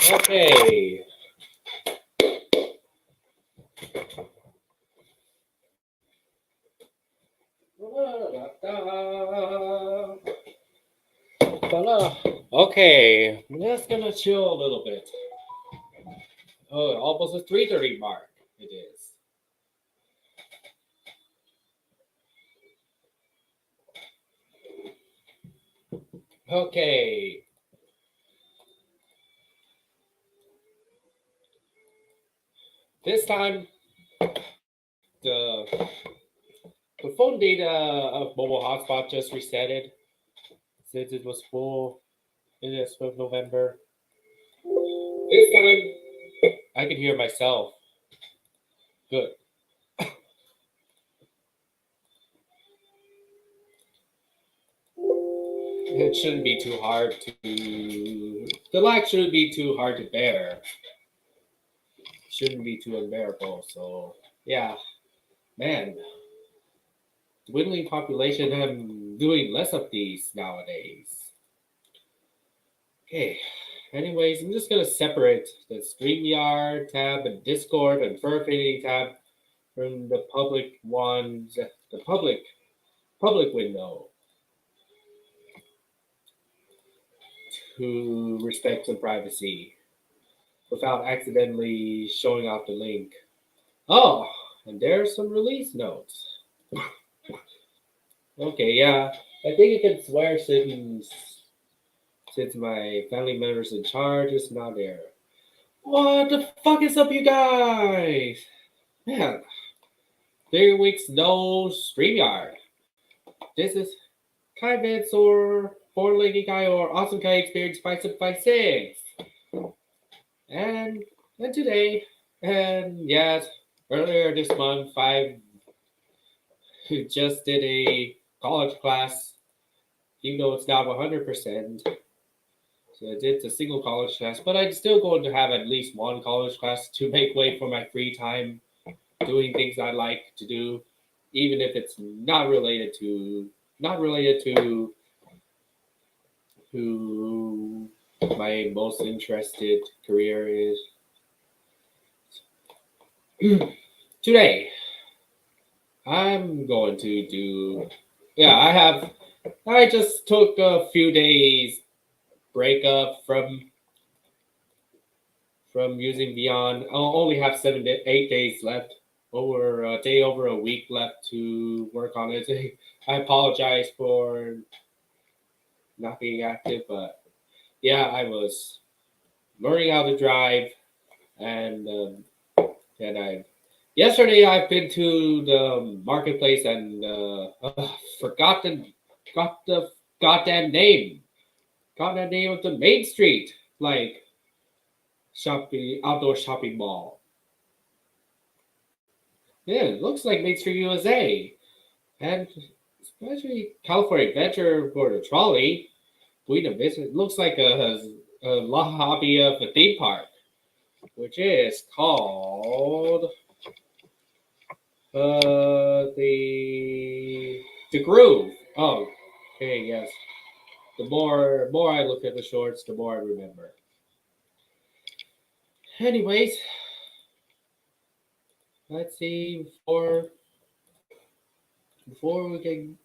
Okay. Okay, I'm just gonna chill a little bit. Oh, almost a 3:30 mark. It is. Okay. This time, the the phone data of mobile hotspot just resetted since it was full in the of November. This time, I can hear myself. Good. It shouldn't be too hard to. The lag shouldn't be too hard to bear. Shouldn't be too unbearable. So, yeah. Man, dwindling population, I'm doing less of these nowadays. Okay. Anyways, I'm just gonna separate the Streamyard tab and Discord and Fur Fading tab from the public ones, the public window to respect some privacy without accidentally showing off the link. Oh, and there's some release notes. Okay, yeah, I think I can swear since my family member's in charge is not there. What the fuck is up, you guys? Man, 3 weeks no StreamYard. This is Kai Vince or Four Lady Guy or Awesome Kai Experience 5756. And and today, and yes, earlier this month, I just did a college class, even though it's not 100%. So it's a single college class, but I'm still going to have at least one college class to make way for my free time, doing things I like to do, even if it's not related to who my most interested career is. Today, I'm going to do. Yeah, I just took a few days break up from using Beyond. I'll only have 8 days left. Over a week left to work on it. I apologize for not being active, but yeah, I was learning how to drive, and I yesterday I've been to the marketplace and got the goddamn name, got that name of the main street, like shopping outdoor shopping mall. Yeah, it looks like Main Street USA, and especially California Adventure for the trolley. Buena Vista it looks like a lobby of a theme park, which is called the Groove. Oh, okay, yes. The more I look at the shorts, the more I remember. Anyways, let's see before we can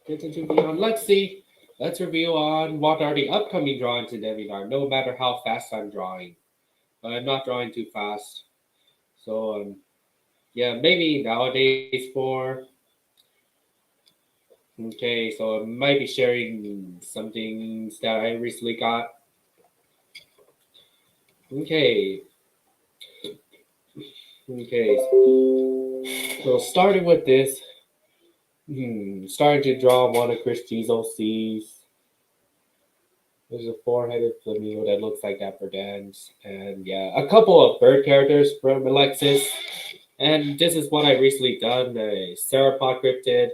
get into beyond. Let's see. Let's review on what are the upcoming drawings in DeviantArt. No matter how fast I'm drawing, but I'm not drawing too fast. So yeah, maybe nowadays for. Okay, so I might be sharing some things that I recently got. Okay, okay. So starting with this, starting to draw one of Chris Gizos. There's a four-headed flamingo that looks like Dapper Dance, and yeah, a couple of bird characters from Alexis. And this is what I recently done: a Sarapod cryptid,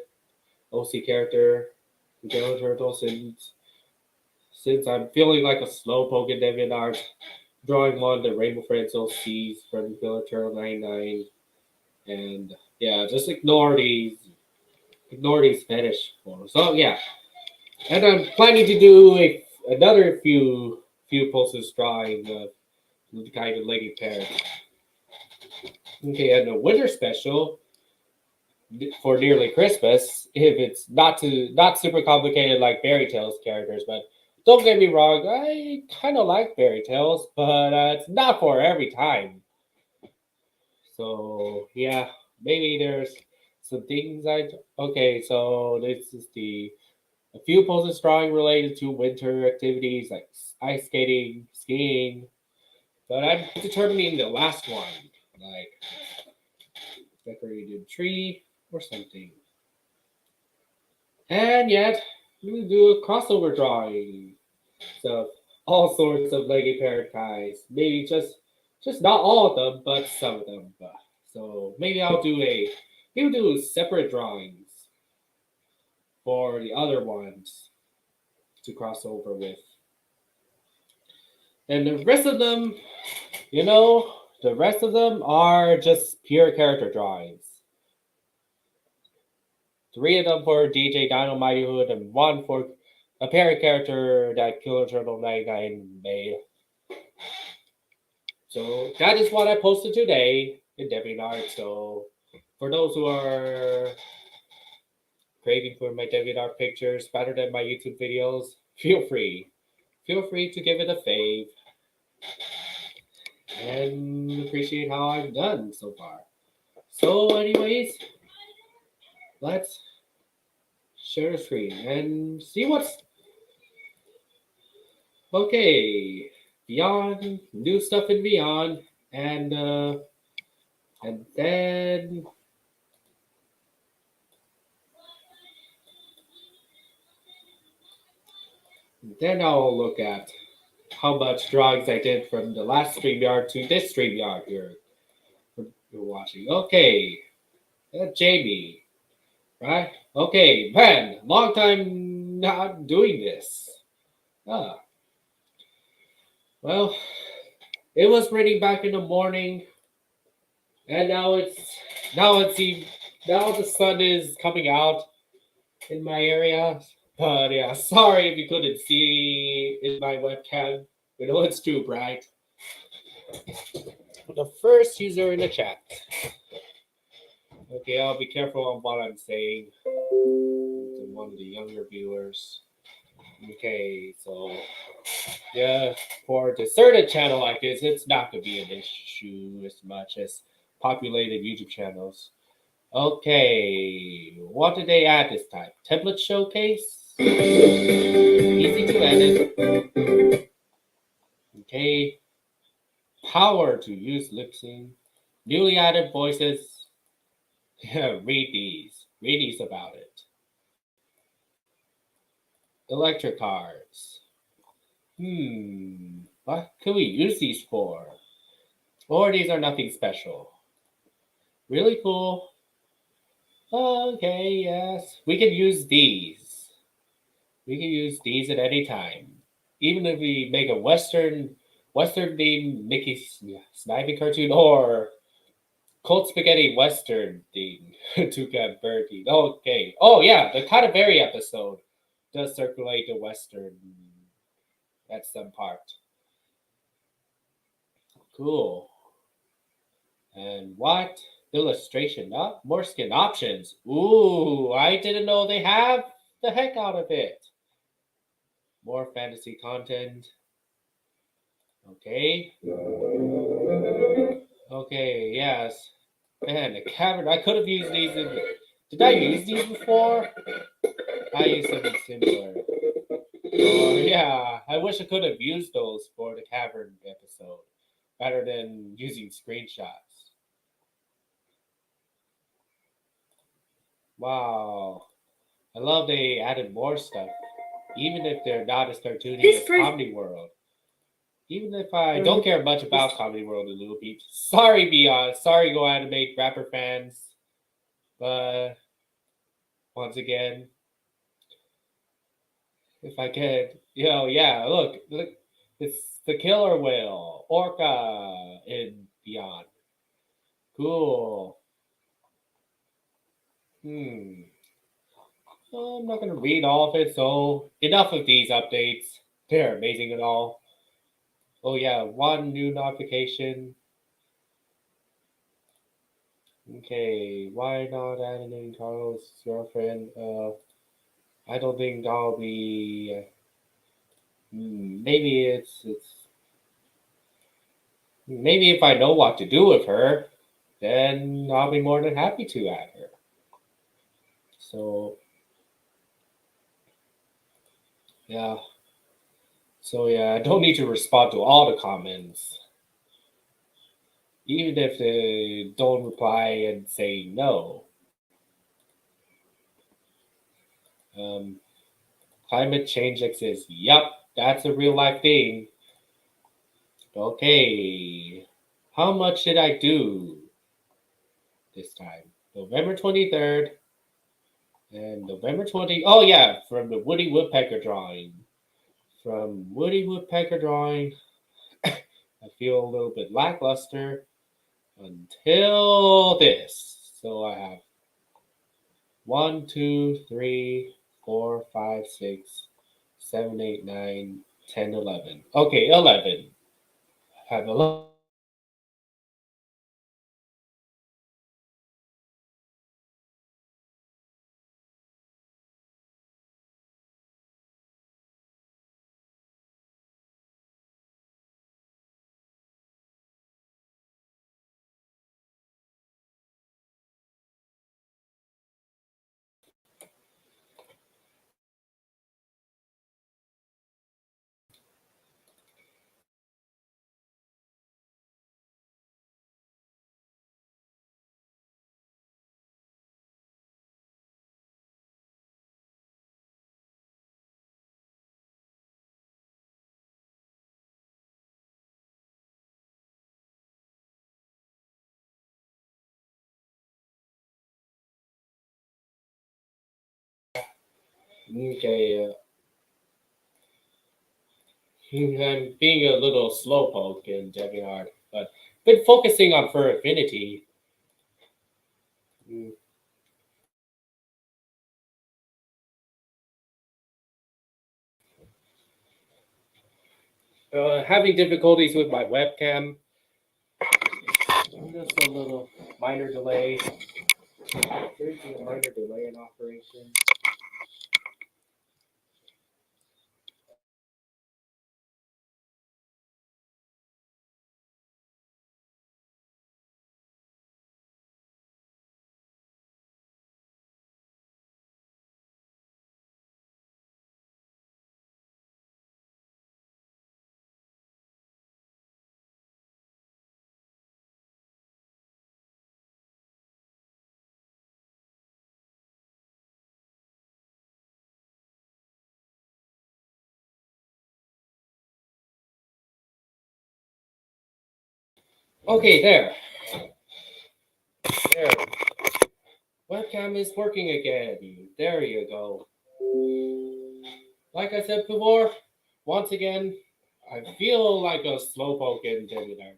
OC character, Yellow Turtle. Since I'm feeling like a slow poke in DeviantArt, drawing one of the Rainbow Friends OCs from Yellow Turtle 99, and yeah, just ignore these fetish forms. So yeah, and I'm planning to do another few poses drawing the kind of leggy parrot. Okay, and the winter special for nearly Christmas, if it's not super complicated like Fairy Tales characters, but don't get me wrong, I kind of like Fairy Tales, but it's not for every time. So yeah, maybe there's some things okay. So this is a few poses drawing related to winter activities like ice skating, skiing, but I'm determining the last one, like decorated tree or something. And yet, we do a crossover drawing. So all sorts of leggy parrot guys. Maybe just not all of them, but some of them. So maybe maybe do separate drawings for the other ones to cross over with. And the rest of them, the rest of them are just pure character drawings. 3 of them for DJ Dino Mighty Hood and 1 for a parent character that Killer Turtle 99 made. So that is what I posted today in DeviantArt. So for those who are craving for my DeviantArt pictures better than my YouTube videos, feel free. Feel free to give it a fave. And appreciate how I've done so far. So anyways, let's share the screen and see what's okay. Beyond, new stuff in Beyond, and then I'll look at how much drawings I did from the last StreamYard to this StreamYard you're watching. Okay, Jamie, right? Okay, man, long time not doing this. Ah, well, it was raining back in the morning, and now the sun is coming out in my area. But yeah, sorry if you couldn't see in my webcam. You know it's too bright. The first user in the chat. Okay, I'll be careful on what I'm saying. To one of the younger viewers. Okay, so yeah, for a deserted channel like this, it's not gonna be an issue as much as populated YouTube channels. Okay, what did they add this time? Template showcase? Easy to edit. Okay. Power to use lip sync. Newly added voices. Yeah, read these. Read these about it. Electric cards. What can we use these for? Or these are nothing special. Really cool. Okay, yes. We can use these. We can use these at any time. Even if we make a Western themed Mickey Snivy cartoon or Cold Spaghetti Western thing to convert it. Okay. Oh yeah, the Cadaberry episode does circulate the Western at some part. Cool. And what? Illustration up? More skin options. Ooh, I didn't know they have the heck out of it. More fantasy content. Okay. Okay, yes. Man, the cavern. I could have used these in. Did I use these before? I used something similar. Oh, yeah. I wish I could have used those for the cavern episode rather than using screenshots. Wow. I love they added more stuff, even if they're not as cartoony as Comedy World. Even if I don't care much about Comedy World and Little Peeps. Sorry, Beyond. Sorry, Go Animate rapper fans. But once again, if I could, yeah, look, it's the killer whale, Orca in Beyond. Cool. Well, I'm not going to read all of it, so enough of these updates. They're amazing and all. Oh yeah, one new notification. Okay, why not adding Carlos' girlfriend? I don't think I'll be. Maybe maybe if I know what to do with her, then I'll be more than happy to add her. So yeah, I don't need to respond to all the comments, even if they don't reply and say no. Um, Climate change exists. Yup, that's a real life thing. Okay, how much did I do this time? November 23rd and November 20. Oh yeah, from the Woody Woodpecker drawing. From Woody Woodpecker drawing, I feel a little bit lackluster until this. So I have 1, 2, 3, 4, 5, 6, 7, 8, 9, 10, 11. Okay, 11. I have 11. Okay, I'm being a little slowpoke in Deviant, but been focusing on Fur Affinity. Mm, having difficulties with my webcam. Just a little minor delay. There's a minor delay in operation. Okay, there. Webcam is working again. There you go. Like I said before, once again, I feel like a slowpoke in Gemini.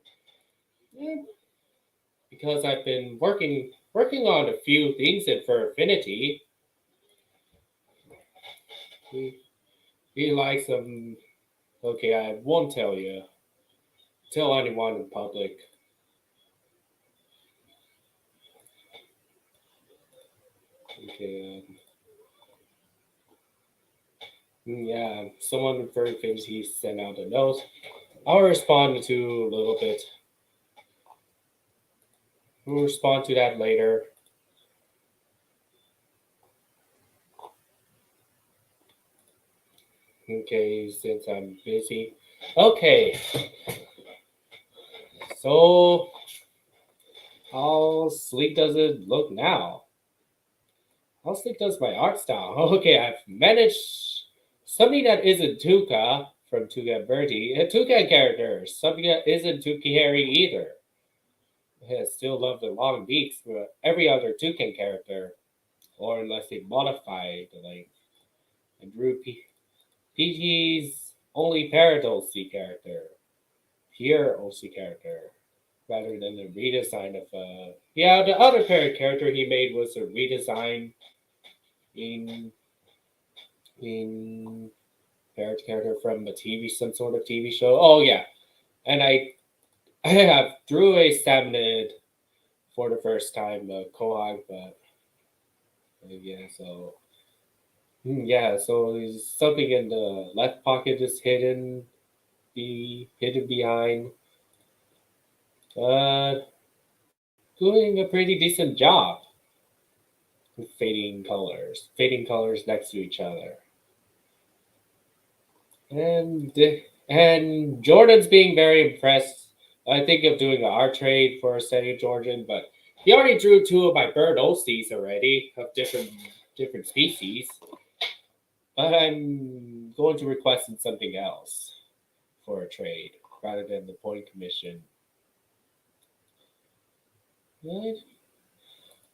Yeah, because I've been working on a few things in for Affinity. He likes them. Okay, I won't tell you. Tell anyone in public. Okay. Yeah, someone for Affinity sent out a note. I'll respond to a little bit. We'll respond to that later. Okay, since I'm busy. Okay, so how sleek does it look now? How sleek does my art style? Okay, I've managed something that isn't Tuca from Tuca Birdie, a Tuca character, something that isn't Tukihari either. I still love the long beaks for every other toucan character, or unless they modify the length. I drew PG's only parrot OC character, pure OC character, rather than the redesign of yeah, the other parrot character he made was a redesign in in parrot character from a TV, some sort of TV show. Oh yeah, and I have threw a staminate for the first time Kohag, but yeah, so yeah, so there's something in the left pocket is hidden behind. Doing a pretty decent job with fading colors next to each other, and and Jordan's being very impressed. I think of doing an art trade for studying Jordan, but he already drew two of my bird OCs already of different species. But I'm going to request something else for a trade rather than the point commission. Right?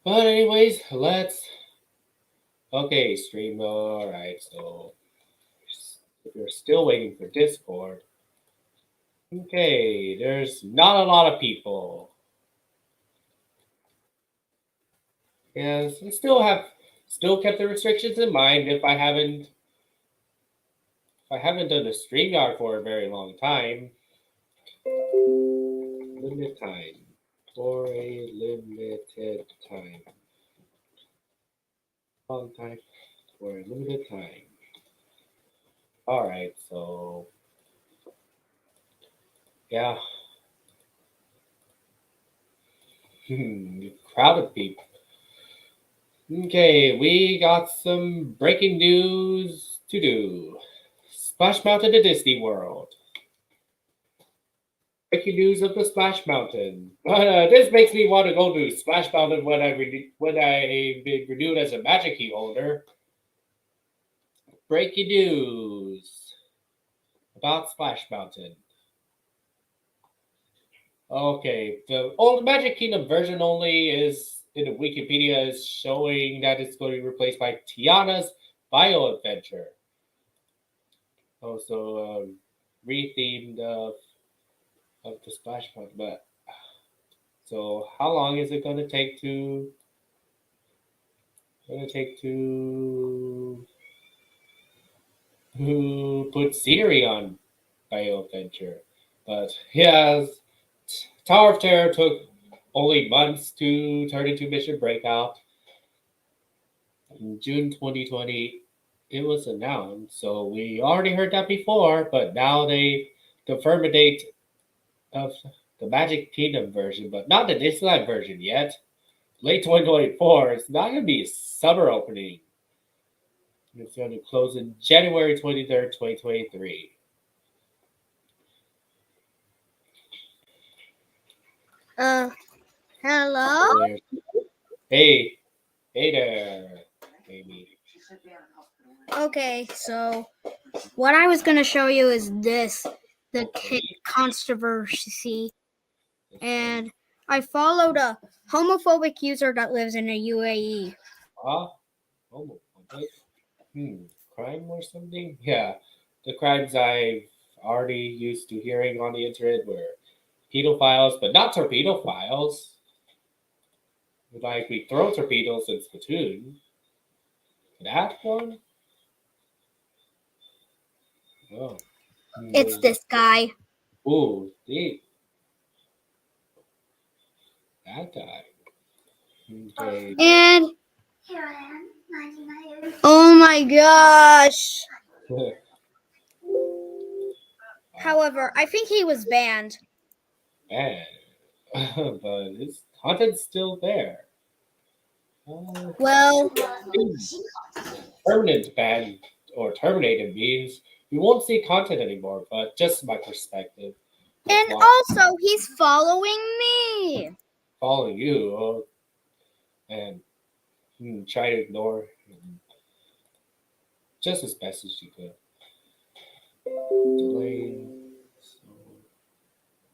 But anyways, let's okay, stream. All right, so if you're still waiting for Discord, okay, there's not a lot of people. Yes, I still kept the restrictions in mind. If I haven't done a Streamyard for a very long time, limited time for a limited time, long time for a limited time. All right, so yeah, crowded people. Okay, we got some breaking news to do. Splash Mountain to Disney World. Breaking news of the Splash Mountain. This makes me want to go to Splash Mountain when I been renewed as a Magic Key holder. Breaking news about Splash Mountain. Okay, the old Magic Kingdom version only is in the Wikipedia is showing that it's going to be replaced by Tiana's Bio Adventure. Also, rethemed of the Splash Mountain. But so, how long is it going to take to? To put scenery on Bio Adventure? But yeah, Tower of Terror took only months to turn into Mission Breakout. In June 2020, it was announced. So we already heard that before, but now they confirmed a date of the Magic Kingdom version, but not the Disneyland version yet. Late 2024. It's not going to be a summer opening. It's going to close in January 23rd, 2023. Hello? Hey there, Amy. Okay, so what I was going to show you is this, the controversy. And I followed a homophobic user that lives in the UAE. Crime or something? Yeah, the crimes I've already used to hearing on the internet were pedophiles, but not torpedophiles. Like we throw torpedoes in Splatoon. That one? Oh. It's this guy. Ooh, that guy. Okay. And oh my gosh. However, I think he was banned. Bad. But his content's still there. Well, Permanent ban or terminated means you won't see content anymore, but just my perspective. and also he's following me. Following you and try to ignore just as best as you could. Delay. So,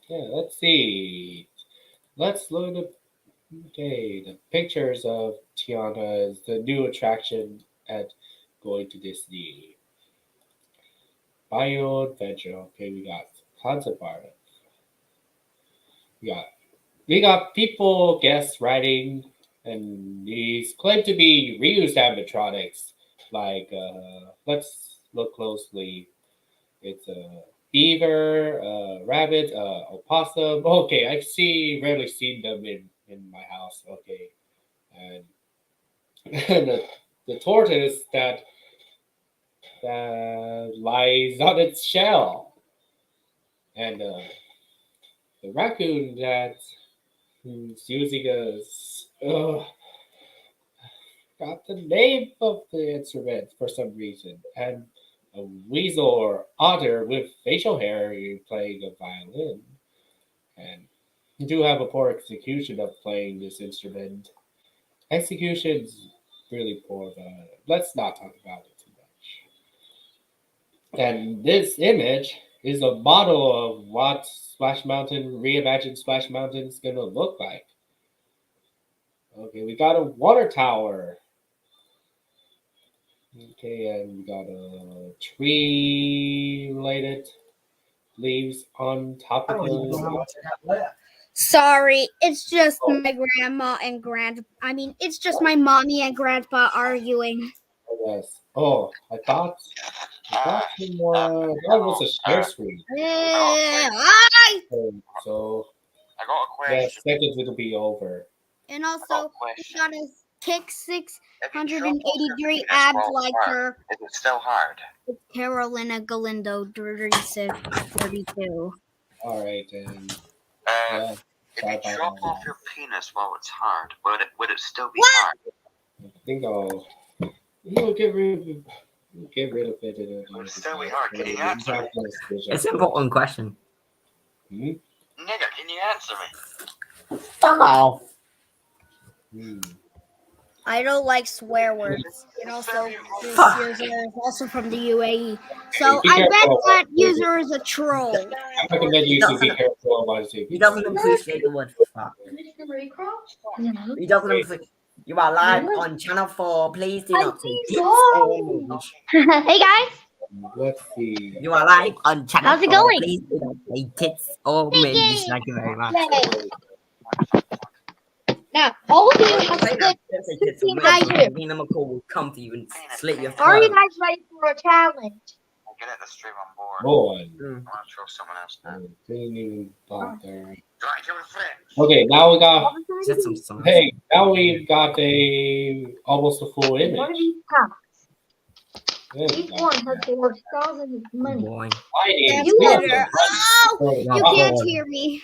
yeah, let's see. Let's look at the pictures of Tiana is the new attraction at going to Disney. Bio Adventure. Okay, we got concept art. We got people guest writing, and these claim to be reused animatronics. Like, let's look closely. It's beaver, rabbit, opossum. Okay, rarely seen them in my house. Okay, and, and the tortoise that lies on its shell, and the raccoon that's using got the name of the instrument for some reason, and a weasel or otter with facial hair playing a violin, and you do have a poor execution of playing this instrument. Execution's really poor, but let's not talk about it too much. And this image is a model of what reimagined Splash Mountain is gonna look like. Okay, we got a water tower. Okay, and we got a tree related leaves on top of the. Sorry, it's just my grandma and it's just my mommy and grandpa arguing. Yes. Oh, I thought that was a share screen. So I got a yeah, question. seconds it'll be over. And also, we got a kick If you 680-degree drop off abs your like penis, her. Is it still hard? Carolina Galindo, 3632. All right, and If you drop off your penis while it's hard, would it still be hard? I think I'll get rid of it. Would it still be hard? Can you answer me? It's an important question. Hmm? Nigga, can you answer me? Fuck off. I don't like swear words. And also, this Fuck. user is also from the UAE. So I bet that user is a troll. I recommend you to be careful about it. He doesn't appreciate the word fuck. He doesn't appreciate. You are live on channel 4. Please do not say tits or mooch. Hey guys, Let's see. You are live on channel How's it 4. going? Please do not say tits or mooch. Thank you very much. now all of you have Say stood that, don't say tits or 15 mooch, right here. Nina McCall will come to you and slit your Are you throat. guys ready for a challenge? I'll get the stream on board. Boy. Mm. I want to show someone else now. Didn't even bother. Right, you're friends. Okay, now we got. Set some songs. Hey, now we've got almost a full One of image. these cups. There we Each go. one has $4,000 money. Boy. Lighting. You We got better. the Oh, purple you Oh, can't boy. hear me.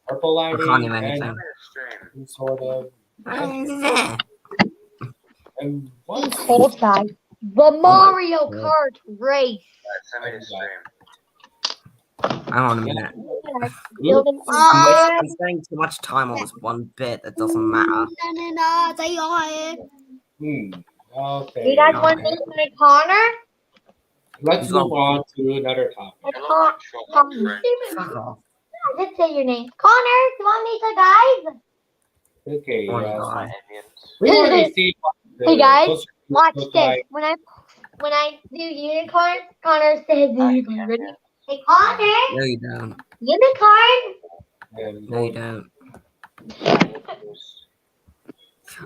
purple I lighting can't hear and anything. Stream. sort of. And what? Cold guys. The Mario Kart race. Send me the stream. Hang on a minute. Building I'm spending too much time on this one bit that doesn't matter. Okay. You guys want to meet my Connor? Let's move on to another topic. My Hello, Connor. actual Connor. friend. Fuck off. I did say your name. Connor, you want to meet the guys? Okay. Oh, Yeah. God. We already see. what the Hey, guys, closer Watch look this. like. When I do unicorn, Connor says unicorn. Ready? Hey Connor, No, you don't. unicorn. And No, you don't.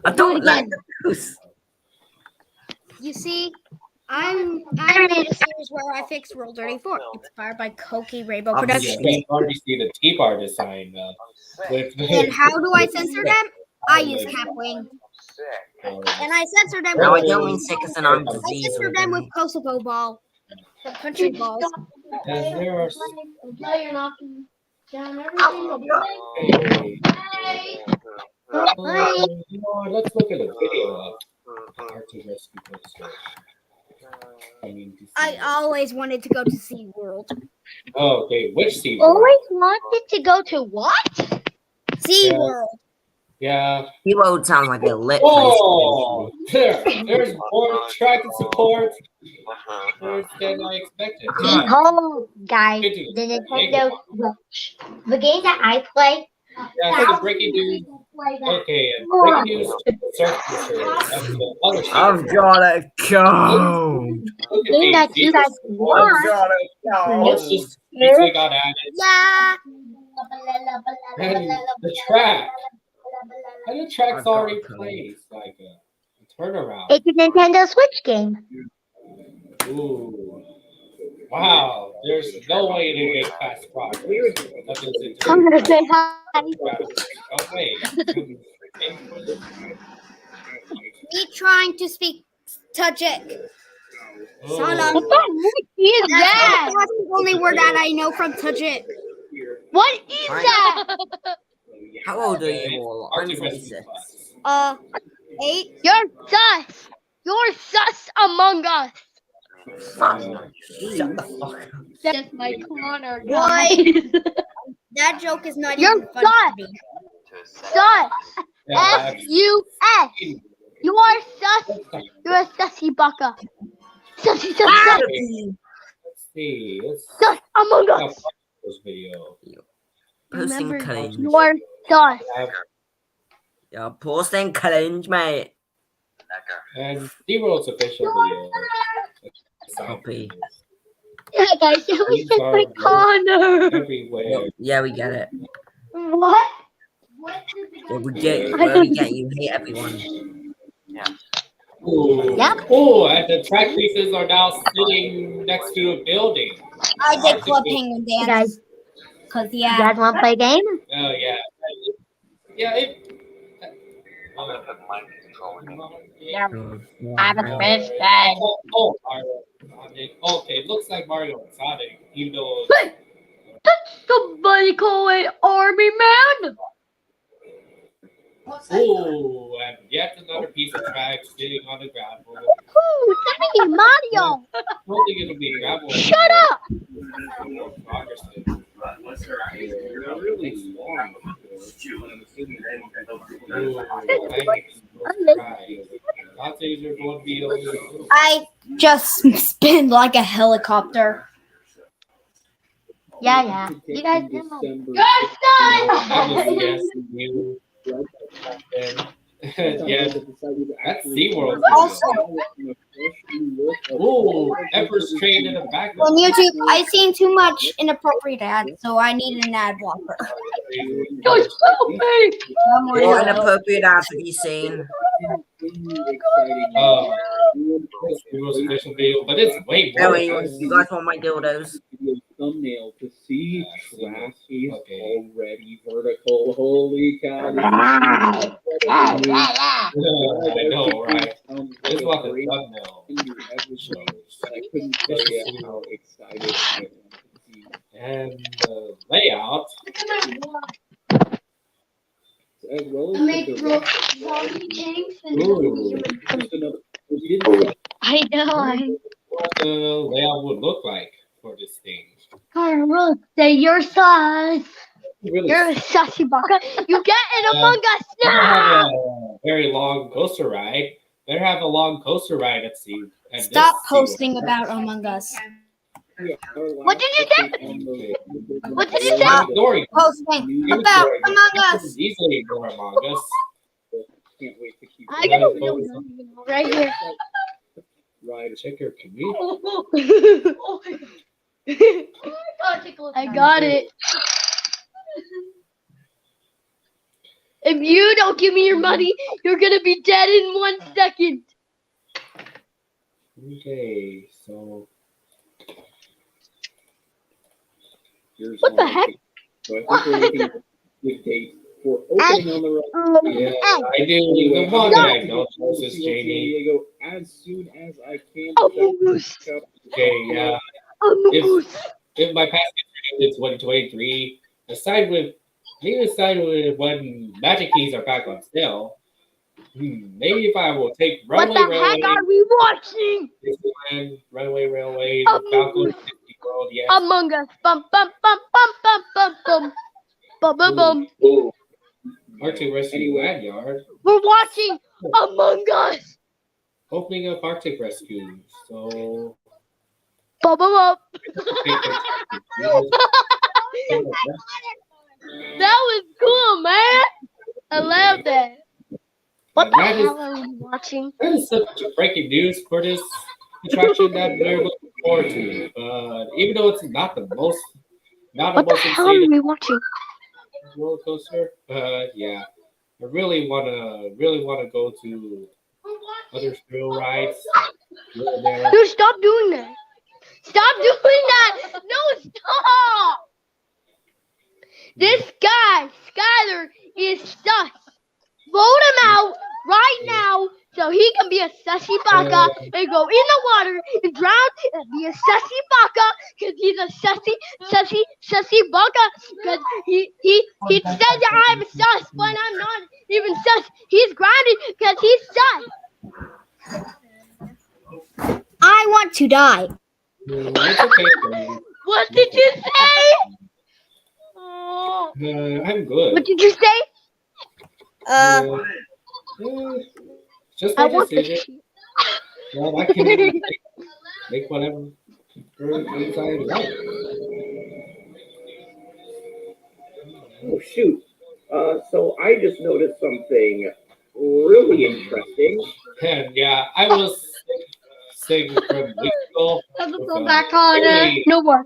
I Do it don't like again. the goose. You see, I made a series where I fixed World 34, inspired by Koki Rainbow I'm Productions. yeah, you already see the T-bar design with. And how do I censor them? I use Capwing. And I censor them No, I with don't mean sick as an arm I disease. censor them with Kosovo ball. The country balls. And there are. Until you're knocking down everything. You know what, let's look at a video of how to rescue Poster. I always wanted to go to SeaWorld. Oh, okay, which season? Always wanted to go to what? SeaWorld. Yeah. Hero sounds like a lit place. Oh, there's more track and support than I expected. Yeah. Oh, guys, the Nintendo Switch. The game that I play. Yeah, so breaking news. Okay, and breaking news. That's the other I've season. gotta go. Look at Game that these. you These are guys some want. gotta Let's just we got added. Yeah. And the track. And the track's I've already got played. Like a turnaround. It's a Nintendo Switch game. Ooh. Wow, there's no way to get past progress. Connor, say hi. Oh wait. Me trying to speak Tajik. Salam. What is that? That's the only word that I know from Tajik. What is that? How old are you all? I'm 26. 8. You're sus. You're sus among us. Shut the fuck up. That's my Connor. What? Guys. That joke is not You're even funny to me. Sus. Yeah, S-U-S. You are sus. You're a sussy baka. Sussy, sus, sus. let's see. Let's Sus among stop us. this video. Posting Remember, cringe. you're sus. You're posting cringe, mate. And SeaWorld's official video. Copy. Yeah, guys, it was These just are my Connor. everywhere. Yeah, we get it. What? Yeah, we get you hate everyone. Ooh. Yep. Oh, and the track pieces are now sitting next to a building. I did Club Penguin Hey, Dance. guys, Cause you guys want to play a game? Oh yeah. Yeah, it. I'm gonna put my control in. I have a fish guy. Oh, Mario and Sonic. Okay, looks like Mario and Sonic, even though. Somebody call an army man. Ooh, and yet another piece of track sitting on the gravel. Ooh, it's me, Mario. Hoping it'll be gravel. Shut up. Progress. I just spin like a helicopter. Yeah. You guys know. Yes, that's SeaWorld. Also, Ooh, Emperor's Train in the background. on YouTube, I seen too much inappropriate ads, so I need an ad blocker. You're so big. What inappropriate ads have you seen? SeaWorld's official video, but it's way more. Anyway, you guys want my dildos? Thumbnail to see track is Okay. already vertical. Holy cow! I know, right? This was a thumbnail. I couldn't tell you how excited I am to see. And the layout. As well as the direct- Ooh, just another- we didn't- I know. what the layout would look like for this thing. Connor, look, say you're sus. Really, You're a sussy baka. You get in Among Us they now. have a very long coaster ride. They have a long coaster ride at sea. at Stop this posting SeaWorld. about Among Us. What did you say? What did you say? Ignoring Posting about Among Us. Us. Easily ignore Among Us. Can't wait to keep I got a video right here. ride. Check your commute. I got it. If you don't give me your money, you're gonna be dead in 1 second. Okay, so Here's What the all heck? So I think we're looking at good date for opening on the road. yeah, I do. The one that I don't know is Jamie. Diego as soon as I can. Okay, yeah. If my past is 2023, aside with when Magic Keys are back on sale, maybe if I will take What Runaway the heck Railway, are we watching? Disneyland, Runaway Railway, Among Falcon, Us. Disney World, yes. Among Us. Bum bum bum bum bum bum bum. Bum bum bum. Arctic Rescue Lanyard, We're watching Among Us. opening up Arctic Rescue. So Bum bum bum. That was cool, man. I love that. What the That is- hell are we watching? that is such a breaking news for this attraction that we're looking forward to. But even though it's not the most What the hell are insane we watching? roller coaster, yeah, I really wanna go to other thrill rides. Go there. Dude, stop doing that. Stop doing that. No, stop. This guy, Skyler, is sus. Vote him out right now so he can be a sussy baka and go in the water and drown and be a sussy baka because he's a sussy baka because he says that I'm sus when I'm not even sus. He's grounded because he's sus. I want to die. It's okay. What did you say? Oh. I'm good. What did you say? Just I my want the decision. Well, I can make whatever things I like. Oh shoot! So I just noticed something really interesting. And yeah, I was sick from weeks ago. Let's with, go back on. really No more.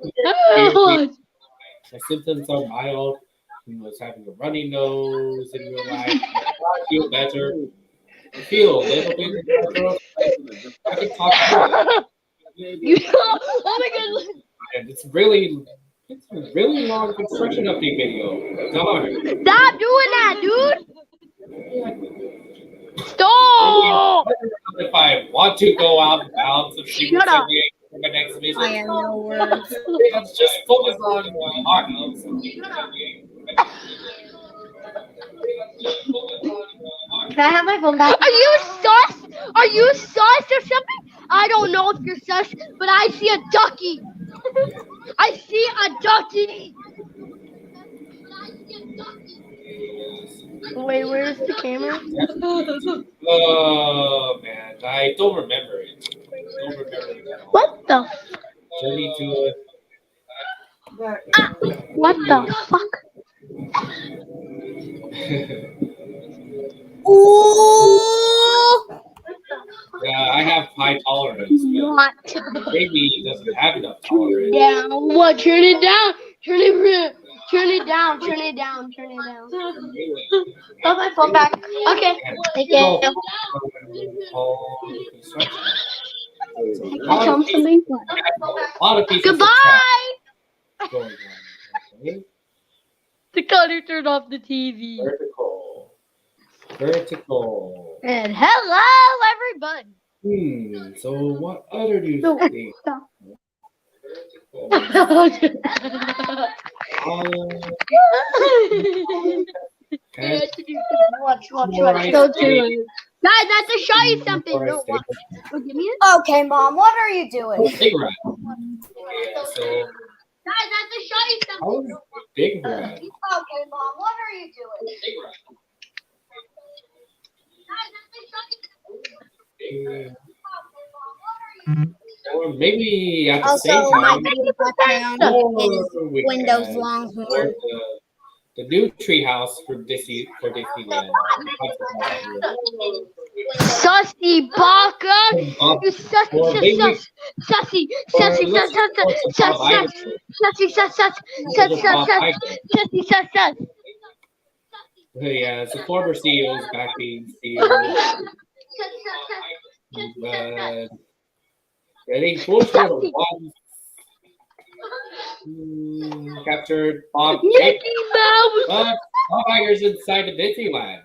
My symptoms are mild. I was having a runny nose in real life. I feel better. I feel a little bit better. I can talk to You, oh my god. and it's a really long construction update video. Darn. Stop doing that, dude. Stop. If I want to go out and bounce and see what's Shut up. for my next visit, I have no words. let's just focus on art. Can I have my phone back? Are you sus? Are you sus or something? I don't know if you're sus, but I see a ducky. I see a ducky. Wait, where's the camera? Oh man, I don't remember it. Don't remember it at all. What the? Journey to What the fuck? Ooh! Yeah, I have high tolerance, but Not. maybe he doesn't have enough tolerance. Yeah. What? Turn it down. Turn it down. Turn it down. Turn it down. Put my phone back. Okay. Thank you. A lot of pieces of Goodbye. trash going on. Okay? The Connor turned off the TV. Vertical. And hello, everybody. So what other do you No, think? stop. Watch. Don't do it. Guys, I have to show you something. No, watch. Oh, give me it. Okay, Mom, what are you doing? Big rat. So Guys, I have to show you how something. is big rat? Okay, Mom, what are you doing? Big rat. Guys, I have to show you something. Or maybe at the Also, same my time, video background is we Windows can Longhorn. support the new treehouse for Disneyland. Sussy baka. You sussy, Or maybe- sussy, Yeah, it's the former CEO's back being CEO. But getting close to the one captured Bob Mickey Mouse. but Bob Iger's inside the Disneyland.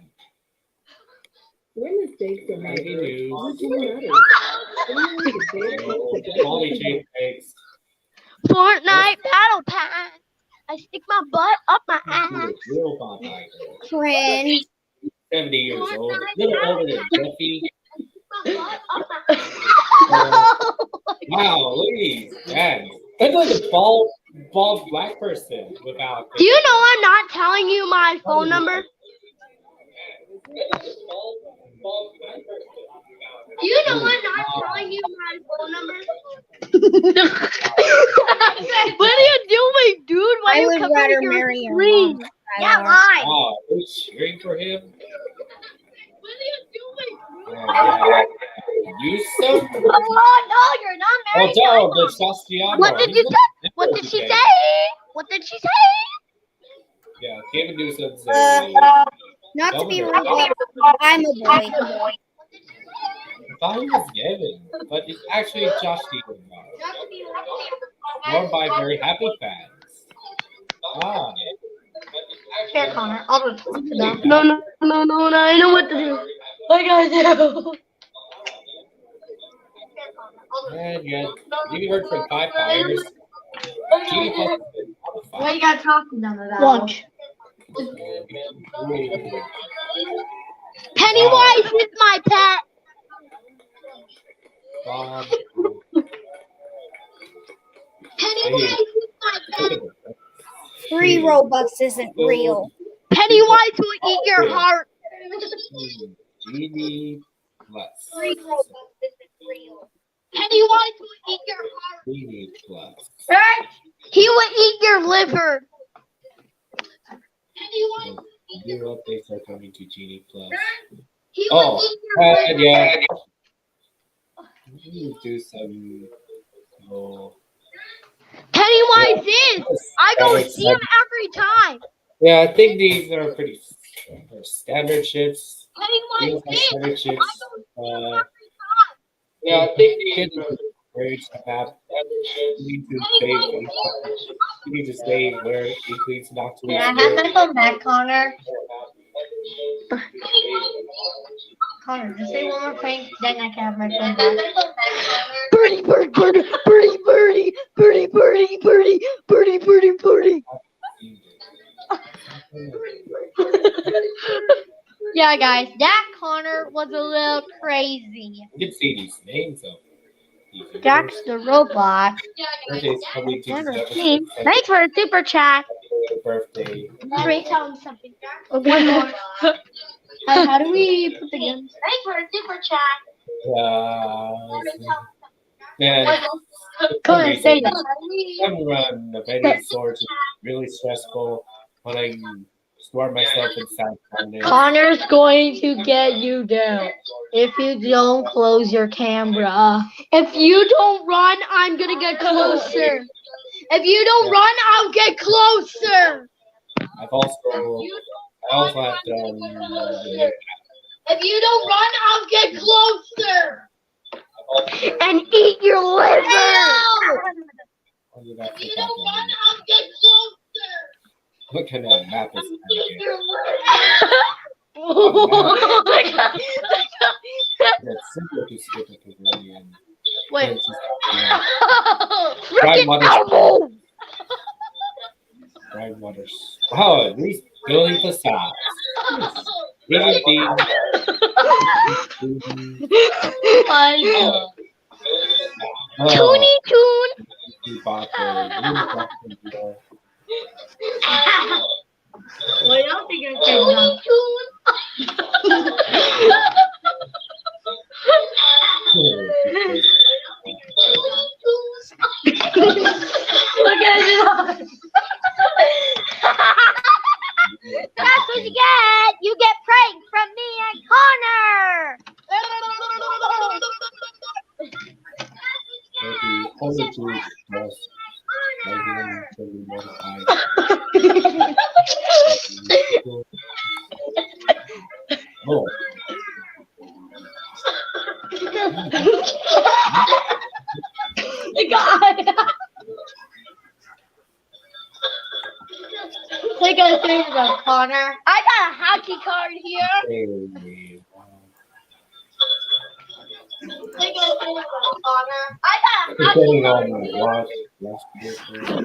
We're mistakes in my Breaking news. news. Molly Chase takes Fortnite Battle Pass. I stick my butt up my ass. real Bob Iger. Friend. 70 years old, a little older than Jeffy. Wow, look at these guys. That's like a bald black person without. Do you know I'm not telling you my phone number? Do you know I'm not telling you my phone number? What are you doing, dude? Why I are you would covering rather your marry your screen? mom. Yeah, why? Oh, are we cheering for him? What are you doing? Yeah. You suck. Oh, no, you're not Oh, married. no, the Sastiano. What did you say? What did she say? What did she say? Yeah, Gavin Newsom's Not to be rude, but I'm a boy. I thought he was Gavin, but it's actually Josh Deacon. More by very happy fans. Ah. Here, Connor. I'll talk to them. No. I know what to do. What gotta do? And yeah, you heard from 5 fires. Genie Plus has been What you gotta talk to them about? Watch. Pennywise is my pet. Bob. Pennywise is my pet. Free Robux isn't real. Pennywise will eat your heart. Genie Plus. Free Robux isn't real. Pennywise will eat your heart. Genie Plus. He will eat your liver. Pennywise. New updates are coming to Genie Plus. He will eat your liver. And yeah. Do some. Oh. Pennywise is. I go see him every time. Yeah, I think these are pretty standard ships. Pennywise These are is. standard ships. Yeah, I think these are very map. You need to save where it includes not to. Can I have my phone back, Connor? Connor, just say one more thing, then I can have my phone back. Birdie, bird, birdie, birdie, birdie, birdie, birdie, birdie, birdie, birdie, birdie. Yeah, guys, that Connor was a little crazy. You can see these names of these. Jack's the robot. Birthday's coming to Never the seen. Thanks for the super chat. birthday. Ray, tell him something. Okay. How do we put the guns? Thanks for the super chat. Man, Connor, say that. some run of any sort is really stressful when I store myself inside Connor. Connor's going to get you down if you don't close your camera. If you don't run, I'm gonna get closer. If you don't run, I'll get closer. I also have to. If you don't run, I'll get closer. And eat your liver. If you don't run, I'll get closer. What kind of map is Eat that? your liver. It's simple to skip a pavilion. Wait. Dry water. Ow! Dry waters. Oh, at least building facades. Toonie Toon. Well, I don't think I said that. Look at it. That's what you get. You get pranked from me and Connor. Oh. Take a thing about Connor. I got a hockey card here. Take a thing about Connor. I got a hockey Depending card on here. what.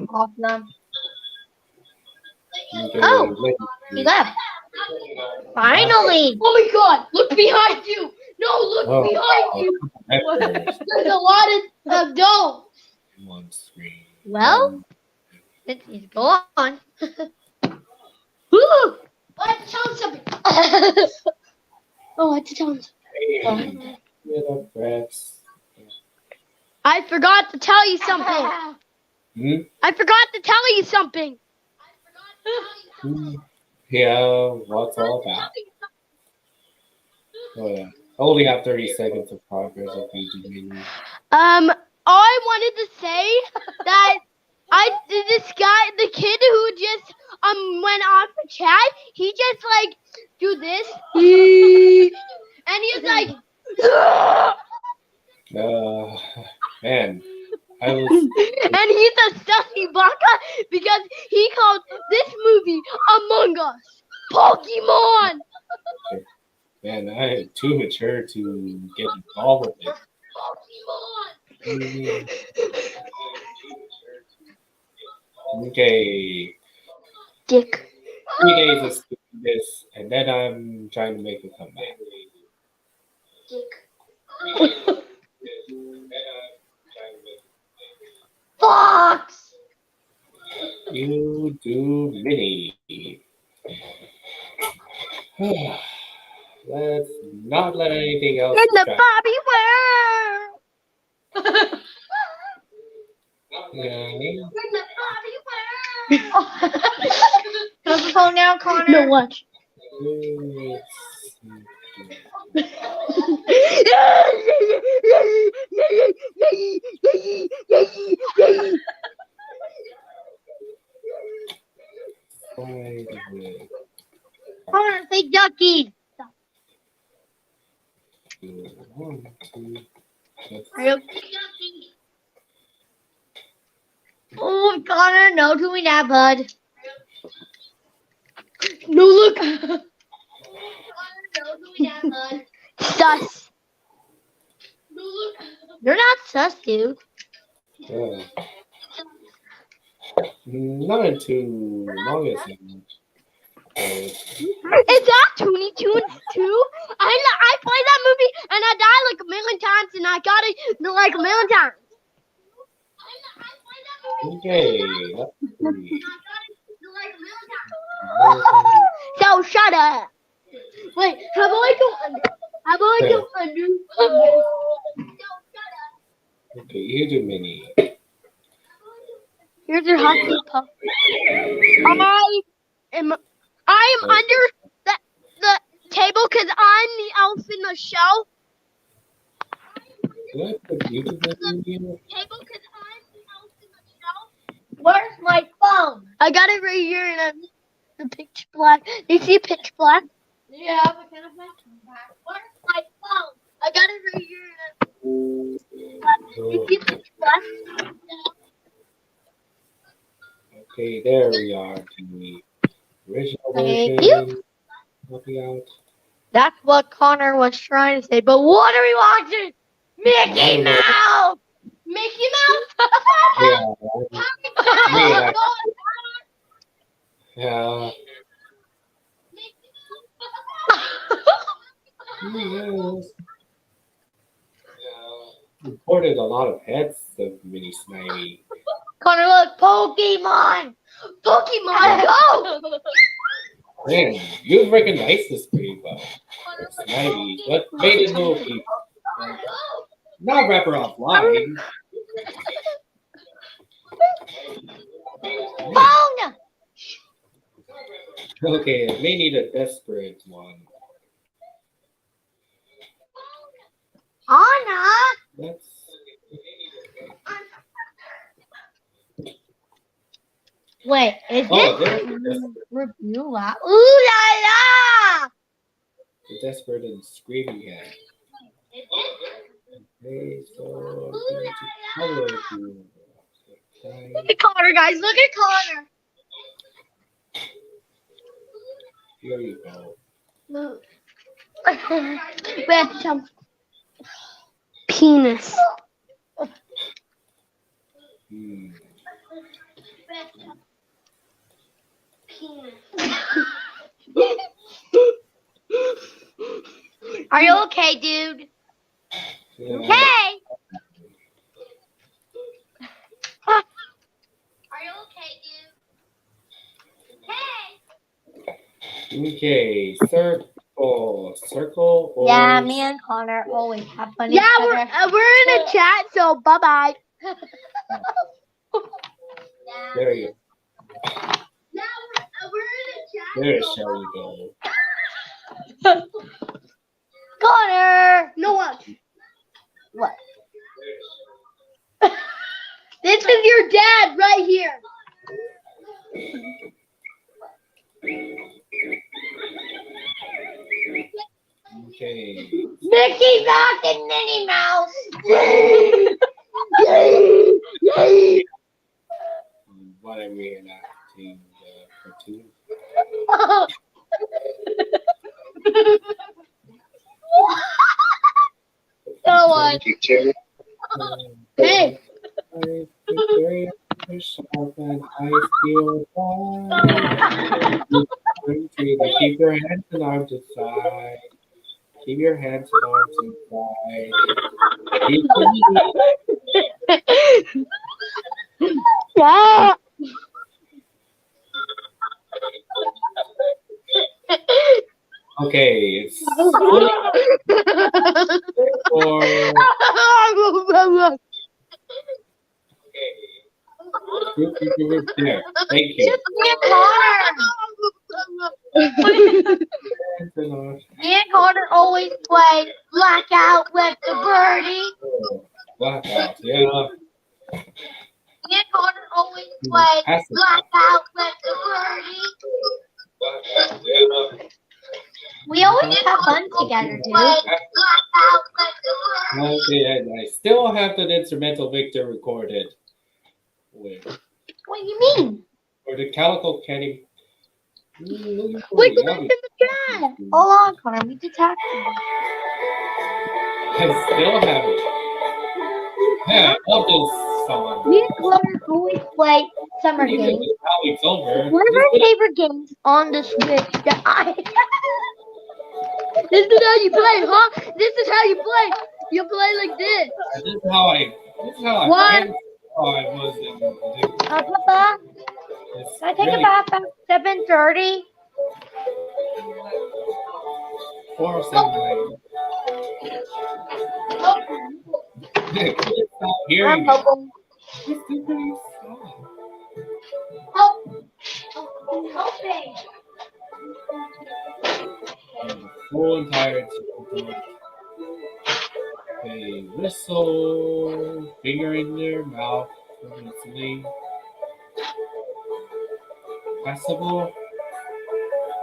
Awesome. Oh, Oh, he left. Finally. Oh my God! Look behind you. No, look behind you. There's a lot of adults. One screen. Well, since he's gone. Woo! Let's tell him something. Oh, let's tell him something. I forgot to tell you something. I forgot to tell you something. Yeah, what's all about? Oh yeah, I only have 30 seconds of progress of Eau Du Minnie. I wanted to say that this guy, the kid who just went off the chat, he just like do this, and he's like, Man, I was. And he's a stuffy baka because he called this movie Among Us. Pokemon! Man, I am too mature to get involved with it. Pokemon! Okay, Dick. 3 days of doing this, and then I'm trying to make a comeback. Fox! You do mini. Let's not let anything else In the distract. Bobby world! Yeah. In the Bobby world! Put the phone down, Connor. No, watch. Connor, say ducky. Oh, Connor, no doing that, bud. No, look. Sus. You're not sus, dude. Not in too long as Is that Toonie Tunes too? I played that movie and I died like a million times and I got it like a million times. okay. Let's see. So shut up. Wait, how about I go under? How about I go under? Okay, you do mini. Here's your hockey puck. I am under the table because I'm the elf in the show. Did I put YouTube video? Table because I'm the elf in the show. Where's my phone? I got it right here in the pitch black. You see pitch black? Yeah, but kind of like Where's my phone? I got it right here in you see pitch black? Okay, there we are. The original Thank version. Copy out. That's what Connor was trying to say. But what are we watching? Mickey Mouse. Mickey Mouse? Yeah. Yeah. Yes. Reported a lot of heads of mini Snivy. Connor, look, Pokemon. Pokemon Go! Man, you recognize this pretty well. Snivy, what made it little people? Not wrap her offline. Phone. Okay, it may need a desperate one. Anna. Let's. Wait, is Oh, this there's the desperate. review loud? Ooh la la! The desperate and screaming head. Okay, so Look at Connor, guys. Look at Connor. here you go. With some penis. Hmm. Are you okay, dude? Yeah. Hey. Are you okay, dude? Hey. Okay, circle or Yeah, me and Connor always have fun. Yeah, we're in a chat, so bye bye. there you go. Yeah, we're in a chat. There shall we go. Connor. No one. What? This is your dad right here. Okay. Mickey Mouse and Minnie Mouse. So what? Teacher. Hey. Very sharp and I feel keep your hands and arms inside. Keep your hands and arms inside. Keep Yeah. Okay, it's for there. Thank you. Hands and arms. Me and Connor always play blackout with the birdie. Blackout, yeah. Me and Connor always play blackout with the birdie. Blackout, yeah. We always have fun together, dude. Okay, I still have that instrumental Victor recorded. Wait. What do you mean? Or the Calico Candy. Wait, go back in the chat. Hold on, Connor. We detected you. I still have it. Yeah, I love this song. Me and Connor always play summer Even games. if now it's over. One of our favorite games on the Switch that I. This is how you play, huh? This is how you play. You play like this. This is how I What? I was in Papa, it's can I take really a bath at 7:30? 479. Nick, stop hearing I'm me. helping. It's too pretty song. Help. Helping. The whole entire song. They whistle, finger in their mouth, easily passable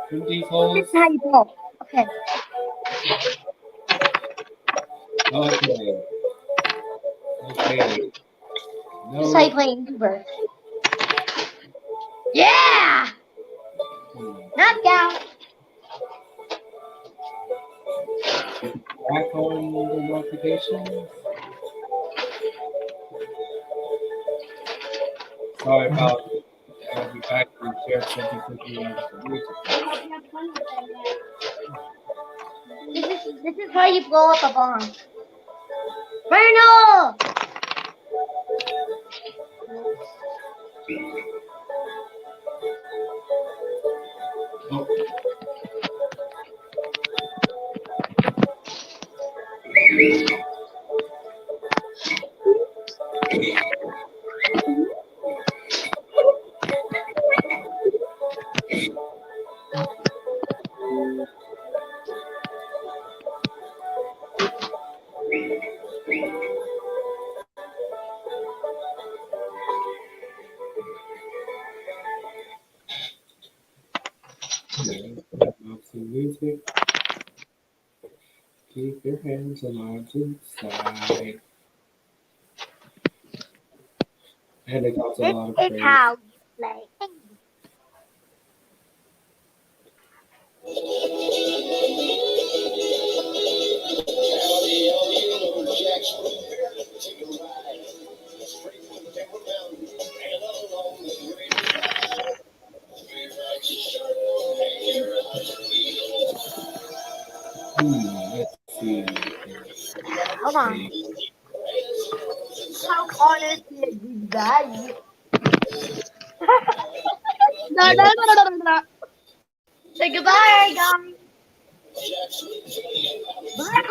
from these holes. This is how you play. Okay. Okay. Okay. This is how you play Angry Birds. Yeah! Knockout. Back on the notifications. Sorry about I'll be back to share something quickly on the YouTube. This is how you blow up a bomb. Bruno! Oh. Music. Keep your hands and arms inside. And it got a lot of This is praise. how you play. Let's see. Hold on. How honest is goodbye? No. Say goodbye, guys. Bye,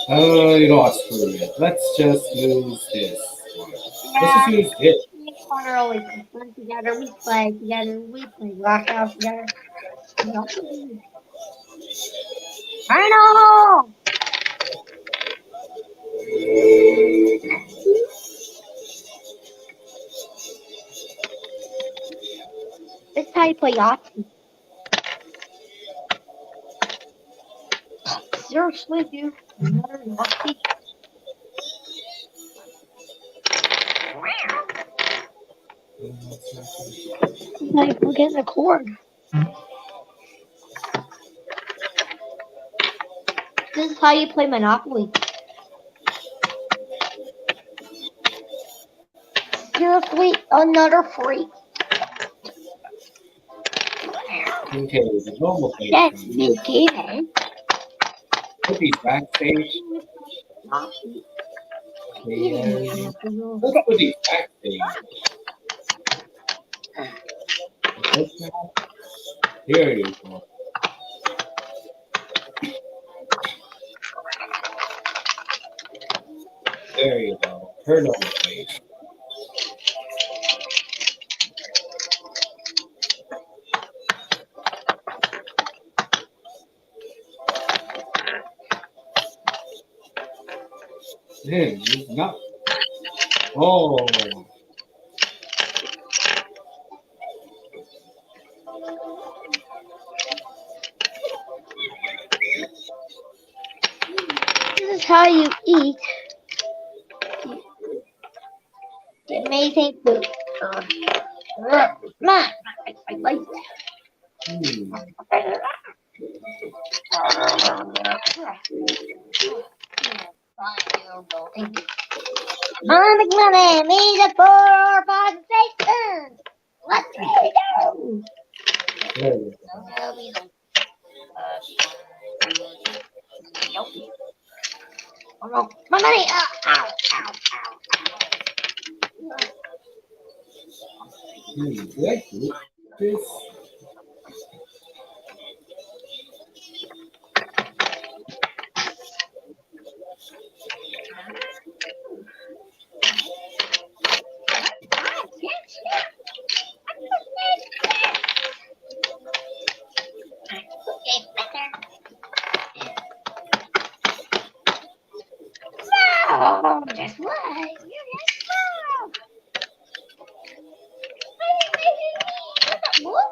Connor. You know what? Screw it. Let's just use this one. Let's just use it. Me and Connor always have fun together. We play together. We play blackout together. I know. This is how you play Yahtzee. Seriously, dude. Another Yahtzee. I forget the cord. This is how you play Monopoly. Seriously, another freak. Okay, the normal page. That's me, David. Put these backstage. And let's put these backstage. Here you go. There you go. Her normal page. Man, he's not. Oh. This is how you eat the amazing food. Man, I like that. On the money, me the 4, 5, 6. Let's go. There you go. Oh no, my money! Ow, ow, ow, ow. Did I do this? Oh, just what? What?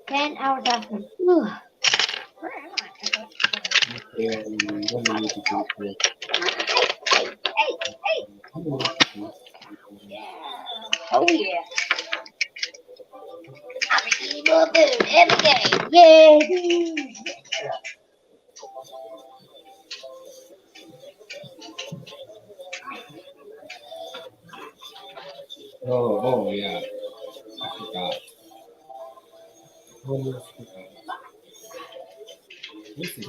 10 hours after. Where am I? And what do we need to do here? Oh yeah. I'm a evil dude every day. Yeah. Oh, yeah. I forgot. Almost forgot. This is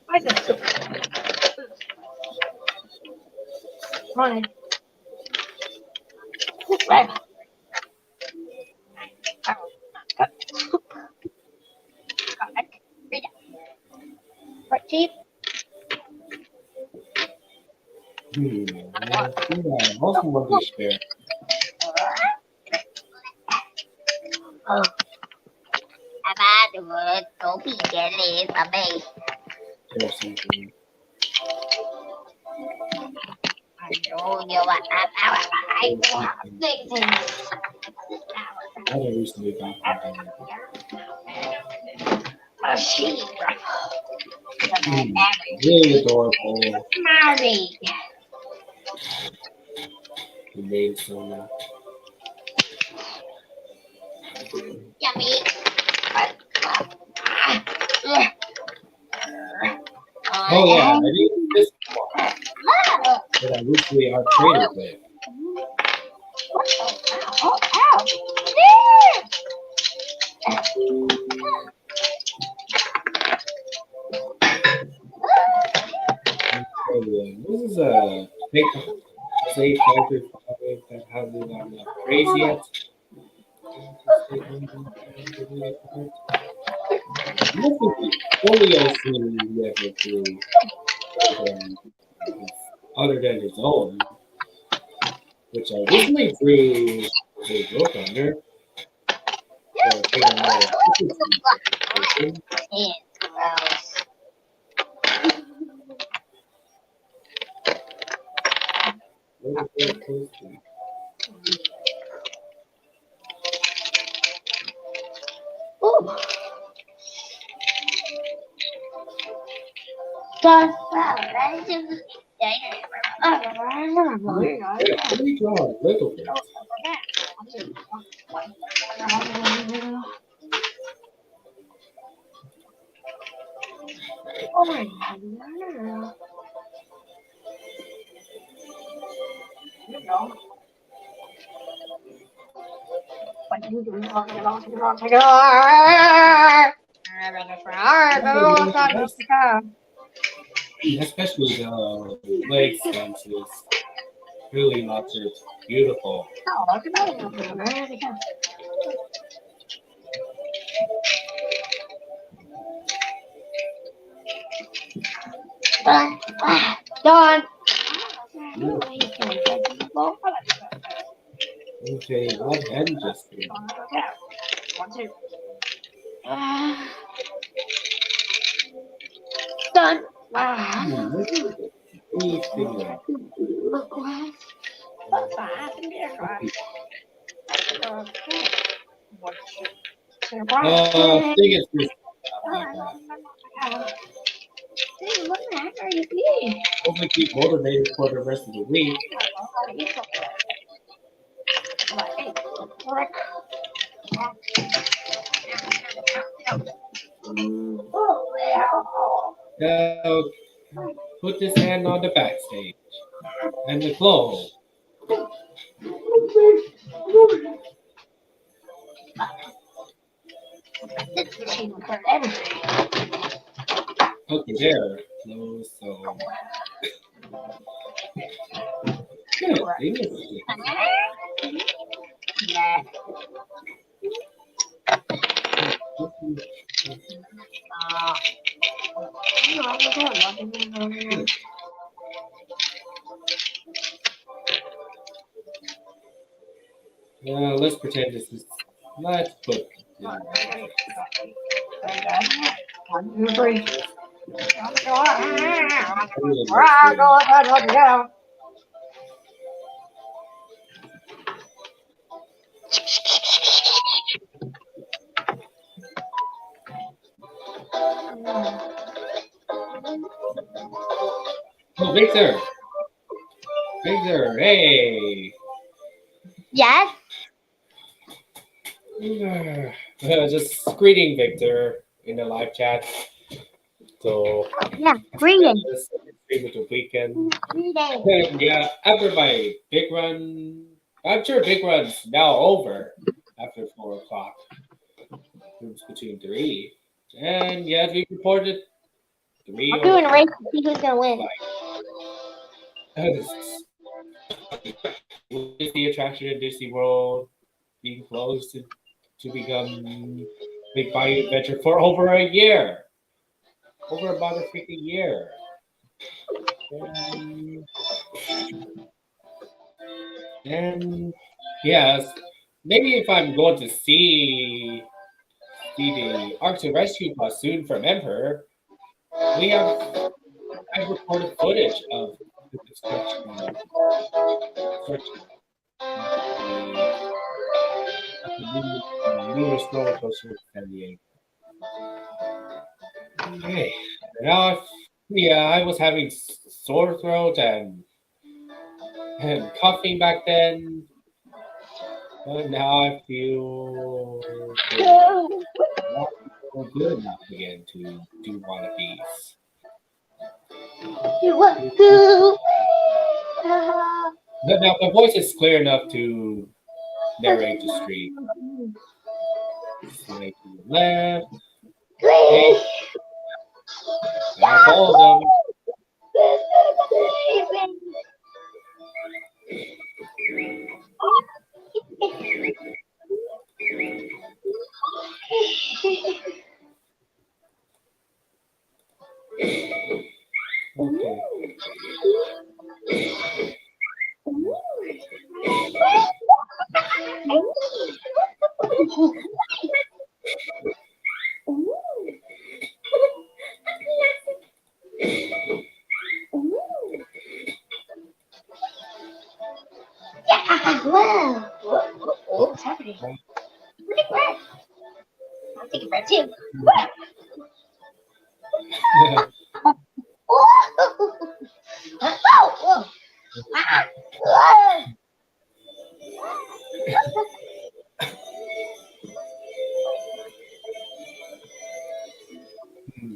I just took Run. Run. Right, Chief? yeah, most of what is there. Oh. About the word, don't be jealous of me. There's something. I know you are I I haven't recently got something. a sheep. Really adorable. Married. He made so now. Yummy. Oh yeah, I didn't this one. But I recently are traded with. Oh, ow. This is a fake safe factor 5 that hasn't gotten enough praise yet. This is the folio scene we ever do, other than his own, which I recently drew a book under. Ooh. Done. Let me draw a little bit. Especially the leg stance is really not just beautiful. Done. Okay, what hand gesture? Done. Anything like I think it's just hopefully keep motivated for the rest of the week. Now put this hand on the backstage and the clothes. Okay, there. Close, so. Good. Let's pretend this is. Let's put. Oh, Victor! Victor, hey! Yes. Just greeting Victor in the live chat. So, Yeah. Greeting. just stream it the weekend. Greeting. Yeah, after my big run, I'm sure big run's now over after 4 o'clock. Between 3. And yeah, we reported 3 I'm doing a race to see who's gonna win. Disney attraction in Disney World being closed to become Big Bayou Adventure for over a year. Over about a freaking year. And yes, maybe if I'm going to see the Arcs and Rescue bus soon from Emperor, I've recorded footage of the construction of the newest roller coaster in San Diego. Okay. Now, I was having sore throat and coughing back then, but now I feel good enough again to do one of these. You want to? But now my voice is clear enough to narrate the stream. Slide to the left. Okay. I follow them. Okay. Wow. What's happening? Big breath. I'll take a breath too. Whoa.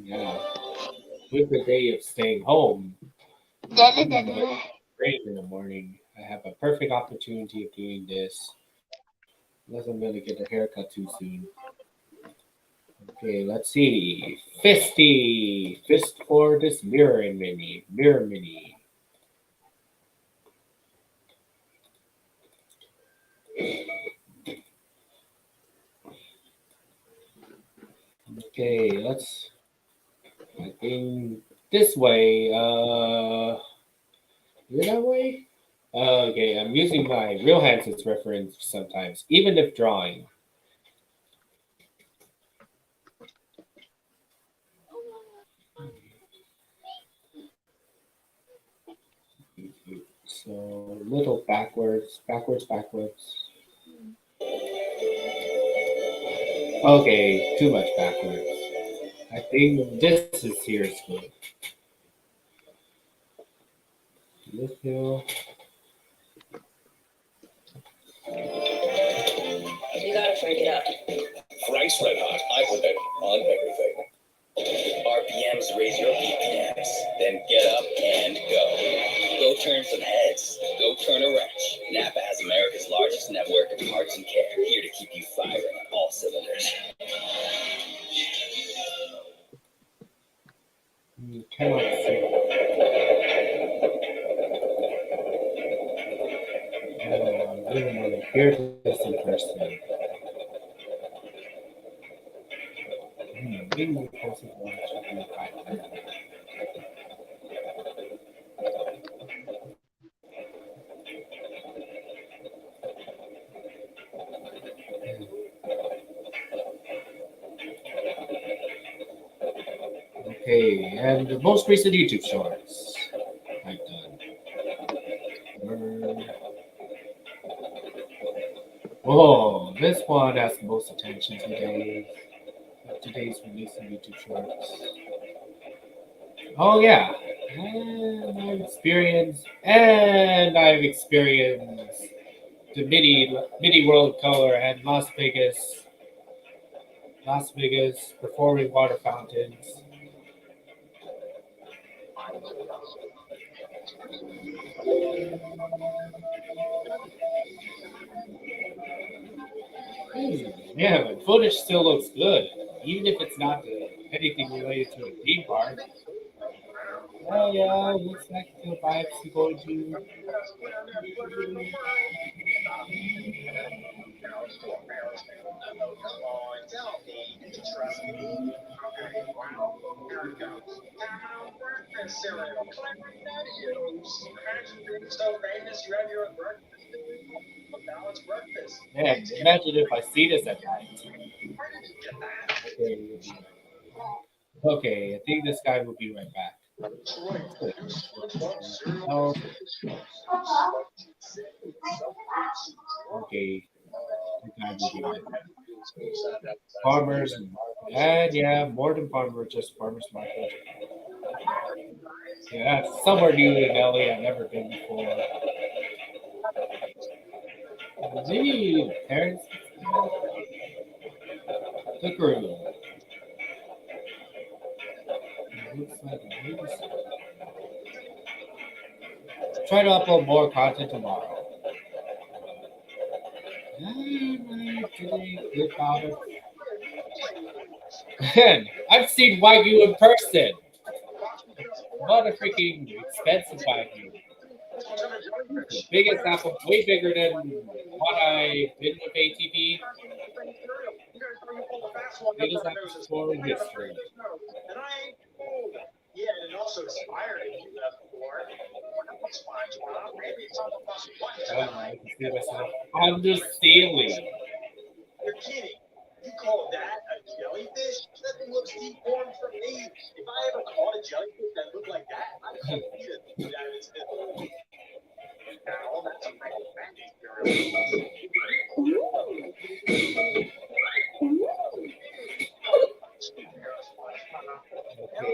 Yeah. With the day of staying home, rain in the morning, I have a perfect opportunity of doing this. Unless I'm gonna get a haircut too soon. Okay, let's see. Fisty! Fist for this mirror mini. Mirror mini. Okay, let's. I think this way. Is it that way? Okay, I'm using my real hands as reference sometimes, even if drawing. So little backwards. Okay, too much backwards. I think this is here is good. This hill. You gotta crank it up. Frank's Red Hot. I put that on everything. RPMs raise your BPMs. Then get up and go. Go turn some heads. Go turn a wrench. Napa has America's largest network of parts and care, here to keep you firing on all cylinders. You cannot see. I really want to hear this in person. Maybe we can see one check in the pipeline. Okay, and the most recent YouTube shorts I've done. Whoa, this one has the most attention today. Today's releasing YouTube shorts. Oh yeah, and I've experienced the mini World Color and Las Vegas performing water fountains. Yeah, but footage still looks good, even if it's not anything related to a theme park. Oh yeah, looks like the vibes are going to. Man, imagine if I see this at night. Okay, I think this guy will be right back. Oh, okay, the guy will be right back. Farmers, and yeah, more than farmers, just farmers market. Yeah, that's somewhere new in LA I've never been before. Maybe parents, the crew. Looks like try to upload more content tomorrow. Man, I've seen Wagyu in person. What a freaking expensive Wagyu. The biggest apple, way bigger than what I've been with ATV. Biggest apple store in history. I can see myself on the ceiling. You're kidding. You call that a jellyfish? That thing looks deformed from me. If I ever caught a jellyfish that looked like that, I couldn't eat it. Okay,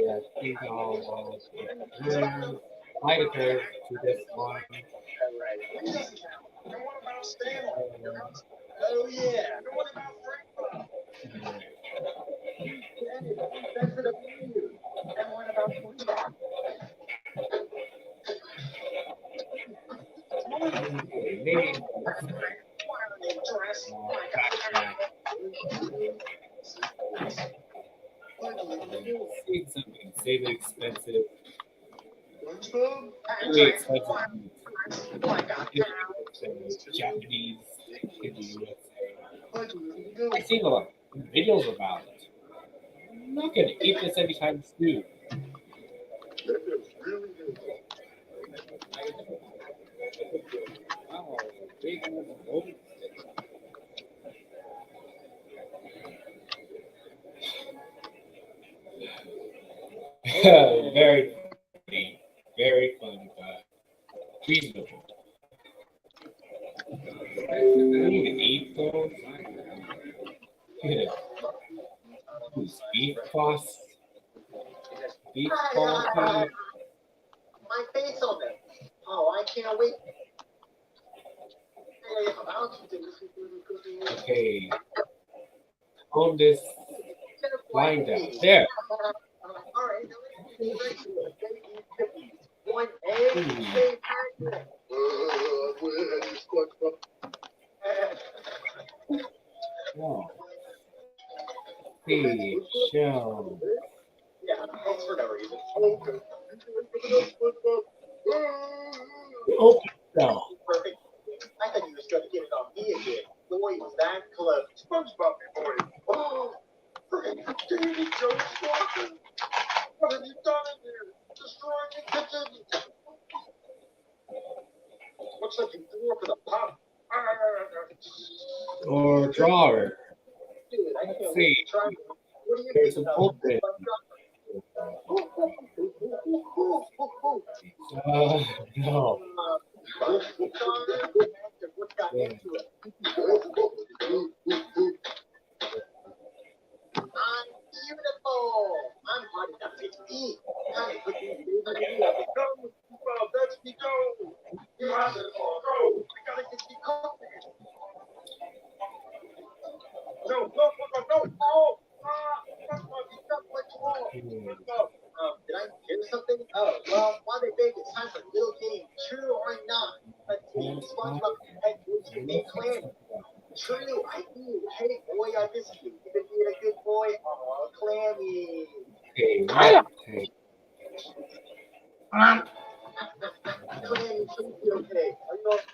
I think I'll apply the curve to this one. Oh yeah. Okay, maybe backtrack. See something insanely expensive. Really expensive. Japanese in the USA. I've seen a lot of videos about it. I'm not gonna eat this anytime soon. Wow, big old. Very funny, very funny, but reasonable. I need to eat those. Yeah. Who's beef sauce? Beef quality. My face on it. Oh, I can't wait. Okay. Hold this line down. There. Wow. Hey, show. Yeah, thanks for no reason. Open though. Perfect. I thought you was going to get it on me again. Boy, was that close. SpongeBob, boy. Oh, Davy Joe Swanson. What have you done in here? Destroying the kitchen. Looks like you threw up in a pot. Or drawer. Dude, I can't Let's wait see. to try it. What do you There's think an about open. No. Yeah. I'm beautiful. I'm hard enough to eat. Honey, put these babies in the oven. Go, well, that's me go. You have it all. Go. I gotta get you coffee. No. No. Did I hear something? Oh, well, while they bake, it's time for a little game. True or not? Let's see. SpongeBob and Big Clam. True, I do. Hey, boy, I miss you. You've been being a good boy. Oh, Clammy. Okay, what? Hey. Clammy, should be okay. Are you okay?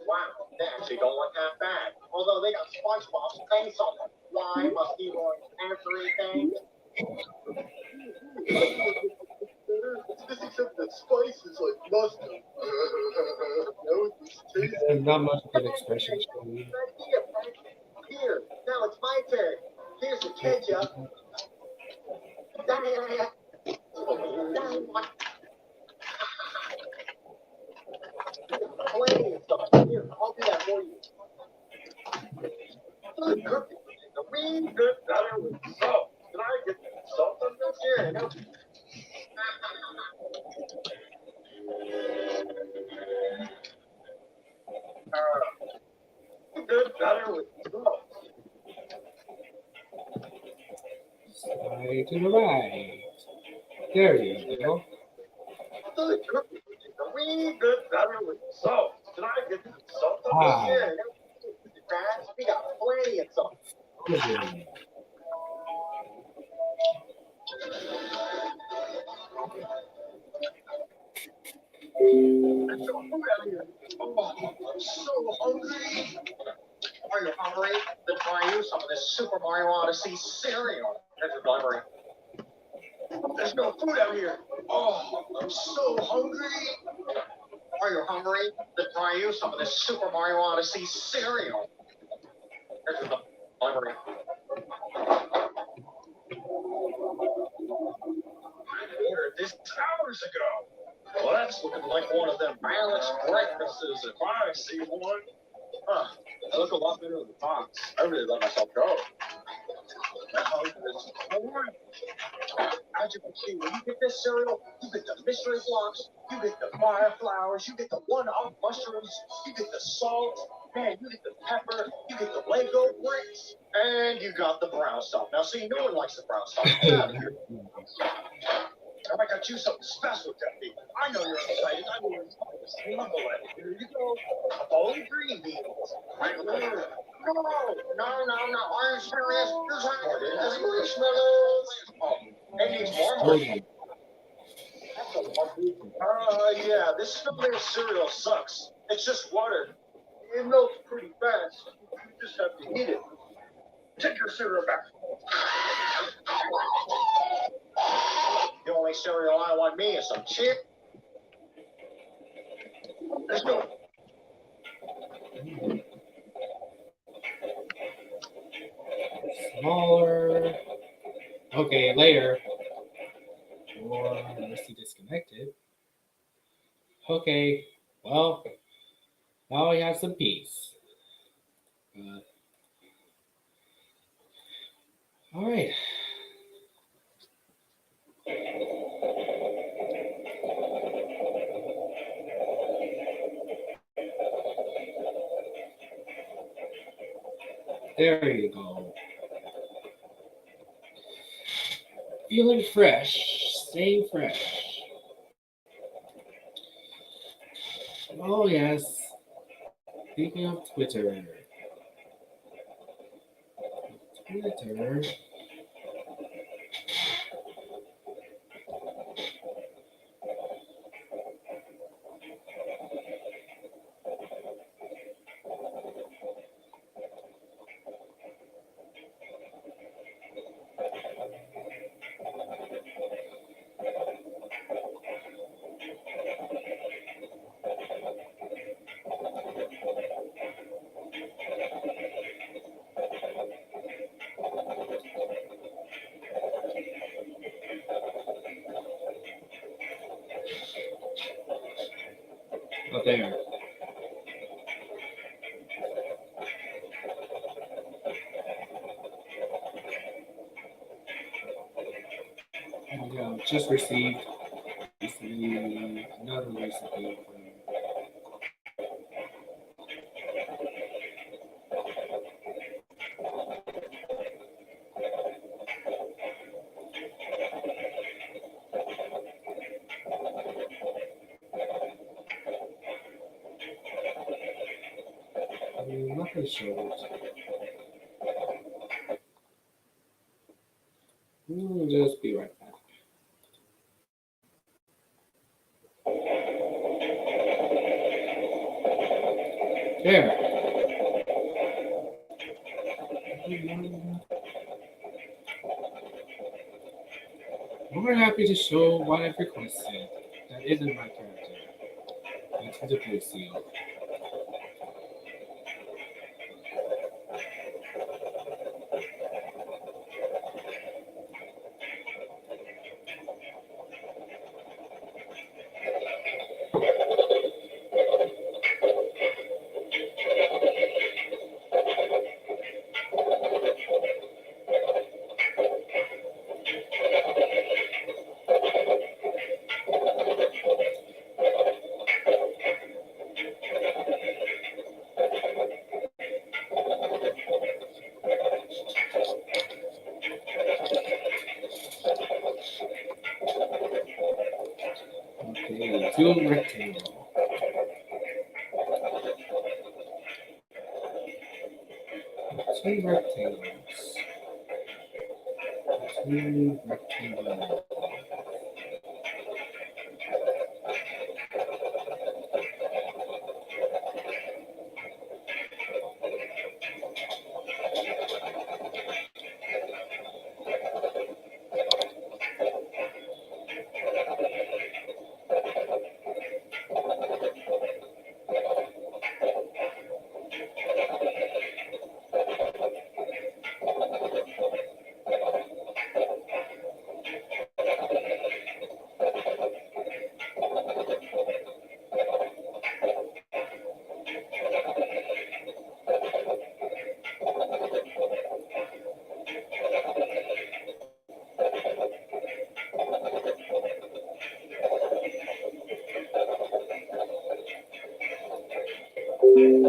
Wow, they actually don't look that bad. Although they got SpongeBob's face on them. Why must he want everything? It's except that spice is like mustard. Not much of an expression. Here, now it's my turn. Here's the ketchup. Plenty of stuff. Here, I'll do that for you. Good cookie. The wee good butter with salt. Did I get salt on this here? No. Good butter with salt. Slide to the right. There you go. Good cookie. The wee good butter with salt. Did I get salt on this here? No. We got plenty of salt. Oh, I'm so hungry. Are you hungry? Then try you some of this Super Mario Odyssey cereal. That's your delivery. There's no food out here. Oh, I'm so hungry. Are you hungry? Then try you some of this Super Mario Odyssey cereal. There's your delivery. I ordered this hours ago. Well, that's looking like one of them balanced breakfasts. If I see one. Huh. I look a lot better in the box. I really let myself go. Now, this corn. As you can see, when you get this cereal, you get the mystery blocks, you get the fire flowers, you get the one-up mushrooms, you get the salt, man, you get the pepper, you get the Lego bricks, and you got the brown stuff. Now, see, no one likes the brown stuff. Get out of here. I got you something special, Deputy. I know you're excited. I know you're excited. Here you go. A bowl of green beans. No, I'm serious. Here's how it is. Marshmallows. Oh, and needs more marshmallows. Yeah, this Snowman cereal sucks. It's just water. It melts pretty fast. You just have to eat it. Take your cereal back. The only cereal I want me is some chip. Let's go. Smaller. Okay, later. Or Mercy disconnected. Okay, well, now we have some peace. All right. There you go. Feeling fresh, staying fresh. Oh, yes. Speaking of Twitter. Oh, there. And, just received another recipe from I'm not gonna show it. Just be right back. There. More happy to show what I've requested. That isn't my character. It's the blue seal. Okay, two rectangle. Two rectangles. Two rectangles. What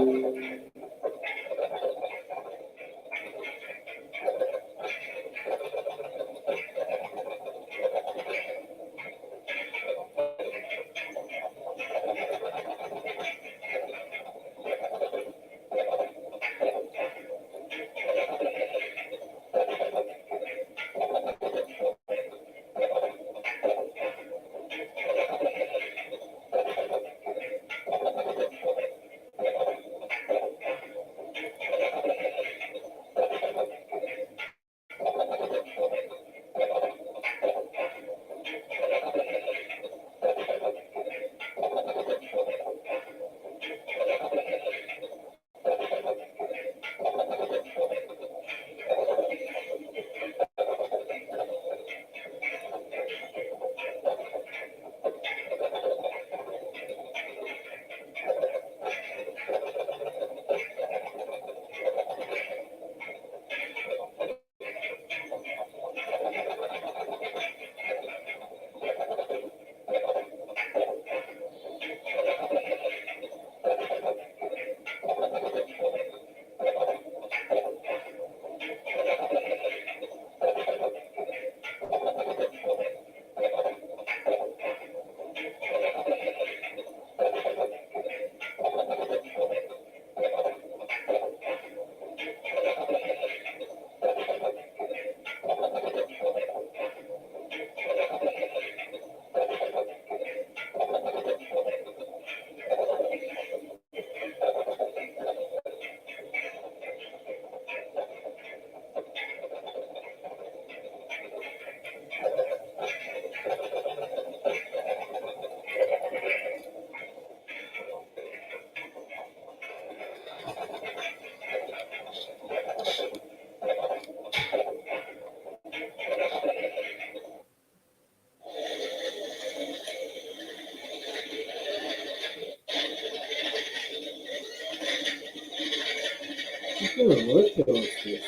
ridiculous is this?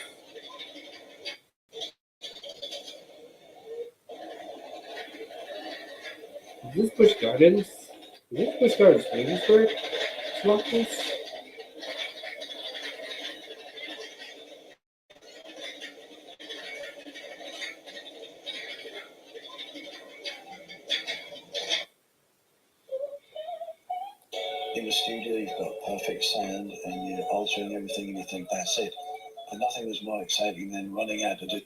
Is this Busch Gardens? Is this Busch Gardens Williamsburg? Swap this? In the studio, you've got perfect sound and you're altering everything and you think that's it. And nothing was more exciting than running out to do.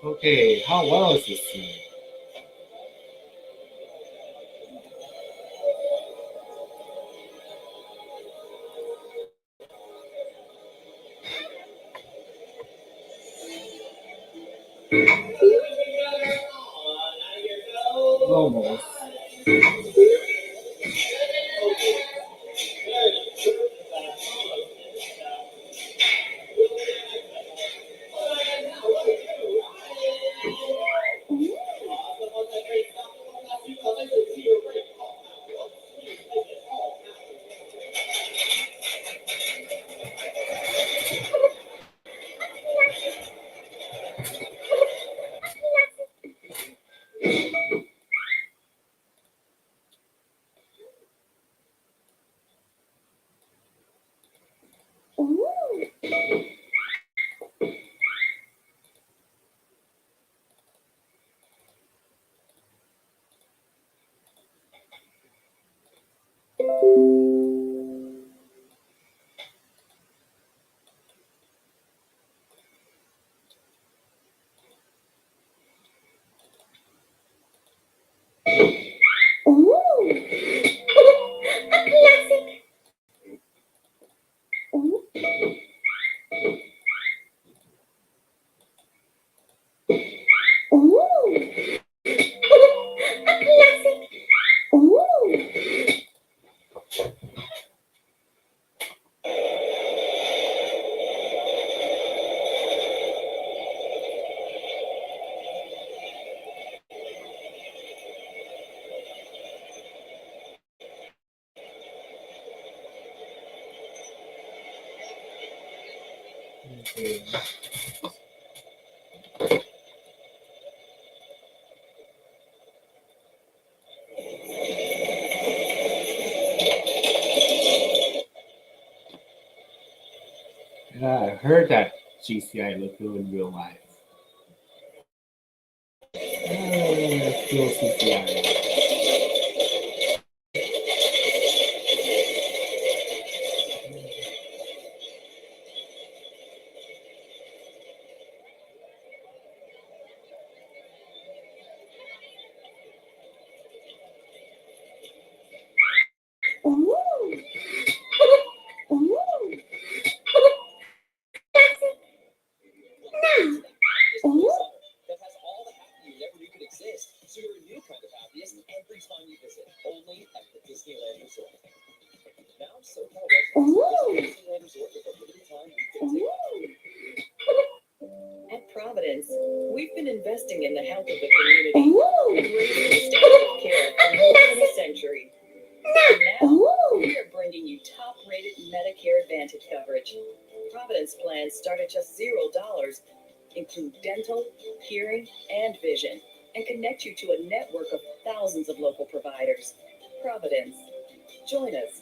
Okay, how well is this scene? Almost. Okay. Yeah, I heard that GCI looked good in real life. Still CCI. That has all the happy you never knew could exist. So you're a new kind of happiest every time you visit, only at the Disneyland Resort. Now, SoCal residents visit Disneyland Resort with a limited time weekday ticket. At Providence, we've been investing in the health of the community and raising the standard of care for more than a century. And now, we are bringing you top-rated Medicare Advantage coverage. Providence plans start at just $0, include dental, hearing, and vision, and connect you to a network of thousands of local providers. Providence. Join us.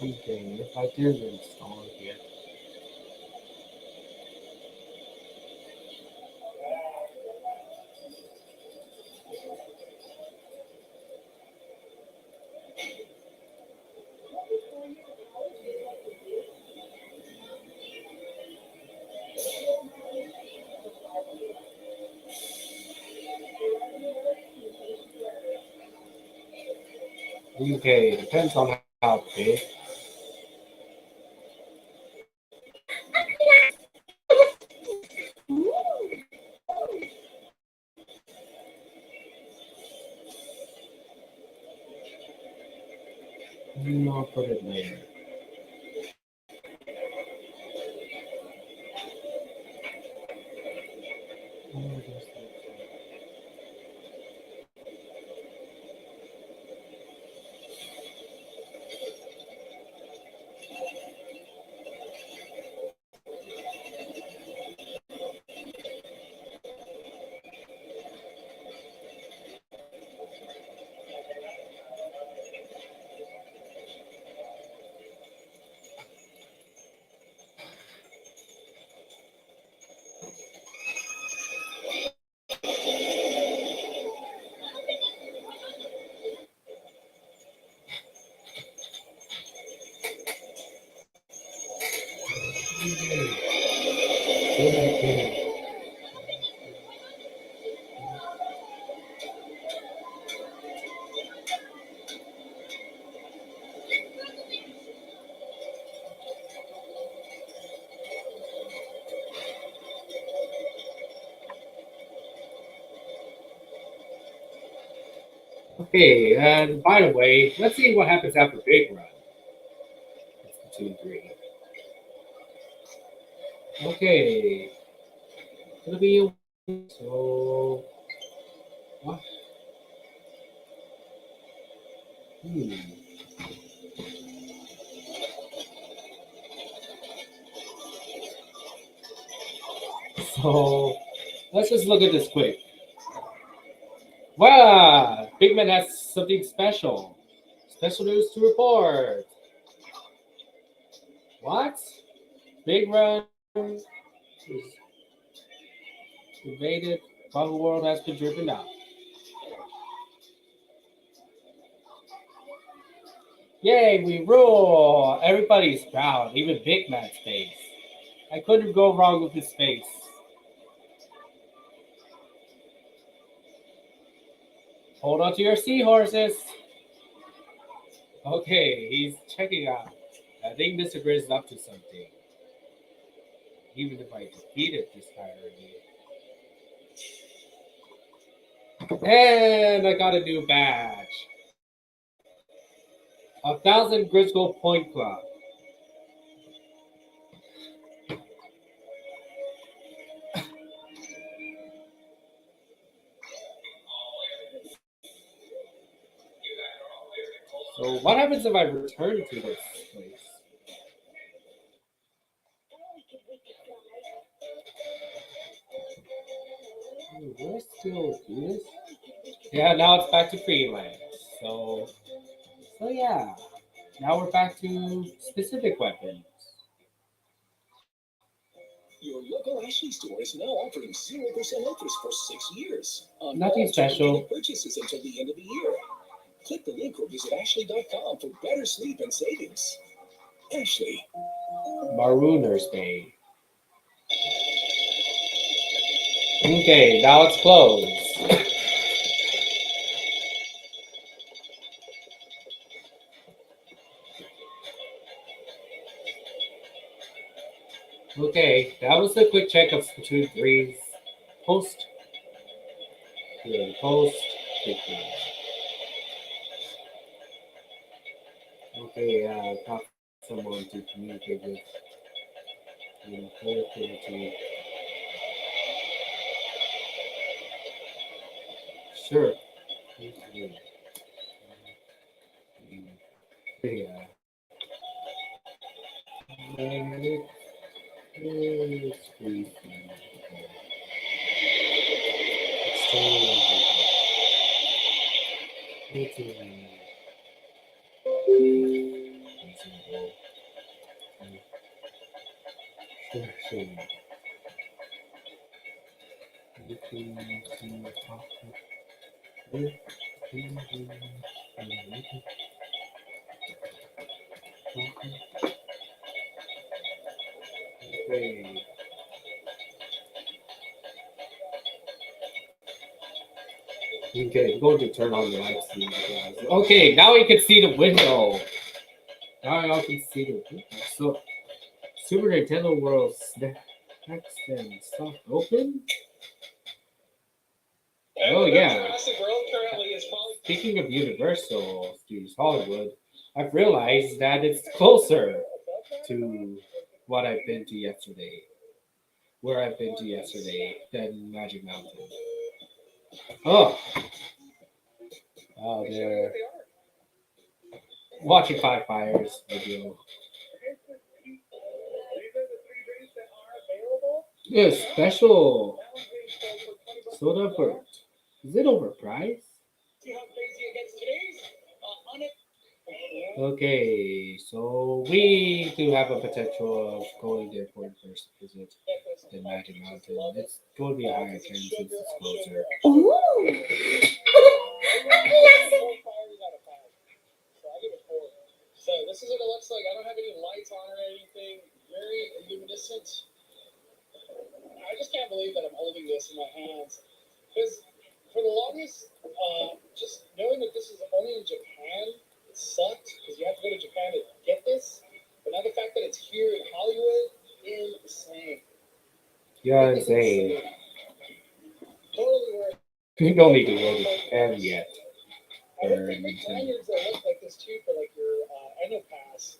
Okay, if I did install it yet. Okay, depends on how big. I'll put it later. Okay, and by the way, let's see what happens after Big Run. 2, 3. Okay. Gonna be so what? So let's just look at this quick. Wow, Big Man has something special. Special news to report. What? Big Run is invaded. Bubble World has been driven out. Yay, we rule! Everybody's proud, even Big Man's face. I couldn't go wrong with his face. Hold on to your seahorses. Okay, he's checking out. I think Mr. Grizz is up to something. Even if I defeated this guy already. And I got a new badge. 1,000 Griswold Point Club. So what happens if I return to this place? Will I still do this? Yeah, now it's back to freelance. So yeah. Now we're back to specific weapons. Your local Ashley store is now offering 0% interest for 6 years. On Nothing all special. targeted purchases until the end of the year. Click the link or visit ashley.com for better sleep and savings. Ashley. Marooner's Bay. Okay, now it's closed. Okay, that was a quick check of Splatoon 3's post. Here, post. Okay, I got someone to communicate with. Connectivity. Sure. Yeah. Okay, I'm going to turn on the lights. Okay, now we can see the window. Now y'all can see the window. So, Super Nintendo World next and stuff open. Oh yeah. Speaking of Universal Studios Hollywood, I've realized that it's closer to what I've been to yesterday. Where I've been to yesterday than Magic Mountain. Oh, they're watching Five Fires video. Yeah, special soda for. Is it overpriced? Okay, so we do have a potential of going there for the first visit in Magic Mountain. It's going to be a higher chance since it's closer. So this is what it looks like. I don't have any lights on or anything. Very luminescent. I just can't believe that I'm holding this in my hands. Because for the longest, just knowing that this is only in Japan, it sucked. Because you have to go to Japan to get this. But now the fact that it's here in Hollywood, insane. Yeah, insane. Totally worth it. You don't need to go to Japan yet. I would think the lanyards that look like this too for like your annual pass.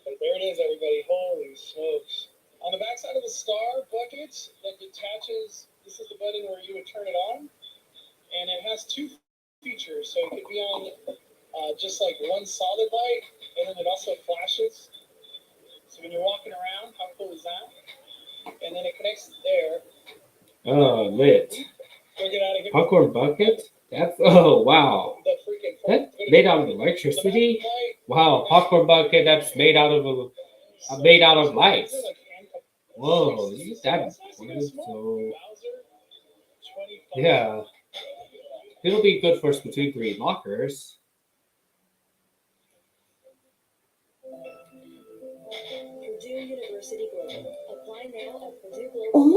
But there it is, everybody. Holy smokes. On the back side of the star bucket that detaches, this is the button where you would turn it on. And it has two features. So it could be on just like one solid light, and then it also flashes. So when you're walking around, how cool is that? And then it connects there. Oh, lit. Popcorn bucket? That's, oh, wow. That's made out of electricity? Wow, popcorn bucket that's made out of lights. Whoa, isn't that important? So, yeah. It'll be good for Splatoon 3 lockers. Purdue University Global. Apply now at Purdue Global.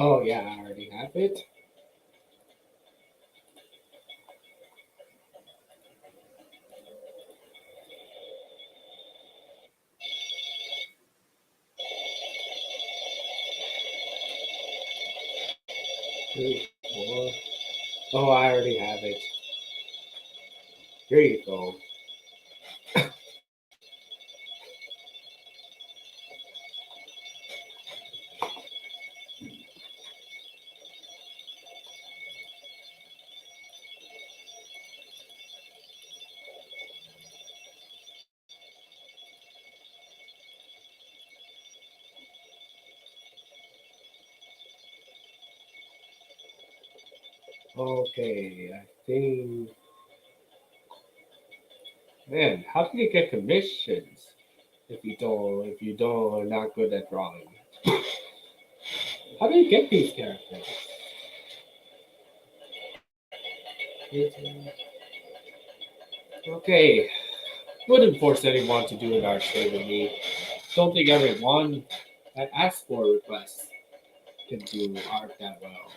Oh yeah, I already have it. Three, four. Oh, I already have it. Here you go. Okay, I think. Man, how can you get commissions if you don't are not good at drawing? How do you get these characters? Okay, wouldn't force anyone to do an art stream with me. Don't think everyone that asks for requests can do art that well.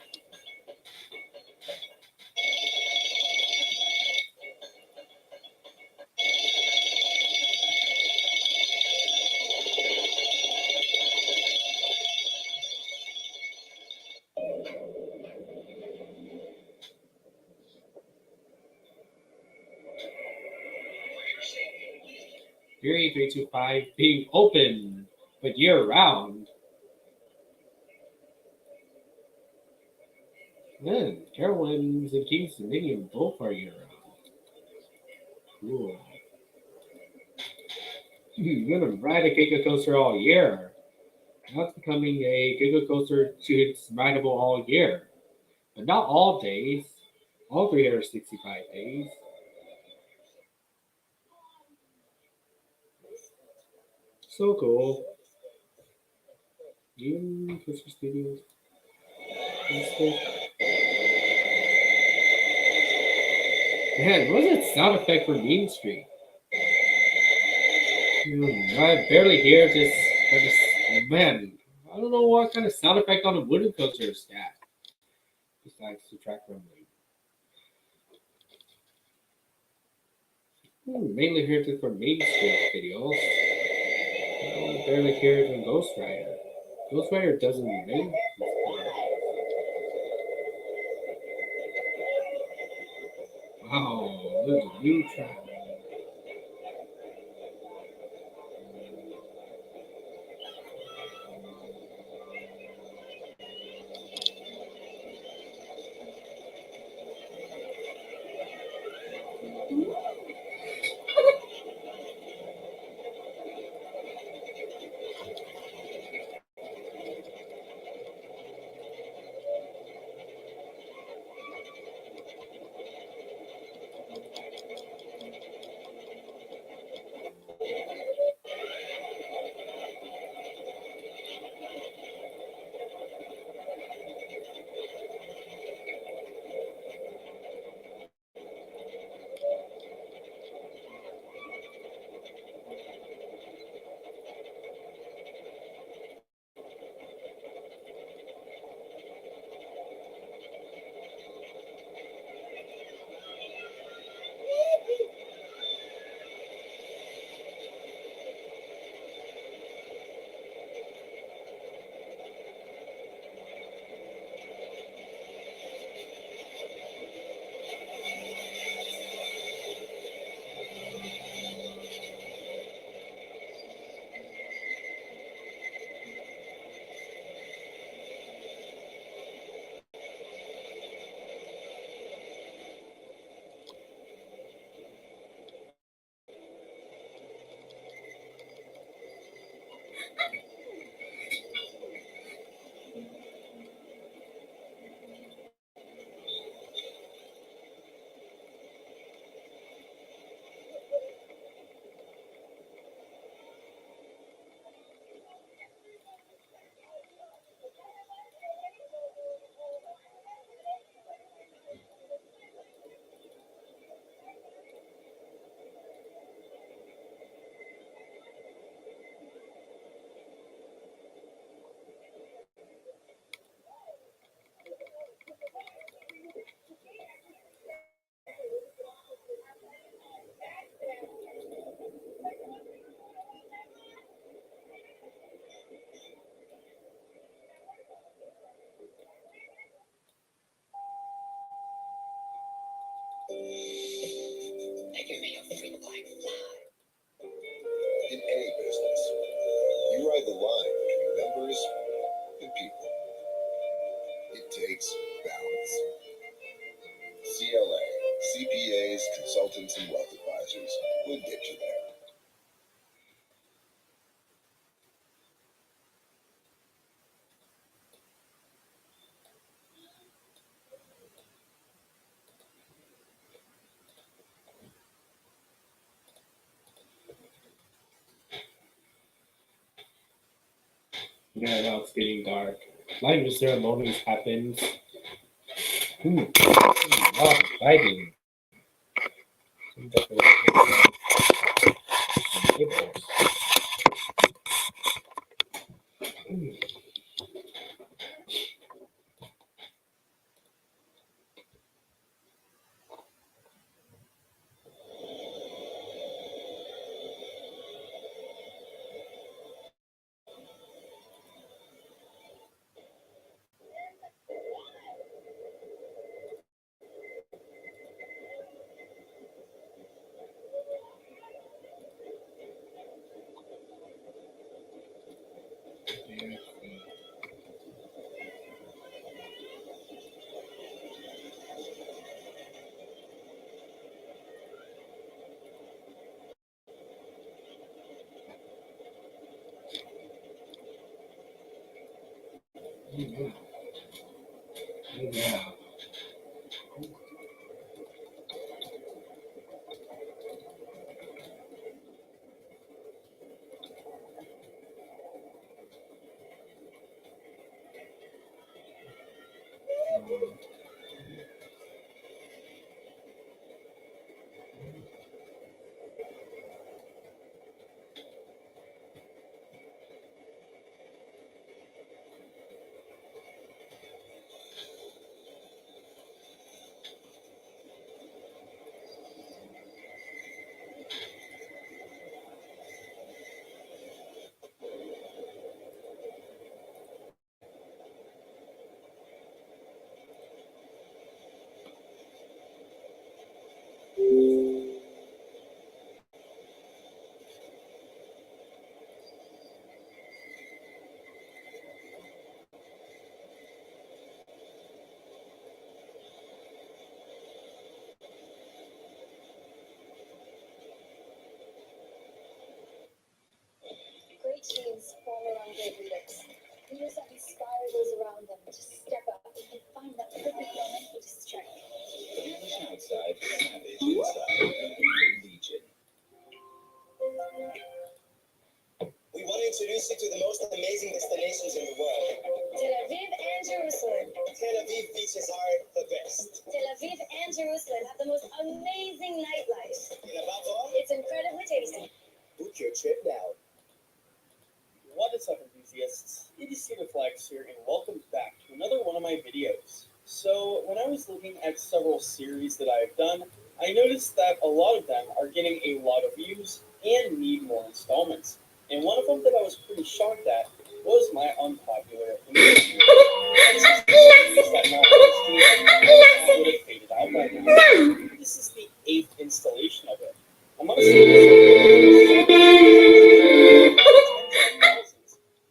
Fury 325 being open, but year round. Man, Carolyn's and King's Dominion both are year round. Cool. You're gonna ride a Giga Coaster all year. Now it's becoming a Giga Coaster it's rideable all year. But not all days. All 365 days. So cool. You Coaster Studios. Man, what's that sound effect for Mean Street? I barely hear this. Man, I don't know what kind of sound effect on a wooden coaster is that. Besides the track rumbling. Mainly hear this from Main Street videos. I barely hear it in Ghost Rider. Ghost Rider doesn't make. Wow, there's a new track. line between numbers and people. It takes balance. CLA, CPAs, consultants, and wealth advisors will get you there. Yeah, now it's getting dark. Lighting ceremonies happens. Lighting. Yeah. Great teams form around great leaders. Leaders that inspire those around them to step up and find that perfect moment to strike. Fearless outside, savage inside. Legion. We want to introduce you to the most amazing destinations in the world. Tel Aviv and Jerusalem. Tel Aviv beaches are the best. Tel Aviv and Jerusalem have the most amazing nightlife. And above all, It's incredibly tasty. book your trip now. What is up, enthusiasts? It is Flex here, and welcome back to another one of my videos. So, when I was looking at several series that I've done, I noticed that a lot of them are getting a lot of views and need more installments. And one of them that I was pretty shocked at was my unpopular opinion series. Faded out by now. This is the 8th installation of it. Among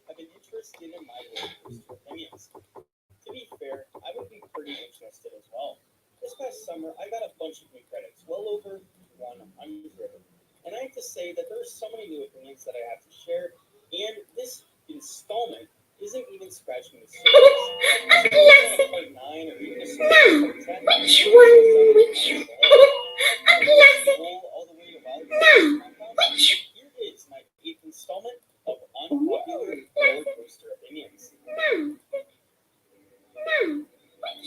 have been interested in my opinions. To be fair, I would be pretty interested as well. This past summer, I got a bunch of new credits, well over 100. And I have to say that there are so many new opinions that I have to share, and this installment isn't even scratching the surface. 9 or even a 10. All the way to here is my 8th installment of unpopular roller coaster opinions.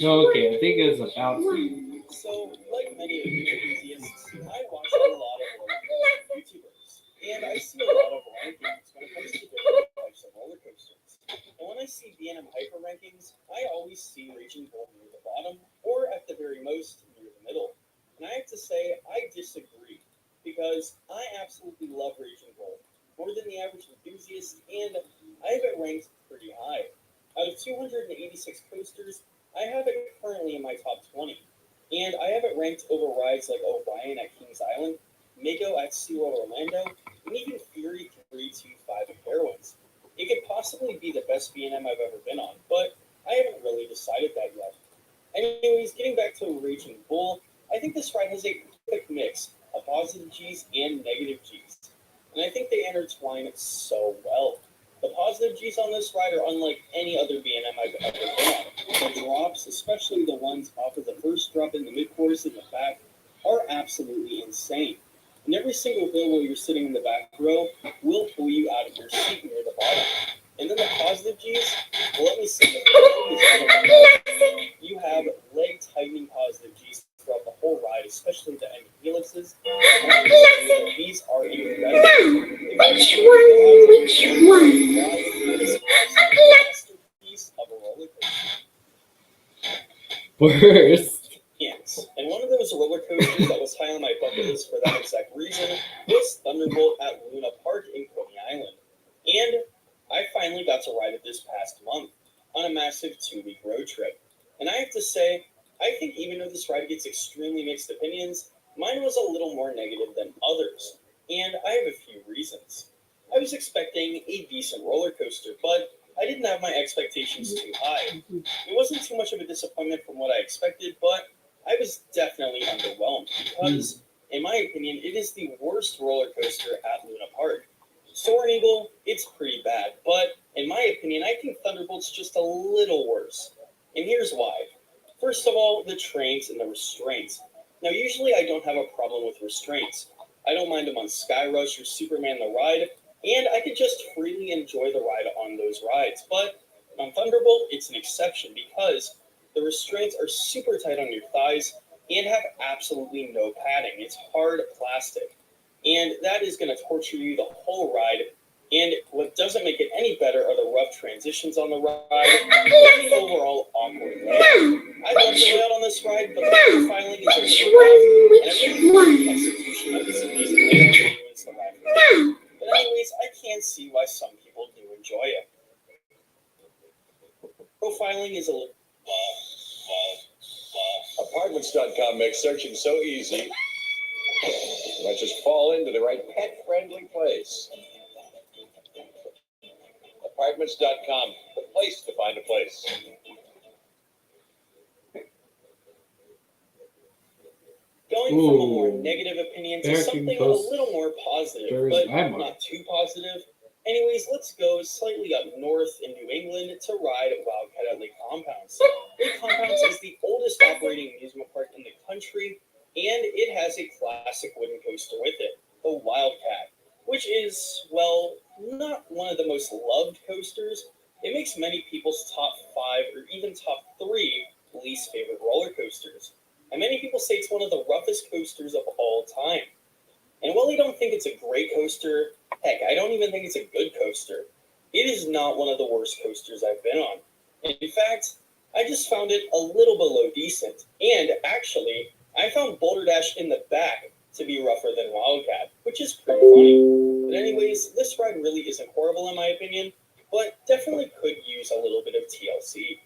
Okay, I think it's about to. So, like many of you enthusiasts, I watch a lot of roller coaster YouTubers, and I see a lot of rankings when it comes to different types of roller coasters. And when I see B&M Hyper rankings, I always see Raging Bull near the bottom, or at the very most, near the middle. And I have to say, I disagree, because I absolutely love Raging Bull, more than the average enthusiast, and I have it ranked pretty high. Out of 286 coasters, I have it currently in my top 20. And I have it ranked over rides like Orion at Kings Island, Mako at SeaWorld Orlando, and even Fury 325 at Carowinds. It could possibly be the best B&M I've ever been on, but I haven't really decided that yet. Anyways, getting back to Raging Bull, I think this ride has a perfect mix of positive G's and negative G's, and I think they intertwine so well. The positive G's on this ride are unlike any other B&M I've ever been on. The drops, especially the ones off of the first drop in the mid-course in the back, are absolutely insane. And every single hill where you're sitting in the back row will pull you out of your seat near the bottom. And then the positive G's, well, let me see. You have leg tightening positive G's throughout the whole ride, especially the end helixes. These are incredible. Which one? Masterpiece of a roller coaster. Worst. Yes, and one of those roller coasters that was high on my bucket list for that exact reason was Thunderbolt at Luna Park in Coney Island. And I finally got to ride it this past month on a massive 2-week road trip. And I have to say, I think even though this ride gets extremely mixed opinions, mine was a little more negative than others. And I have a few reasons. I was expecting a decent roller coaster, but I didn't have my expectations too high. It wasn't too much of a disappointment from what I expected, but I was definitely underwhelmed because, in my opinion, it is the worst roller coaster at Luna Park. Soaring Eagle, it's pretty bad, but in my opinion, I think Thunderbolt's just a little worse. And here's why. First of all, the trains and the restraints. Now, usually I don't have a problem with restraints. I don't mind them on Skyrush or Superman the Ride, and I could just freely enjoy the ride on those rides. But on Thunderbolt, it's an exception because the restraints are super tight on your thighs and have absolutely no padding. It's hard plastic. And that is going to torture you the whole ride. And what doesn't make it any better are the rough transitions on the ride and the overall awkward layout. I love the layout on this ride, but the profiling is a little rough, and I really think the execution of this amazing layout ruins the ride for me. But anyways, I can see why some people do enjoy it. Profiling is a little... Apartments.com makes searching so easy. You might just fall into the right pet-friendly place. Apartments.com, the place to find a place. Going from a more negative opinion to something a little more positive, but not too positive. Anyways, let's go slightly up north in New England to ride Wildcat at Lake Compounce. Lake Compounce is the oldest operating amusement park in the country, and it has a classic wooden coaster with it, the Wildcat, which is, well, not one of the most loved coasters. It makes many people's top 5 or even top 3 least favorite roller coasters. And many people say it's one of the roughest coasters of all time. And while I don't think it's a great coaster, heck, I don't even think it's a good coaster, it is not one of the worst coasters I've been on. In fact, I just found it a little below decent. And actually, I found Boulder Dash in the back to be rougher than Wildcat, which is pretty funny. But anyways, this ride really isn't horrible in my opinion, but definitely could use a little bit of TLC.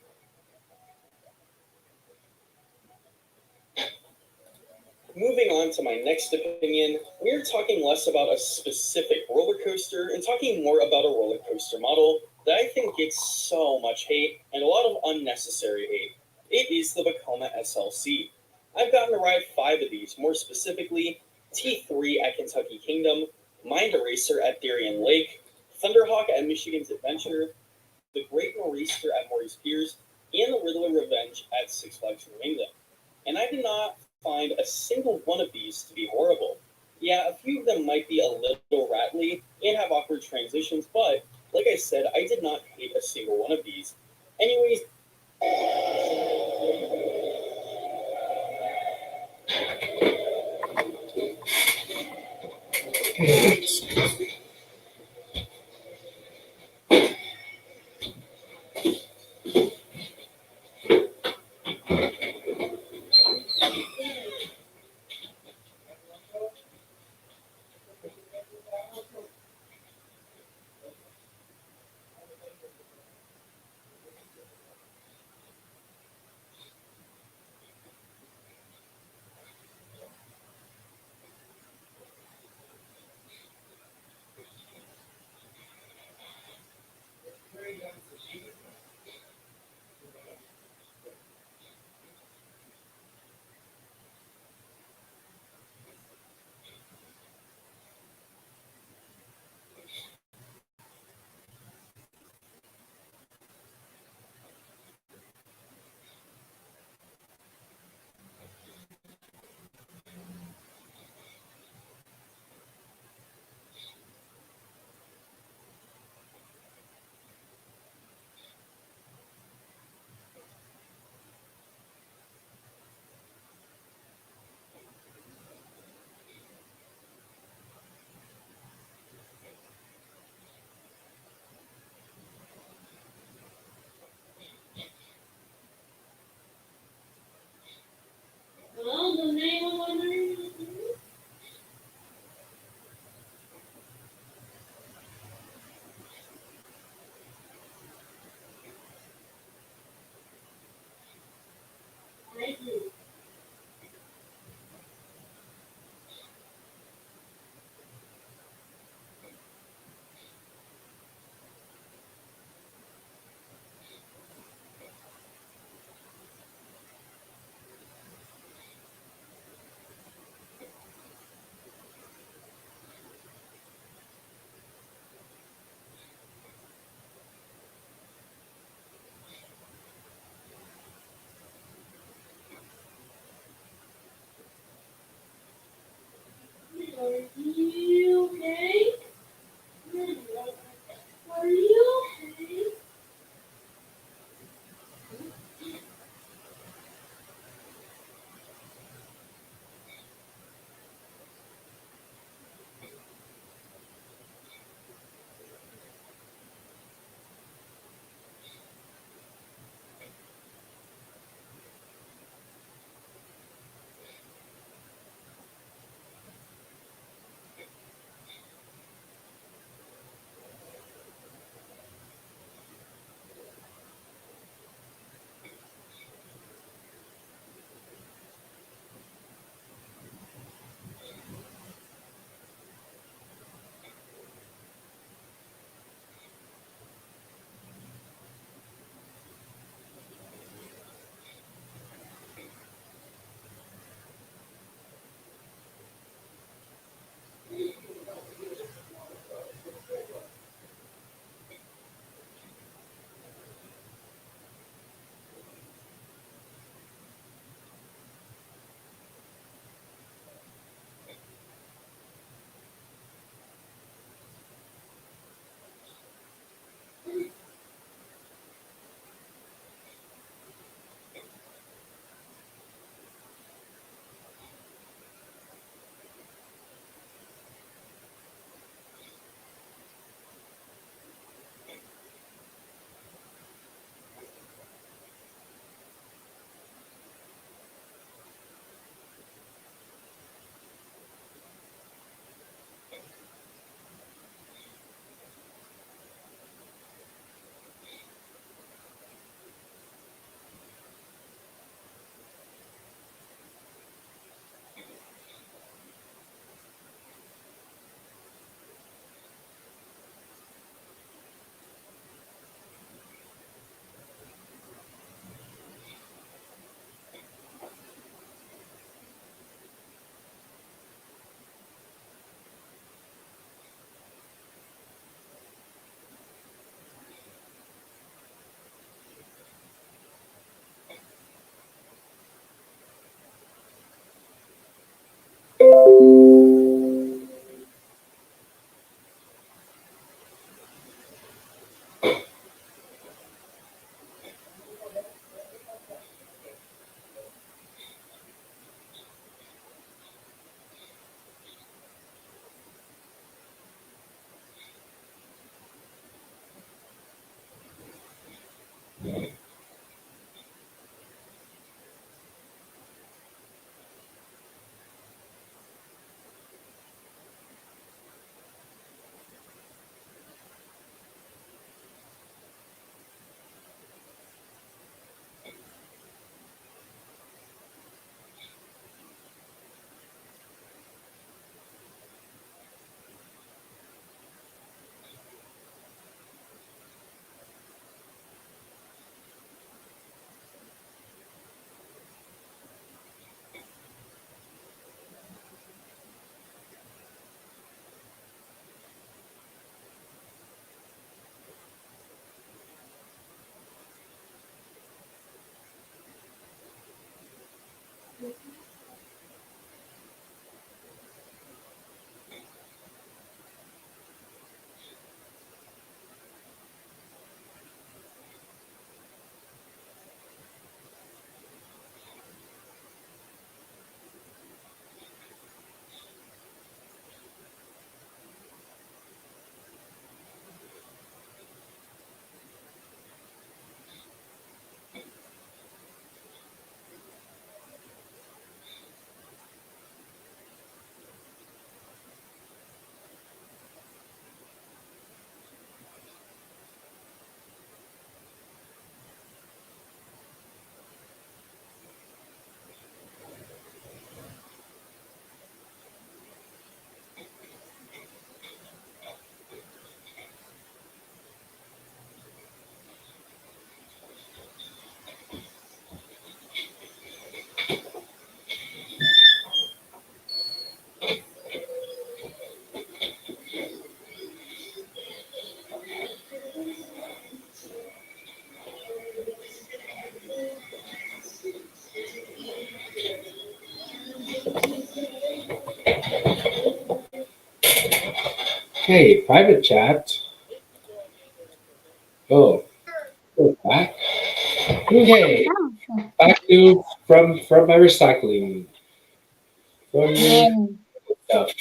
Moving on to my next opinion, we're talking less about a specific roller coaster and talking more about a roller coaster model that I think gets so much hate and a lot of unnecessary hate. It is the Vekoma SLC. I've gotten to ride 5 of these, more specifically T3 at Kentucky Kingdom, Mind Eraser at Darien Lake, Thunderhawk at Michigan's Adventure, the Great Nor'easter at Maurice Piers, and the Riddler Revenge at Six Flags New England. And I did not find a single one of these to be horrible. Yeah, a few of them might be a little rattly and have awkward transitions, but like I said, I did not hate a single one of these. Anyways, Okay, private chat. Oh, go back. Okay, back to from my recycling. From your stuff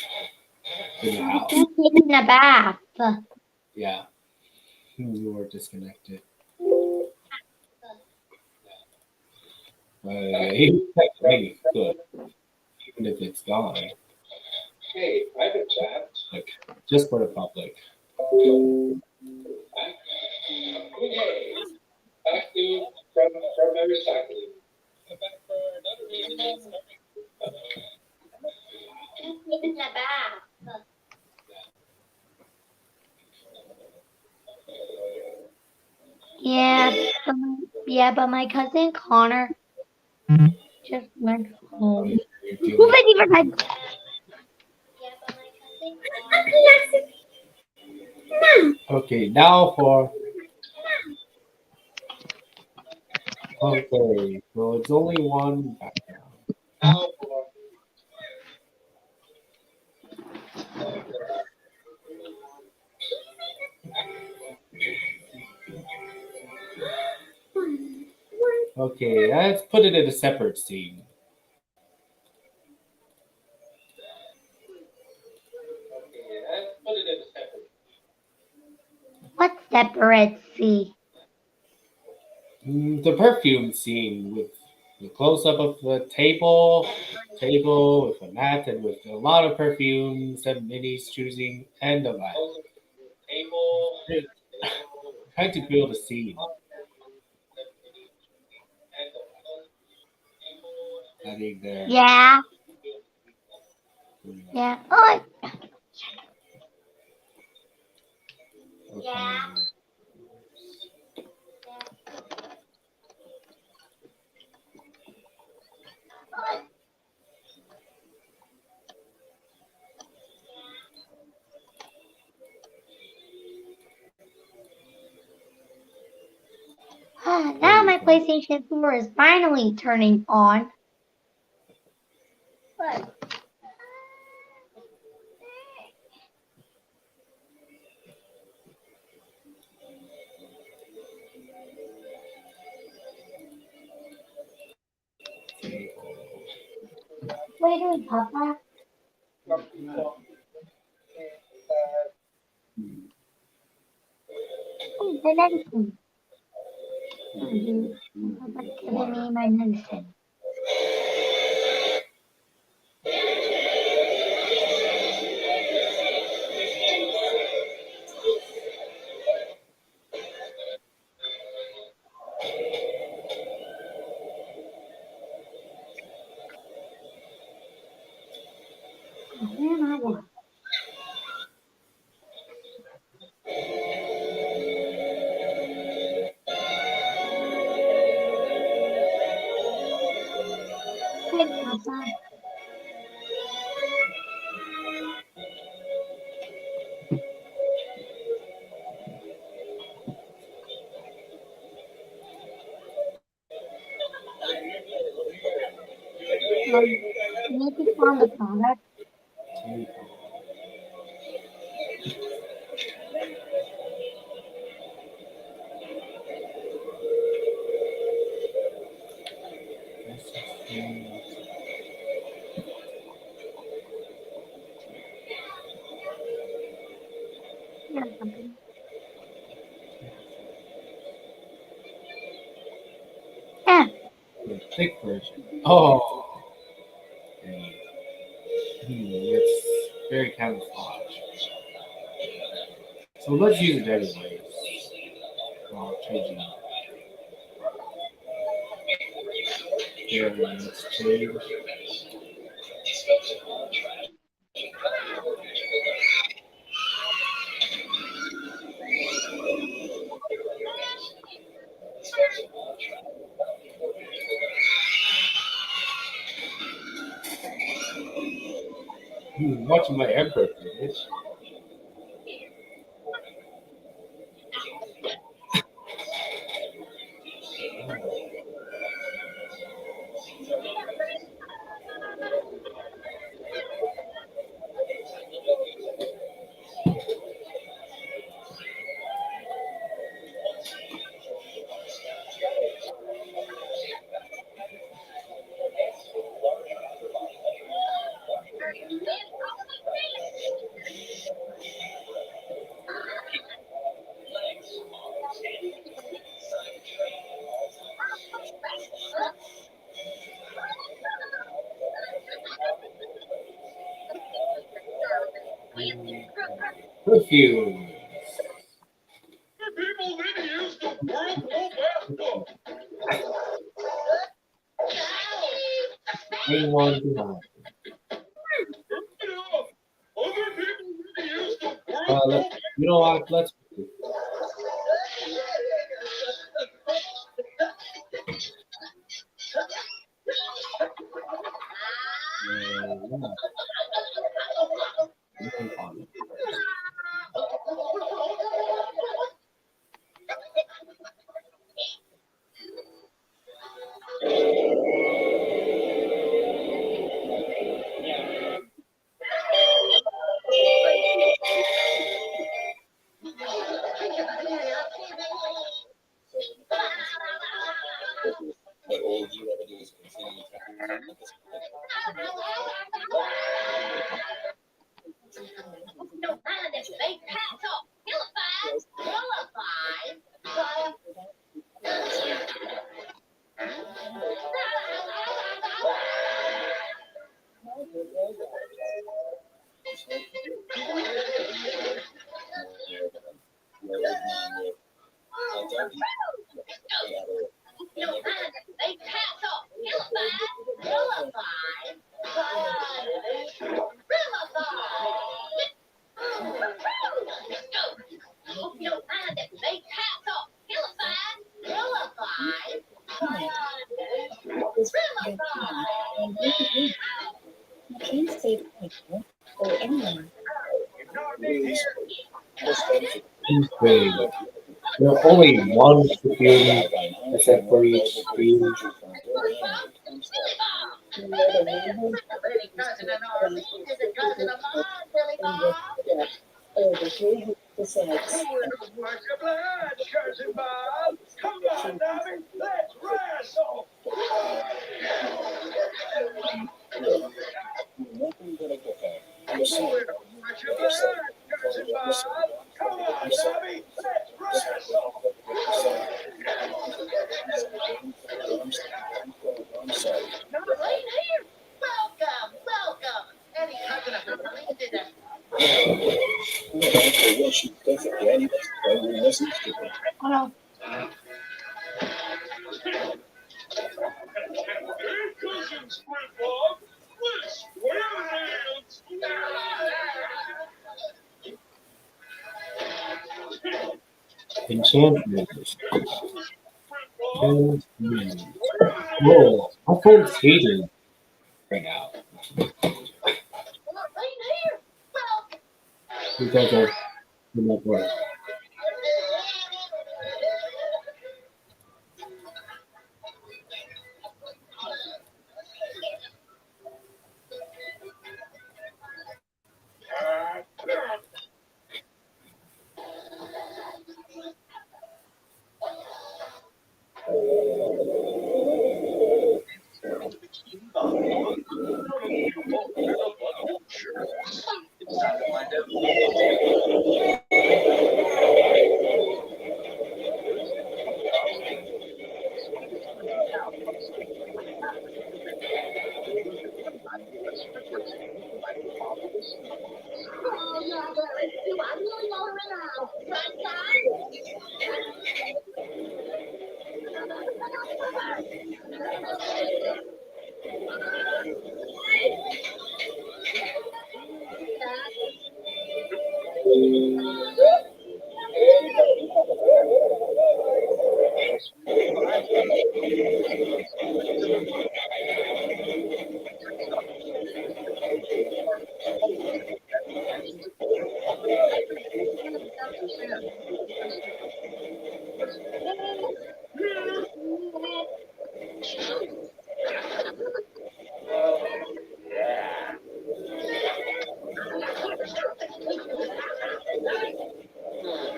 in the house. In the bath. Yeah, you were disconnected. Hey, good. Even if it's gone. Hey, private chat. Like, just for the public. Okay, back to from my recycling. Back for another video. In the bath. But my cousin Connor just went home. Who made even had? Okay, now for. Okay, so it's only one background. Now for. Okay, let's put it in a separate scene. Okay, let's put it in a separate. What separates the? The perfume scene with the close up of the table with a mat and with a lot of perfumes and Minnie's choosing and the mat. Table. Trying to build a scene. I think there. Yeah. Yeah. Oh. Okay. Yeah. Now my PlayStation 4 is finally turning on. What? What are you doing, Papa? Oh, the medicine. Papa's giving me my medicine. Where am I going? Hey, Papa. You need to find the product. Yeah, something. Yeah. The thick version. Oh. Okay. It's very camouflage. So let's use it anyways. While changing. Here, let's change. Watching my emperor, bitch. Perfume. People need to use the whirlpool bathtub. Bring one behind. Other people need to use the You know what? Let's. But all you ever do is continue to There's only one perfume except for each stream. Cousin Bob. Come on, Nobby. Let's wrestle. Cousin Bob. Come on, Nobby. Let's wrestle. Hello. Cousins, Bob. Let's square hands. Enchantment. Whoa, my phone's heating right now. Because of the network.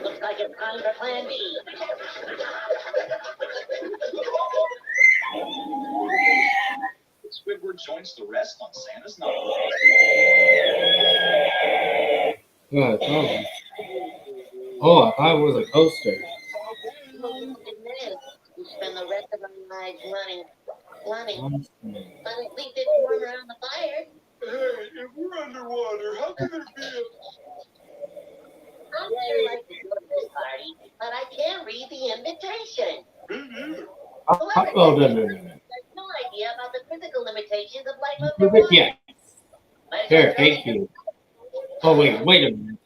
Looks like it's time for Plan B. Squidward joins the rest on Santa's number. Oh, I thought it was a coaster. We spend the rest of our lives running. But at least it's warm around the fire. Hey, if we're underwater, how can there be a read the invitation. Oh, no. No idea about the physical limitations of light movement. Yeah. Here, thank you. Oh, wait a minute.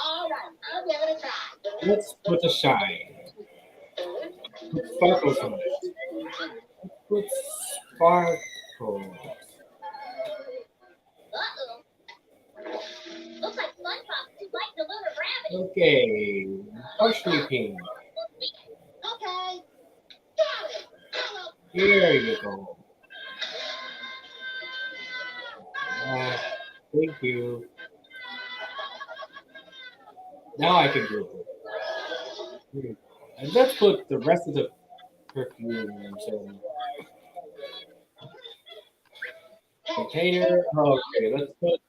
All right, I'll give it a try. Let's put a shine. Put sparkles on it. Put sparkles. Uh-oh. Looks like SpongeBob too light to lunar gravity. Okay. Partially pink. Okay. Got it. Here you go. Thank you. Now I can do it. And let's put the rest of the perfumes in. Container. Okay, let's put.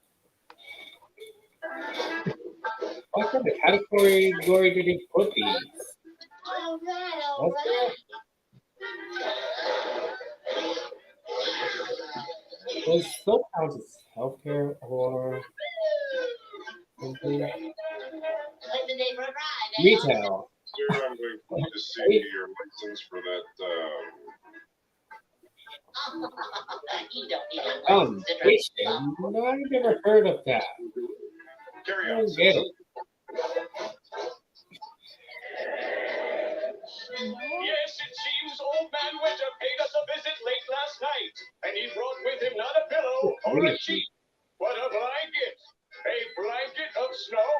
What kind of category did he put these? All right. Does soap count as healthcare or something? Retail. Sir, I'm going to see your license for that. Station? No, I've never heard of that. Carry I on. don't get it. Yes, it seems Old Man Winter paid us a visit late last night, and he brought with him not a pillow or a sheet, but a blanket. A blanket of snow.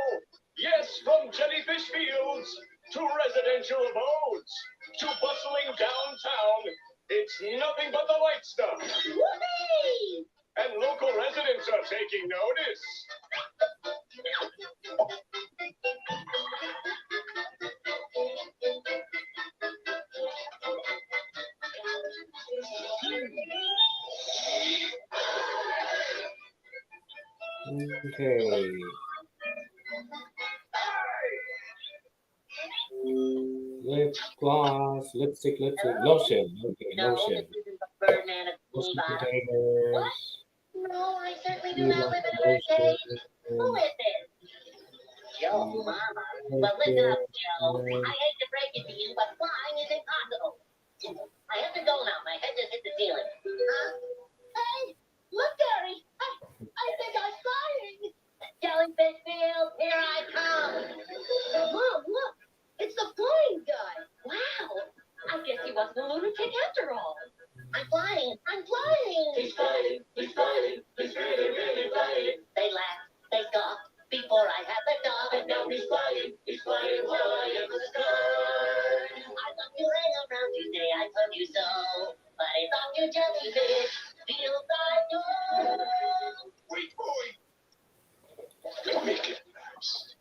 Yes, from jellyfish fields to residential abodes to bustling downtown. It's nothing but the light stuff. Whoopee! And local residents are taking notice. Okay. Lip gloss, lipstick, lotion. Okay, lotion. Lotion containers. No, I certainly do not live in a cave. Who is this? Joe, Mama. Well, listen up, Joe. I hate to break it to you, but flying is impossible. I have to go now. My head just hit the ceiling. Hey, look, Gary. I think I'm flying. Jellyfish field, here I come. Mom, look. It's the flying guy. Wow. I guess he wasn't a lunatic after all. I'm flying. I'm flying. He's flying. He's flying. He's really, really flying. They laughed. They scoffed before I had the dog. And now he's flying. He's flying high in the sky. I thought you hang around today. I told you so. But it's off your jellyfish. Feels I know. Wait, boy. Make it fast.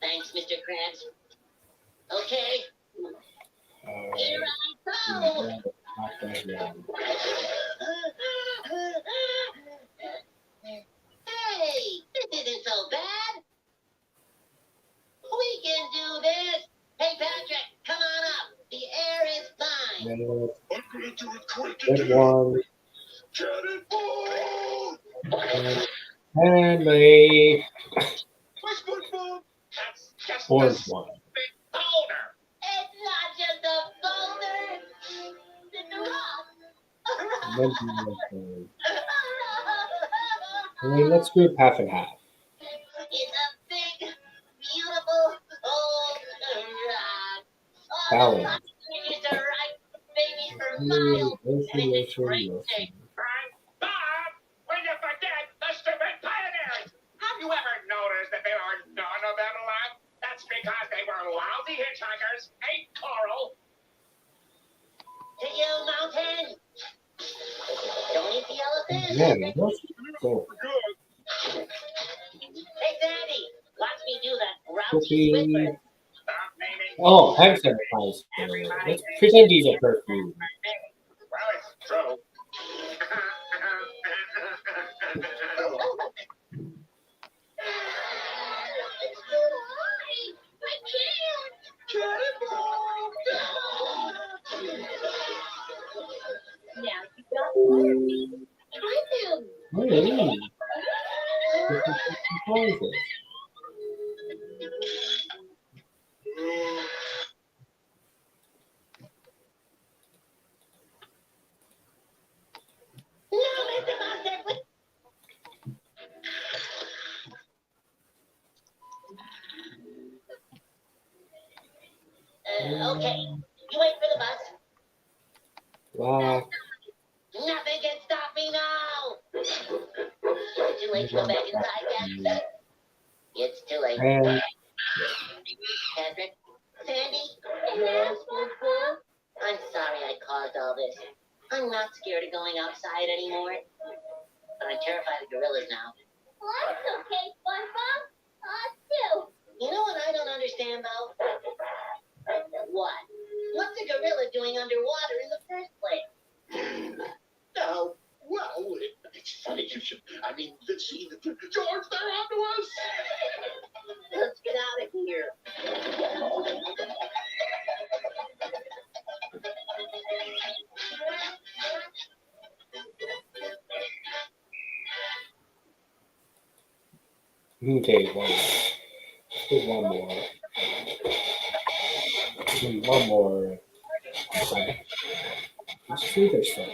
Thanks, Mr. Krabs. Okay. Here I go. Hey, this isn't so bad. We can do this. Hey, Patrick, come on up. The air is fine. I'm gonna do it quick. Red one. Cannonball! And a That's just orange a one. big boulder. It's not just a boulder. It's a rock. Okay, let's group half and half. It's a big, beautiful old rock. Balance. I used to ride babies for miles. And it's a great thing. Bob, when you forget the stupid pioneers. Have you ever noticed that there are none of them left? That's because they were lousy hitchhikers, ate coral. To you, Mountain. Don't eat the elephant. Yeah, that's cool. Hey, Sandy, watch me do that Cookie. grouchy whisper. Stop naming. Oh, hand sanitizer. Let's pretend these are perfume. Well, it's true. Hey. Surprises. Okay, you wait for the bus. Wow. Nothing can stop me now. Too late to go back inside yet. It's too late. Patrick, Sandy. Yes, Papa. I'm sorry I caused all this. I'm not scared of going outside anymore. But I'm terrified of gorillas now. Well, that's okay, SpongeBob. Us too. You know what I don't understand, though? What? What's a gorilla doing underwater in the first place? Oh, well, it's funny you should. I mean, see, George, they're onto us. Let's get out of here. Okay, one more. One more. Let's see this one.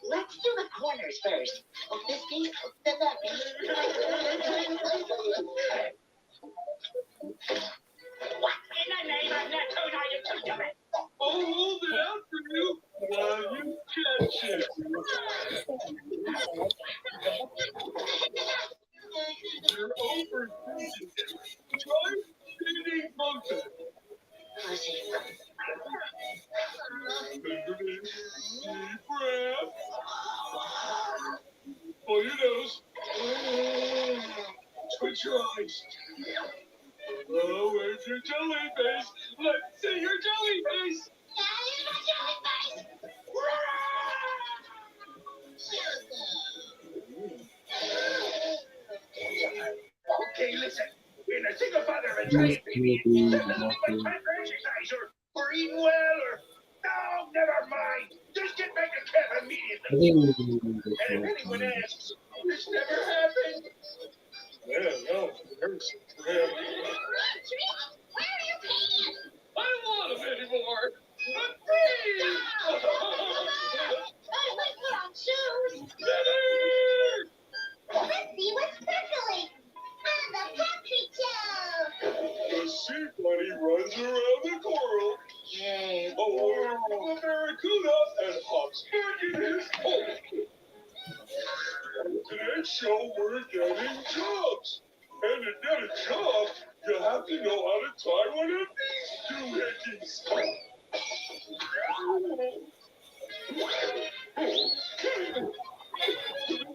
Let's do the corners first. This piece, then that piece. What in the name of Neptune are you two doing? I'll hold it out for you while you catch it. You're overthinking it. Try spinning motion. Deep breath. Pull your nose. Twitch your eyes. Oh, where's your jelly face? Let's see your jelly face. Okay, listen. In a single father of a giant baby, send a little bit of time for exercise or eating well or... No, never mind. Just get back to camp immediately. And if anyone asks, this never happened. Yeah, no, there's... Where are your pants? I don't want them anymore. I'm free. Let's put on shoes. Let's see what's sparkling. The Patrick Show. The sea bunny runs around the coral. Yay. A barracuda and hops back in his hole. Today's show, we're getting jobs. And to get a job, you have to know how to tie one of these doohickeys.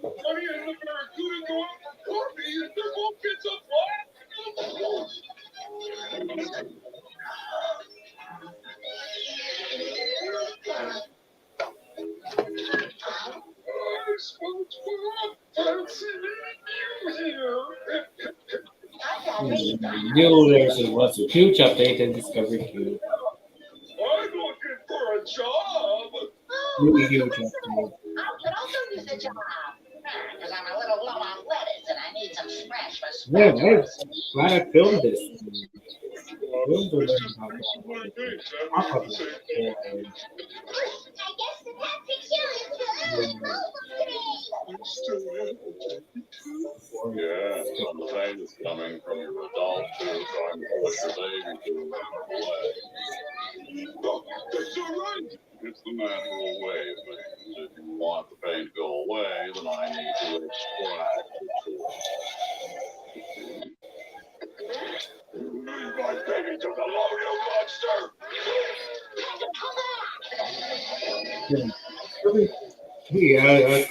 Bunny and the barracuda go out for coffee and they're both kids up flat. There's what's a huge update in Discovery Cube. I'm looking for a job. Really huge update. I could also use a job. Because I'm a little low on lettuce and I need some scratch for Yeah, scratch. glad I filmed this. I guess the Patrick Show is Yeah, something is coming from your adult to trying to push your baby to another way. That's all right. It's the natural way of things. If you want the pain to go away, then I need to extract it. Yeah,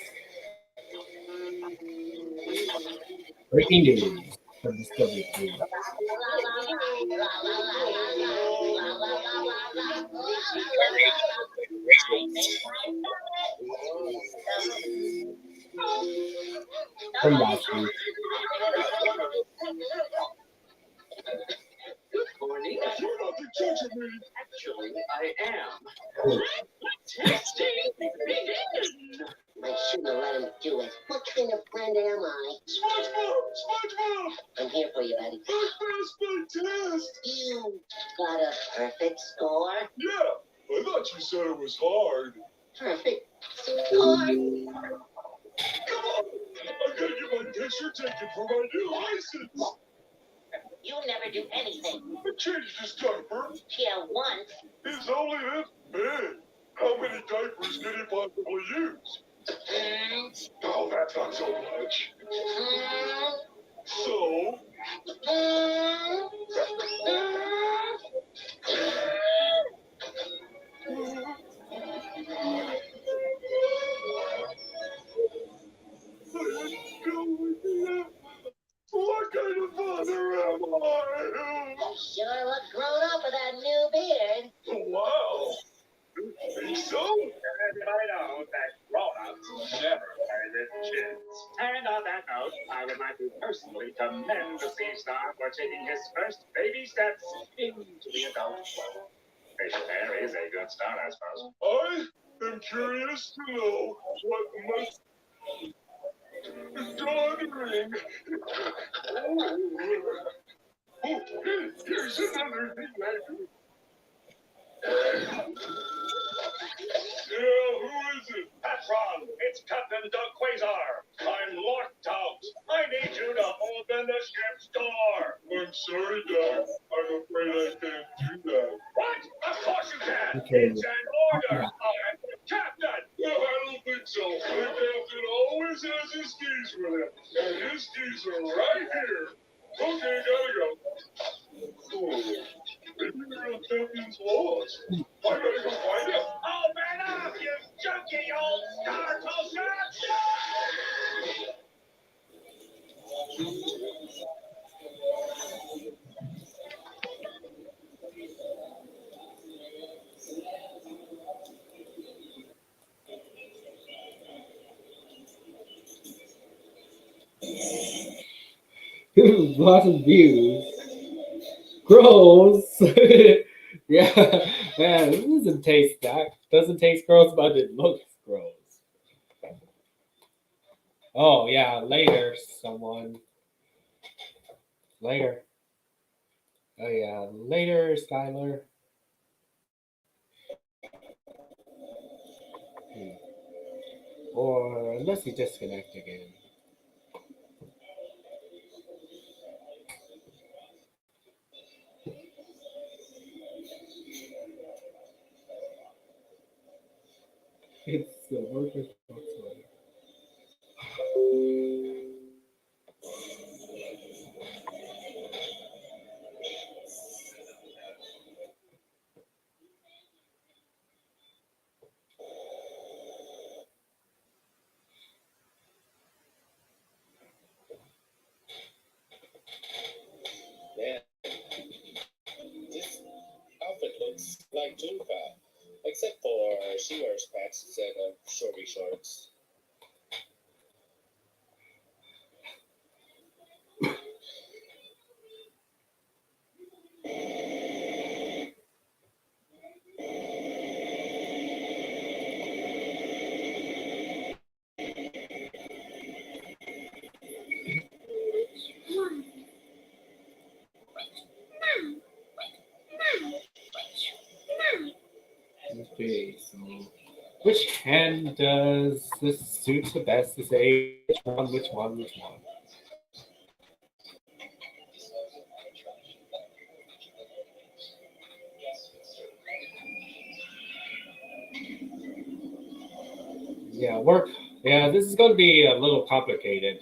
breaking news from Discovery 3. From last week. Good morning. You're not the judge of me. Actually, I am. Oh, Tasty. I shouldn't have let him do it. What kind of friend am I? SpongeBob! SpongeBob! I'm here for you, buddy. I passed my test. You got a perfect score? Yeah, I thought you said it was hard. Perfect score? Come on! I gotta get my picture taken for my new license. You never do anything. I changed his diaper. Yeah, once. It's only this big. How many diapers could he possibly use? Oh, that's not so much. So? What kind of father am I? Sure look grown up with that new beard. Wow. You think so? Everybody knows that grown-ups never carry their kids. And on that note, I would like to personally commend the Sea Star for taking his first baby steps into the adult world. Facial hair is a good start, I suppose. I am curious to know what must dawdling. Here's another thing I do. Yeah, who is it? Patron, it's Captain Doug Quasar. I'm locked out. I need you to open the ship's door. I'm sorry, Doug. I'm afraid I can't do that. What? Of course you can. Okay. It's an order. I'm the captain. No, I don't think so. The captain always has his keys with him. And his keys are right here. Okay, gotta go. Oh, maybe the real champion's lost. I gotta go find him. Open up, you junky old star toaster! Lots of views. Gross. Yeah, man, it doesn't taste that. Doesn't taste gross, but it looks gross. Oh yeah, later, someone. Later. Oh yeah, later, Skylar. Or unless you disconnect again. It's the workers' Volkswagen. Man, this outfit looks like Junka, except for she wears pants instead of shorty shorts. Okay, so which hand does this suit the best to say which one, which one, which one? Yeah, work. Yeah, this is going to be a little complicated.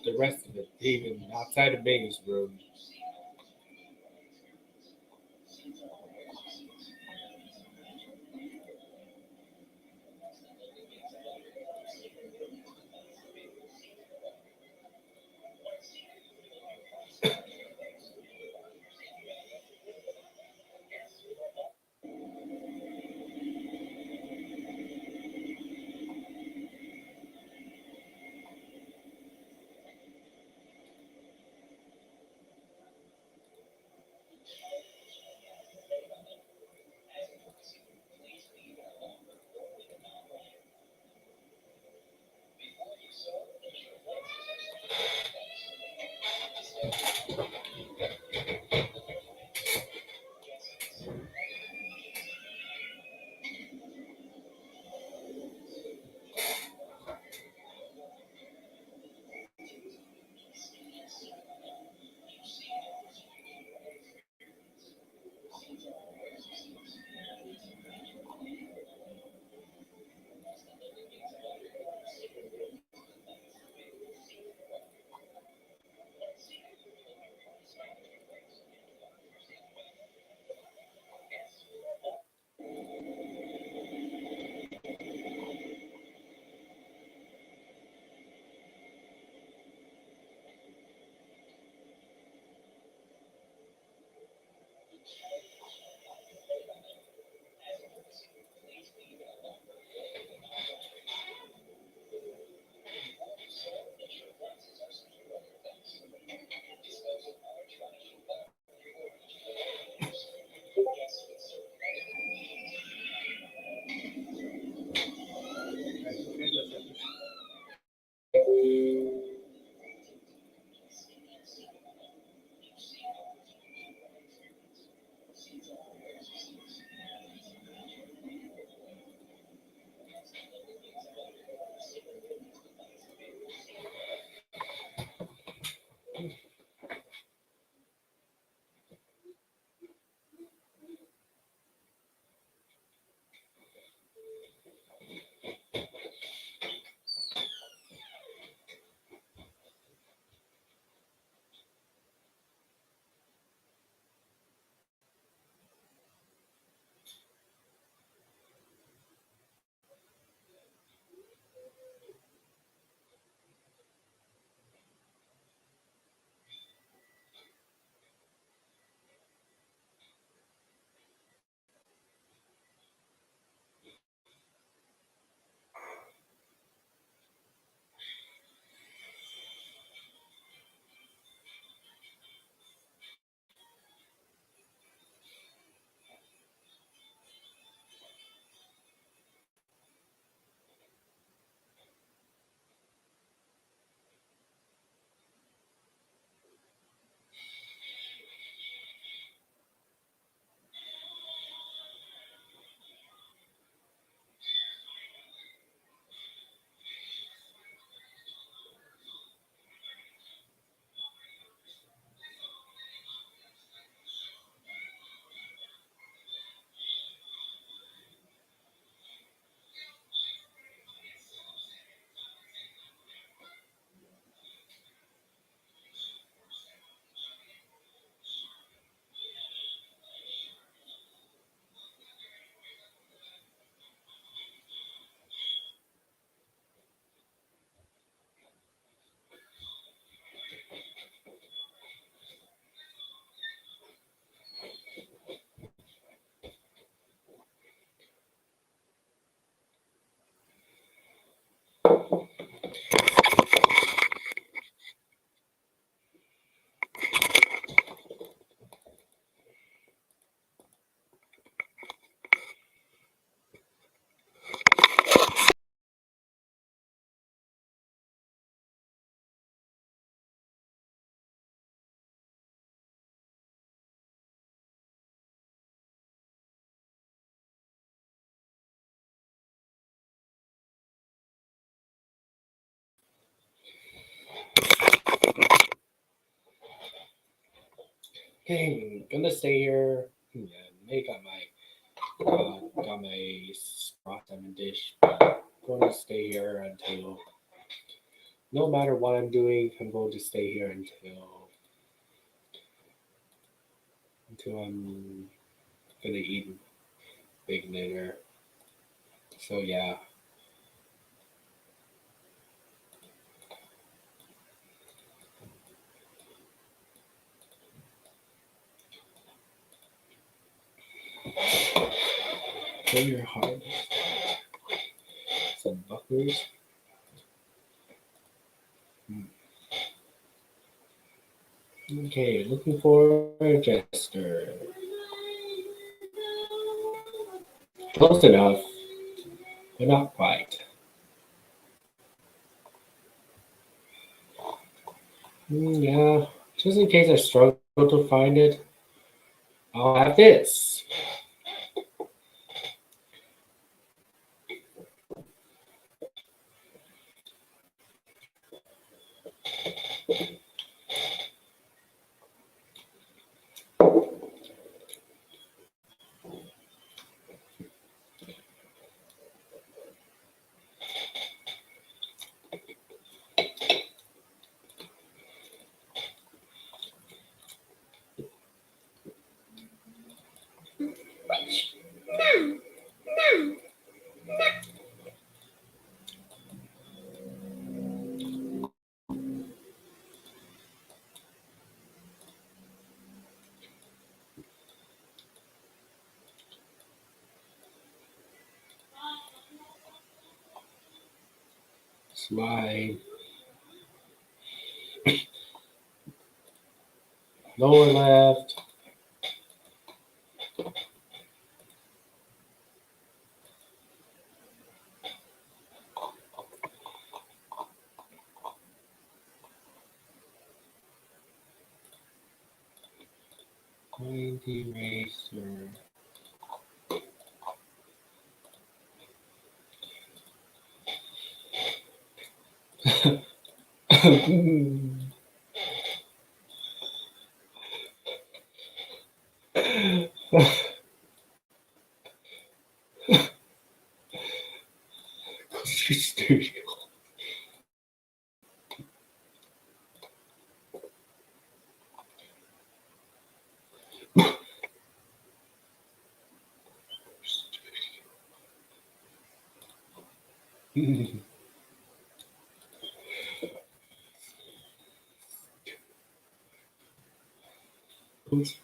The rest of it, even outside of Ming's room. Okay, gonna stay here. Yeah, they got my raw salmon dish. Gonna stay here until no matter what I'm doing, I'm going to stay here until I'm gonna eat big dinner. So yeah. Pull your heart. Some buckles. Okay, looking for a jester. Close enough, but not quite. Yeah, just in case I struggle to find it, I'll have this. It's my lower left. Point eraser. Studio.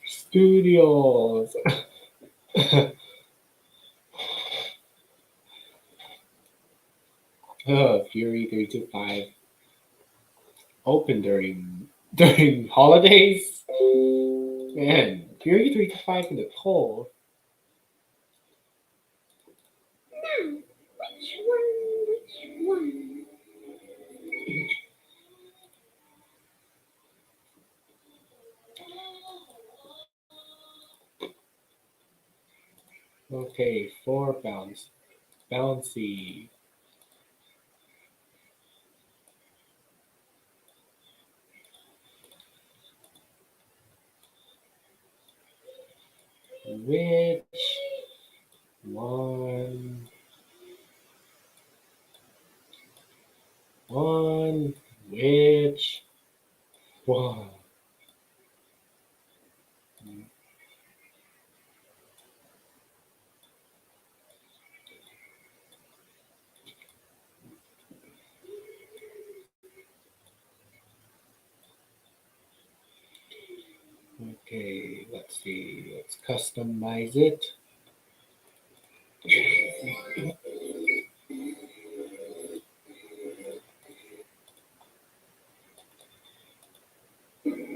Studios. Fury 325 open during holidays. Man, Fury 325 in the cold. Now, which one? Okay, 4 bounce. Bouncy. Which one? Which one? Okay, let's see. Let's customize it.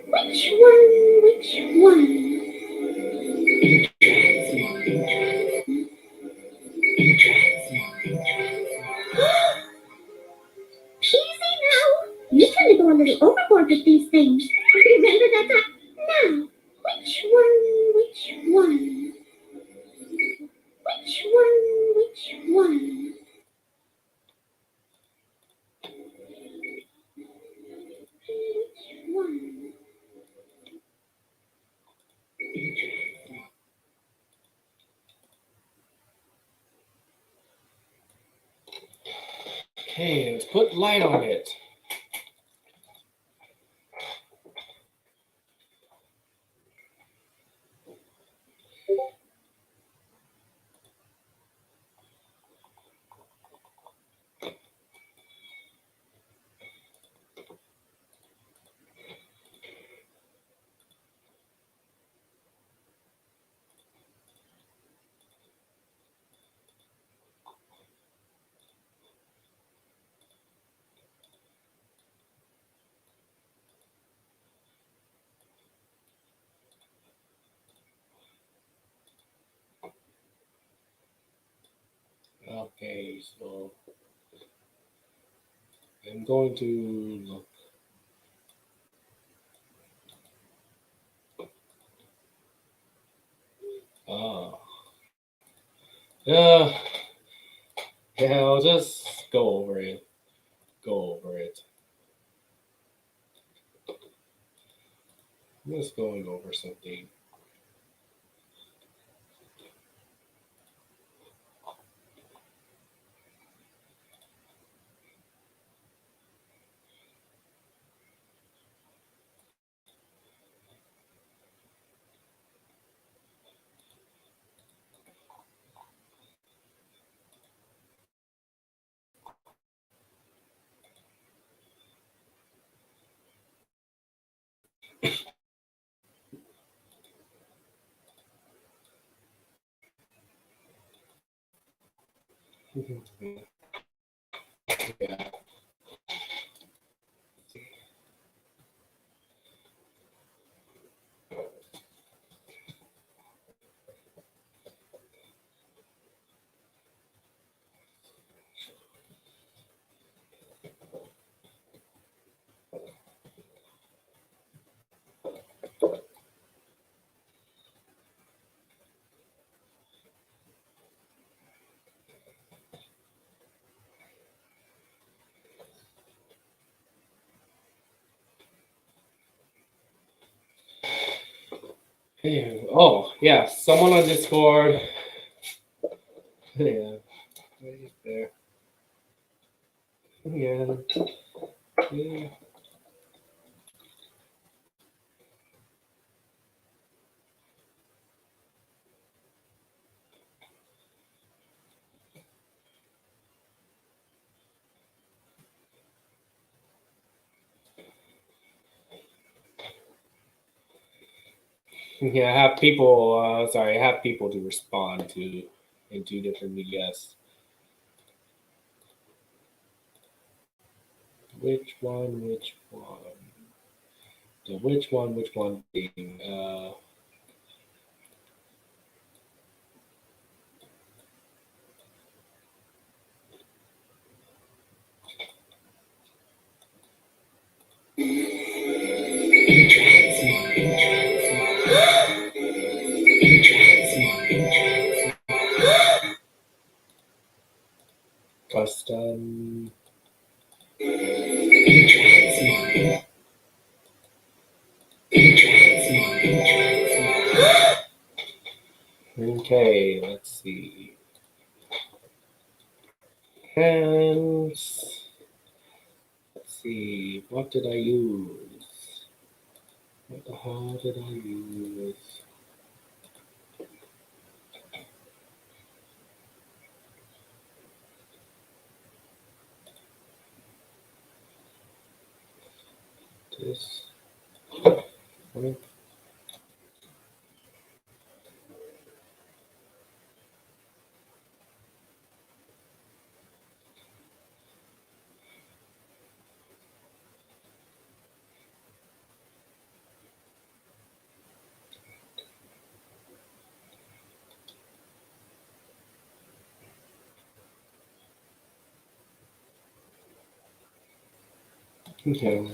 Which one? Easy now. You tend to go a little overboard with these things. Remember that. Now, which one? Which one? Hey, let's put light on it. Okay, so I'm going to look. Ah. Yeah, I'll just go over it. Go over it. I'm just going over something. Yeah. Hey, oh, yeah, someone on Discord. Yeah, right there. Yeah. Yeah. Yeah, have people. Sorry, have people to respond to in two different medias. Which one? Which one? So which one? Which one being? Custom. Okay, let's see. Hands. Let's see. What did I use? What the hell did I use? This. Okay.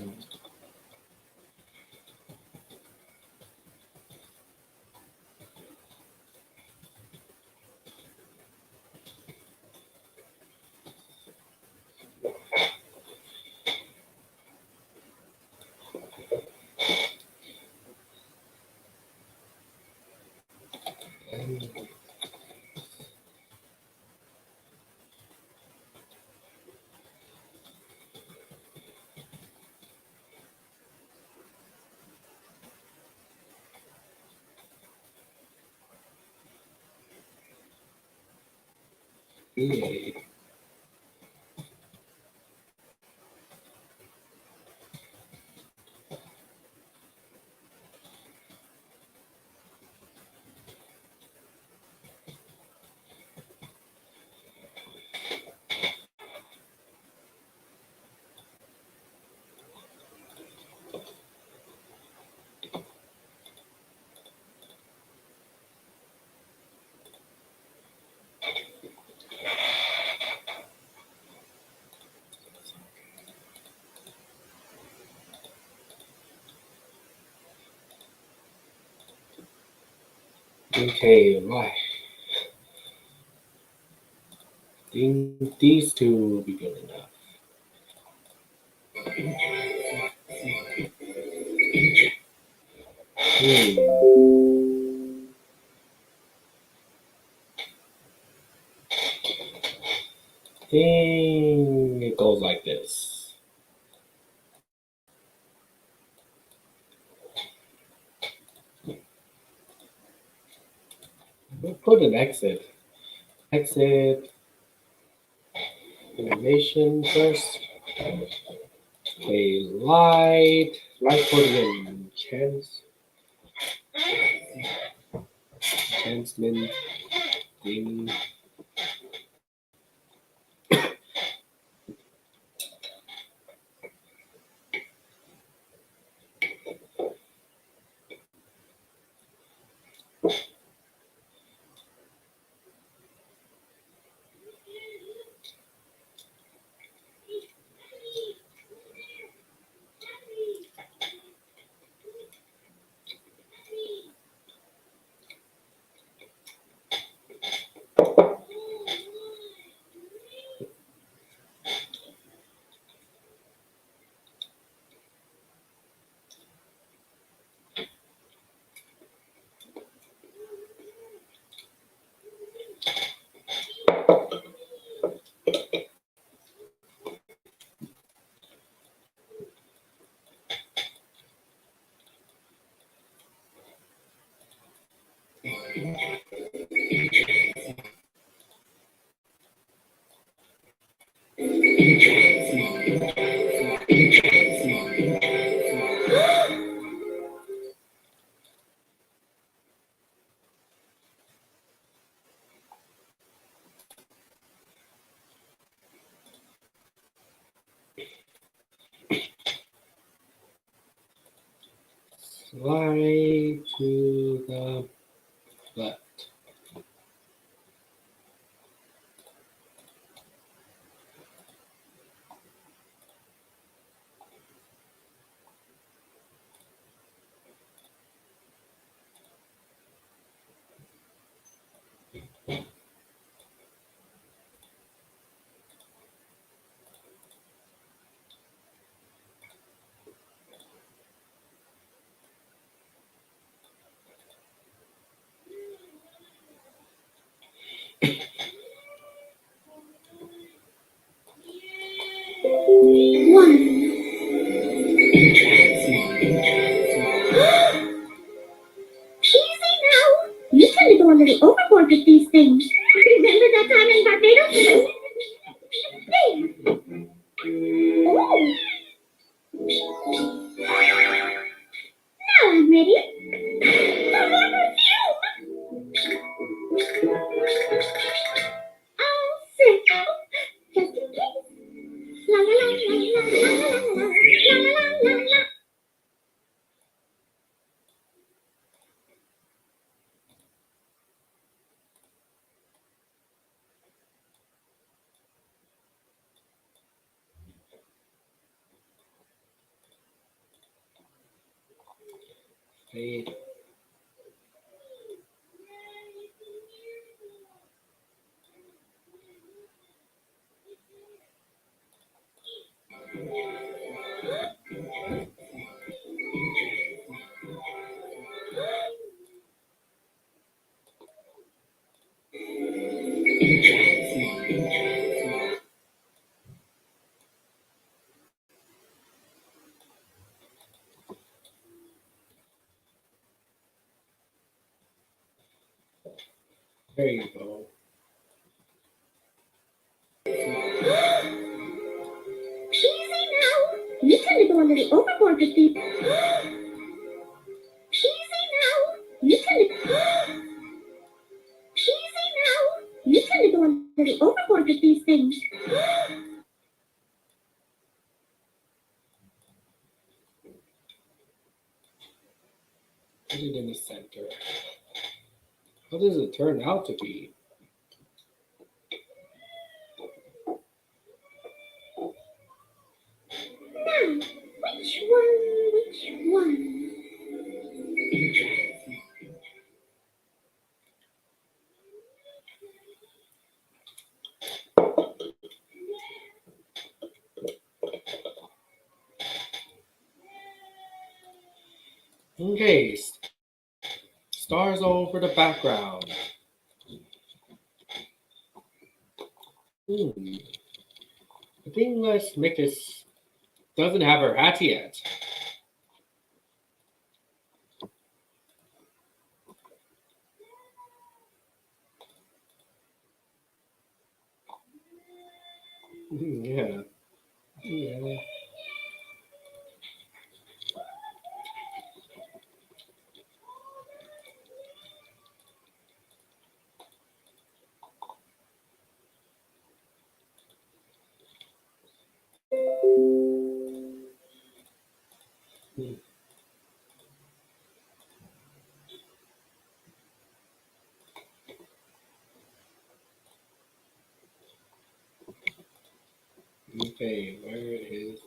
Yeah. Okay, right. Think these two will be good enough. Think it goes like this. We'll put an exit. Exit animation first. Okay, light for the enhancement, gaming. Slide to the left. Easy now. You tend to go a little overboard with these things. Remember that time in Barbados? There. Oh. Now I'm ready. For more perfume. I'll sit. Just in case. La la la la la la la la la la la. Fade. There you go. little overboard with these. Easy now. You tend to. Easy now. You tend to go a little overboard with these things. Put it in the center. How does it turn out to be? Now, which one? Which one? Okay, stars over the background. I think let's make this. Doesn't have her hat yet. Yeah. Yeah. Okay, where is?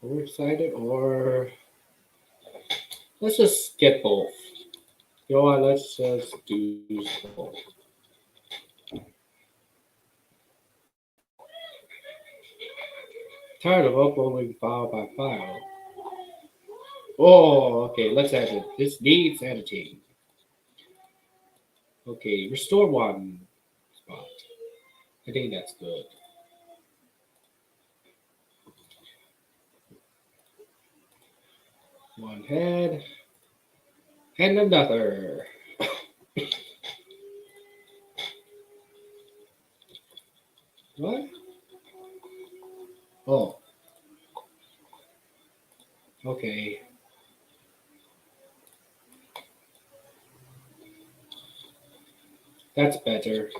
Overexcited or let's just get both. You know what? Let's just do both. Tired of uploading file by file. Oh, okay. Let's edit. This needs editing. Okay, restore one spot. I think that's good. One head and another. What? Oh. Okay. That's better.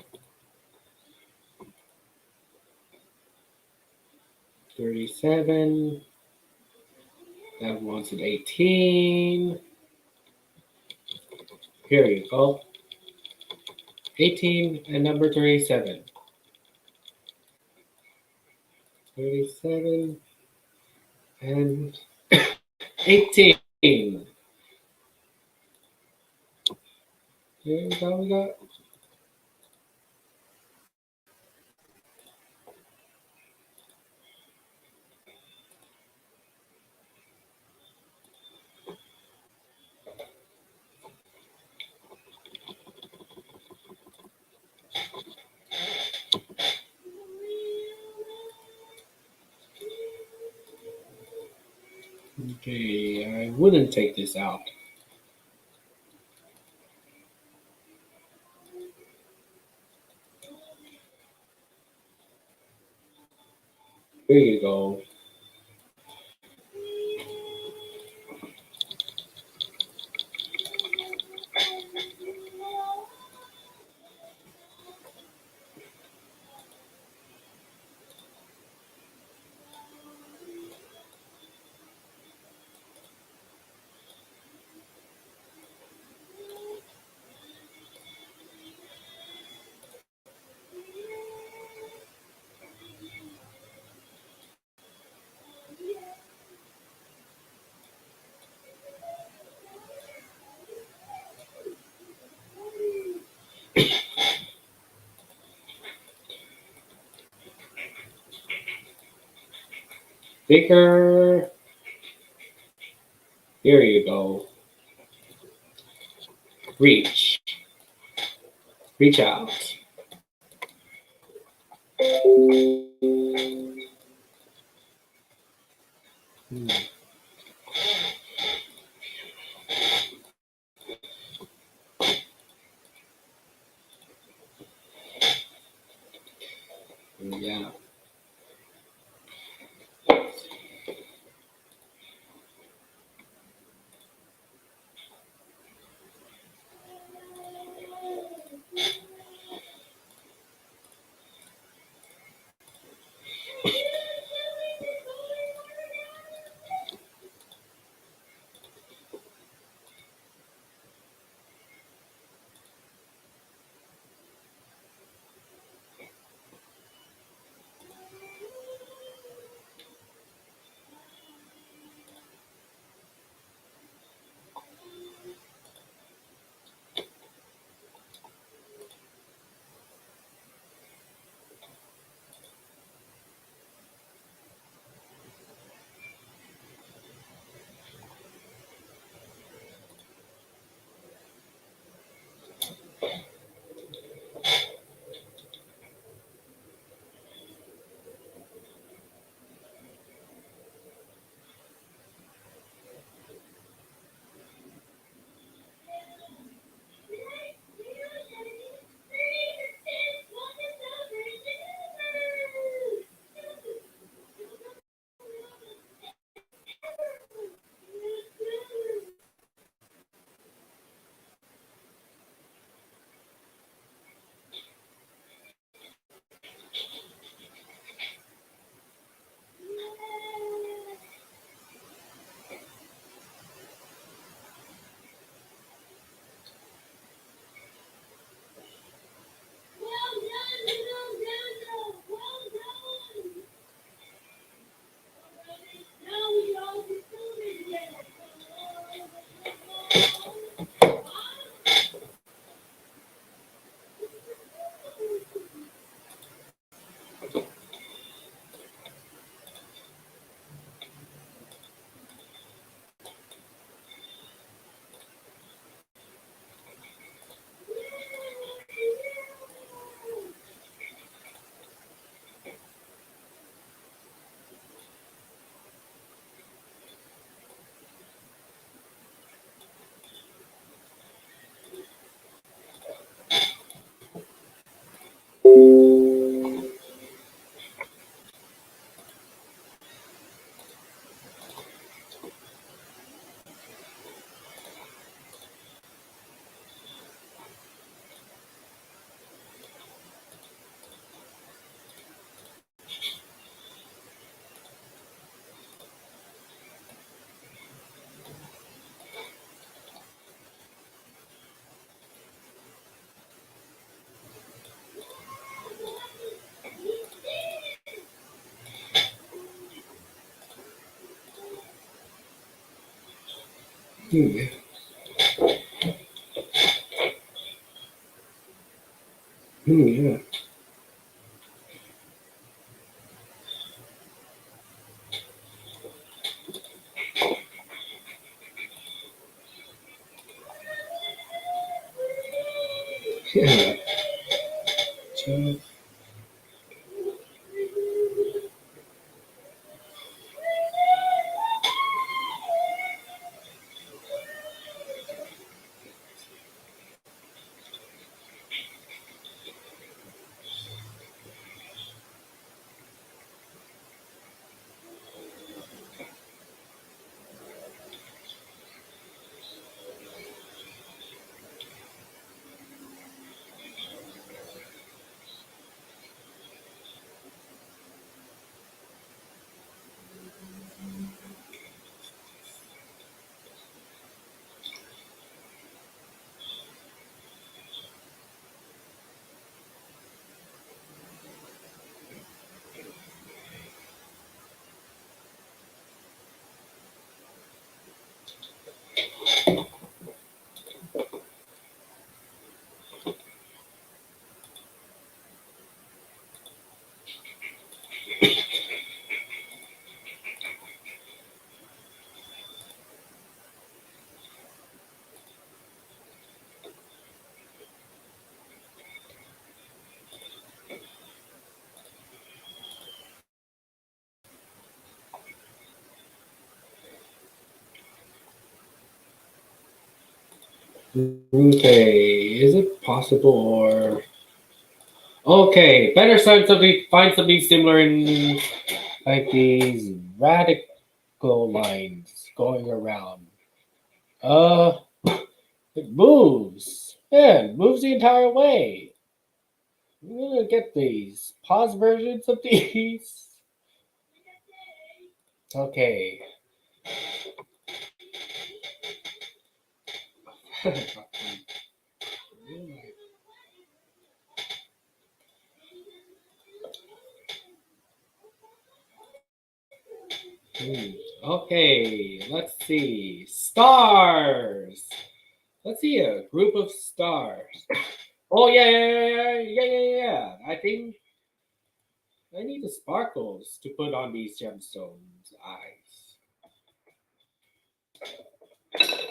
37. That one's an 18. Here you go. 18 and number 37. 37 and 18. Here's how we got. Okay, I wouldn't take this out. Here you go. Bigger. Here you go. Reach. Reach out. Yeah. Yeah. Yeah. Yeah. Okay, is it possible or Okay, better find something similar in like these radical lines going around. It moves. Yeah, it moves the entire way. I'm gonna get these pause versions of these. Okay. Okay, let's see. Stars. Let's see a group of stars. Oh yeah. I think I need the sparkles to put on these gemstones' eyes.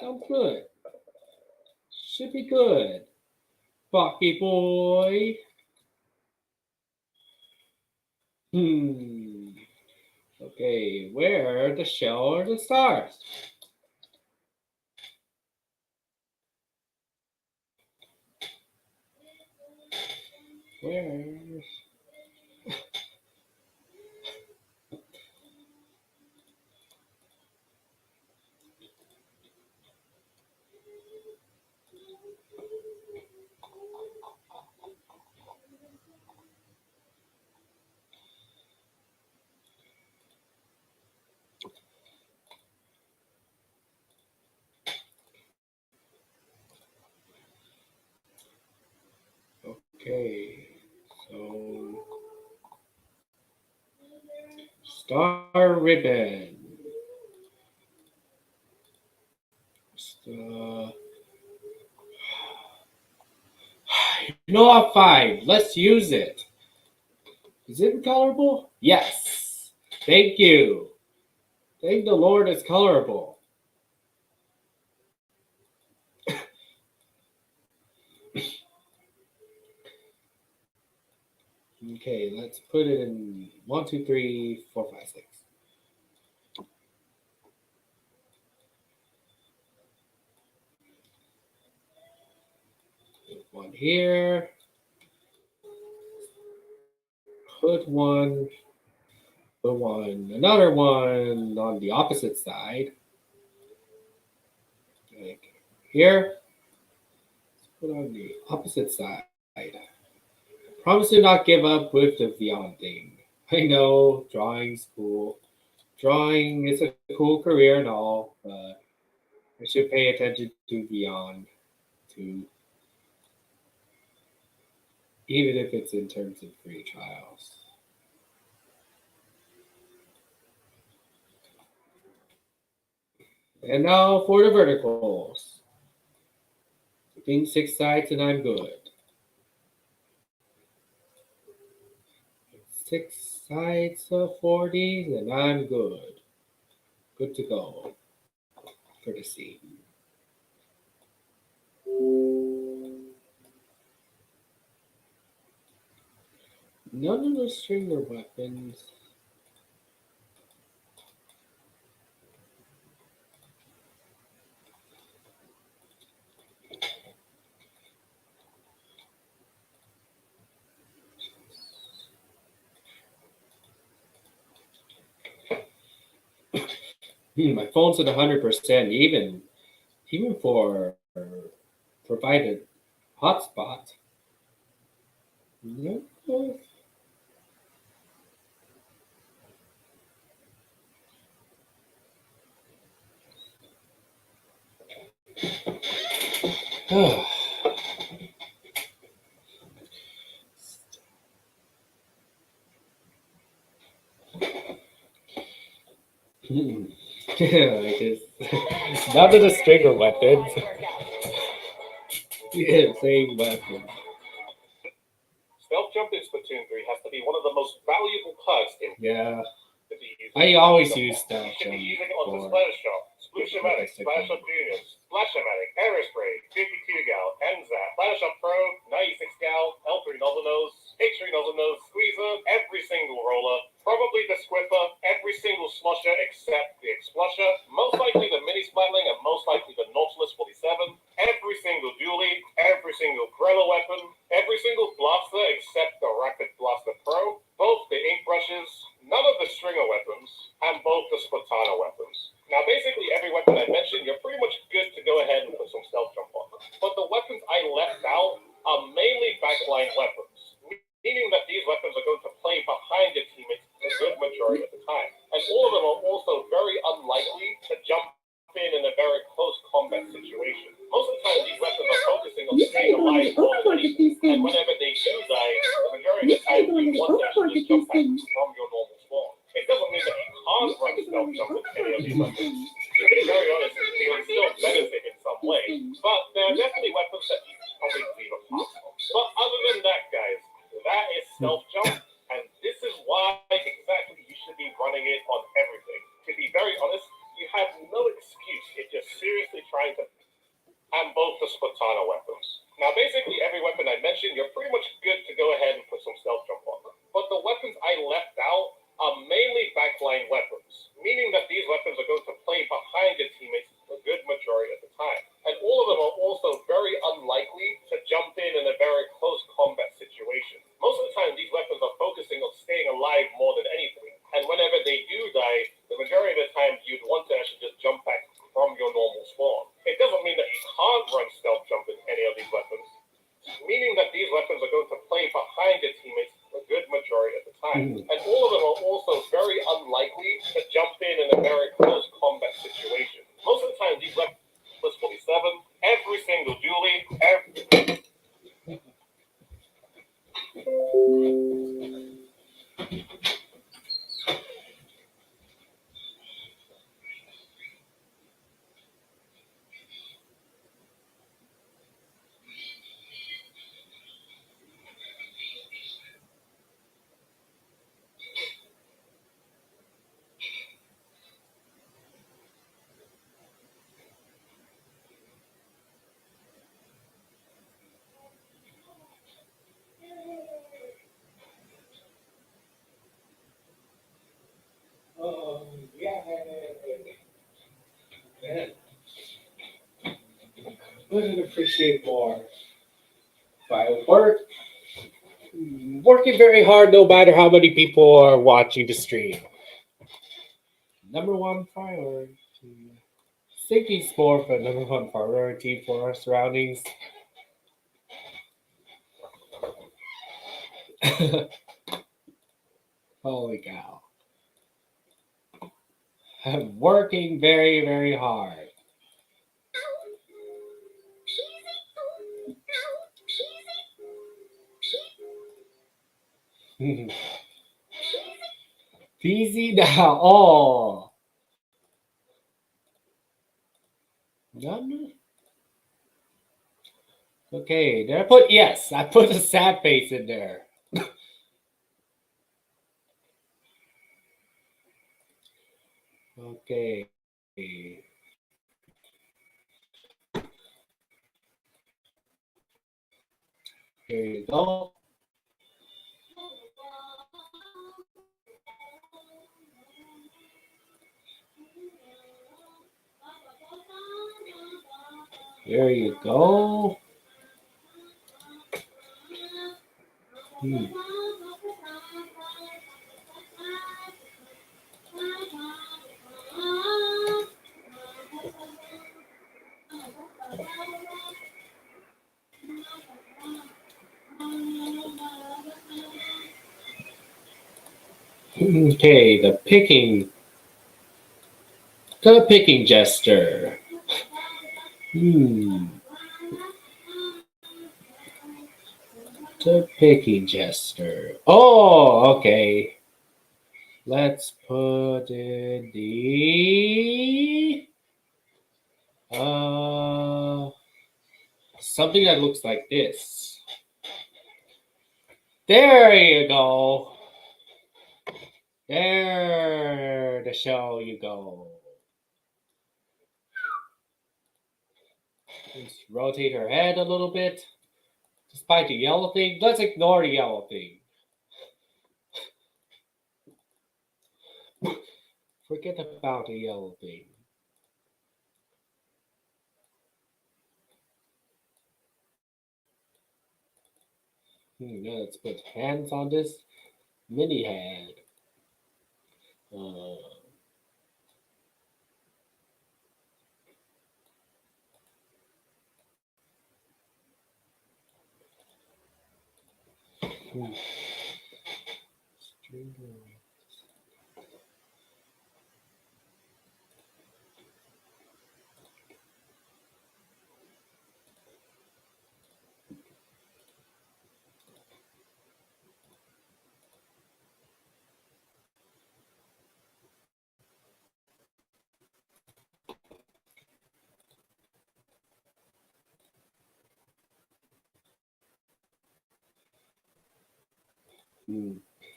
Sounds good. Should be good. Bucky boy. Okay, where are the shell or the stars? Where? Okay, so star ribbon. Noah 5, let's use it. Is it colorable? Yes. Thank you. Thank the Lord it's colorable. Okay, let's put it in 1, 2, 3, 4, 5, 6. Put one here. Put one. Put one. Another one on the opposite side. Like here. Put on the opposite side. Promise to not give up with the Beyond thing. I know drawing's cool. Drawing is a cool career and all, but I should pay attention to Beyond too. Even if it's in terms of free trials. And now for the verticals. Keeping 6 sides and I'm good. 6 sides of 40s and I'm good. Good to go for the scene. None of the stringer weapons. My phone's at 100%, even for provided hotspot. No. Oh. I just none of the stringer weapons. Yeah, same weapon. Stealth jump in Splatoon 3 has to be one of the most valuable perks in. Yeah. I always use stealth jump. Using it onto Splash Shot, Sploosh-O-Matic, Splash Shot Junior, Splash-O-Matic, Aerospray, 52 Gal, N-Zap, Splash Shot Pro, 96 Gal, L3 Nozzle Nose, H3 Nozzle Nose, Squeezer, every single roller, probably the Squiffer, every single Slusher except the Explusher, most likely the Mini Splatling, and most likely the Nautilus 47, every single Dually, every single Grella weapon, every single blaster except the to go a little overboard with these things. from your normal spawn. It doesn't mean that you can't run stealth jump with any of these weapons. To be very honest, you'll still benefit in some way, but there are definitely weapons that you probably leave a pass on. But other than that, guys, that is stealth jump, and this is why exactly you should be running it on everything. To be very honest, you have no excuse if you're seriously trying to and both the Splatoon weapons. Now, basically, every weapon I mentioned, you're pretty much good to go ahead and put some stealth jump on. But the weapons I left out are mainly backline weapons, meaning that these weapons are going to play behind your teammates a good majority of the time. And all of them are also very unlikely to jump in a very close combat situation. Most of the time, these weapons are focusing on staying alive more than anything. And whenever they do die, the majority of the time, you'd want to actually just jump back from your normal spawn. It doesn't mean that you can't run stealth jump in any of these weapons, meaning that these weapons are going to play behind your teammates a good majority of the time. And all of them are also very unlikely to jump in a very close combat situation. Most of the time, these weapons, plus 47, every single dually, Oh, yeah. Man. Wouldn't appreciate more. If I working very hard no matter how many people are watching the stream. Number one priority. Safety sport for number one priority for our surroundings. Holy cow. I'm working very, very hard. Easy now. Oh. None? Okay, did I put yes? I put a sad face in there. Okay. Here you go. There you go. Okay, the picking gesture. The picking gesture. Oh, okay. Let's put in the something that looks like this. There you go. There the show you go. Let's rotate her head a little bit. Despite the yellow thing, let's ignore the yellow thing. Forget about the yellow thing. Now let's put hands on this mini head.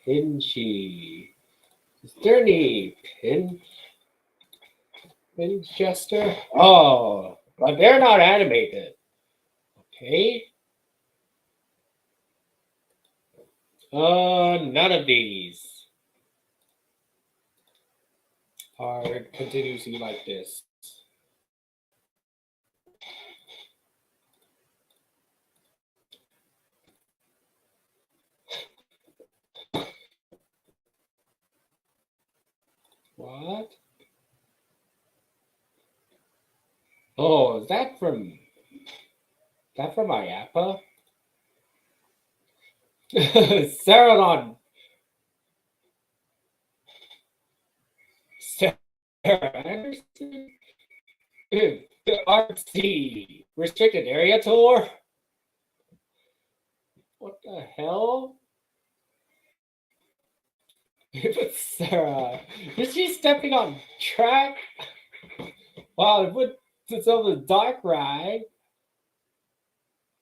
Pinchy. Sturny. Pinchester. Oh, but they're not animated. Okay. None of these are continuously like this. What? Oh, is that from IAPA? Saradon. Sarah Anderson? RC. Restricted Area Tour? What the hell? But Sarah, is she stepping on track? Wow, it put some of the dark ride.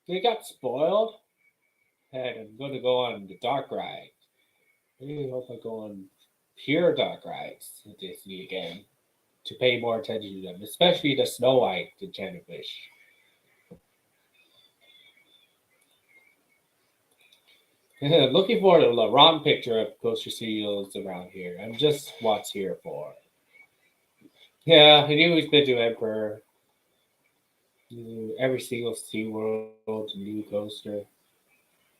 They got spoiled. Heck, I'm going to go on the dark ride. I really hope I go on pure dark rides at Disney again to pay more attention to them, especially the Snow White enchanted fish. Looking for the wrong picture of Coaster Seals around here. I'm just what's here for. Yeah, I knew he's been to Emperor. Every single SeaWorld new coaster.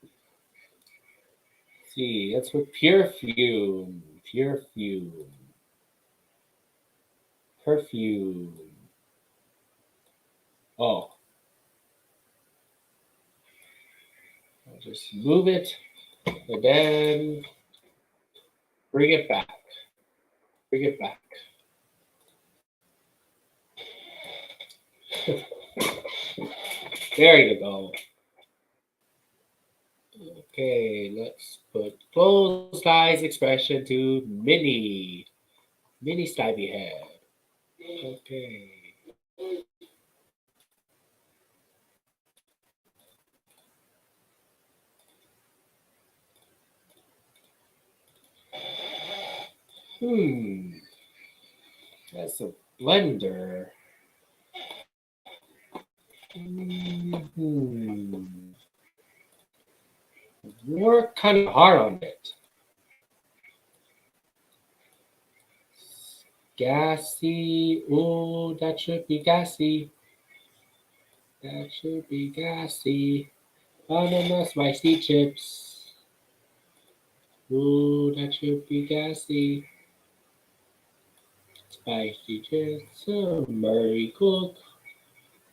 Let's see, that's with Pure Fume. Pure Fume. Perfume. Oh. I'll just move it and then bring it back. Bring it back. There you go. Okay, let's put closed eyes expression to Minnie. Minnie Snivy head. Okay. That's a blender. Work kind of hard on it. Gassy. Oh, that should be gassy. That should be gassy. Banana spicy chips. Ooh, that should be gassy. Spicy chips. Murray Cook.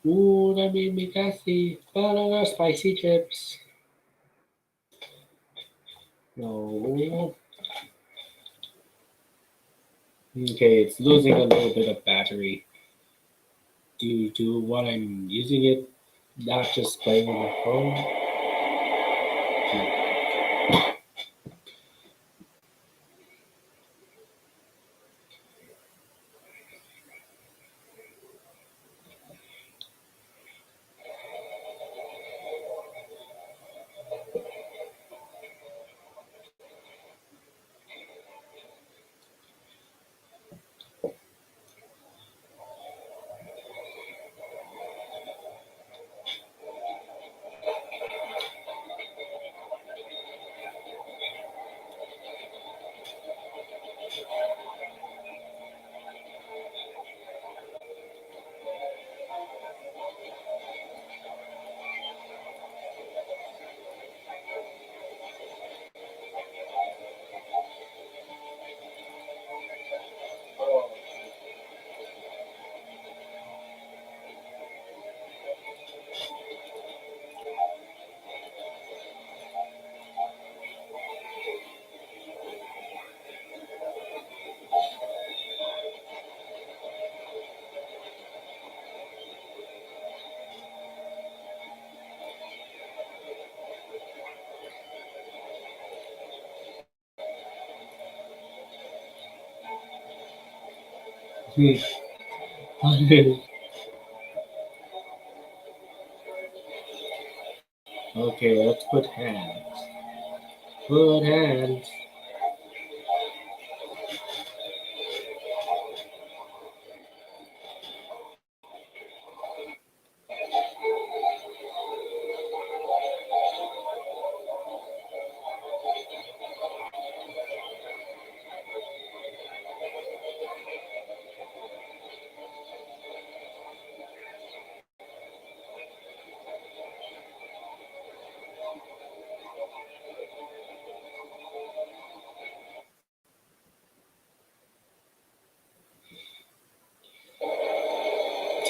Ooh, that made me gassy. Banana spicy chips. No. Okay, it's losing a little bit of battery due to what I'm using it, not just playing on my phone. Okay, let's put hands. Good hands.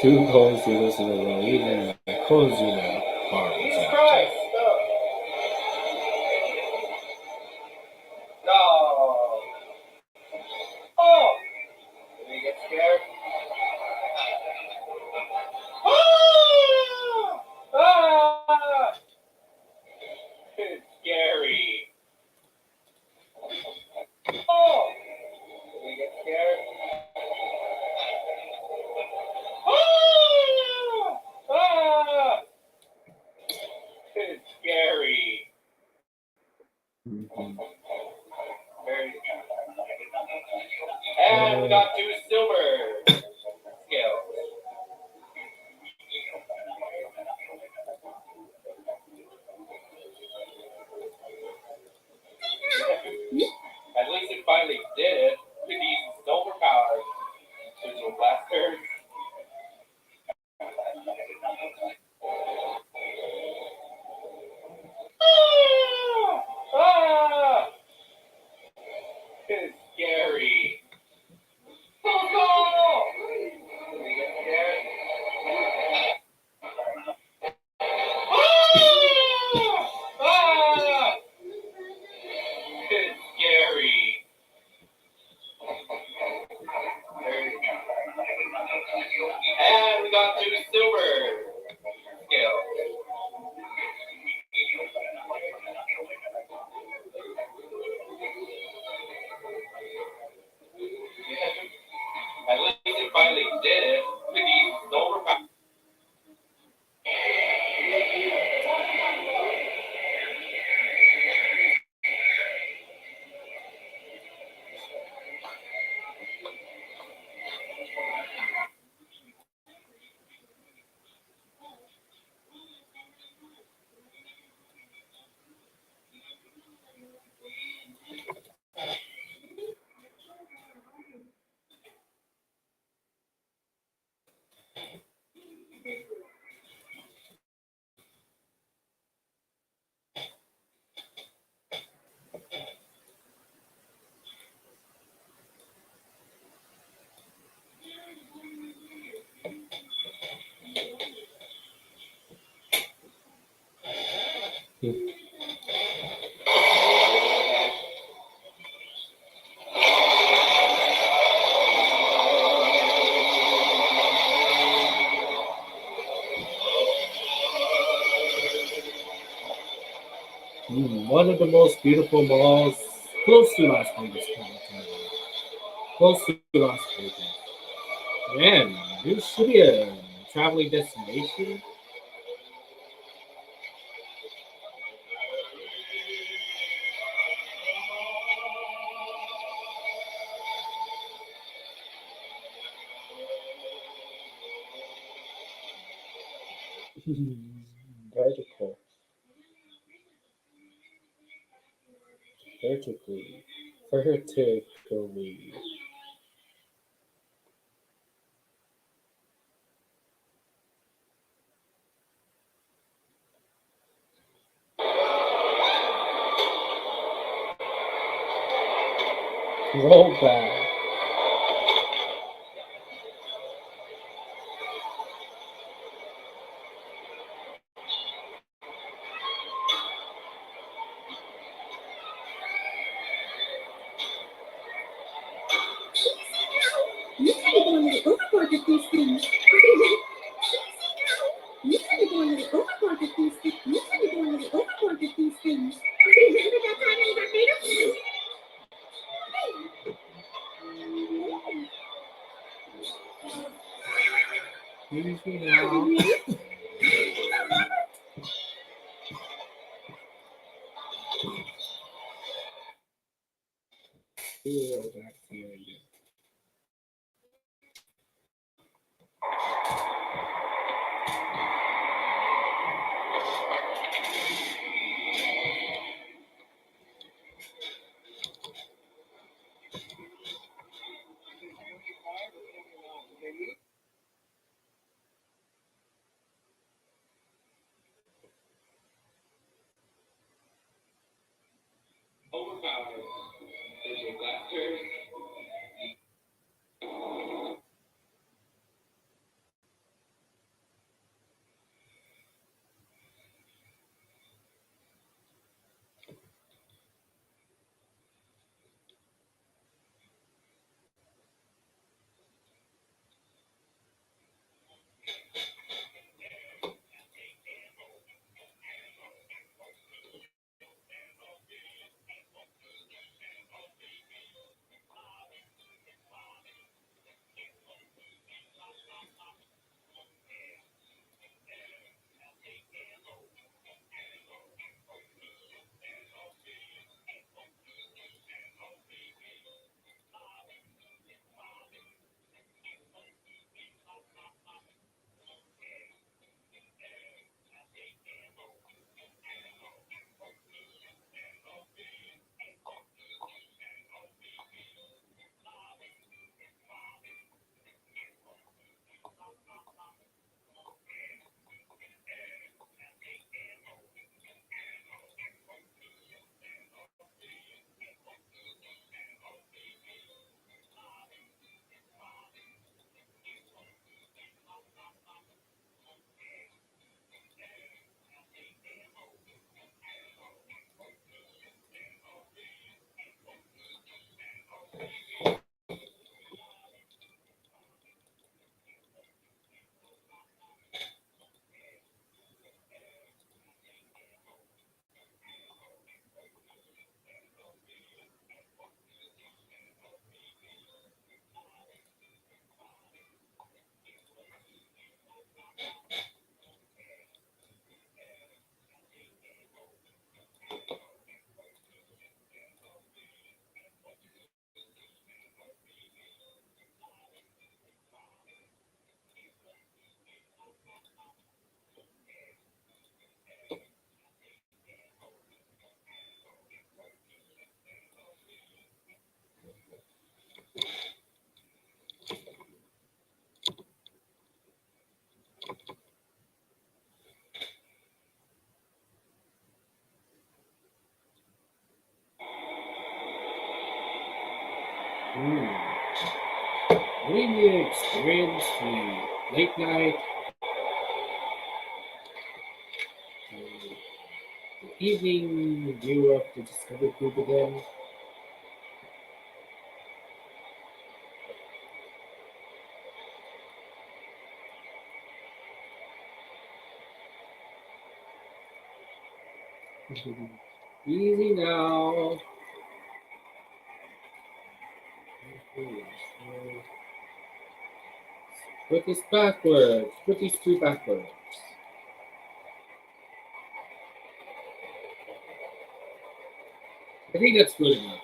Two Cozinos in a row. Even the Cozino bar was Jesus empty. Christ! No! Oh! Did he get scared? Ah! Ah! It's scary. Oh! Did he get scared? Ah! Ah! It's scary. Very scary. And we got 2 silver scales. At least it finally did it with these overpowered digital blasters. Ah! Ah! It's scary. Oh no! Did we get scared? Ah! Ah! It's scary. And we got 2 silver scales. At least it finally did it with these overpowered. One of the most beautiful malls, close to Las Vegas. Close to Las Vegas. Man, this should be a traveling destination. Vertical. Vertically. Vertically. Roll back. You kind of go a little overboard with these things. You kind of go a little overboard with these things. You kind of go a little overboard with these things. Remember that time in Barbados? Easy now. Go back here again. Overpowered. Visual blasters. Really experience the late night, the evening view of the Discovery Group again. Easy now. Put this backwards. Put these two backwards. I think that's good enough.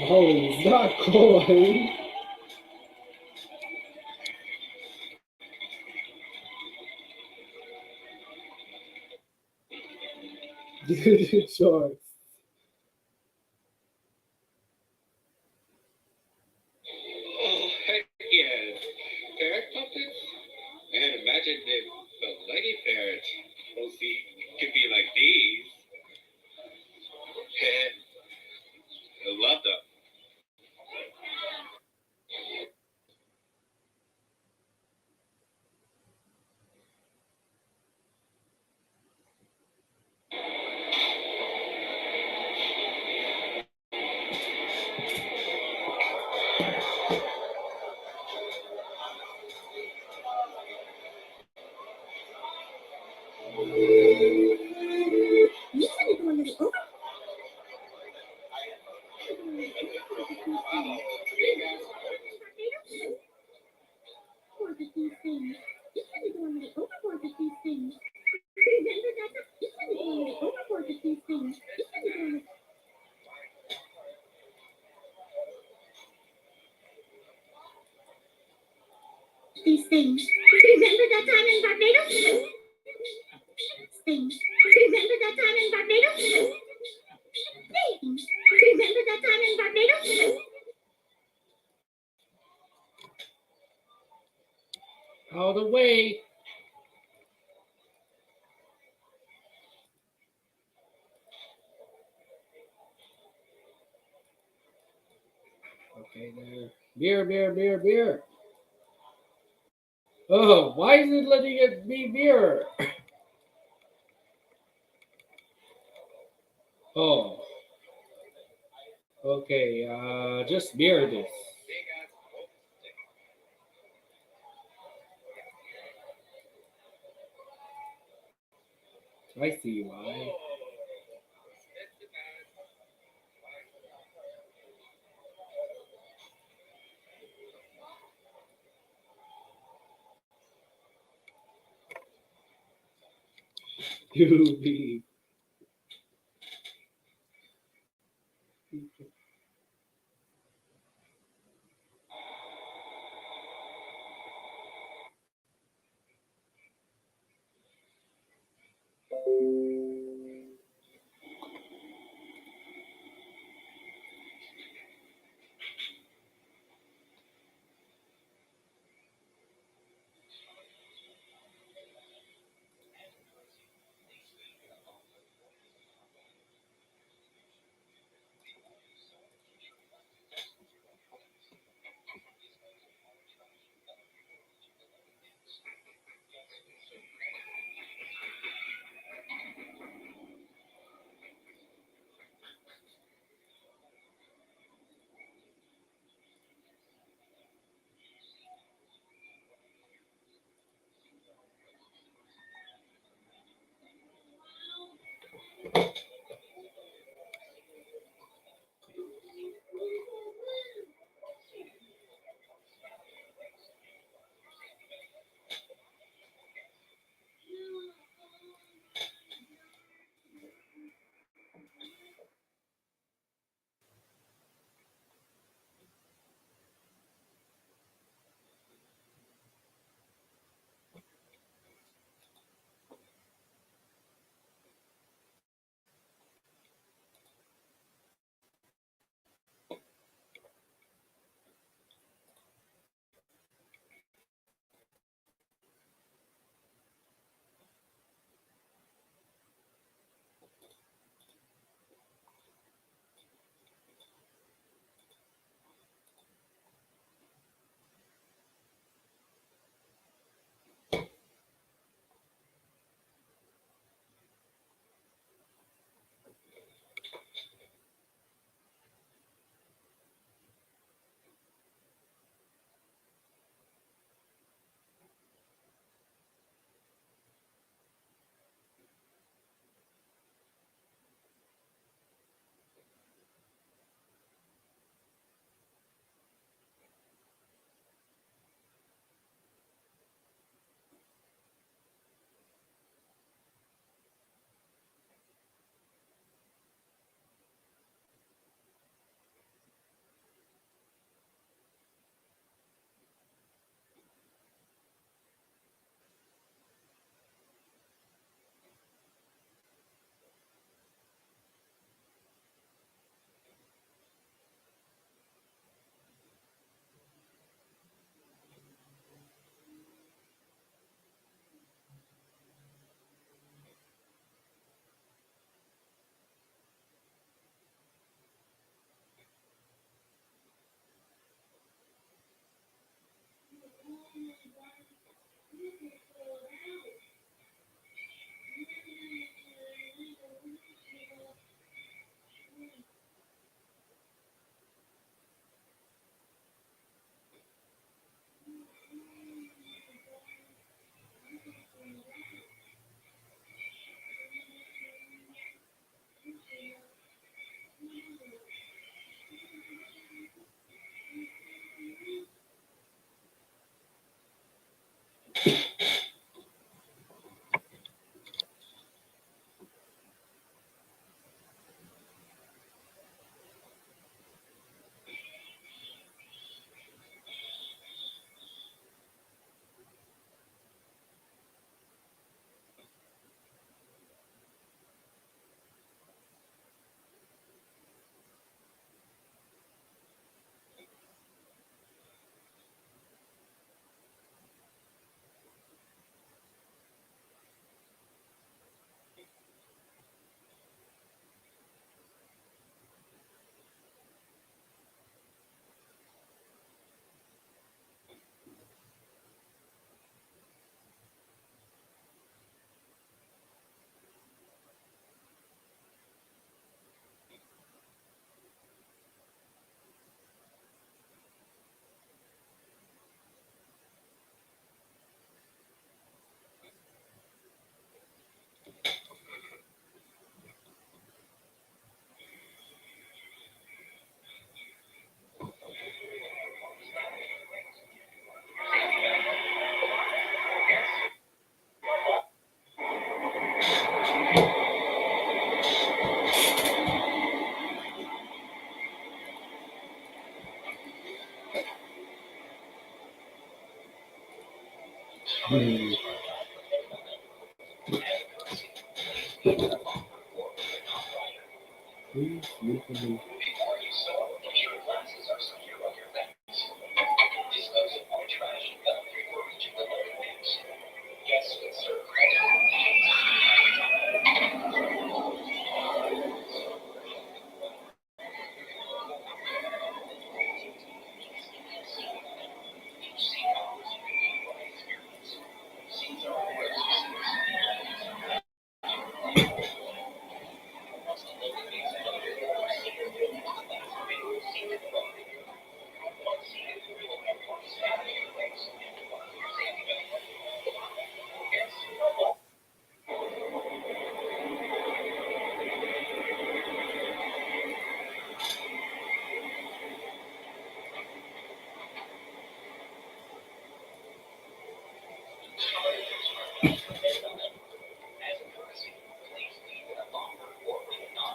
No, he's not going. Good choice. Oh, heck yes. Parrot puppets? Man, imagine if the leggy parrots, well, see, could be like these. I love them. You can go a little over. With these things. You can go a little overboard with these things. Remember that? You can go a little overboard with these things. You can go a little. These things. Remember that time in Barbados? Things. Remember that time in Barbados? Things. Remember that time in Barbados? All the way. Okay, there. Beer, beer, beer, beer. Oh, why is it letting it be beer? Oh. Okay, just beer this. I see why. You be. Please look at me.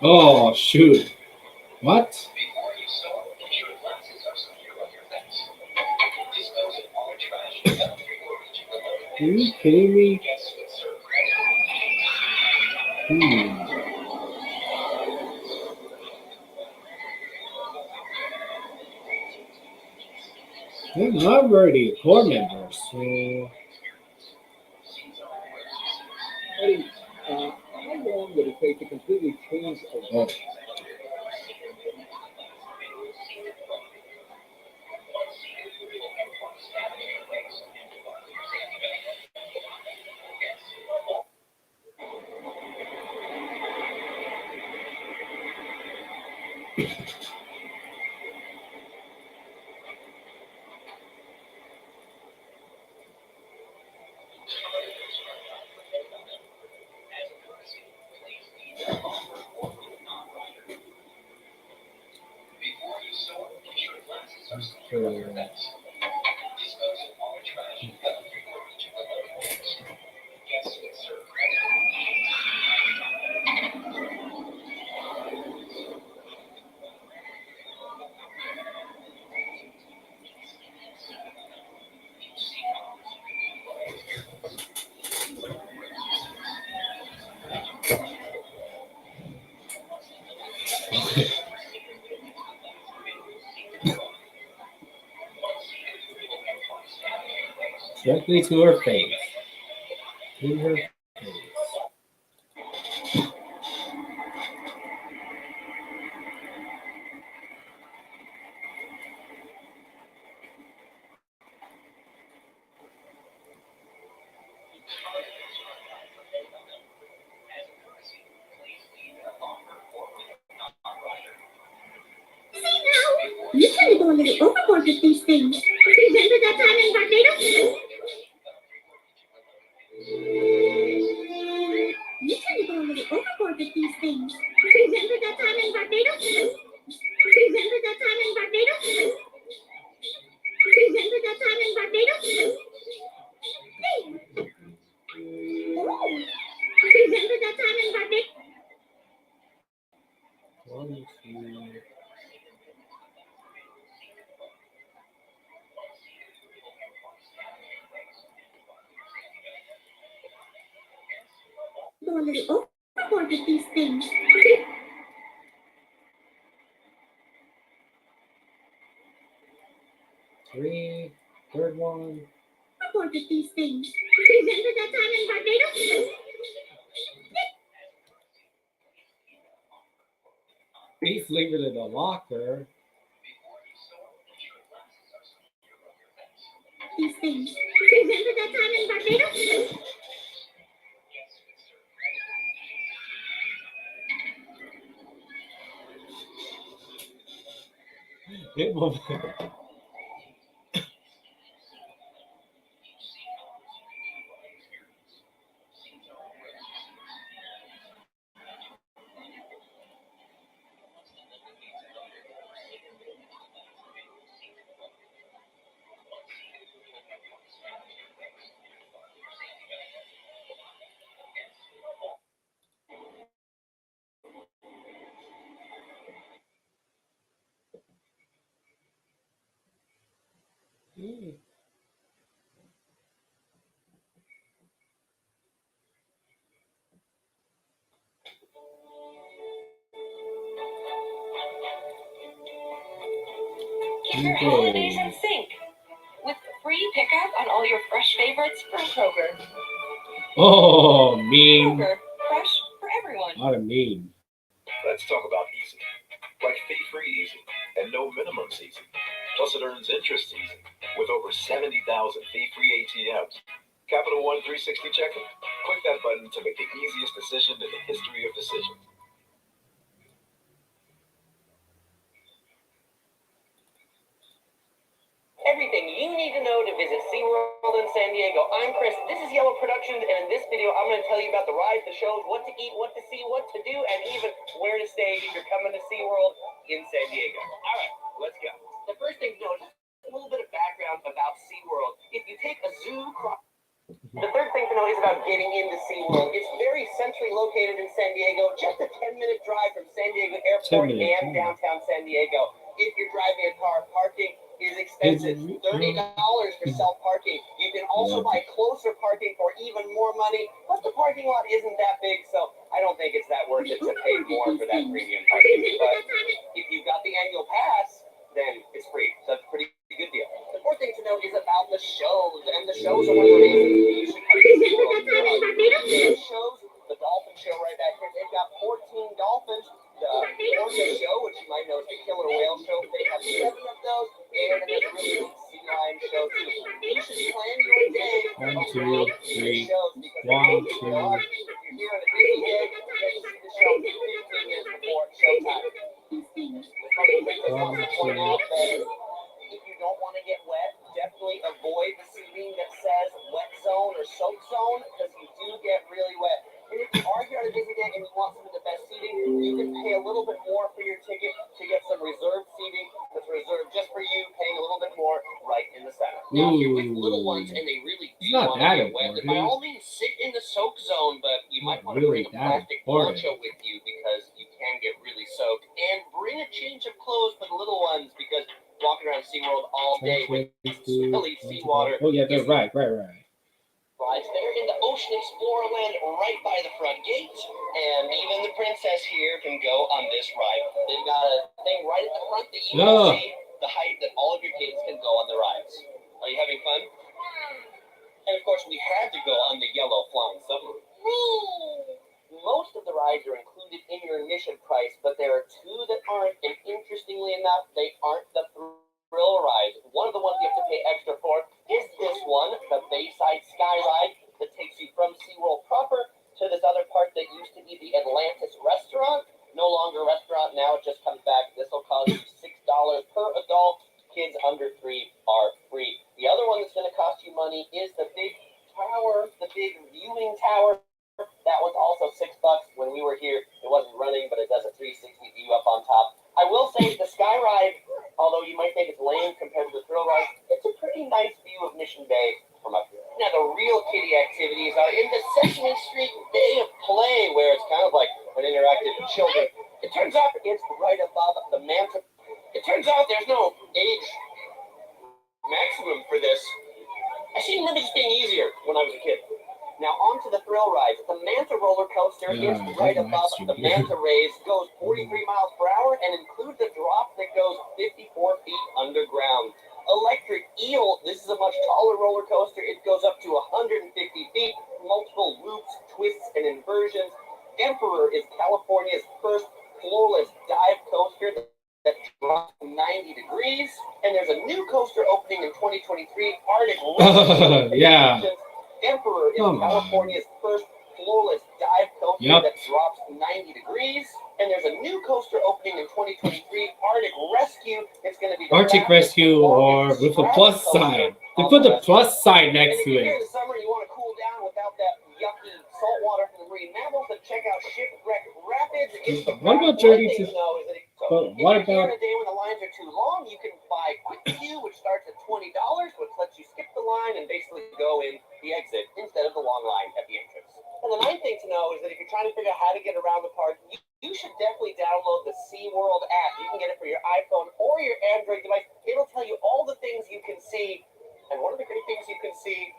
Oh shoot! What? Are you kidding me? I'm already a core member, so Eddie, how long would it take to completely change a oh. Okay. Directly to her face. To her face. See now, you kind of go a little overboard with these things. Remember that time in Barbados? You kind of go a little overboard with these things. Remember that time in Barbados? Remember that time in Barbados? Remember that time in Barbados? Hey. Oh. Remember that time in Barbados? One, two. Go a little overboard with these things. Three. Third one. Overboard with these things. Remember that time in Barbados? Please leave it in the locker. These things. Remember that time in Barbados? It will. Keep your holidays in sync with free pickup on all your fresh favorites from Kroger. Oh, meme. Kroger, fresh for everyone. What a meme. Let's talk about easy. Like fee-free easy and no minimum easy. Plus it earns interest easy with over 70,000 fee-free ATMs. Capital One 360 checking. Click that button to make the easiest decision in the history of decisions. Everything you need to know to visit SeaWorld in San Diego. I'm Chris. This is Yellow Productions, and in this video, I'm going to tell you about the rides, the shows, what to eat, what to see, what to do, and even where to stay if you're coming to SeaWorld in San Diego. All right, let's go. The first thing to know is a little bit of background about SeaWorld. If you take a zoo The third thing to know is about getting into SeaWorld. It's very centrally located in San Diego, just a 10-minute drive from San Diego Airport and downtown San Diego. If you're driving a car, parking is expensive. $30 for self-parking. You can also buy closer parking for even more money, but the parking lot isn't that big, so I don't think it's that worth it to pay more for that premium parking. But if you've got the annual pass, then it's free. So that's a pretty good deal. The fourth thing to know is about the shows, and the shows are one of the reasons you should come to SeaWorld. Shows, the dolphin show right back here, they've got 14 dolphins. The orca show, which you might know is the killer whale show, they have 7 of those, and then there's a really big sea lion show too. You should plan your day around these shows because if you're here on a busy day, you get to see the show 15 minutes before showtime. Point out that if you don't want to get wet, definitely avoid the seating that says wet zone or soak zone because you do get really wet. And if you are here on a busy day and you want some of the best seating, you can pay a little bit more for your ticket to get some reserved seating that's reserved just for you, paying a little bit more right in the center. Now, if you're with little ones and they really do want to get wet, then by all means sit in the soak zone, but you might want to bring a plastic poncho with you because you can get really soaked. And bring a change of clothes for the little ones because walking around SeaWorld all day with smelly seawater. Oh, yeah, that's right. Rides there in the Ocean Explorer Land right by the front gate. And even the princess here can go on this ride. They've got a thing right at the front that you can see the height that all of your kids can go on the rides. Are you having fun? And of course, we had to go on the yellow flying submarine. Most of the rides are included in your admission price, but there are 2 that aren't, and interestingly enough, they aren't the thrill rides. One of the ones you have to pay extra for is this one, the Bayside Sky Ride, that takes you from SeaWorld proper to this other part that used to be the Atlantis restaurant. No longer a restaurant, now it just comes back. This will cost you $6 per adult. Kids under 3 are free. The other one that's going to cost you money is the big tower, the big viewing tower. That one's also $6 when we were here. It wasn't running, but it does a 360 view up on top. I will say the Sky Ride, although you might think it's lame compared to the thrill ride, it's a pretty nice view of Mission Bay from up here. Now the real kiddie activities are in the Sesame Street Day of Play, where it's kind of like an interactive children. It turns out it's right above the manta. It turns out there's no age maximum for this. I seem to remember this being easier when I was a kid. Now on to the thrill rides. The Manta roller coaster is right above the Manta rays, goes 43 miles per hour, and includes a drop that goes 54 feet underground. Electric Eel, this is a much taller roller coaster. It goes up to 150 feet, multiple loops, twists, and inversions. Emperor is California's first floorless dive coaster that drops 90 degrees. And there's a new coaster opening in 2023, Arctic Rescue. Yeah. Emperor is California's first floorless dive coaster that drops 90 degrees. And there's a new coaster opening in 2023, Arctic Rescue. It's going to be Arctic Rescue, or with a plus sign. They put the plus sign next to it. If you're in the summer and you want to cool down without that yucky salt water from the marine mammals, then check out Shipwreck Rapids. What about Journey to... But what if you're about... on a day when the lines are too long, you can buy Quick Queue, which starts at $20, which lets you skip the line and basically go in the exit instead of the long line at the entrance. And the ninth thing to know is that if you're trying to figure out how to get around the park, you should definitely download the SeaWorld app. You can get it for your iPhone or your Android device. It'll tell you all the things you can see. And one of the great things you can see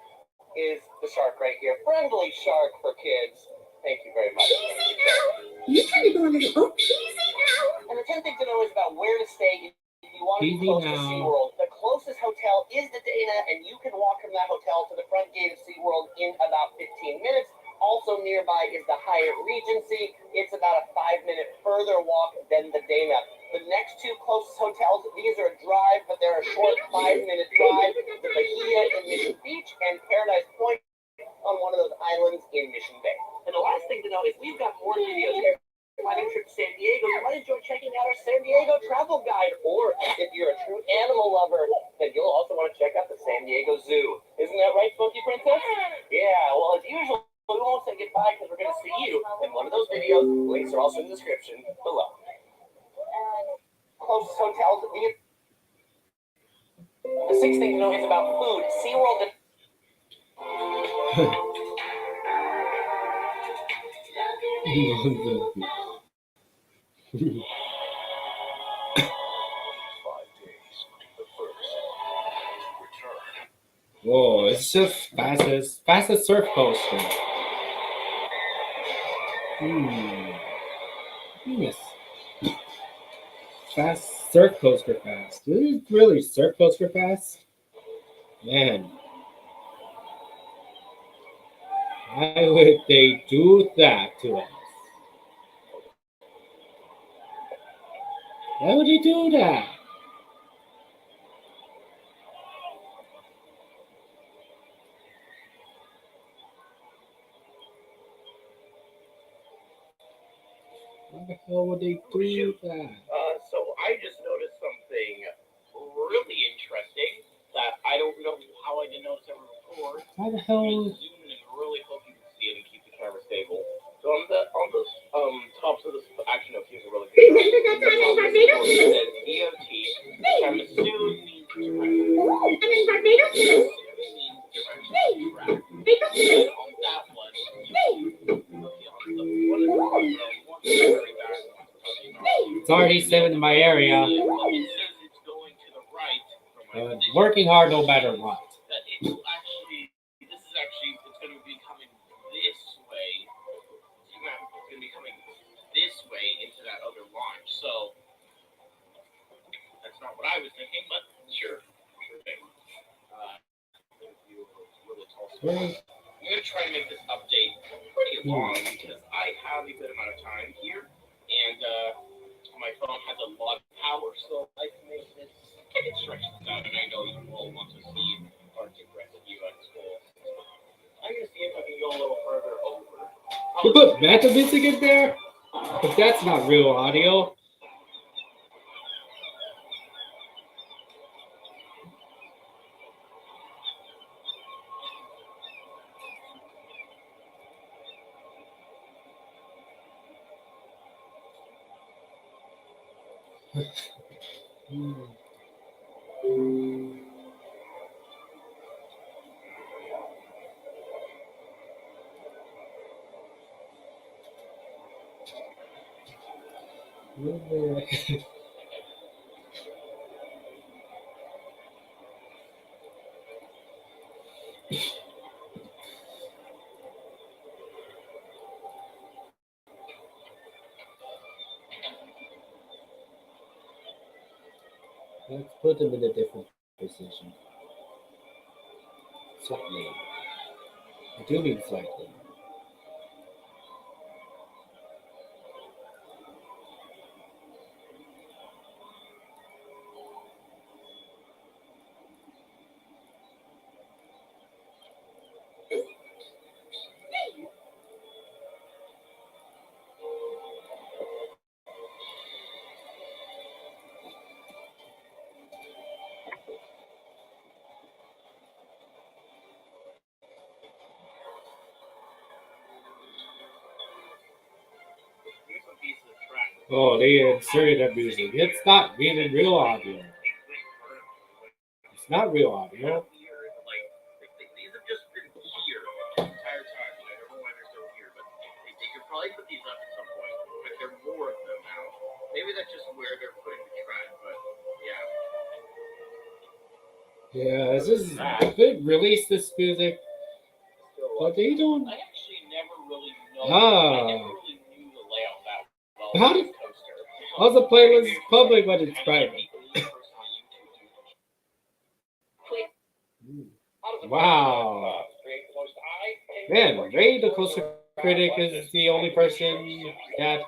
is the shark right here. Friendly shark for kids. Thank you very much. You kind of go a little easy now. And the 10th thing to know is about where to stay if you want pretty Easy close to now. SeaWorld. The closest hotel is the Dana, and you can walk from that hotel to the front gate of SeaWorld in about 15 minutes. Also nearby is the Hyatt Regency. It's about a 5-minute further walk than the Dana. The next two closest hotels, these are a drive, but they're a short 5-minute drive. The Bahia in Mission Beach and Paradise Point on one of those islands in Mission Bay. And the last thing to know is we've got more videos here. Planning trip to San Diego, you might enjoy checking out our San Diego travel guide. Or if you're a true animal lover, then you'll also want to check out the San Diego Zoo. Isn't that right, Funky Princess? Yeah, well, as usual, we won't say goodbye because we're going to see you in one of those videos. Links are also in the description below. Closest hotels. The sixth thing to know is about food. SeaWorld. Whoa, it's just fastest surf coaster. Yes. Fast surf coaster fast. Is it really surf coaster fast? Man. Why would they do that to us? Why would they do that? Why the hell would they do that? So I just noticed something really interesting that I don't know how I didn't notice ever before. Why the hell? Zoom in and really hope you can see it and keep the camera stable. So on the tops of this, actually no, here's a really good. Remember that time in Barbados? It says DOT, which I'm assuming means And in Barbados? and on that one, It's already 7 in my area. Working hard no matter what. It's going to be coming this way. It's going to be coming this way into that other launch. So that's not what I was thinking, but sure thing. I'm going to try and make this update pretty long because I have a good amount of time here, and my phone has a lot of power, so I can make this stretch out, and I know you all want to see Arctic Rescue at school. I'm going to see if I can go a little further over. You put Manta music in there? But that's not real audio. Let's put them in a different position. Slightly. I do mean slightly. Oh, they inserted that music. It's not really real audio. It's not real audio. These have just been here the entire time. I don't know why they're still here, but they could probably put these up at some point. But there are more of them now. Maybe that's just where they're putting the trend, but yeah. Yeah, it's just they release this music, but they don't. I actually never really know. I never really knew the layout that well. How did? How's the playlist public but it's private? Wow. Man, Ray the Coaster Critic is the only person that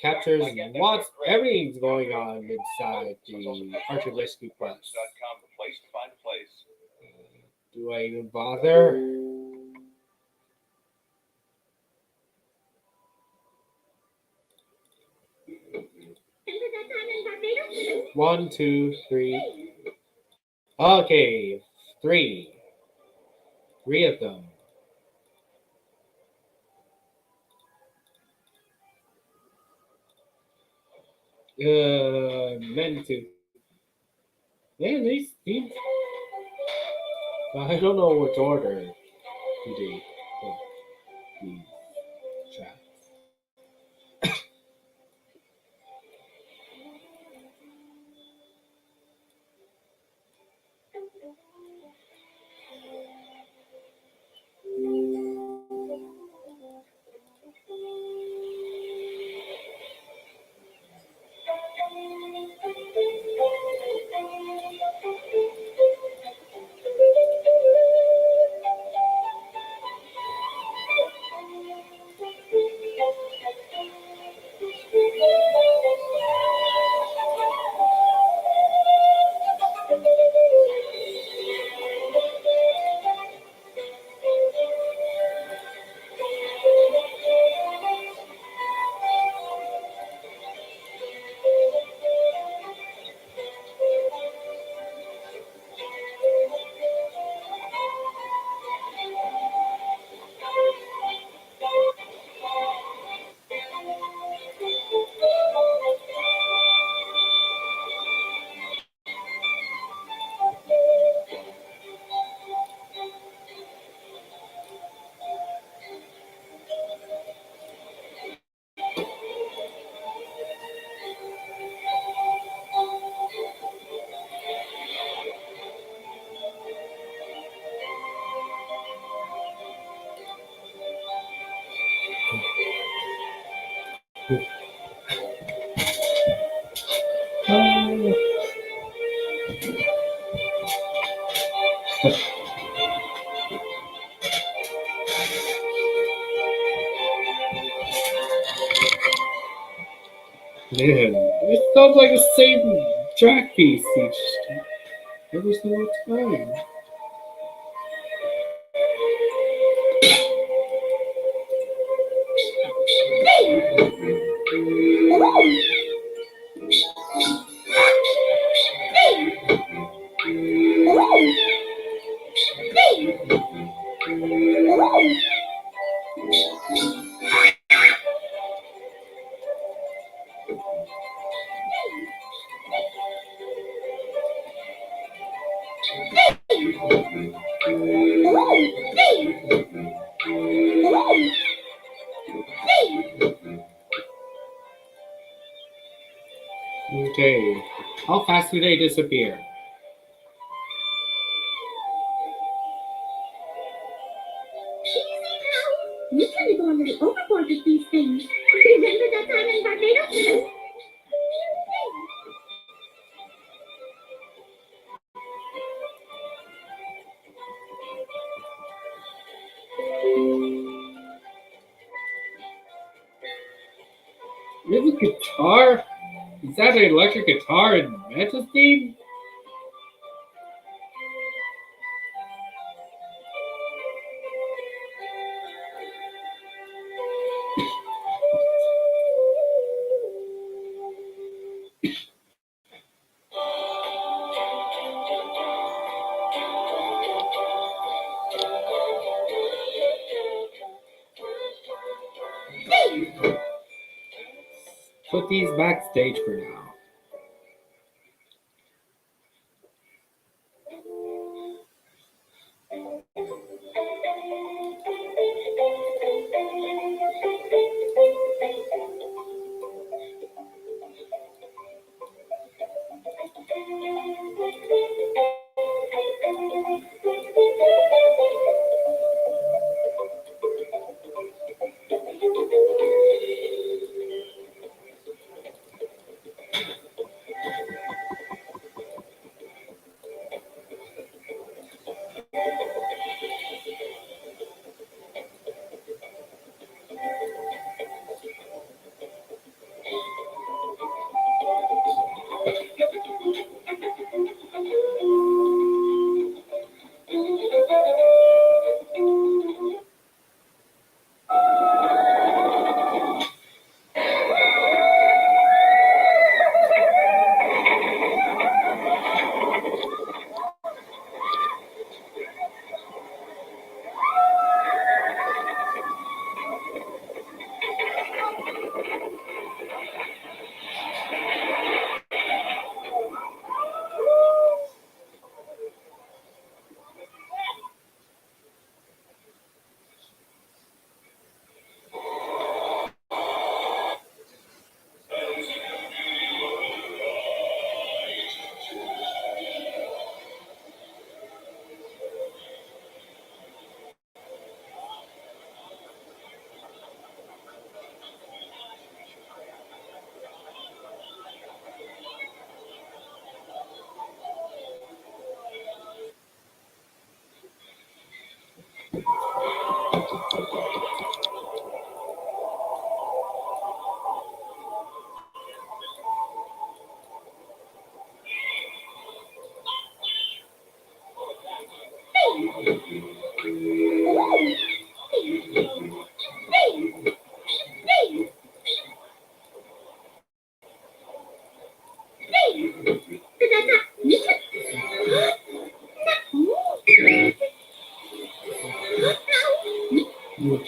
captures what's everything's going on inside the Archer Rescue Quest. Do I even bother? One, two, three. Okay, three. Three of them. Meant to. Man, these. I don't know which order to do these tracks. Man, it sounds like the same track piece every single time. Okay, how fast do they disappear? You kind of go a little overboard with these things. Remember that time in Barbados? This is a guitar? Is that an electric guitar in Manta's theme? Put these backstage for now.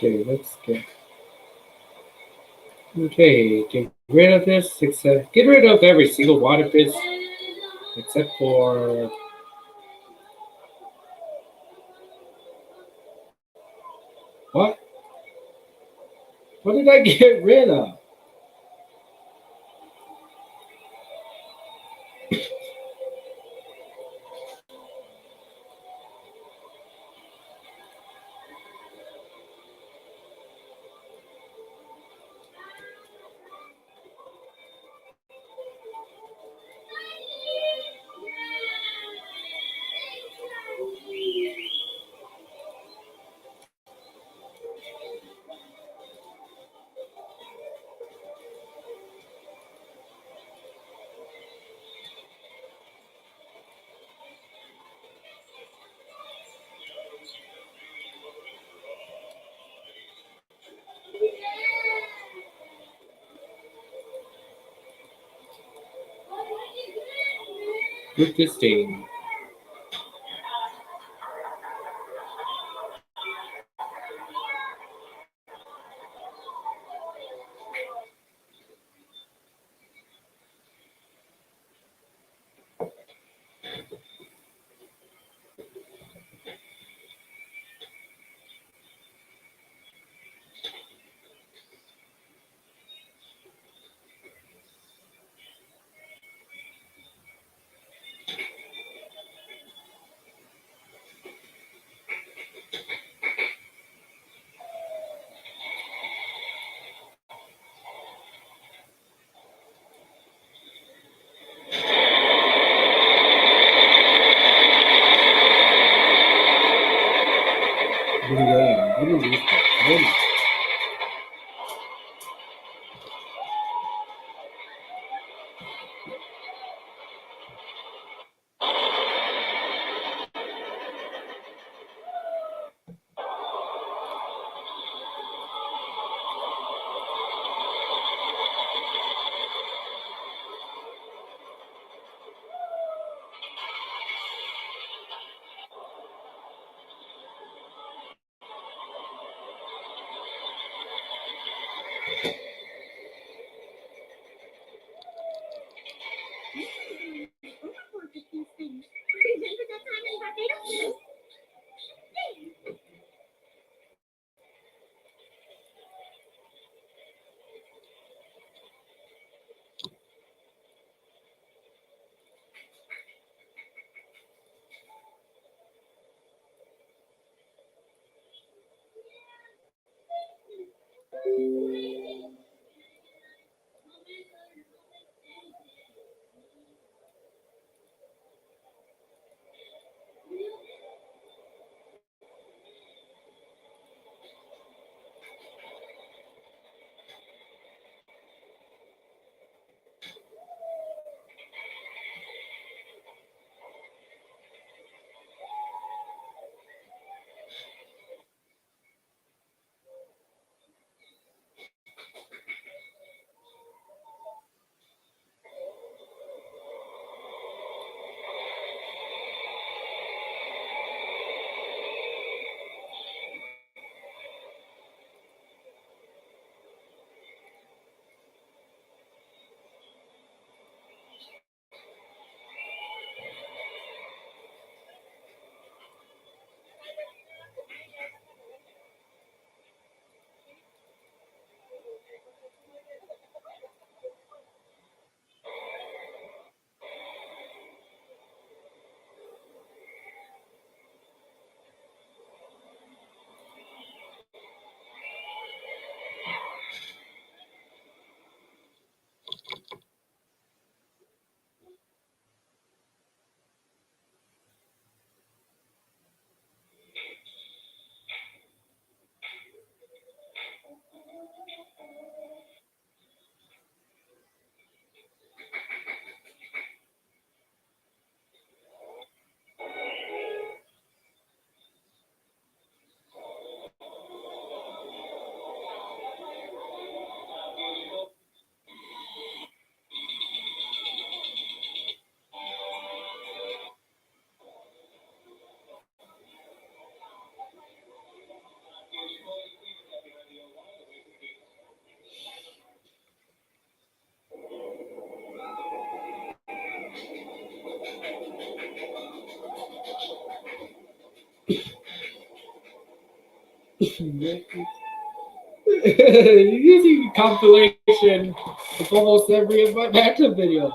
Okay, let's get. Okay, get rid of this. Except get rid of every single water fish except for. What? What did I get rid of? With this thing. Remember that time in Barbados? Using compilation of almost every of my matchup video.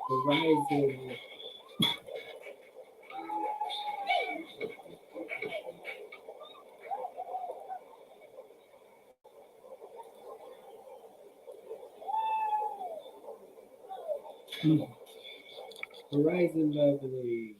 Horizon. Horizon Lovely.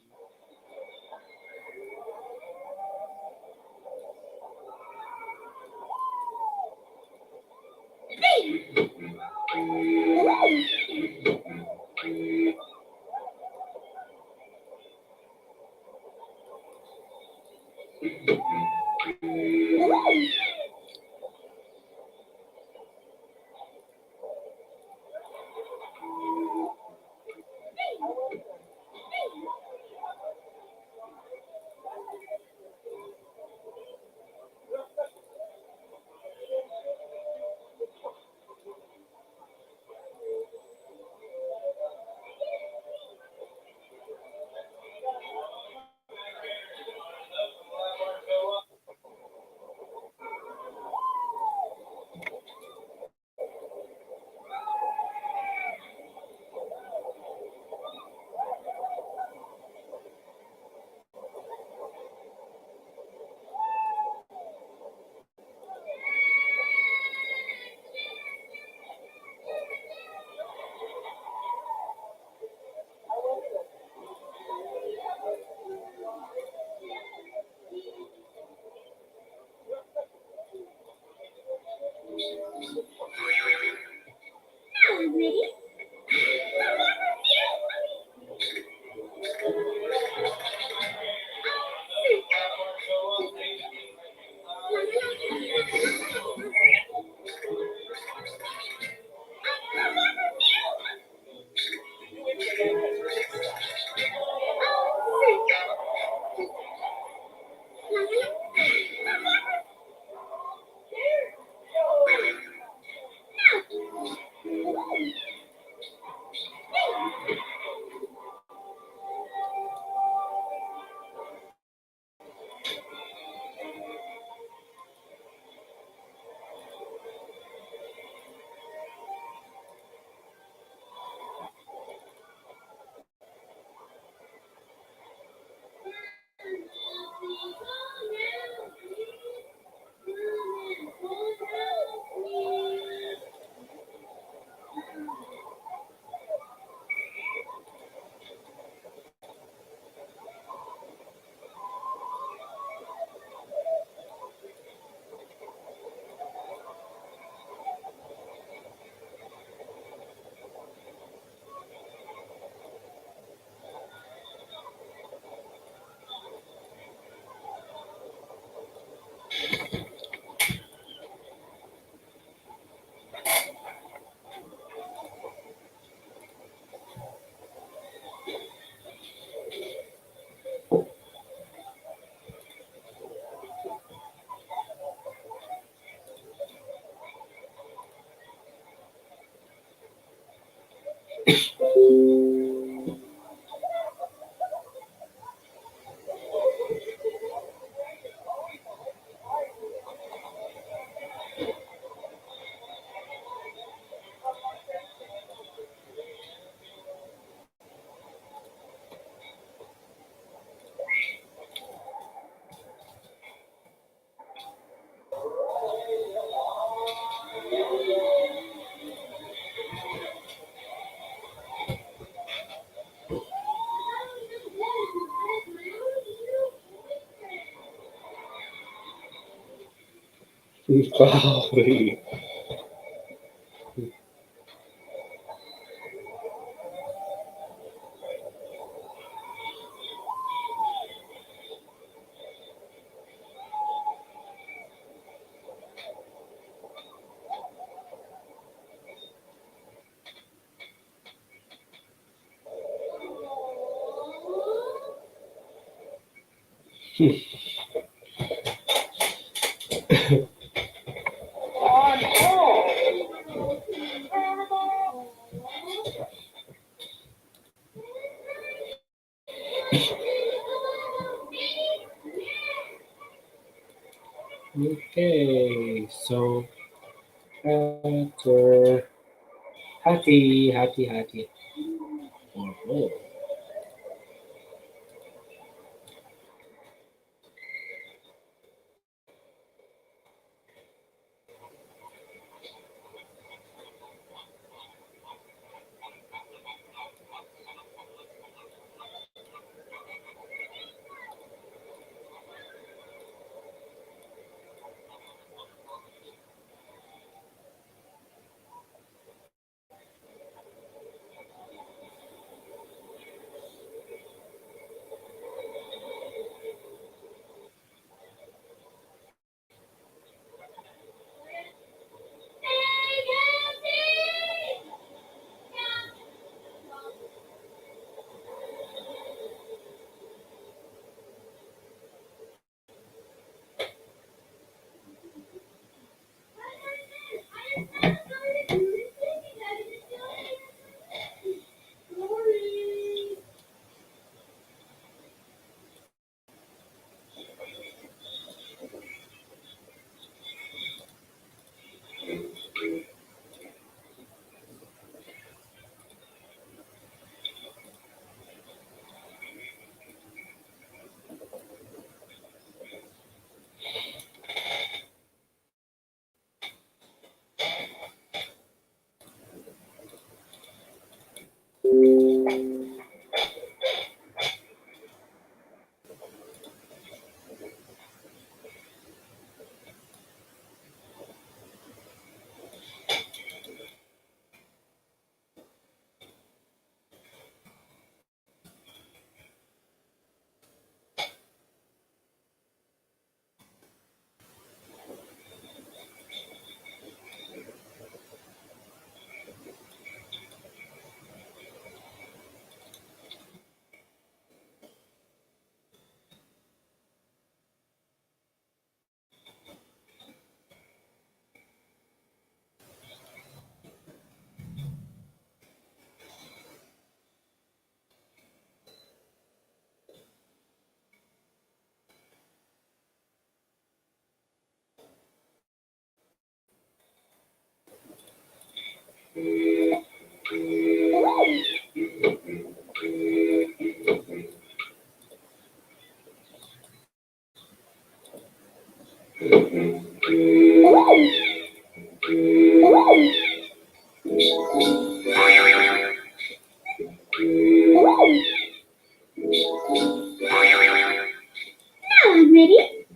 Golly. Okay, so after Hattie. Oh. Now I'm ready.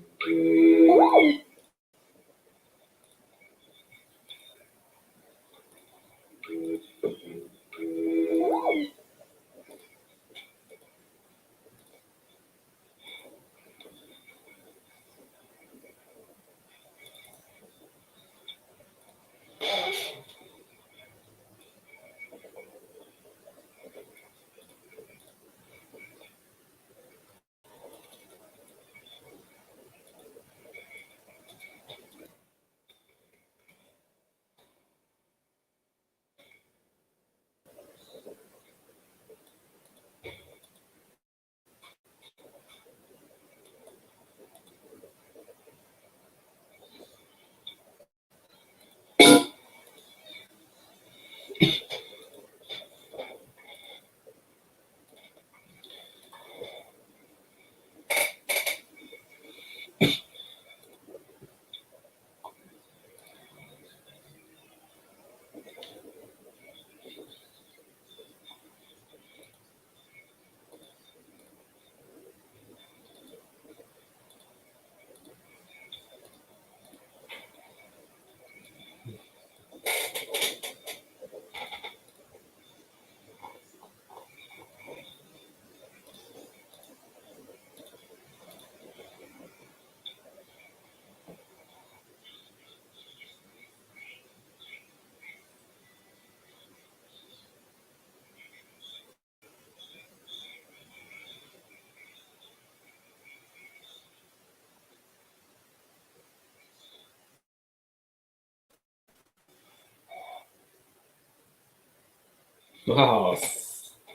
Wow.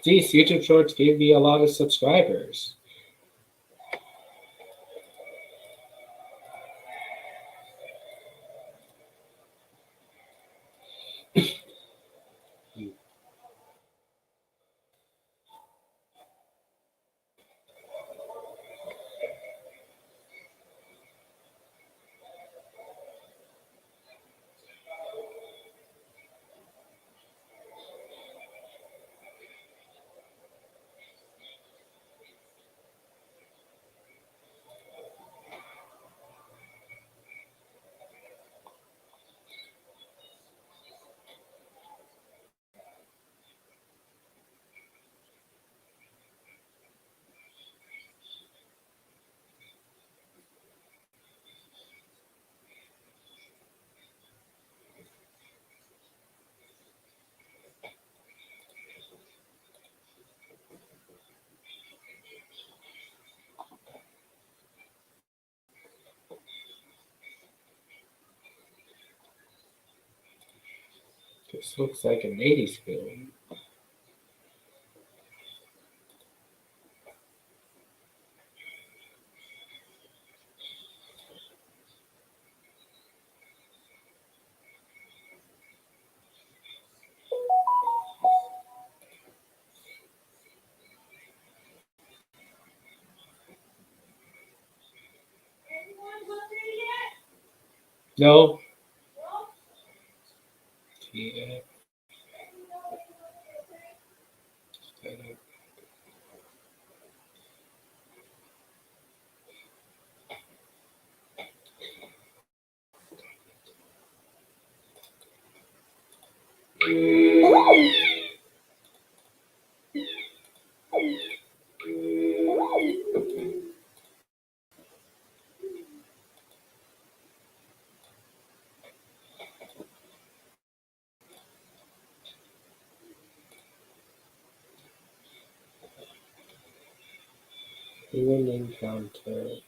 These YouTube shorts give me a lot of subscribers. This looks like an 80s film. No. Yeah. Human encounter.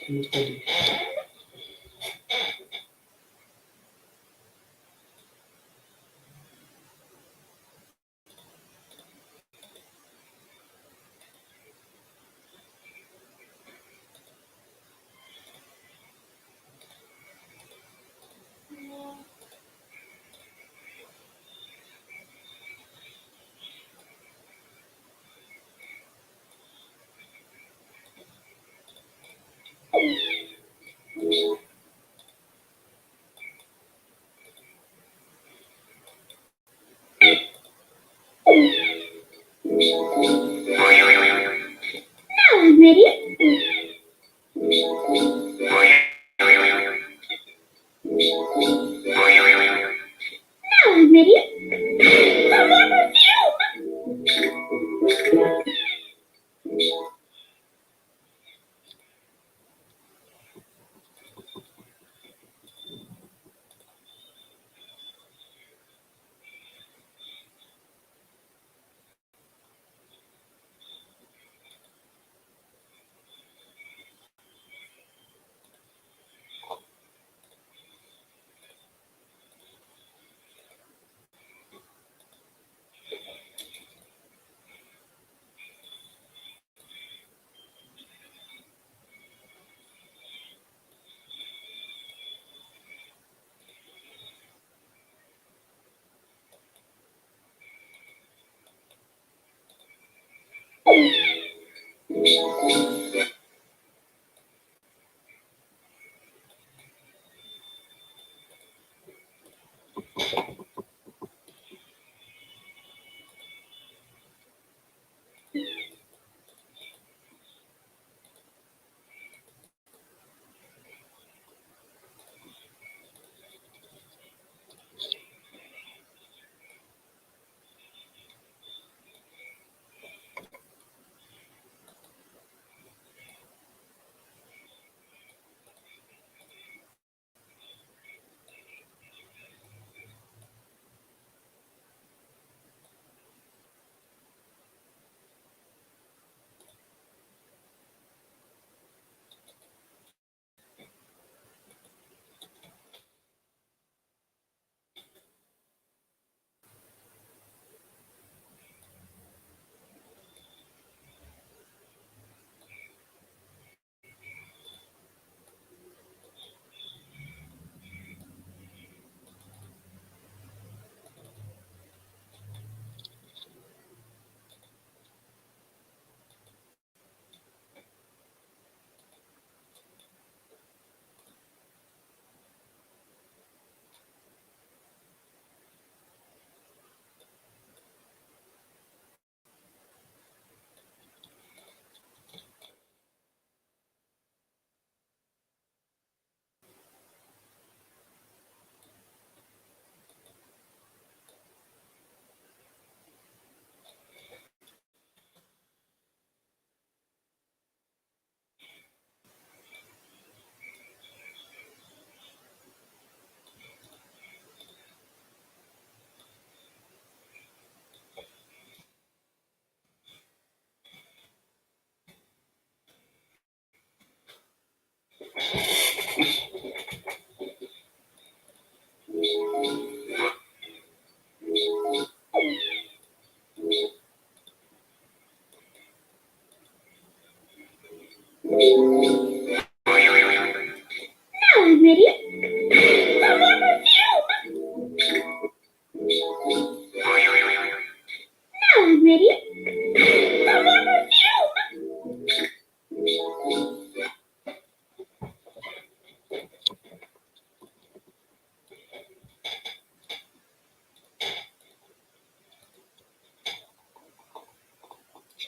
Now I'm ready. Now I'm ready. Now I'm ready. Now I'm ready.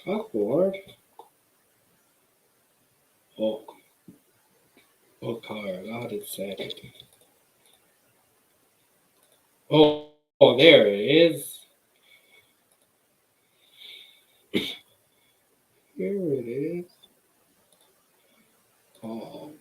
Chalkboard? Oh. Oh, God, it said it. Oh, there it is. Here it is. Oh.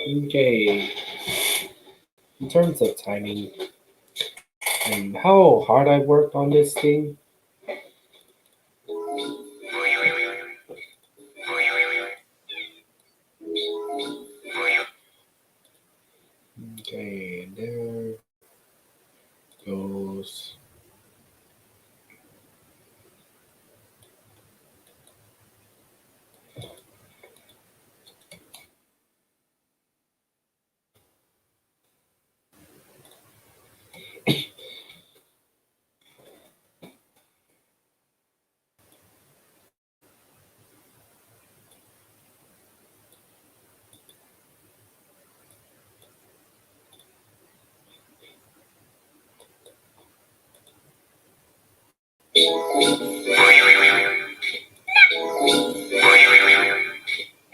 Okay. In terms of timing and how hard I worked on this thing. Okay, and there goes.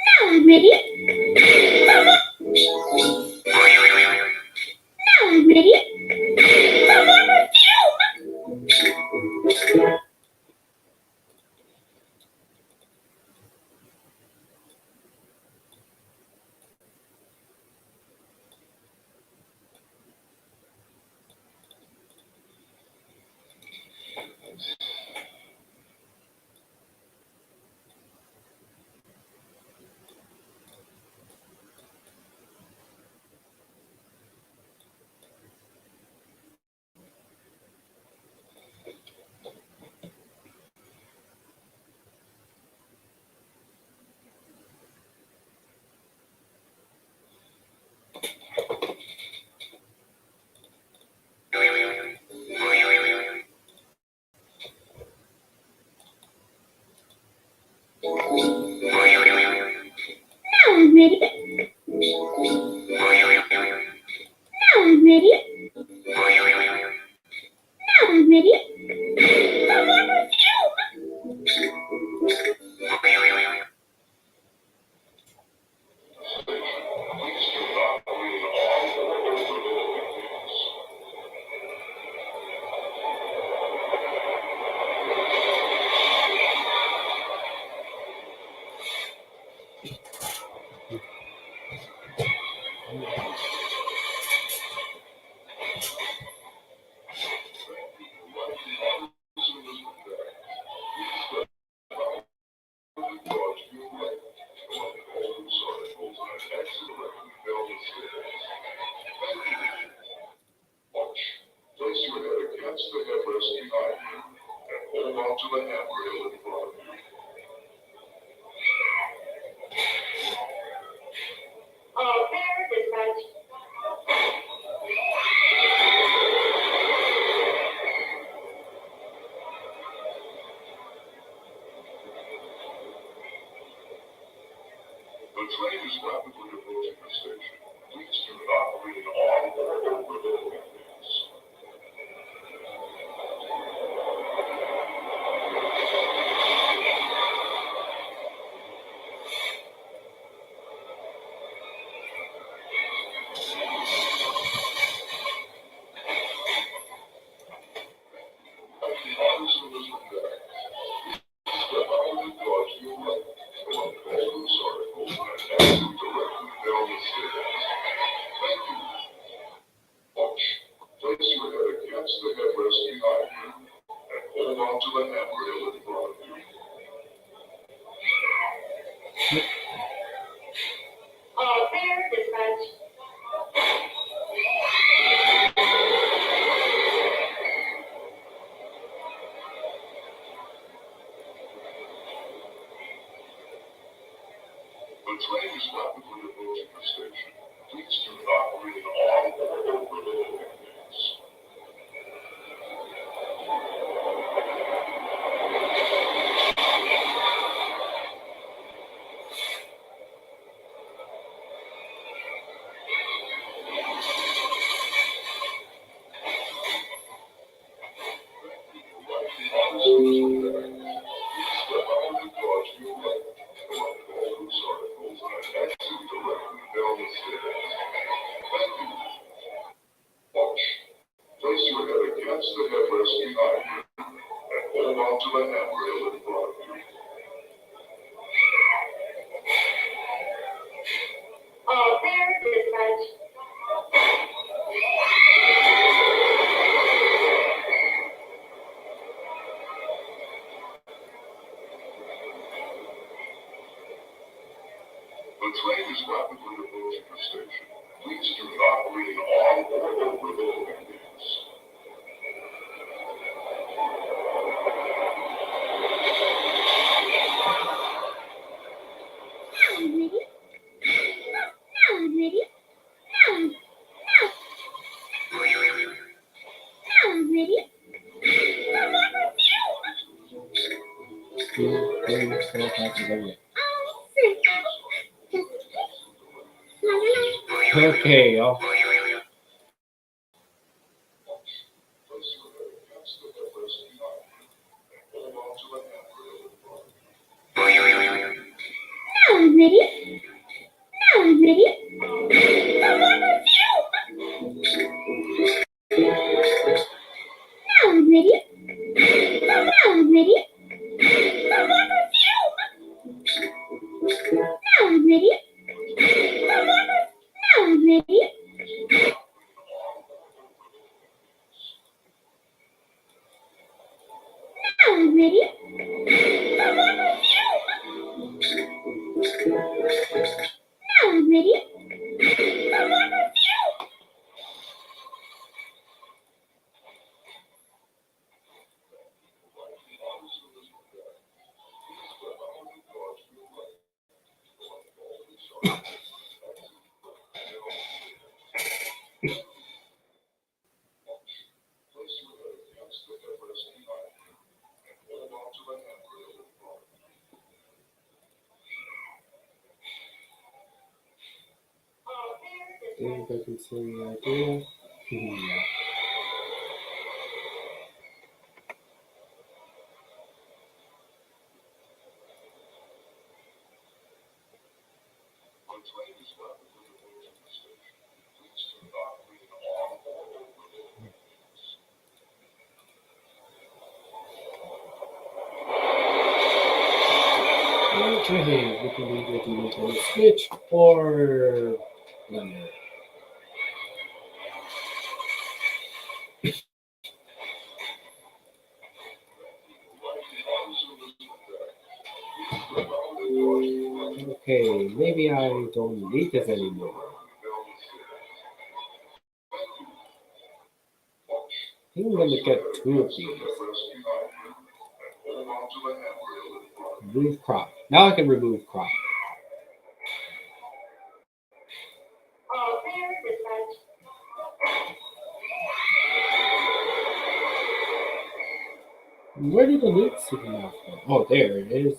Now I'm ready. Now I'm ready. Now I'm ready. Now I'm ready. Now I'm ready. Place your head against the headrest behind you and hold on to the handrail in front of you. The train is rapidly approaching the station. Please do not lean on or over the railings. Place your head against the headrest behind you and hold on to the handrail in front of you. The train is rapidly approaching the station. Please do not lean on or over the railings. Watch. The train is rapidly approaching the station. Please do not lean on or over the landings. Okay, y'all. Think I can see the idea. Yeah. Okay, we can either do Nintendo Switch or Blender. Okay, maybe I don't need this anymore. I think I'm gonna get 2 of these. Remove crop. Now I can remove crop. Where did the loot signal out from? Oh, there it is.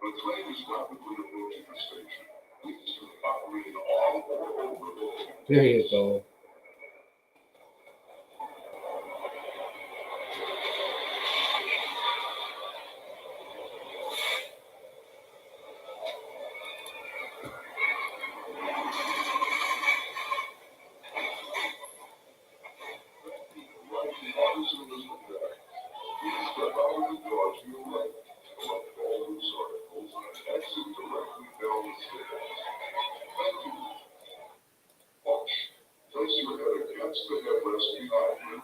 The train is rapidly approaching the station. Please do not lean on or over the landings. There you go. Place your head against the headrest behind you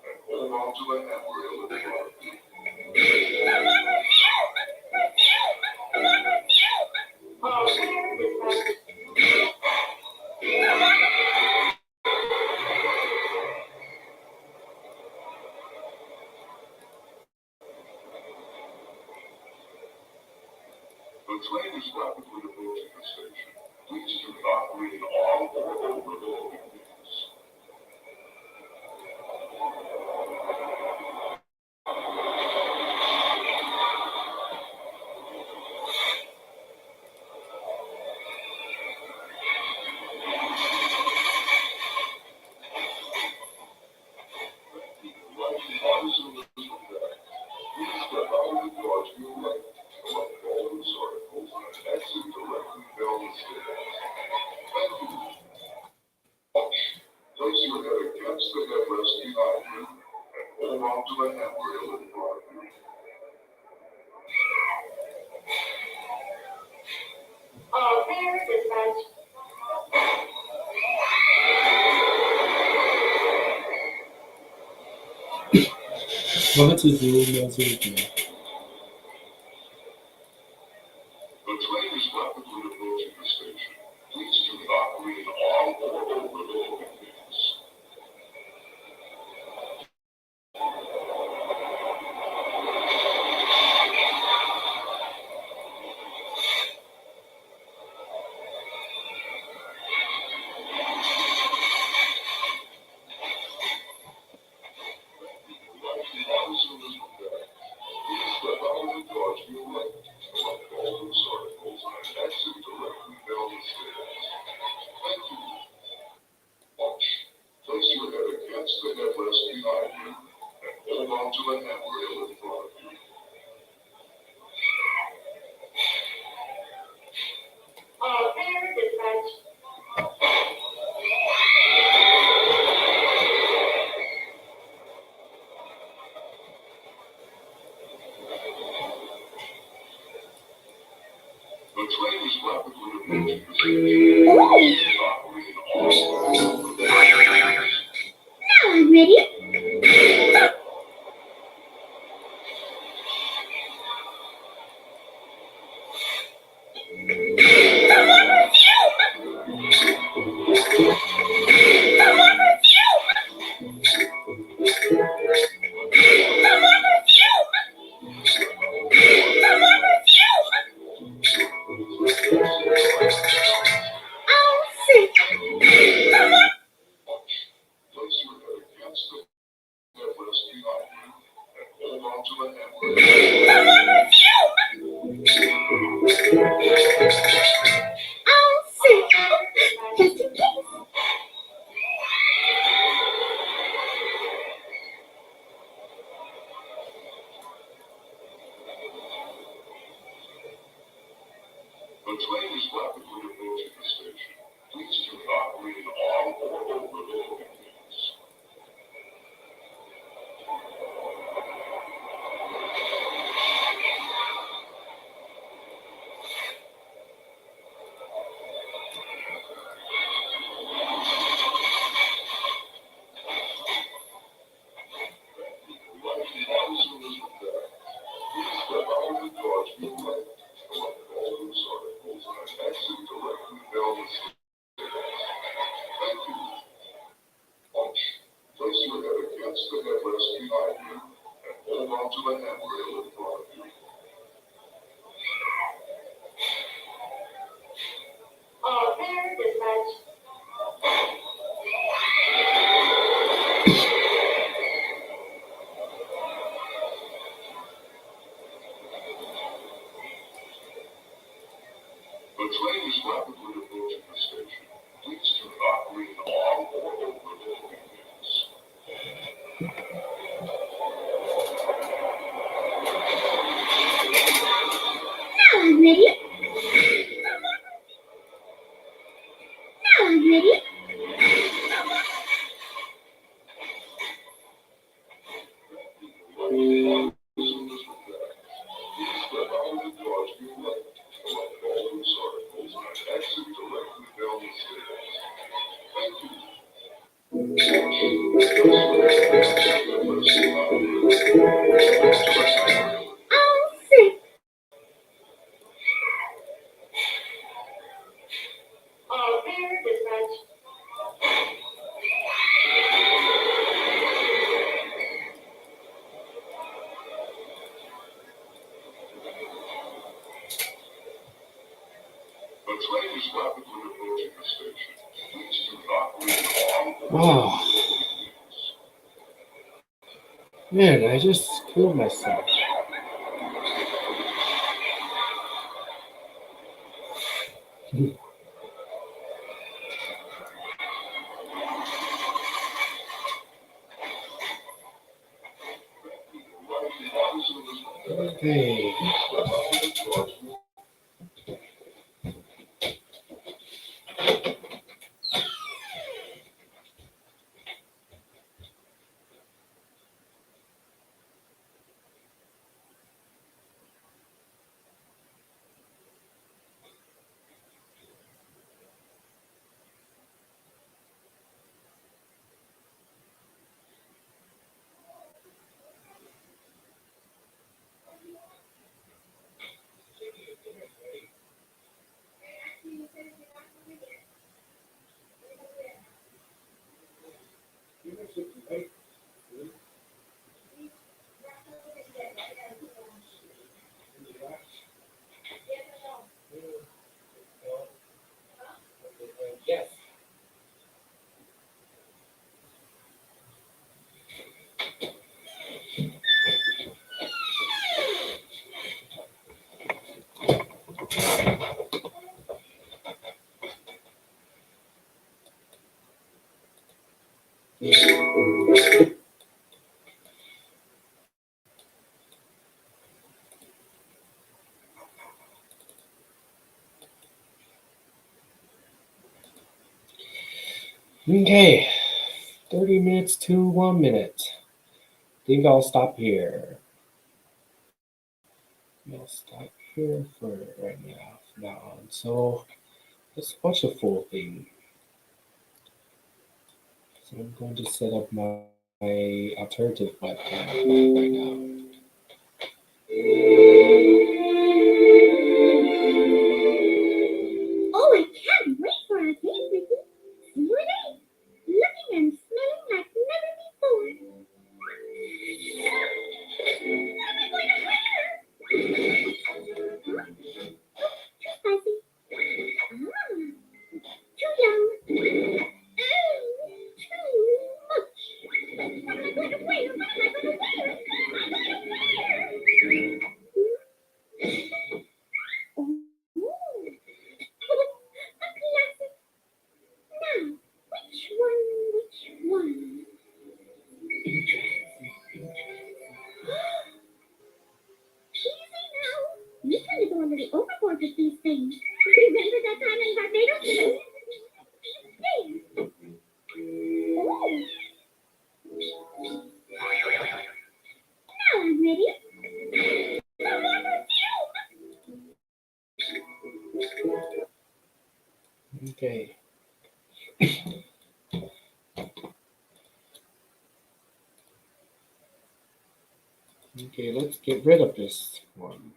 and hold on to the handrail in front of you. The train is rapidly approaching the station. Please do not lean on or over the landings. Place your head against the headrest behind you and hold on to the handrail in front of you. What is the zoom as you do? The train is rapidly approaching the station. Please do not read on or over the bookings. Place your head against the headrest behind you and hold on to the handrail in front of you. All air dispatch. The train is rapidly approaching the station. Please do not read on or over the bookings. Now I'm ready. Place your head against the headrest behind you and hold on to the handrail. Just in case. The train is rapidly approaching the station. Please do not read on or over the bookings. Place your head against the headrest behind you and hold on to the handrail in front of you. All air dispatch. The train is rapidly approaching the station. Please do not read on or over the bookings. Now I'm ready. Now I'm ready. All air dispatch. The train is rapidly approaching the station. Please do not read on or Oh, man, I just killed myself. Okay. Okay, 30 minutes to 1 minute. Think I'll stop here. I'll stop here for right now. From now on. So let's watch the full thing. So I'm going to set up my alternative webcam right now. Oh, I can't wait for our date with you. See you at 8. Looking and smelling like never before. What am I going to wear? Huh? Too spicy. Too young. Too much. What am I going to wear? What am I going to wear? What am I going to wear? Oh, a classic. Now, which one? Easy now. You tend to go a little overboard with these things. Remember that time in Barbados? There. Oh. Now I'm ready. Okay. Okay, let's get rid of this one.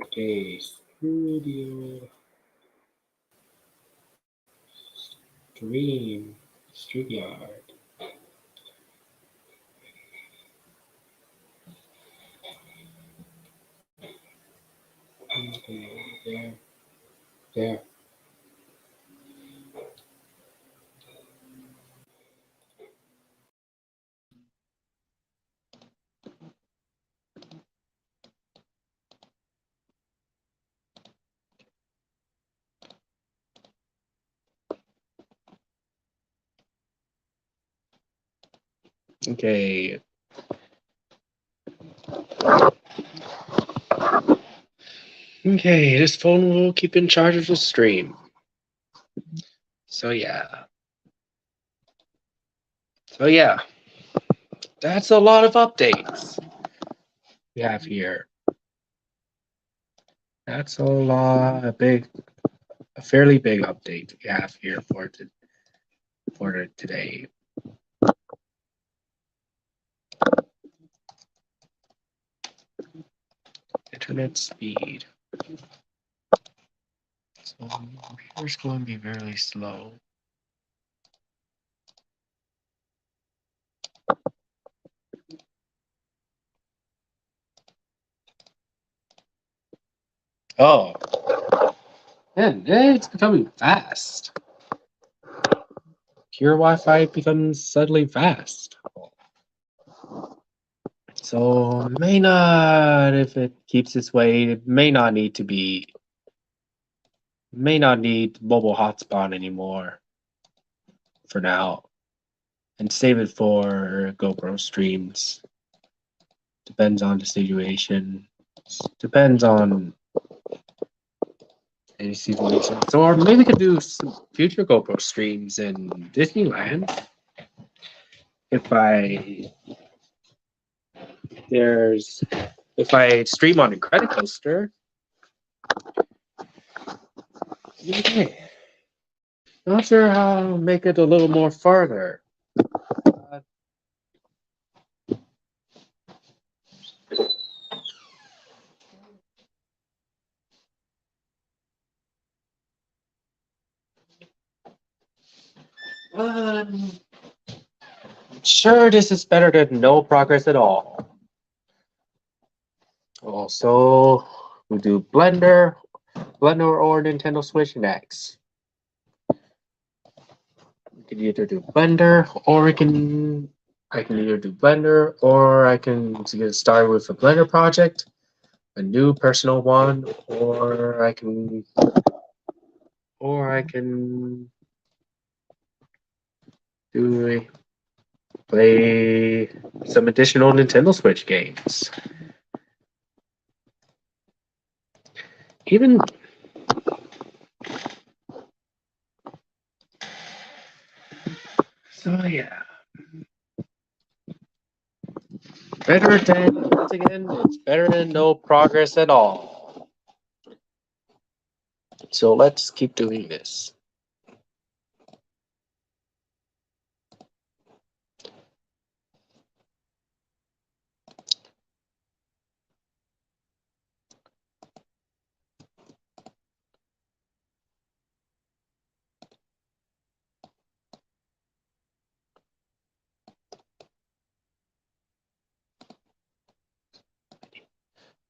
Okay, Studio Streamyard. Okay, there. Okay. Okay, this phone will keep in charge of the stream. So yeah. That's a lot of updates we have here. That's a fairly big update we have here for today. Internet speed. So here's going to be very slow. Oh, man, it's becoming fast. Pure Wi-Fi becomes suddenly fast. So it may not, if it keeps its way, it may not need mobile hotspot anymore for now, and save it for GoPro streams. Depends on the situation. Depends on any situation. So, or maybe we could do some future GoPro streams in Disneyland. If I stream on Incredicoaster. Okay. Not sure how to make it a little more farther. Sure, this is better than no progress at all. Also, we do Blender or Nintendo Switch next. We can either do Blender, or I can either do Blender, or I can get started with a Blender project, a new personal one, or I can play some additional Nintendo Switch games. Even So yeah. Better than, once again, it's better than no progress at all. So let's keep doing this.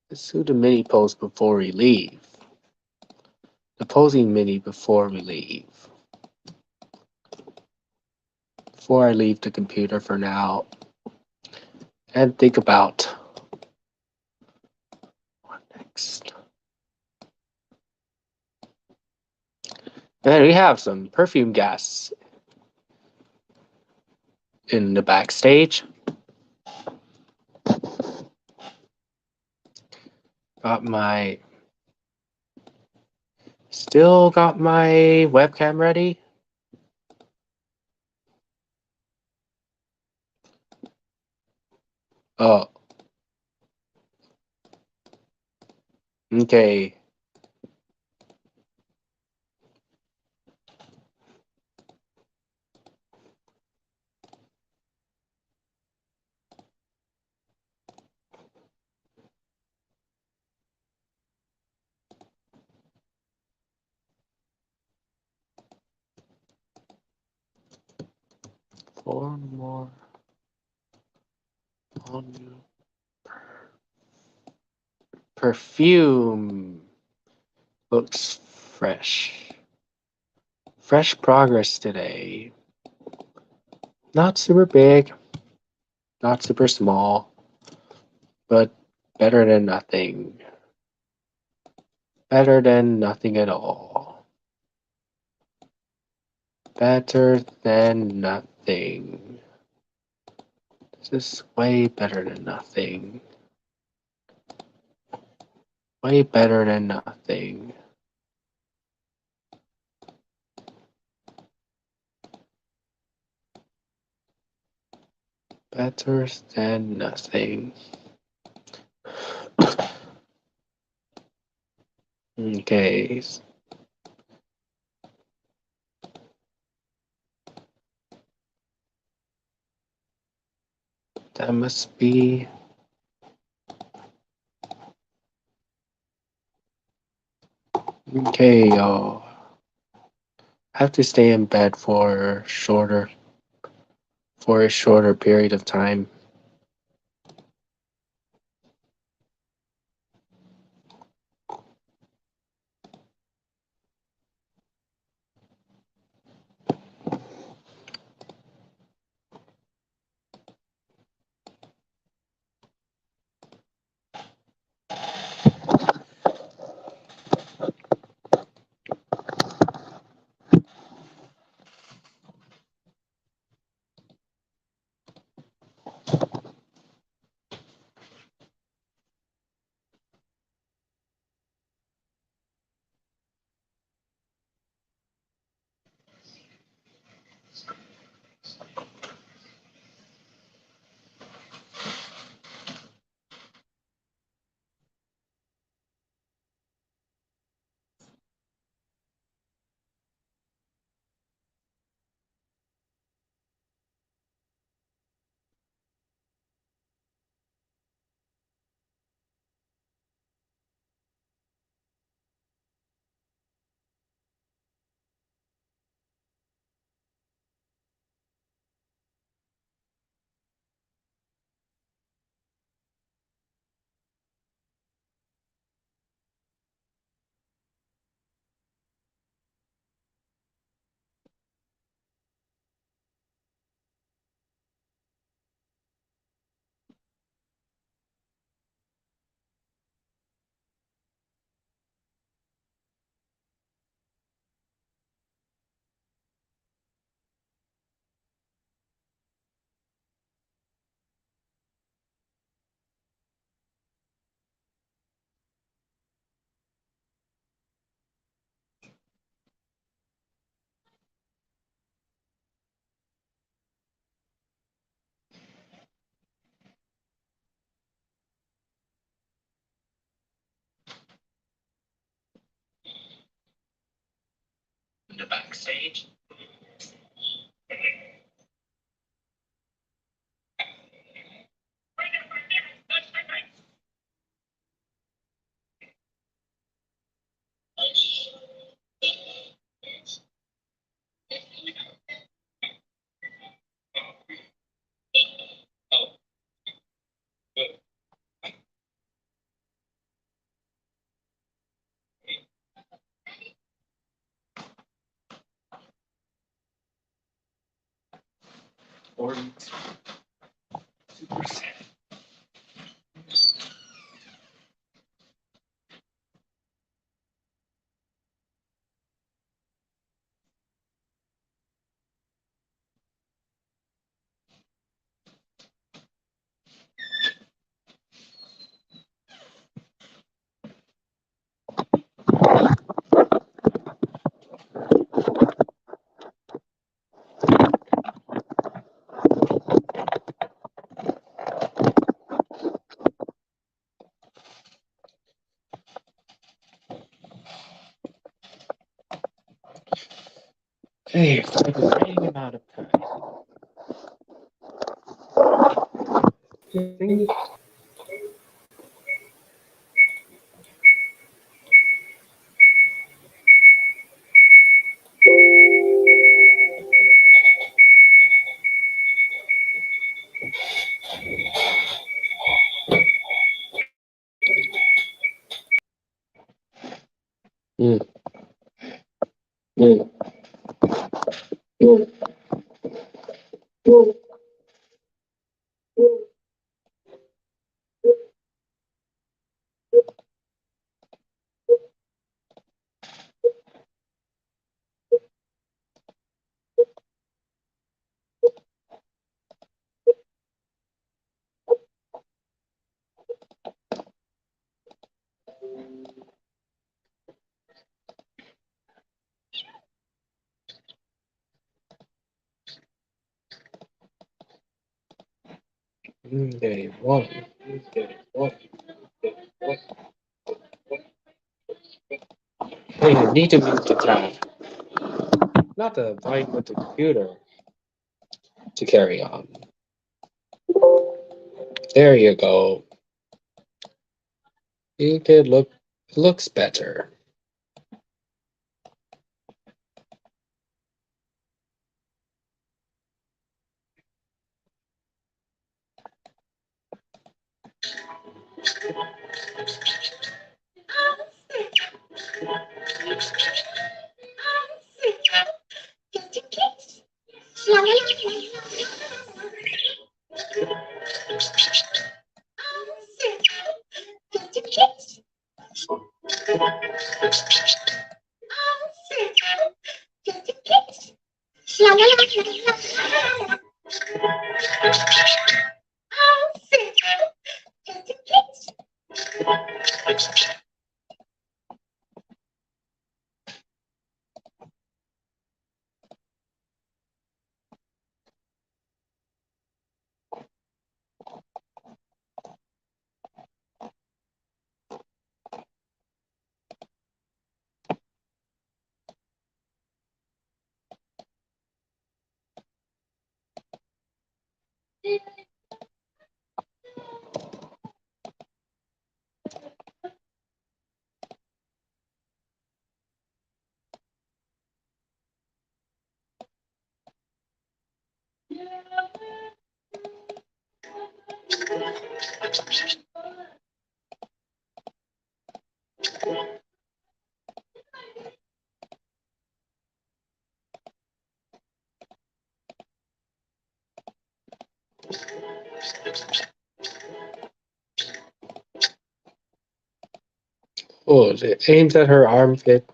Let's do the mini pose before we leave. The posing mini before we leave. Before I leave the computer for now. And think about what next. And we have some perfume gas in the backstage. Still got my webcam ready. Oh. Okay. Four more on perfume. Looks fresh. Fresh progress today. Not super big, not super small, but better than nothing. Better than nothing at all. Better than nothing. This is way better than nothing. Way better than nothing. Better than nothing. Okay. That must be. Okay, y'all. I have to stay in bed for a shorter period of time. backstage. Hey, for the remaining amount of time. Okay, one. Okay, one. Hey, I need to move the tab. Not the mic, but the computer to carry on. There you go. It looks better. Oh, it aims at her armpit.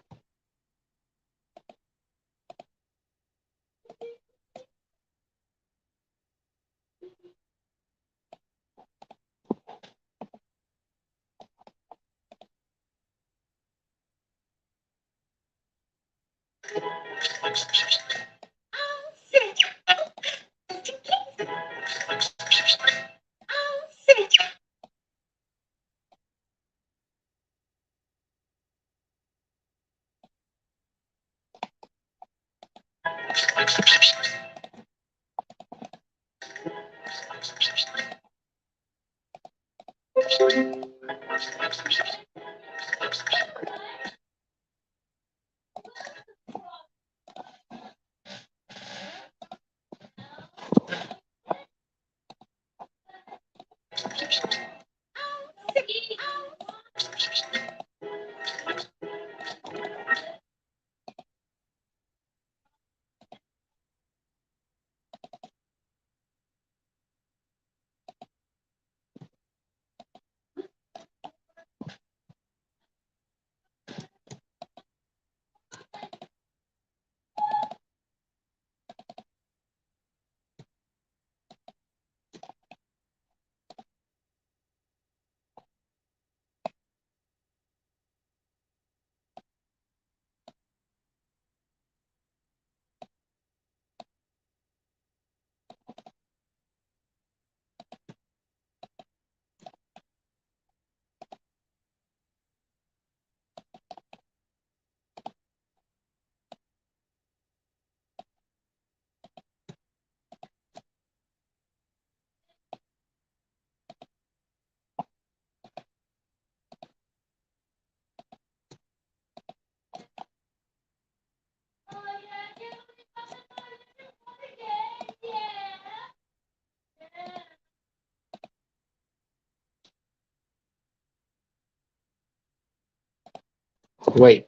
Wait.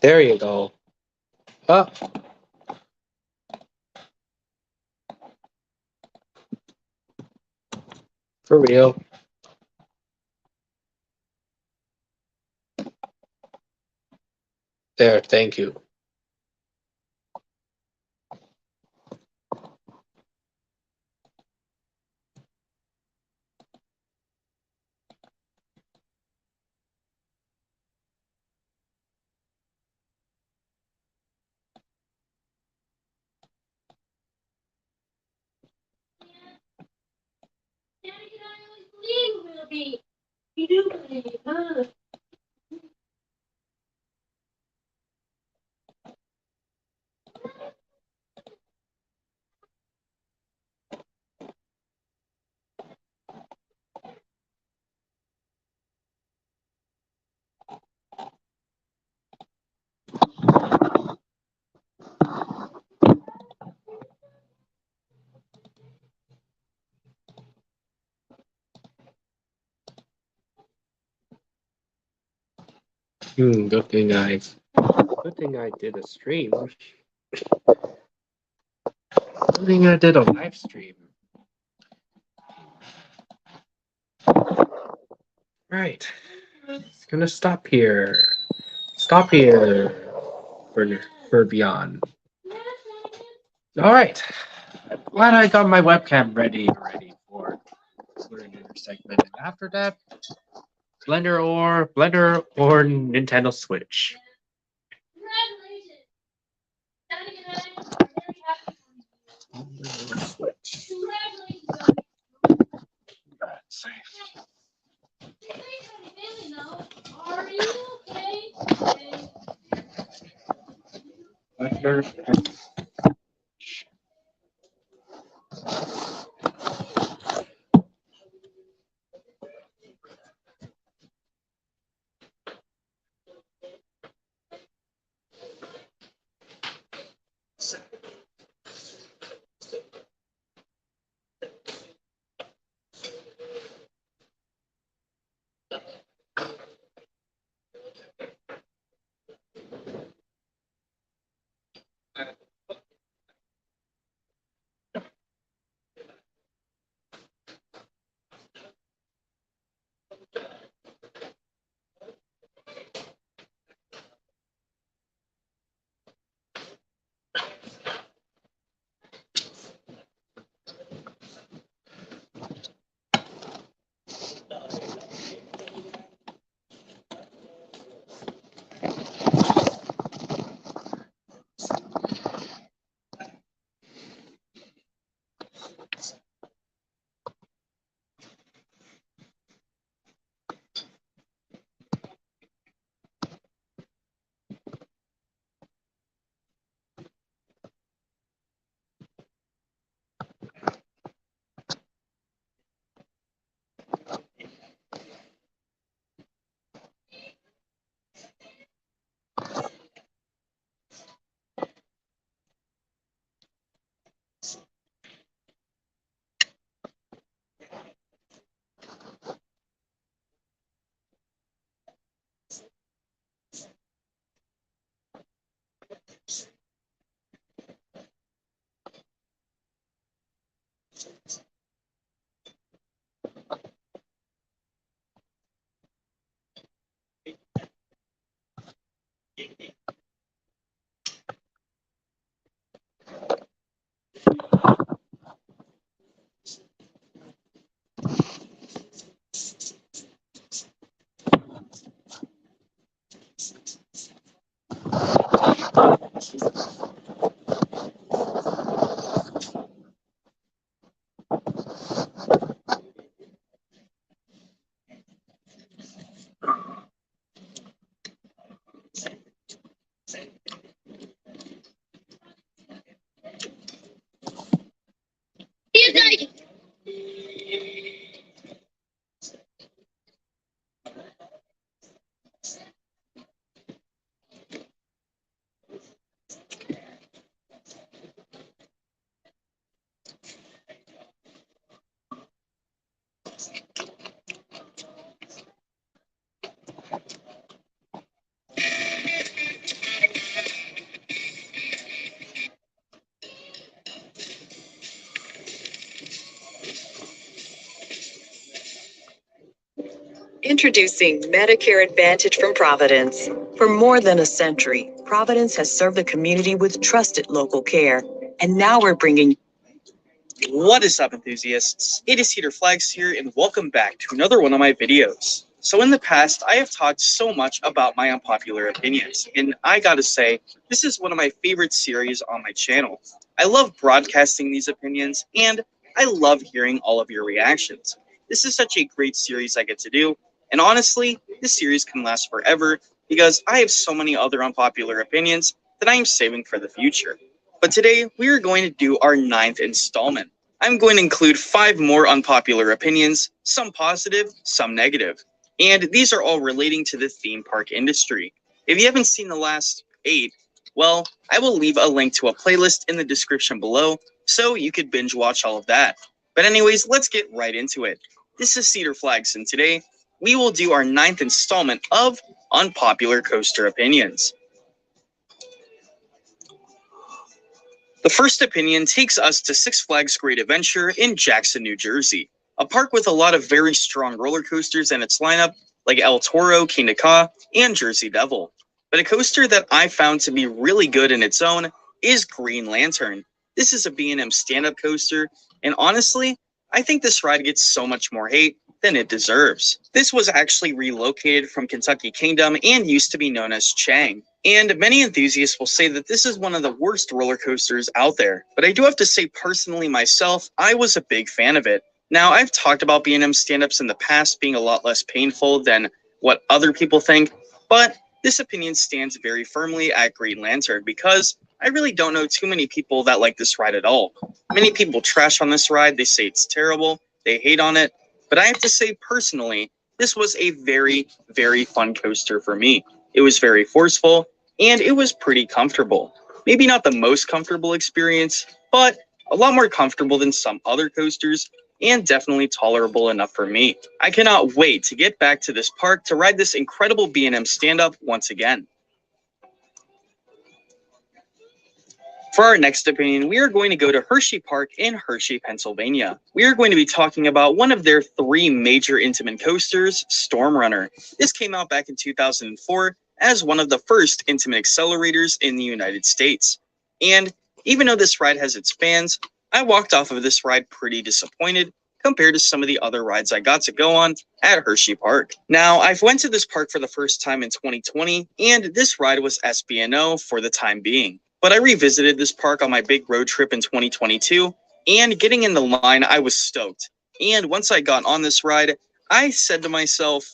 There you go. Oh. For real. There, thank you. Good thing I did a stream. Good thing I did a live stream. Right. It's gonna stop here. Stop here for Beyond. All right. Glad I got my webcam ready already for another segment. And after that, Blender or Nintendo Switch. Switch. That's safe. Blender. Introducing Medicare Advantage from Providence. For more than a century, Providence has served the community with trusted local care. And now we're bringing... What is up, enthusiasts? It is Heater Flags here, and welcome back to another one of my videos. So in the past, I have talked so much about my unpopular opinions, and I gotta say, this is one of my favorite series on my channel. I love broadcasting these opinions, and I love hearing all of your reactions. This is such a great series I get to do, and honestly, this series can last forever because I have so many other unpopular opinions that I am saving for the future. But today, we are going to do our 9th installment. I'm going to include 5 more unpopular opinions, some positive, some negative. And these are all relating to the theme park industry. If you haven't seen the last 8, well, I will leave a link to a playlist in the description below, so you could binge watch all of that. But anyways, let's get right into it. This is Cedar Flags, and today, we will do our 9th installment of Unpopular Coaster Opinions. The first opinion takes us to Six Flags Great Adventure in Jackson, New Jersey, a park with a lot of very strong roller coasters in its lineup, like El Toro, Kingda Ka, and Jersey Devil. But a coaster that I found to be really good in its own is Green Lantern. This is a B&M stand-up coaster, and honestly, I think this ride gets so much more hate than it deserves. This was actually relocated from Kentucky Kingdom and used to be known as Chang. And many enthusiasts will say that this is one of the worst roller coasters out there. But I do have to say, personally myself, I was a big fan of it. Now, I've talked about B&M stand-ups in the past being a lot less painful than what other people think, but this opinion stands very firmly at Green Lantern because I really don't know too many people that like this ride at all. Many people trash on this ride, they say it's terrible, they hate on it, but I have to say personally, this was a very, very fun coaster for me. It was very forceful, and it was pretty comfortable. Maybe not the most comfortable experience, but a lot more comfortable than some other coasters, and definitely tolerable enough for me. I cannot wait to get back to this park to ride this incredible B&M stand-up once again. For our next opinion, we are going to go to Hershey Park in Hershey, Pennsylvania. We are going to be talking about one of their 3 major Intamin coasters, Storm Runner. This came out back in 2004 as one of the first Intamin accelerators in the United States. And even though this ride has its fans, I walked off of this ride pretty disappointed compared to some of the other rides I got to go on at Hershey Park. Now, I've went to this park for the first time in 2020, and this ride was SBNO for the time being. But I revisited this park on my big road trip in 2022, and getting in the line, I was stoked. And once I got on this ride, I said to myself,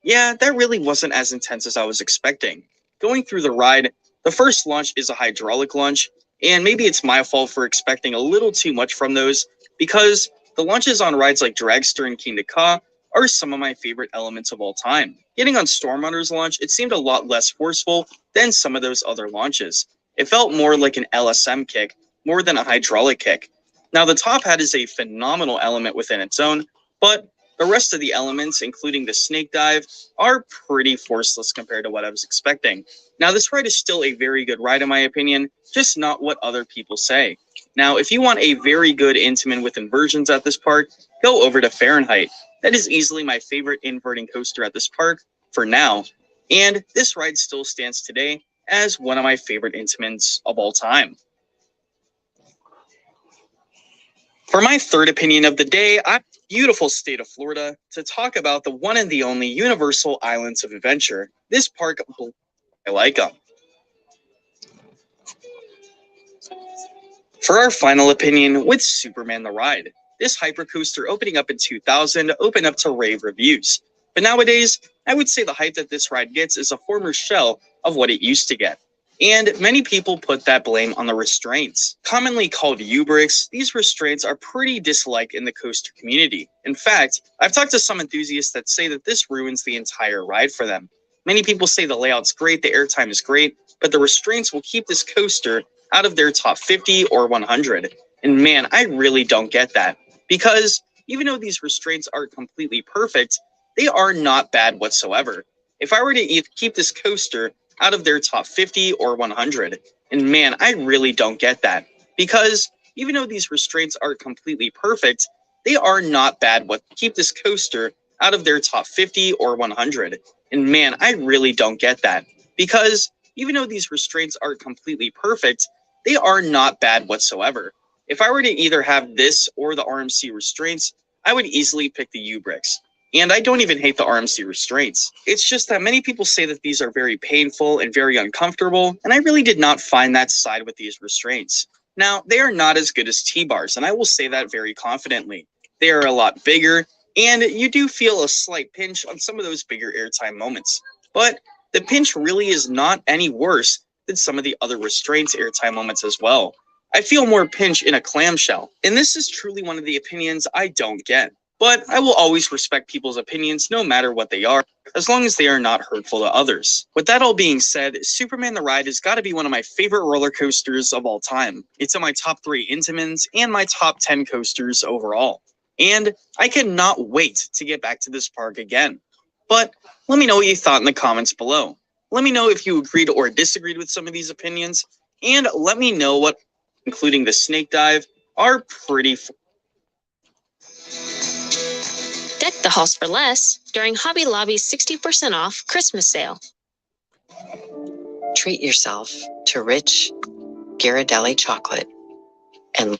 yeah, that really wasn't as intense as I was expecting. Going through the ride, the first launch is a hydraulic launch, and maybe it's my fault for expecting a little too much from those, because the launches on rides like Dragster and Kingda Ka are some of my favorite elements of all time. Getting on Storm Runner's launch, it seemed a lot less forceful than some of those other launches. It felt more like an LSM kick, more than a hydraulic kick. Now, the top hat is a phenomenal element within its own, but the rest of the elements, including the snake dive, are pretty forceless compared to what I was expecting. Now, this ride is still a very good ride in my opinion, just not what other people say. Now, if you want a very good Intamin with inversions at this park, go over to Fahrenheit. That is easily my favorite inverting coaster at this park for now, and this ride still stands today as one of my favorite Intamins of all time. For my third opinion of the day, I'm in the beautiful state of Florida to talk about the one and the only Universal Islands of Adventure. This park, I like them. For our final opinion with Superman the Ride. This hypercoaster opening up in 2000 opened up to rave reviews. But nowadays, I would say the hype that this ride gets is a former shell of what it used to get. And many people put that blame on the restraints. Commonly called U-bricks, these restraints are pretty disliked in the coaster community. In fact, I've talked to some enthusiasts that say that this ruins the entire ride for them. Many people say the layout's great, the airtime is great, but the restraints will keep this coaster out of their top 50 or 100. And man, I really don't get that. Because even though these restraints aren't completely perfect, they are not bad whatsoever. If I were to keep this coaster out of their top 50 or 100, and man, I really don't get that. Because even though these restraints aren't completely perfect, they are not bad keep this coaster out of their top 50 or 100. And man, I really don't get that. Because even though these restraints aren't completely perfect, they are not bad whatsoever. If I were to either have this or the RMC restraints, I would easily pick the U-bricks. And I don't even hate the RMC restraints. It's just that many people say that these are very painful and very uncomfortable, and I really did not find that side with these restraints. Now, they are not as good as T-bars, and I will say that very confidently. They are a lot bigger, and you do feel a slight pinch on some of those bigger airtime moments. But the pinch really is not any worse than some of the other restraints airtime moments as well. I feel more pinch in a clamshell, and this is truly one of the opinions I don't get. But I will always respect people's opinions no matter what they are, as long as they are not hurtful to others. With that all being said, Superman the Ride has got to be one of my favorite roller coasters of all time. It's in my top 3 Intamins and my top 10 coasters overall. And I cannot wait to get back to this park again. But let me know what you thought in the comments below. Let me know if you agreed or disagreed with some of these opinions, and let me know what, including the snake dive, are pretty Deck the halls for less during Hobby Lobby's 60% off Christmas sale. Treat yourself to rich Ghirardelli chocolate and...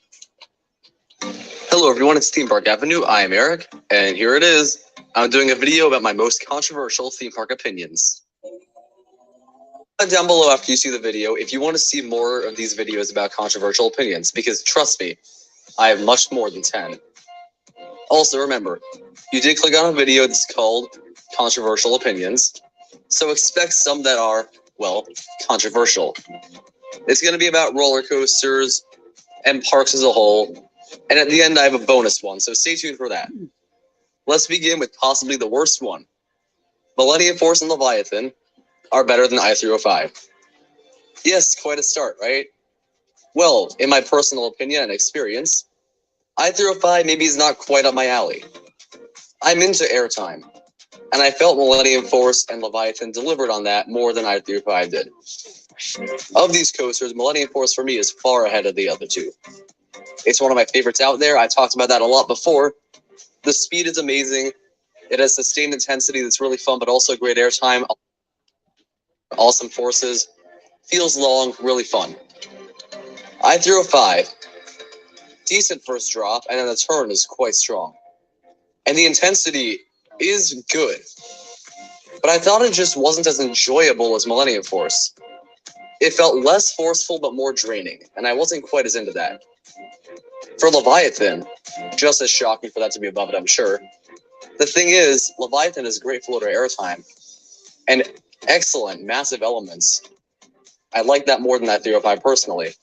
Hello everyone, it's Theme Park Avenue. I am Eric, and here it is. I'm doing a video about my most controversial theme park opinions. Down below after you see the video if you want to see more of these videos about controversial opinions, because trust me, I have much more than 10. Also remember, you did click on a video that's called Controversial Opinions, so expect some that are, well, controversial. It's going to be about roller coasters and parks as a whole, and at the end I have a bonus one, so stay tuned for that. Let's begin with possibly the worst one. Millennium Force and Leviathan are better than I-305. Yes, quite a start, right? Well, in my personal opinion and experience, I-305 maybe is not quite up my alley. I'm into airtime, and I felt Millennium Force and Leviathan delivered on that more than I-305 did. Of these coasters, Millennium Force for me is far ahead of the other two. It's one of my favorites out there. I talked about that a lot before. The speed is amazing. It has sustained intensity that's really fun, but also great airtime. Awesome forces. Feels long, really fun. I-305, decent first drop, and then the turn is quite strong. And the intensity is good. But I thought it just wasn't as enjoyable as Millennium Force. It felt less forceful, but more draining, and I wasn't quite as into that. For Leviathan, just as shocking for that to be above it, I'm sure. The thing is, Leviathan is great floater airtime, and excellent, massive elements. I like that more than that 305 personally.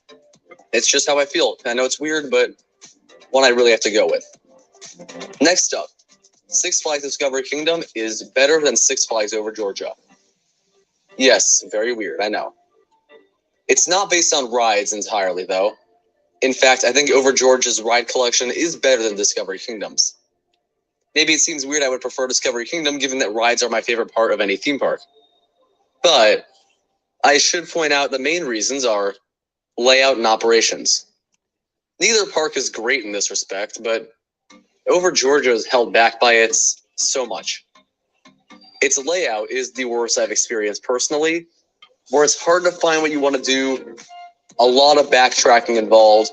It's just how I feel. I know it's weird, but one I really have to go with. Next up, Six Flags Discovery Kingdom is better than Six Flags Over Georgia. Yes, very weird, I know. It's not based on rides entirely, though. In fact, I think Over Georgia's ride collection is better than Discovery Kingdom's. Maybe it seems weird I would prefer Discovery Kingdom, given that rides are my favorite part of any theme park. But I should point out the main reasons are layout and operations. Neither park is great in this respect, but Over Georgia is held back by its so much. Its layout is the worst I've experienced personally, where it's hard to find what you want to do, a lot of backtracking involved,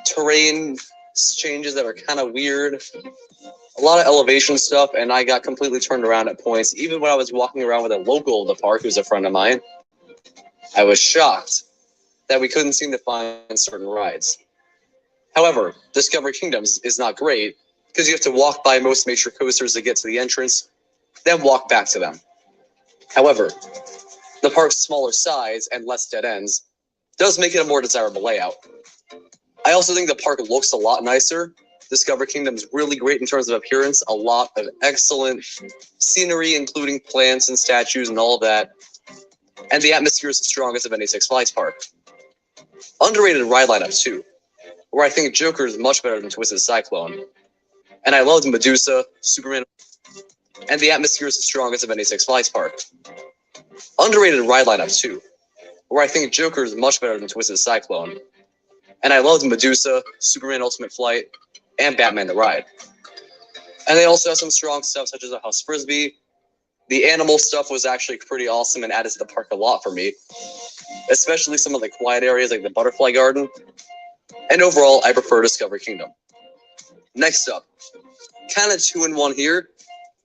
terrain changes that are kind of weird, a lot of elevation stuff, and I got completely turned around at points. Even when I was walking around with a local of the park who's a friend of mine, I was shocked that we couldn't seem to find certain rides. However, Discovery Kingdoms is not great because you have to walk by most major coasters to get to the entrance, then walk back to them. However, the park's smaller size and less dead ends does make it a more desirable layout. I also think the park looks a lot nicer. Discovery Kingdom is really great in terms of appearance, a lot of excellent scenery, including plants and statues and all of that. And the atmosphere is the strongest of any Six Flags park. Underrated ride lineup too, where I think Joker is much better than Twisted Cyclone. And I loved Medusa, Superman, and the atmosphere is the strongest of any Six Flags park. Underrated ride lineup too, where I think Joker is much better than Twisted Cyclone. And I loved Medusa, Superman Ultimate Flight, and Batman the Ride. And they also have some strong stuff such as a House Frisbee. The animal stuff was actually pretty awesome and added to the park a lot for me, especially some of the quiet areas like the Butterfly Garden. And overall, I prefer Discovery Kingdom. Next up, kind of 2-in-1 here.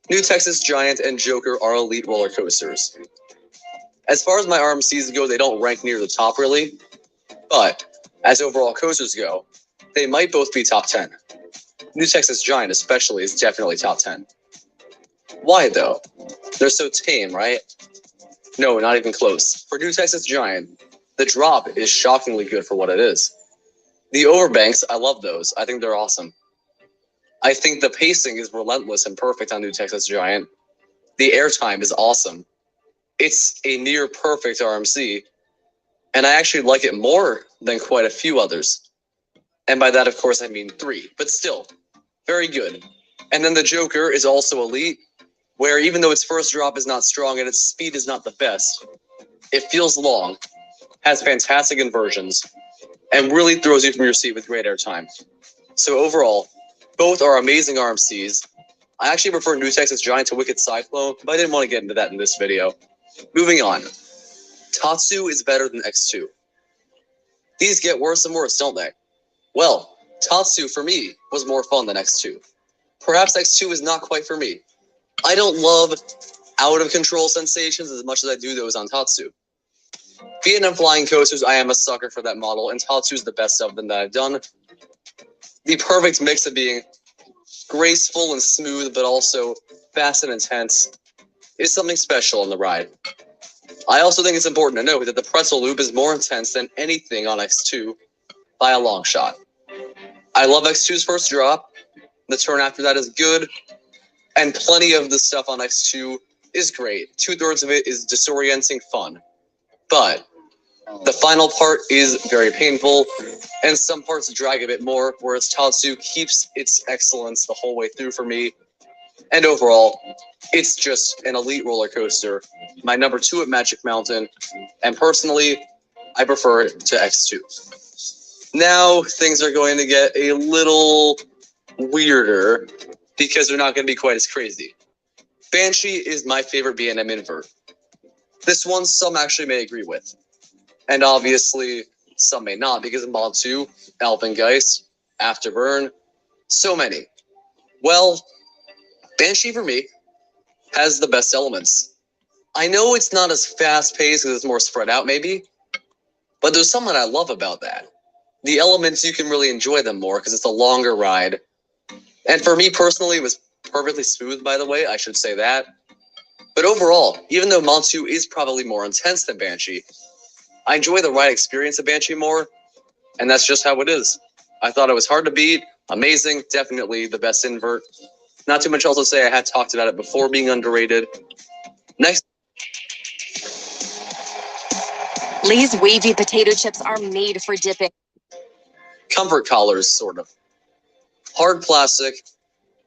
New Texas Giant and Joker are elite roller coasters. As far as my RMCs go, they don't rank near the top really, but as overall coasters go, they might both be top 10. New Texas Giant especially is definitely top 10. Why though? They're so tame, right? No, not even close. For New Texas Giant, the drop is shockingly good for what it is. The overbanks, I love those. I think they're awesome. I think the pacing is relentless and perfect on New Texas Giant. The airtime is awesome. It's a near perfect RMC, and I actually like it more than quite a few others. And by that, of course, I mean 3, but still, very good. And then the Joker is also elite, where even though its first drop is not strong and its speed is not the best, it feels long, has fantastic inversions, and really throws you from your seat with great airtime. So overall, both are amazing RMCs. I actually prefer New Texas Giant to Wicked Cyclone, but I didn't want to get into that in this video. Moving on. Tatsu is better than X2. These get worse and worse, don't they? Well, Tatsu for me was more fun than X2. Perhaps X2 is not quite for me. I don't love out-of-control sensations as much as I do those on Tatsu. Vietnam Flying Coasters, I am a sucker for that model, and Tatsu is the best of them that I've done. The perfect mix of being graceful and smooth, but also fast and intense, is something special in the ride. I also think it's important to note that the pretzel loop is more intense than anything on X2 by a long shot. I love X2's first drop. The turn after that is good, and plenty of the stuff on X2 is great. 2/3 of it is disorienting fun. But the final part is very painful, and some parts drag a bit more, whereas Tatsu keeps its excellence the whole way through for me. And overall, it's just an elite roller coaster. My number 2 at Magic Mountain, and personally, I prefer it to X2. Now, things are going to get a little weirder, because they're not going to be quite as crazy. Banshee is my favorite B&M invert. This one, some actually may agree with. And obviously, some may not, because of Mod 2, Alpengeist, Afterburn, so many. Well, Banshee for me has the best elements. I know it's not as fast-paced because it's more spread out maybe, but there's something I love about that. The elements, you can really enjoy them more because it's a longer ride. And for me personally, it was perfectly smooth, by the way, I should say that. But overall, even though Mod 2 is probably more intense than Banshee, I enjoy the ride experience of Banshee more, and that's just how it is. I thought it was hard to beat, amazing, definitely the best invert. Not too much else to say, I had talked about it before being underrated. Next. Lay's wavy potato chips are made for dipping. Comfort collars, sort of. Hard plastic,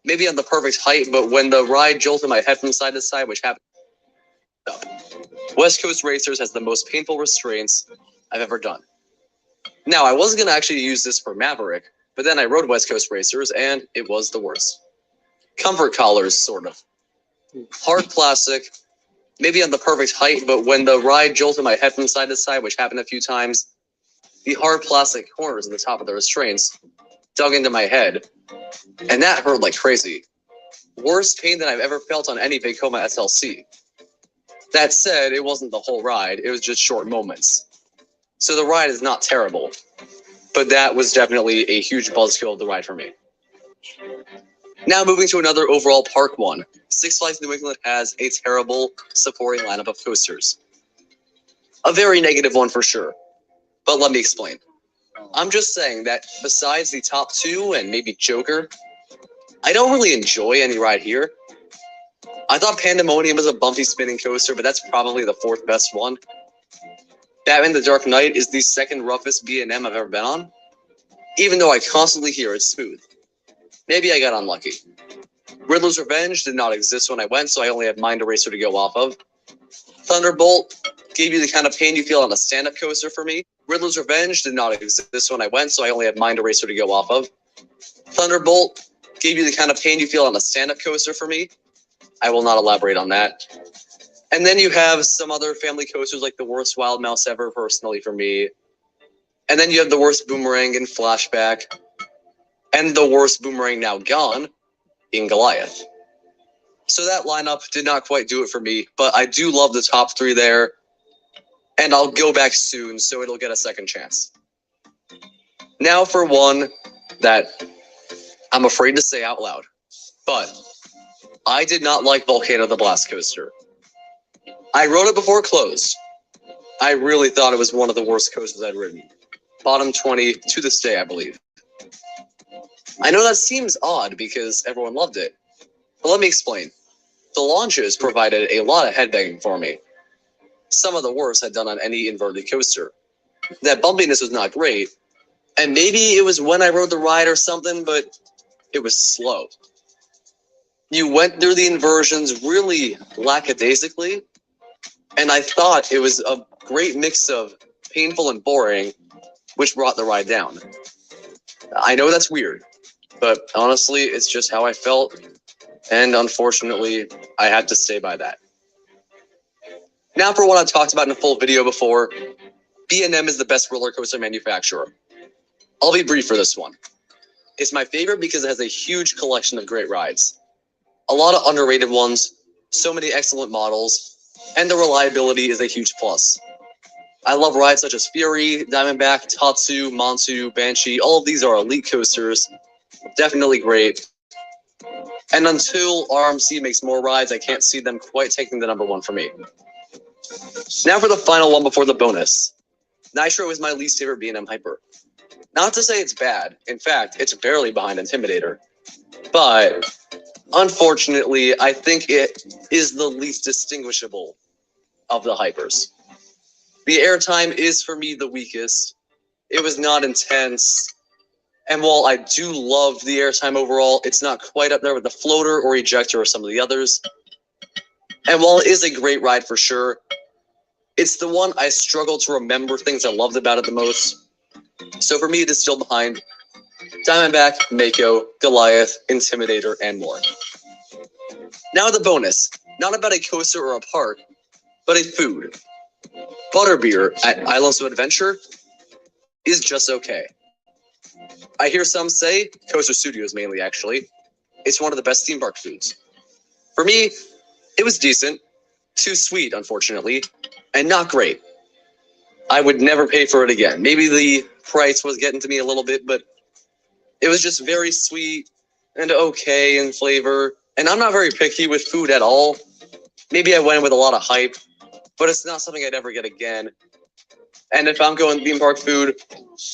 maybe on the perfect height, but when the ride jolted my head from side to side, which happened up. West Coast Racers has the most painful restraints I've ever done. Now, I was going to actually use this for Maverick, but then I rode West Coast Racers, and it was the worst. Comfort collars, sort of. Hard plastic, maybe on the perfect height, but when the ride jolted my head from side to side, which happened a few times, the hard plastic corners at the top of the restraints dug into my head, and that hurt like crazy. Worst pain than I've ever felt on any Vekoma SLC. That said, it wasn't the whole ride, it was just short moments. So the ride is not terrible, but that was definitely a huge buzzkill of the ride for me. Now moving to another overall park one. Six Flags New England has a terrible supporting lineup of coasters. A very negative one for sure, but let me explain. I'm just saying that besides the top two and maybe Joker, I don't really enjoy any ride here. I thought Pandemonium was a bumpy spinning coaster, but that's probably the fourth best one. Batman the Dark Knight is the second roughest B&M I've ever been on, even though I constantly hear it's smooth. Maybe I got unlucky. Riddler's Revenge did not exist when I went, so I only had Mind Eraser to go off of. Thunderbolt gave you the kind of pain you feel on a stand-up coaster for me. Riddler's Revenge did not exist when I went, so I only had Mind Eraser to go off of. Thunderbolt gave you the kind of pain you feel on a stand-up coaster for me. I will not elaborate on that. And then you have some other family coasters like the worst Wild Mouse ever, personally, for me. And then you have the worst Boomerang in Flashback. And the worst Boomerang now gone in Goliath. So that lineup did not quite do it for me, but I do love the top three there. And I'll go back soon, so it'll get a second chance. Now for one that I'm afraid to say out loud, but I did not like Volcano the Blast Coaster. I rode it before it closed. I really thought it was one of the worst coasters I'd ridden. Bottom 20 to this day, I believe. I know that seems odd because everyone loved it, but let me explain. The launches provided a lot of headbanging for me. Some of the worst I'd done on any inverted coaster. That bumpiness was not great, and maybe it was when I rode the ride or something, but it was slow. You went through the inversions really lackadaisically, and I thought it was a great mix of painful and boring, which brought the ride down. I know that's weird, but honestly, it's just how I felt, and unfortunately, I had to stay by that. Now for what I've talked about in a full video before, B&M is the best roller coaster manufacturer. I'll be brief for this one. It's my favorite because it has a huge collection of great rides. A lot of underrated ones, so many excellent models, and the reliability is a huge plus. I love rides such as Fury, Diamondback, Tatsu, Montu, Banshee. All of these are elite coasters. Definitely great. And until RMC makes more rides, I can't see them quite taking the number one for me. Now for the final one before the bonus. Nitro is my least favorite B&M Hyper. Not to say it's bad. In fact, it's barely behind Intimidator. But unfortunately, I think it is the least distinguishable of the Hypers. The airtime is, for me, the weakest. It was not intense. And while I do love the airtime overall, it's not quite up there with the Floater or Ejector or some of the others. And while it is a great ride for sure, it's the one I struggle to remember things I loved about it the most. So for me, it is still behind Diamondback, Mako, Goliath, Intimidator, and more. Now the bonus. Not about a coaster or a park, but a food. Butterbeer at Islands of Adventure is just okay. I hear some say, Coaster Studios mainly actually, it's one of the best theme park foods. For me, it was decent, too sweet unfortunately, and not great. I would never pay for it again. Maybe the price was getting to me a little bit, but it was just very sweet and okay in flavor. And I'm not very picky with food at all. Maybe I went with a lot of hype, but it's not something I'd ever get again. And if I'm going theme park food,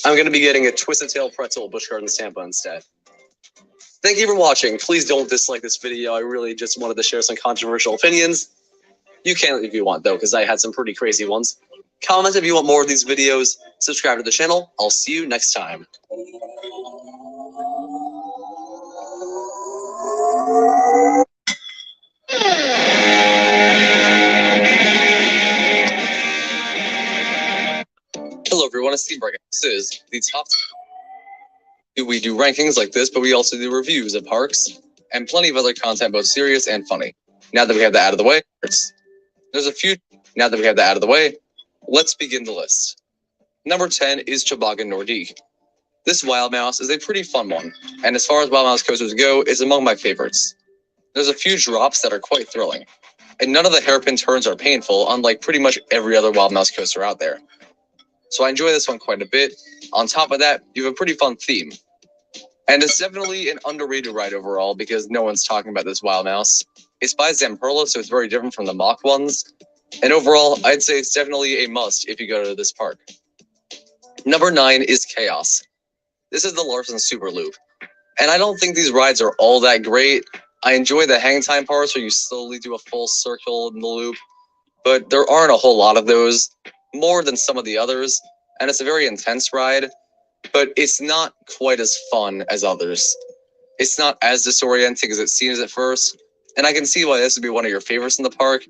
I'm going to be getting a Twisted Tail Pretzel Busch Gardens Tampa instead. Thank you for watching. Please don't dislike this video. I really just wanted to share some controversial opinions. You can if you want, though, because I had some pretty crazy ones. Comment if you want more of these videos. Subscribe to the channel. I'll see you next time. Hello Hello everyone, it's Steve Bragan. This is the top. We do rankings like this, but we also do reviews of parks and plenty of other content, both serious and funny. Now that we have that out of the way, let's begin the list. Number 10 is Toboggan Nordique. This Wild Mouse is a pretty fun one, and as far as Wild Mouse coasters go, it's among my favorites. There's a few drops that are quite thrilling, and none of the hairpin turns are painful, unlike pretty much every other Wild Mouse coaster out there. So I enjoy this one quite a bit. On top of that, you have a pretty fun theme. And it's definitely an underrated ride overall because no one's talking about this Wild Mouse. It's by Zamperla, so it's very different from the mock ones. And overall, I'd say it's definitely a must if you go to this park. Number 9 is Chaos. This is the Larson Super Loop. And I don't think these rides are all that great. I enjoy the hang time parts where you slowly do a full circle in the loop. But there aren't a whole lot of those, more than some of the others. And it's a very intense ride. But it's not quite as fun as others. It's not as disorienting as it seems at first, and I can see why this would be one of your favorites in the park,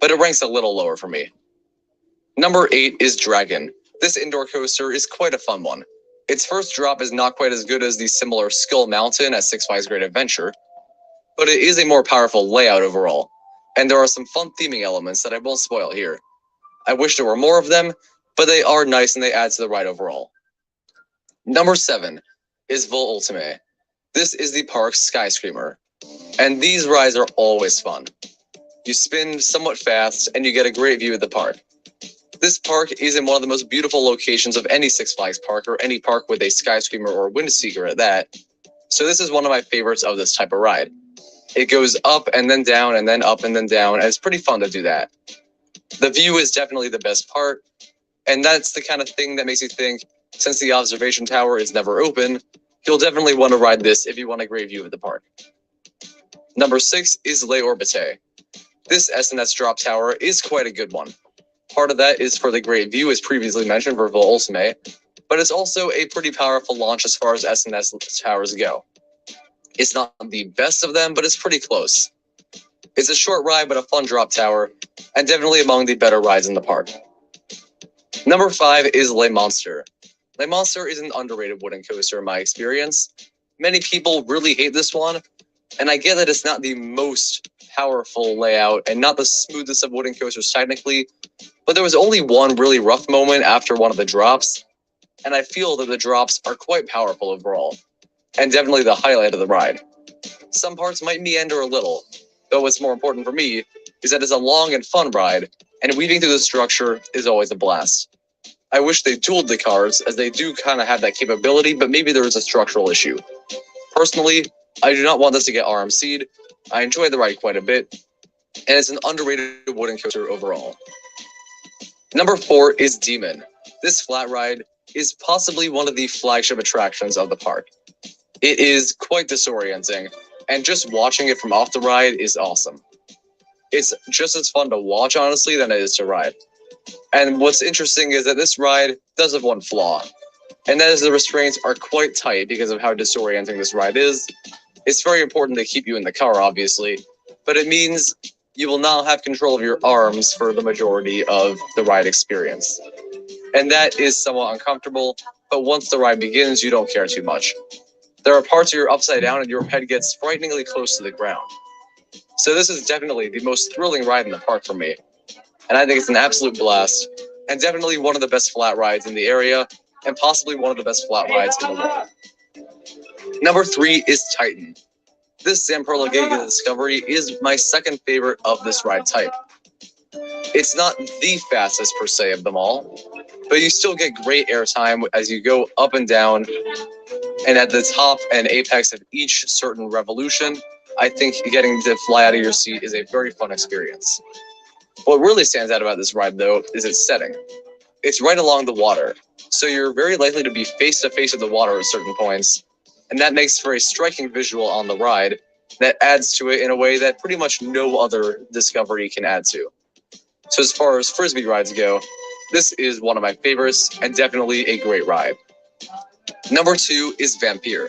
but it ranks a little lower for me. Number 8 is Dragon. This indoor coaster is quite a fun one. Its first drop is not quite as good as the similar Skull Mountain at Six Flags Great Adventure, but it is a more powerful layout overall, and there are some fun theming elements that I won't spoil here. I wish there were more of them, but they are nice and they add to the ride overall. Number 7 is Vol Ultime. This is the park's Sky Screamer, and these rides are always fun. You spin somewhat fast, and you get a great view of the park. This park is in one of the most beautiful locations of any Six Flags park, or any park with a Sky Screamer or Wind Seeker at that, so this is one of my favorites of this type of ride. It goes up and then down, and then up and then down, and it's pretty fun to do that. The view is definitely the best part, and that's the kind of thing that makes you think, since the observation tower is never open, you'll definitely want to ride this if you want a great view of the park. Number 6 is Les Orbités. This S&S drop tower is quite a good one. Part of that is for the great view, as previously mentioned for Vol Ultime, but it's also a pretty powerful launch as far as S&S towers go. It's not the best of them, but it's pretty close. It's a short ride, but a fun drop tower, and definitely among the better rides in the park. Number 5 is Les Monsters. Les Monsters is an underrated wooden coaster in my experience. Many people really hate this one, and I get that it's not the most powerful layout and not the smoothest of wooden coasters technically, but there was only one really rough moment after one of the drops, and I feel that the drops are quite powerful overall, and definitely the highlight of the ride. Some parts might meander a little, though what's more important for me is that it's a long and fun ride, and weaving through the structure is always a blast. I wish they dueled the cars, as they do kind of have that capability, but maybe there is a structural issue. Personally, I do not want this to get RMC'd. I enjoy the ride quite a bit, and it's an underrated wooden coaster overall. Number 4 is Demon. This flat ride is possibly one of the flagship attractions of the park. It is quite disorienting, and just watching it from off the ride is awesome. It's just as fun to watch, honestly, than it is to ride. And what's interesting is that this ride does have one flaw, and that is the restraints are quite tight because of how disorienting this ride is. It's very important to keep you in the car, obviously, but it means you will not have control of your arms for the majority of the ride experience. And that is somewhat uncomfortable, but once the ride begins, you don't care too much. There are parts where you're upside down and your head gets frighteningly close to the ground. So this is definitely the most thrilling ride in the park for me. And I think it's an absolute blast, and definitely one of the best flat rides in the area, and possibly one of the best flat rides in the world. Number 3 is Titan. This Zamperla Giga Discovery is my second favorite of this ride type. It's not the fastest per se of them all, but you still get great airtime as you go up and down, and at the top and apex of each certain revolution, I think getting to fly out of your seat is a very fun experience. What really stands out about this ride, though, is its setting. It's right along the water, so you're very likely to be face-to-face with the water at certain points, and that makes for a striking visual on the ride that adds to it in a way that pretty much no other Discovery can add to. So as far as Frisbee rides go, this is one of my favorites, and definitely a great ride. Number 2 is Vampire.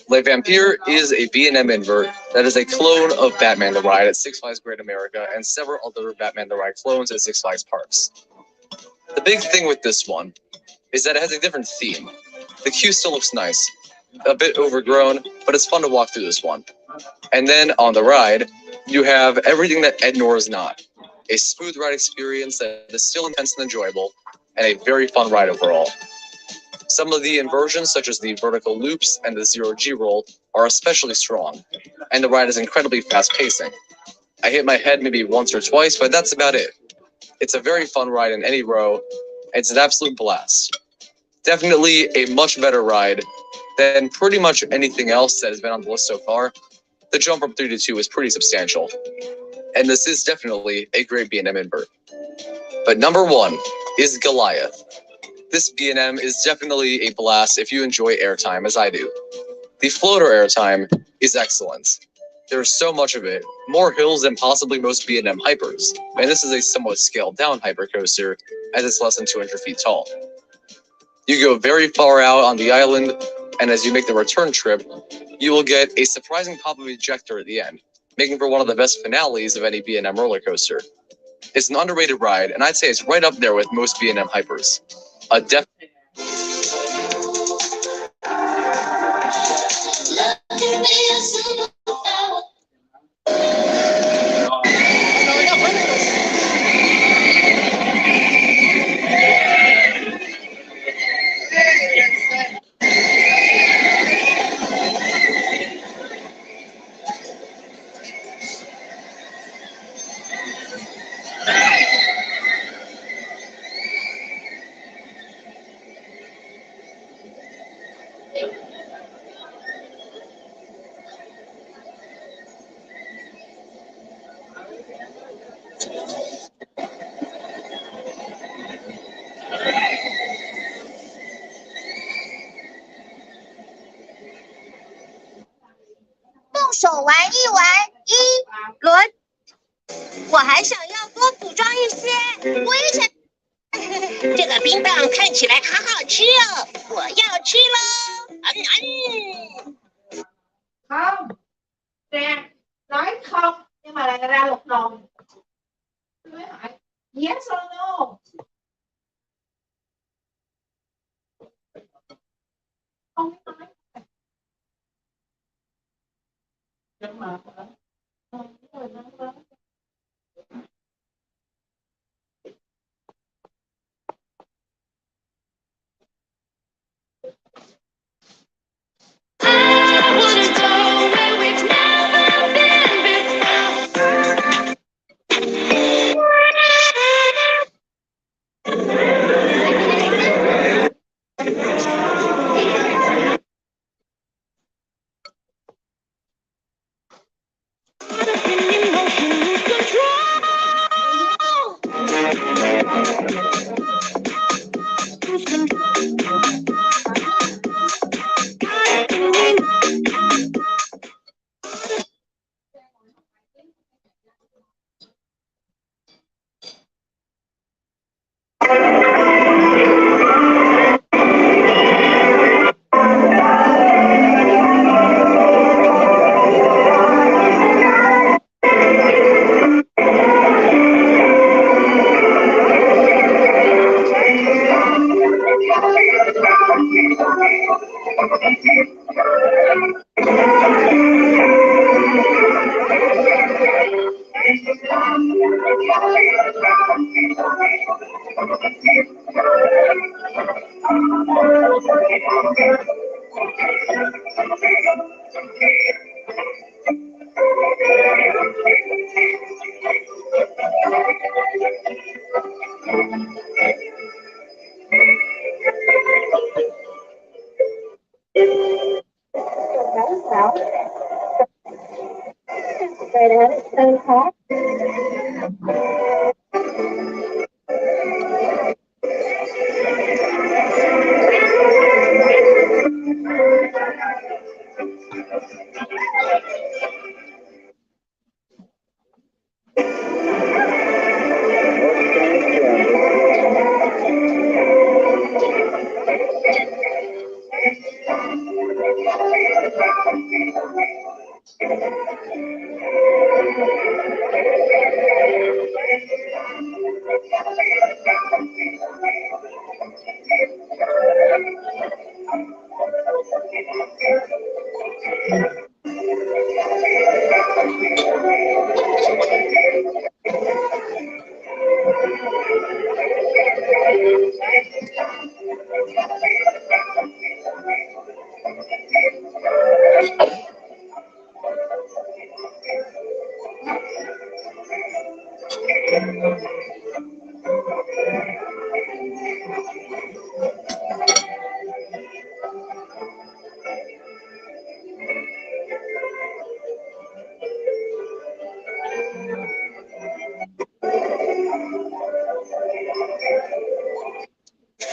Le Vampire is a B&M invert that is a clone of Batman the Ride at Six Flags Great America and several other Batman the Ride clones at Six Flags parks. The big thing with this one is that it has a different theme. The queue still looks nice, a bit overgrown, but it's fun to walk through this one. And then on the ride, you have everything that Ednor is not. A smooth ride experience that is still intense and enjoyable, and a very fun ride overall. Some of the inversions, such as the vertical loops and the zero-G roll, are especially strong, and the ride is incredibly fast-pacing. I hit my head maybe once or twice, but that's about it. It's a very fun ride in any row, and it's an absolute blast. Definitely a much better ride than pretty much anything else that has been on the list so far. The jump from 3 to 2 is pretty substantial, and this is definitely a great B&M invert. But number 1 is Goliath. This B&M is definitely a blast if you enjoy airtime as I do. The floater airtime is excellent. There's so much of it, more hills than possibly most B&M hypers, and this is a somewhat scaled down hypercoaster as it's less than 200 feet tall. You go very far out on the island, and as you make the return trip, you will get a surprising pop of ejector at the end, making for one of the best finales of any B&M roller coaster. It's an underrated ride, and I'd say it's right up there with most B&M hypers. A definite.动手玩一玩一轮，我还想要多组装一些。我也想，这个冰棒看起来好好吃哦，我要吃喽！Không, nè, nói không nhưng mà lại ra một nồi. Tôi mới hỏi yes or no. Không biết nói. Nhưng mà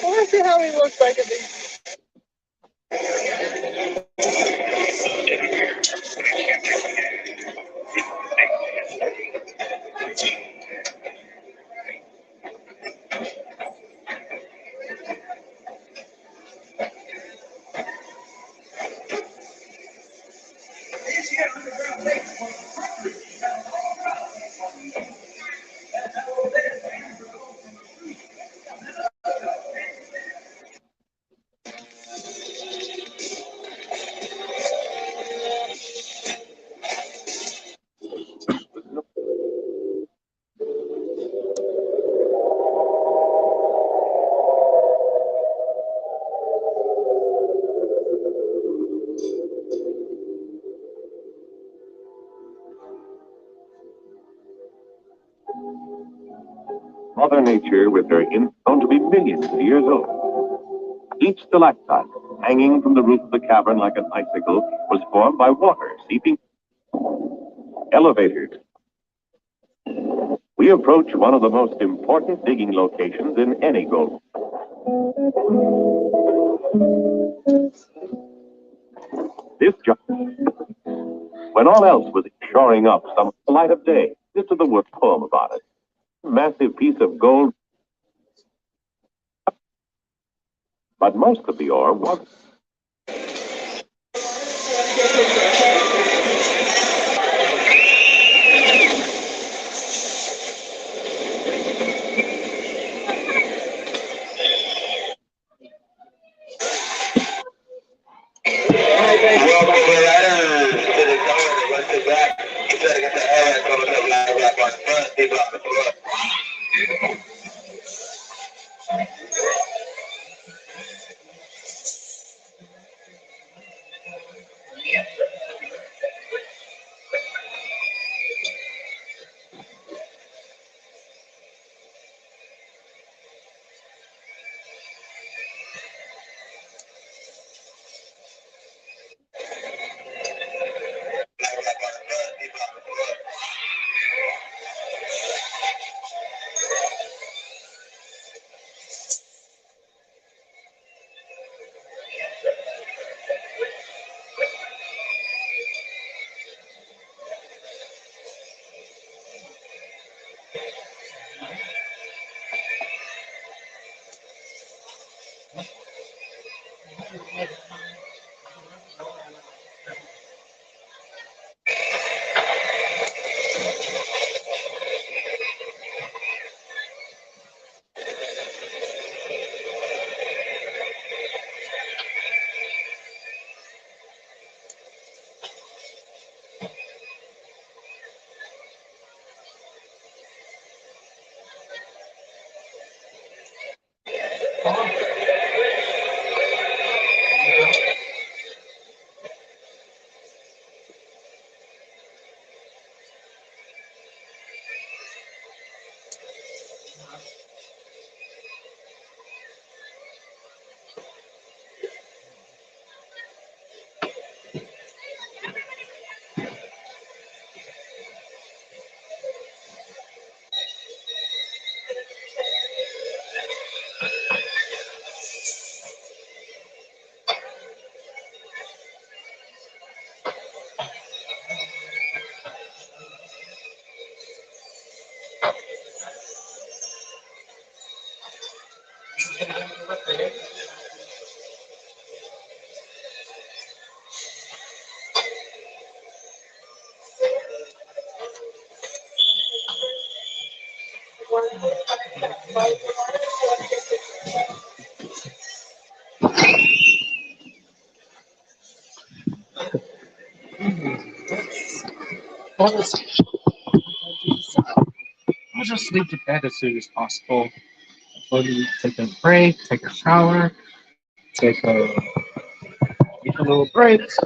Let's see how he looks like at these. Mother Nature, with her known to be millions of years old. Each stalactite, hanging from the roof of the cavern like an icicle, was formed by water seeping. Elevators. We approach one of the most important digging locations in any gold. This job, when all else was shoring up some light of day, this is the word poem about it. Massive piece of gold. But most of the ore was I'll just sleep to bed as soon as possible. I'll take a break, take a shower, take a little break, as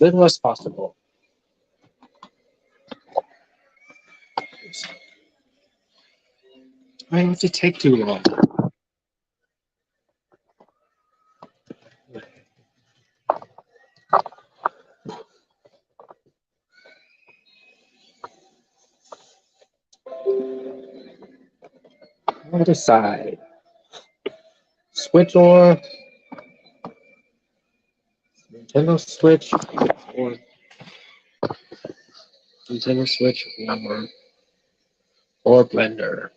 little as possible. I don't have to take too long. I'll decide. Switch or Nintendo Switch or Nintendo Switch or Blender.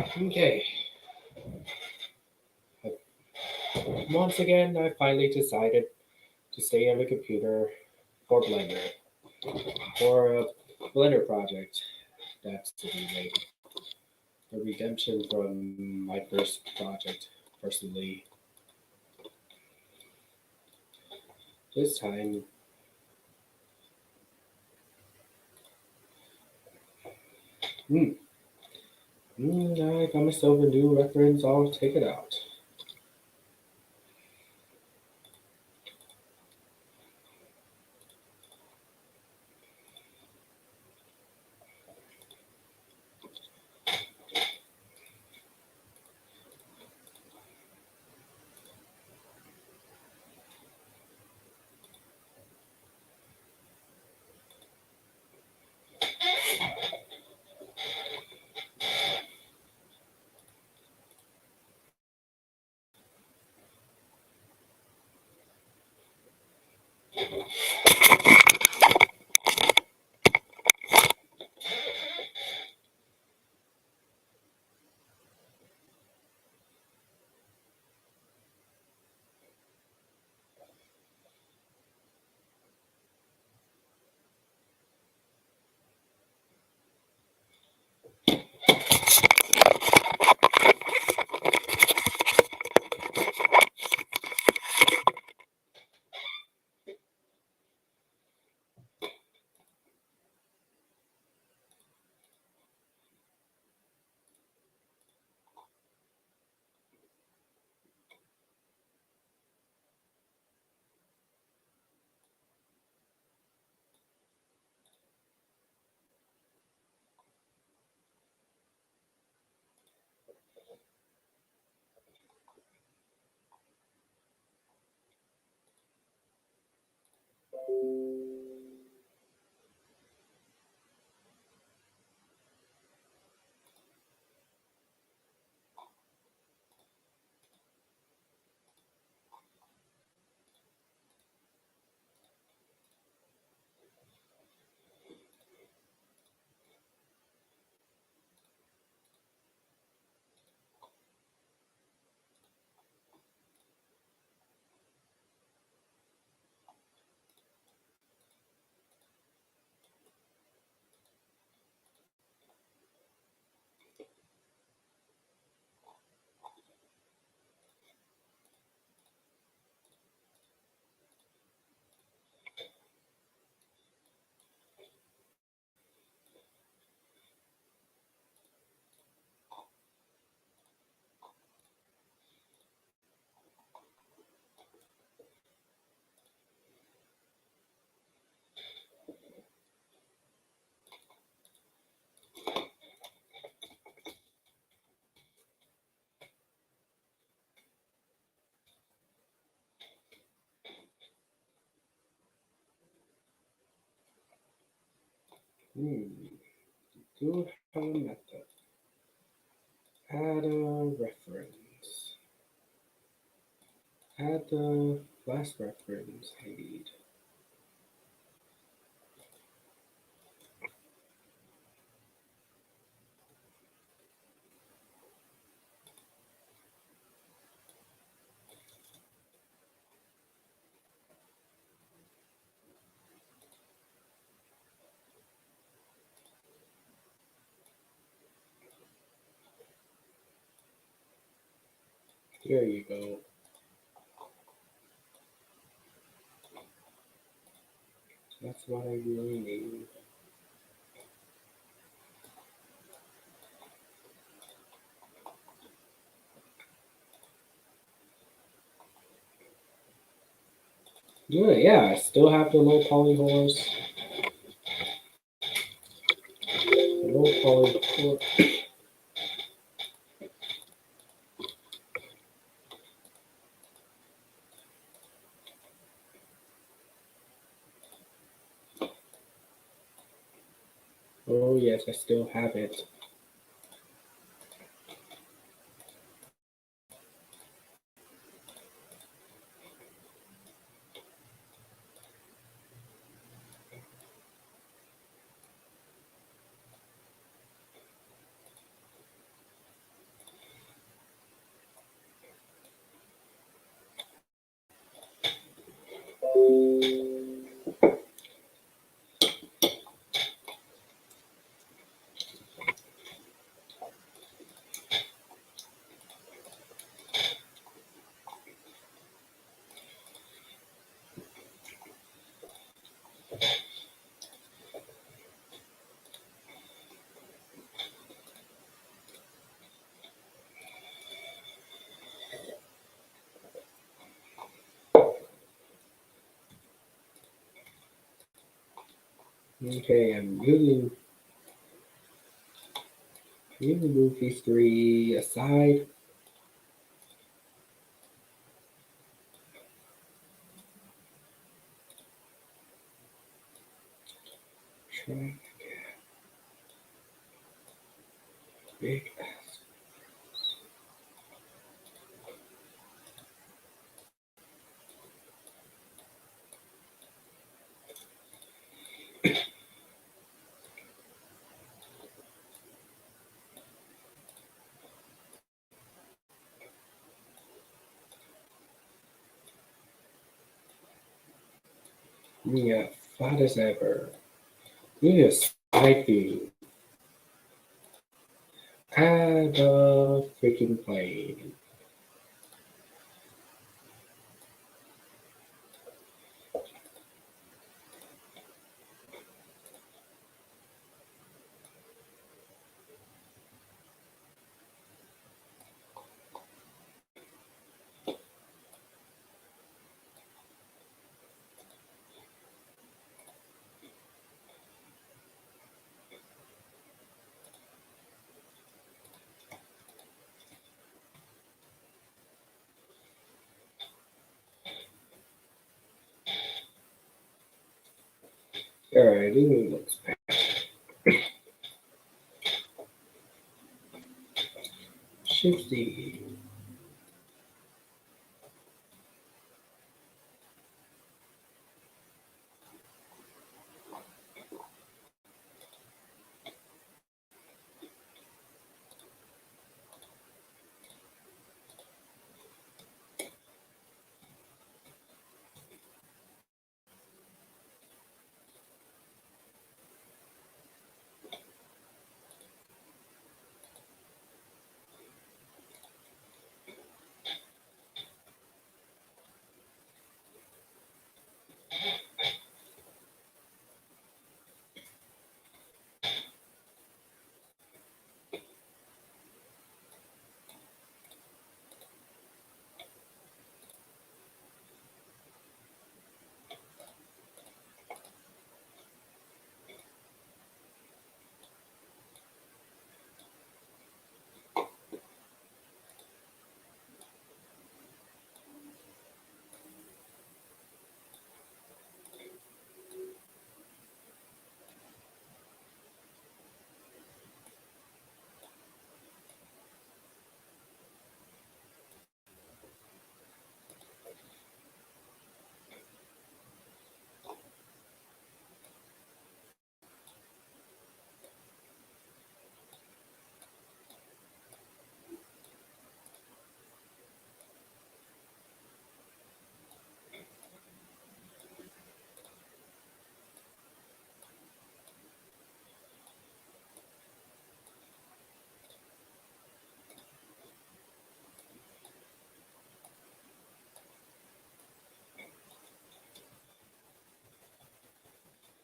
Okay. Once again, I finally decided to stay on the computer for Blender. For a Blender project that's to be made. A redemption from my first project, personally. This time, I got myself a new reference. I'll take it out. Do have a method. Add a reference. Add the last reference I need. There you go. That's what I really need. Yeah, I still have the low poly horse. The low poly horse. Oh yes, I still have it. Okay, I'm moving move these three aside. Try big ass. Yeah, fat as ever. Yes, I do. Add a freaking plane. Alright, it looks bad. Shifty.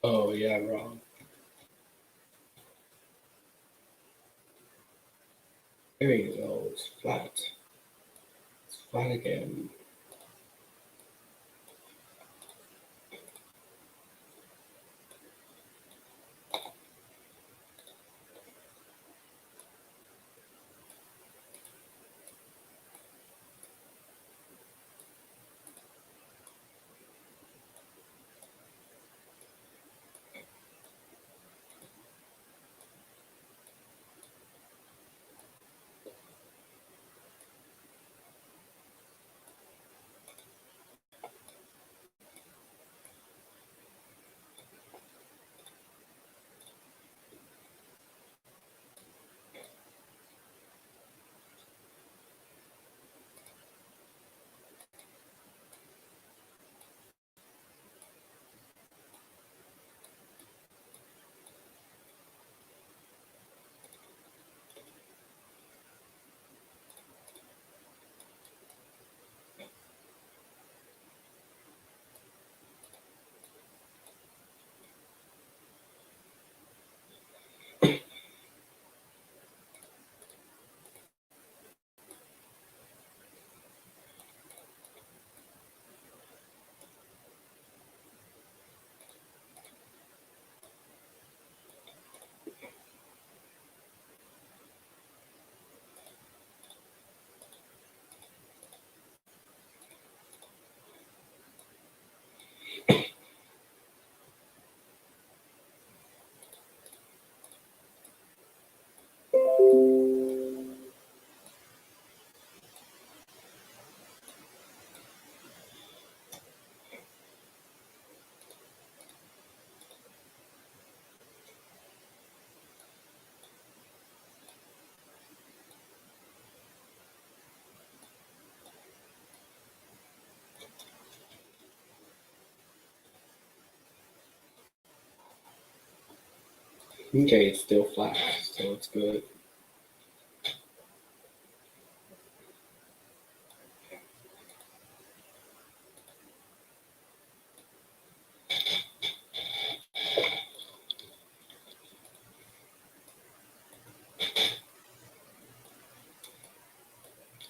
Oh yeah, wrong. There you go, it's flat. It's flat again. Okay, it's still flat, so it's good.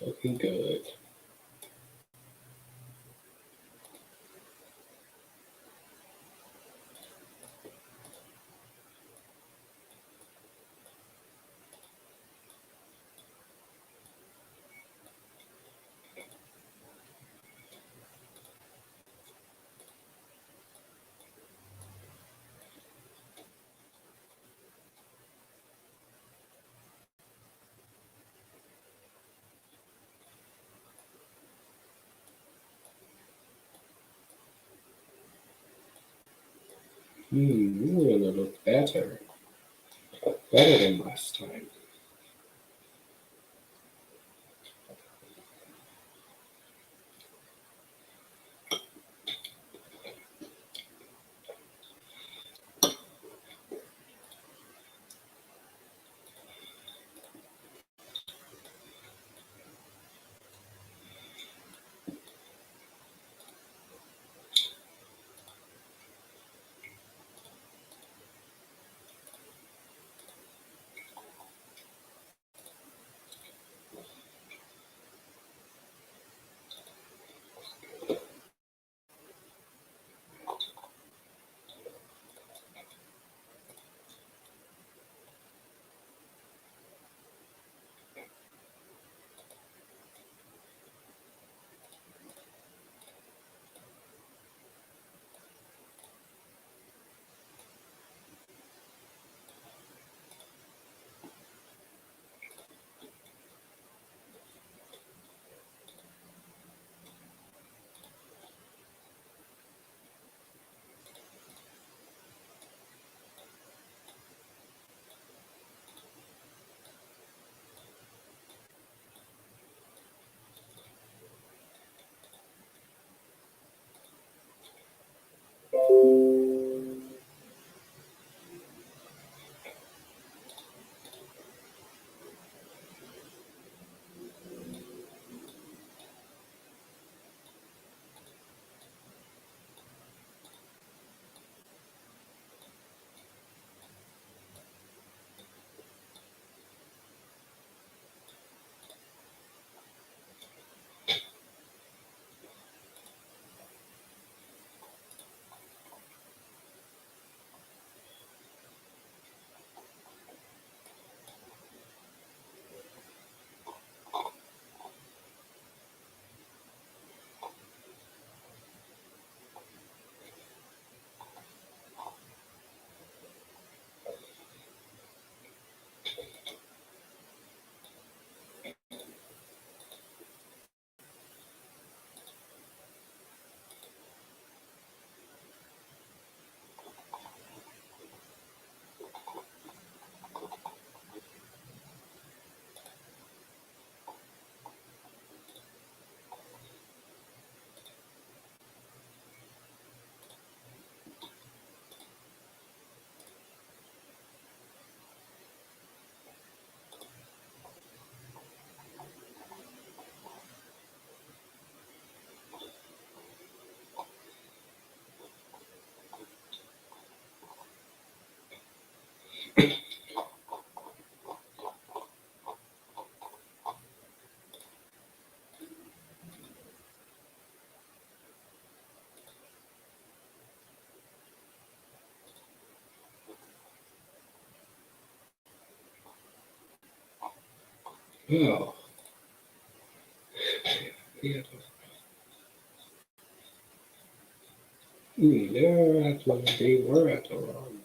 Looking good. We're gonna look better. Better than last time. Oh. Yeah. They're at the, they were at the wrong.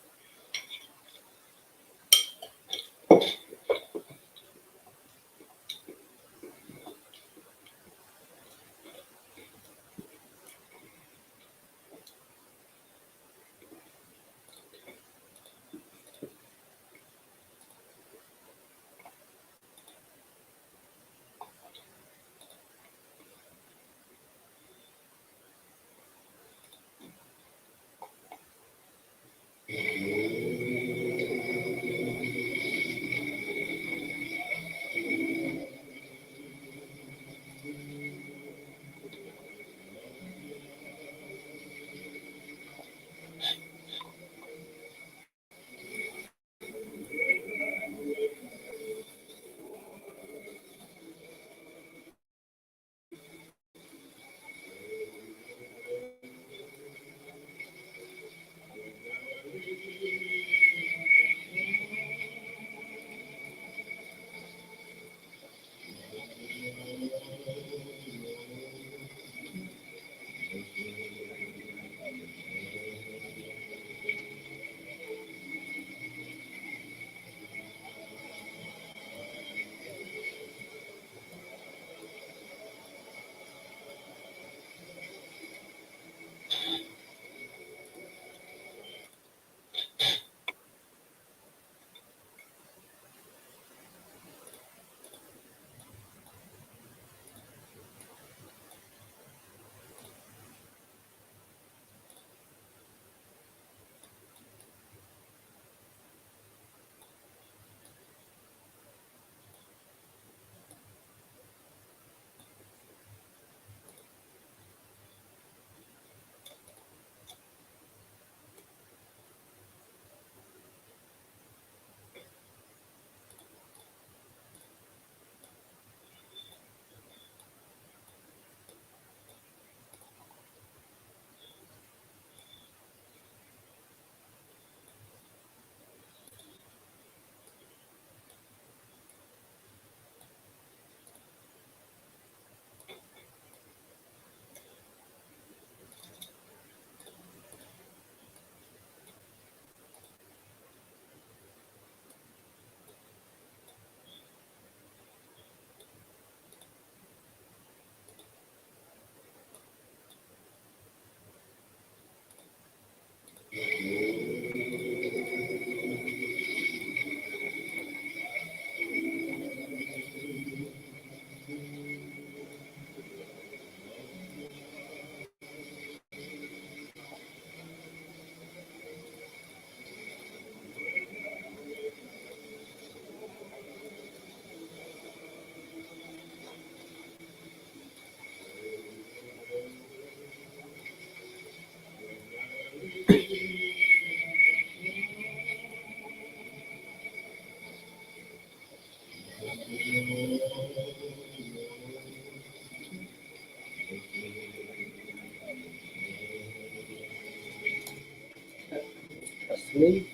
3.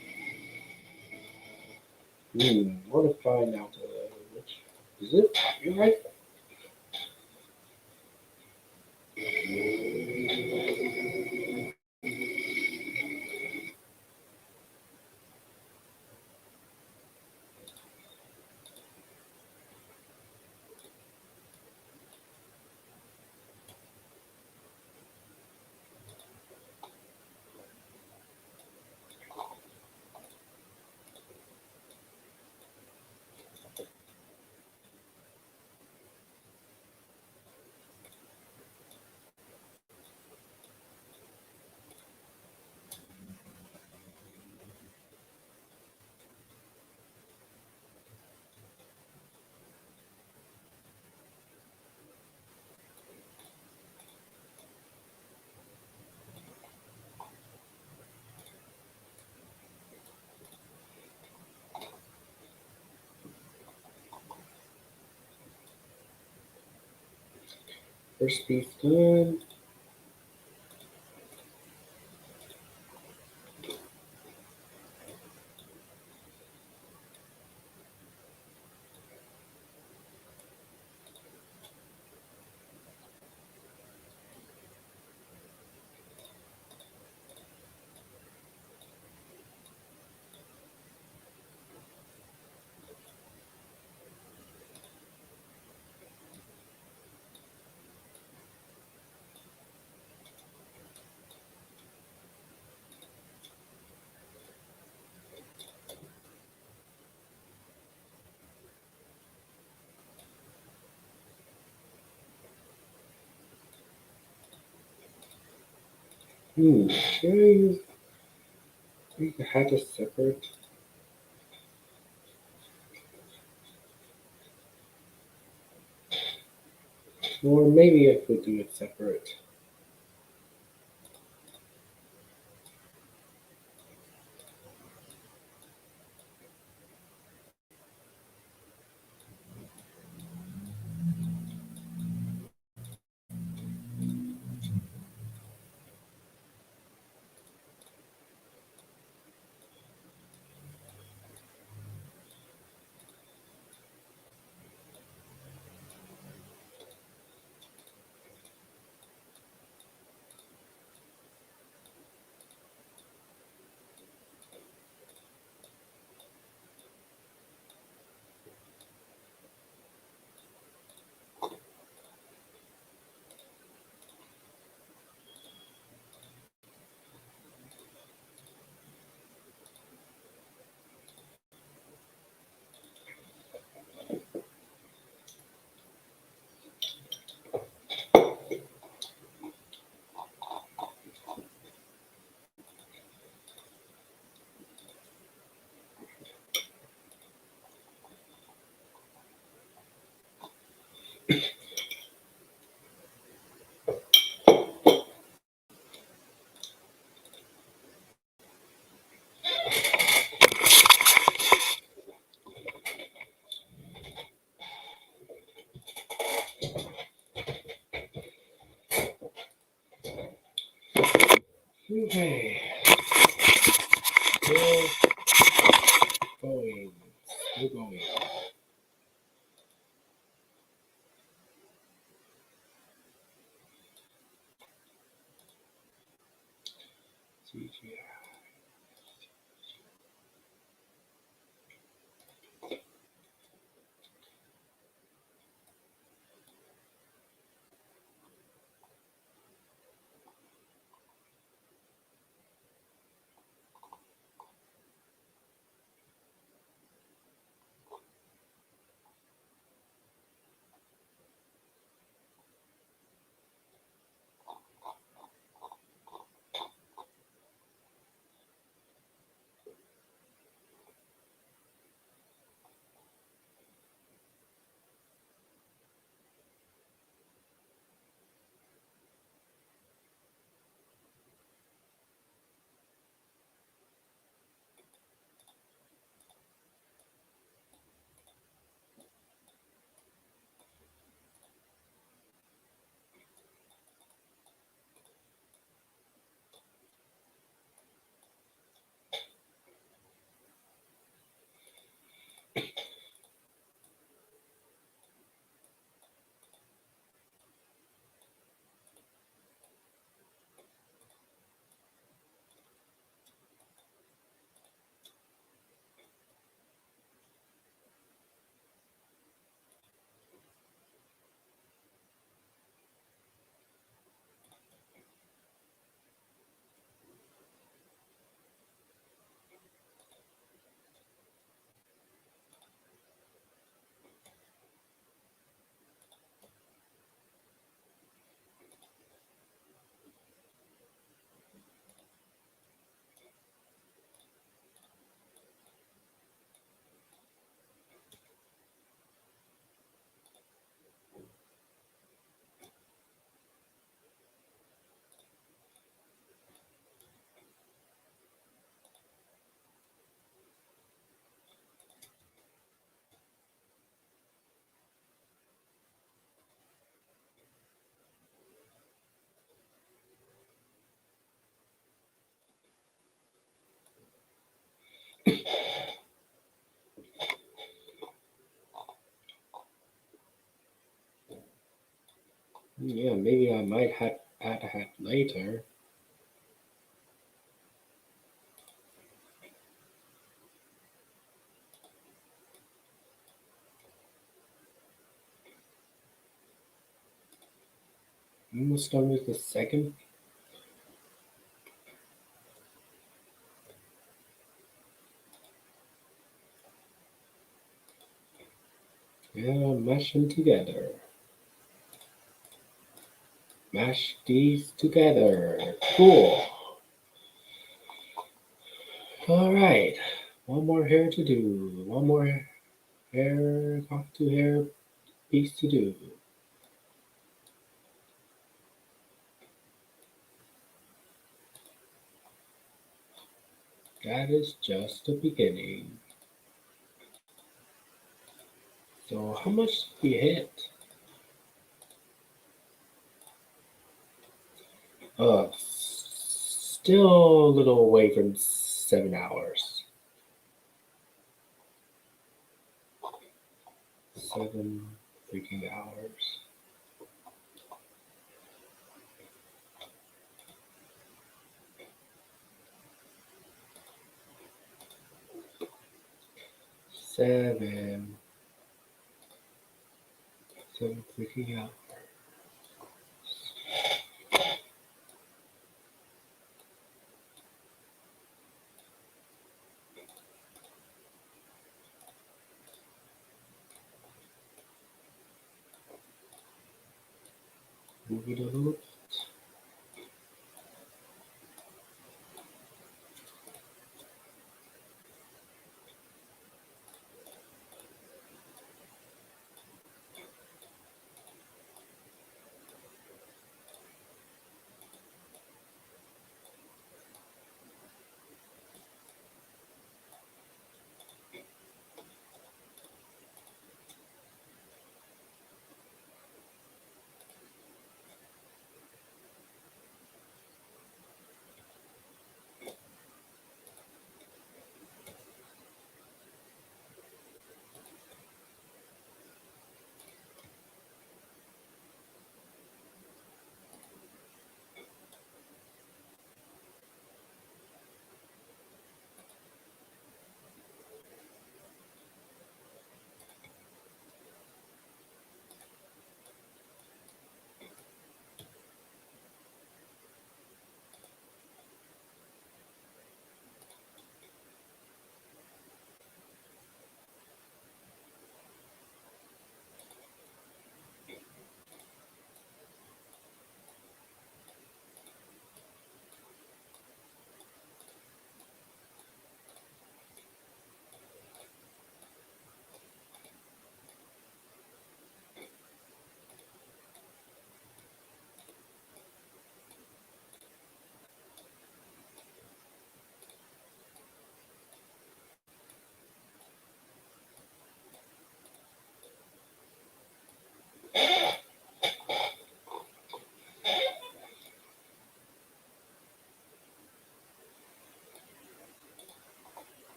What if I now which is it copyright? First piece good. Should I use the hat is separate? Or maybe I could do it separate. Okay. Still going. Still going. CGI. Yeah, maybe I might have add that later. Almost done with the second. Yeah, mash them together. Mash these together. Cool. All right. One more hair to do. One more hair, cocktail hair piece to do. That is just the beginning. So how much did we hit? Still a little away from 7 hours. 7 freaking hours. Seven freaking hours. Move it a little bit.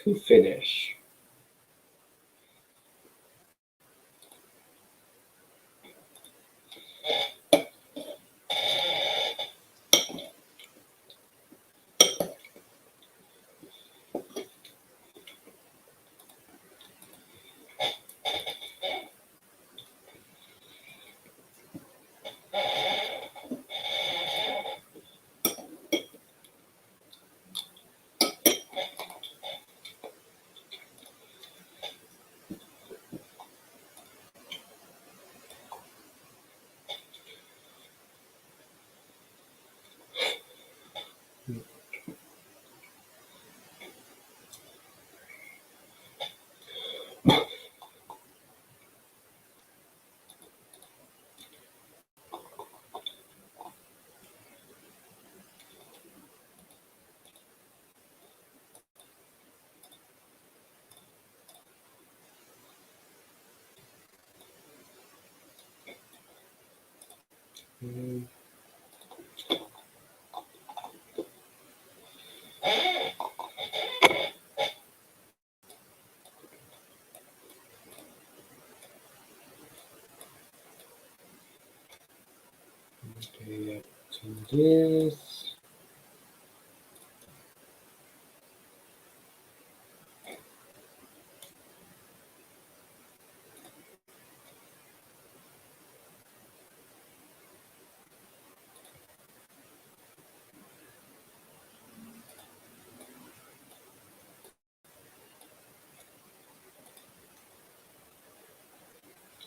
To finish. Okay, up to this.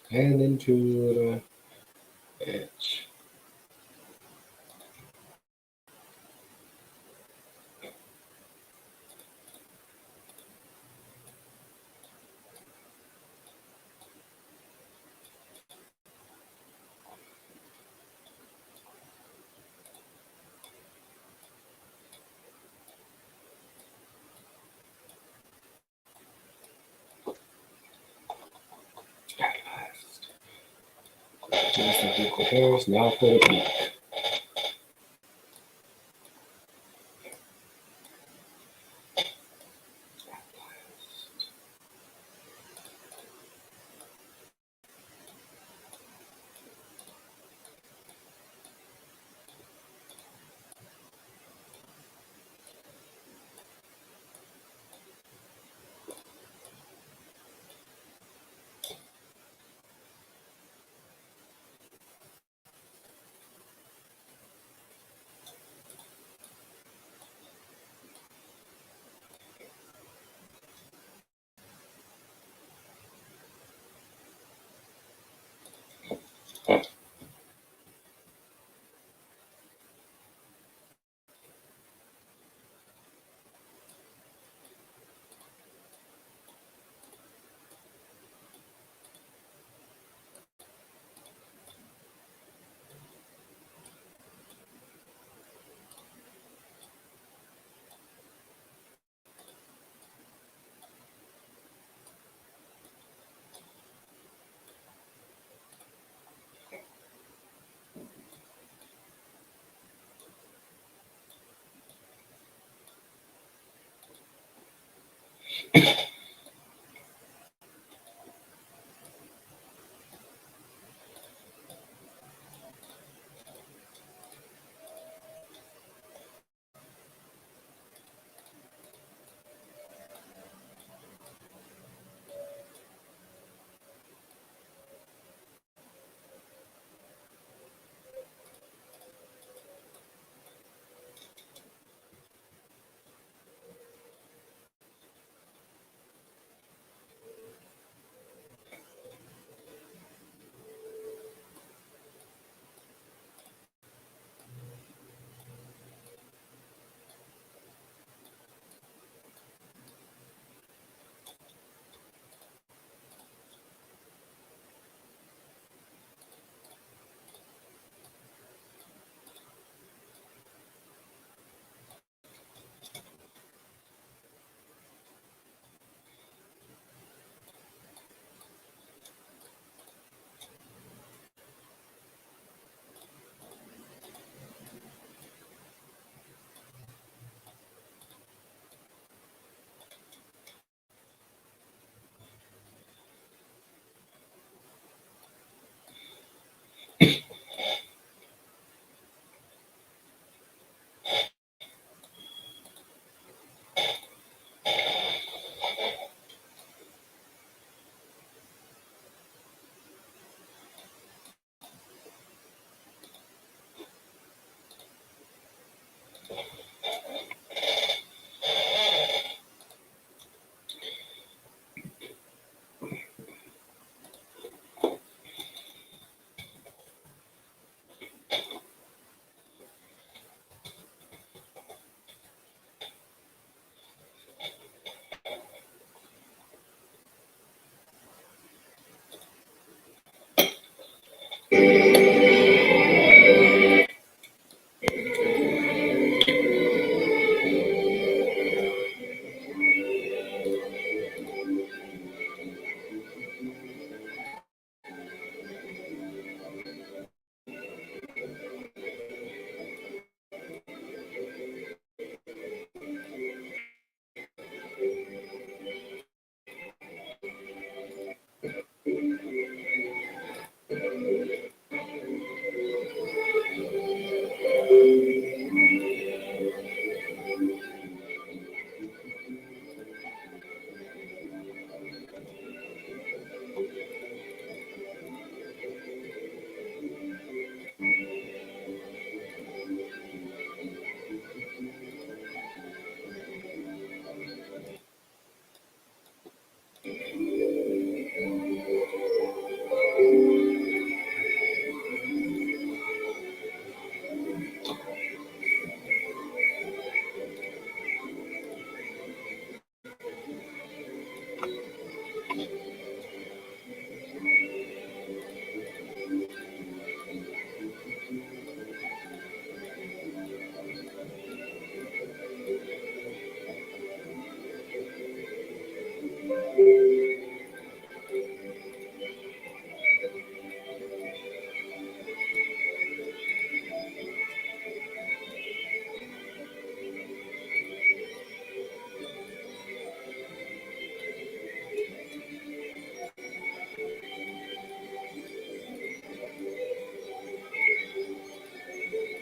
And into the edge. Just the beautiful hairs. Now for the beak.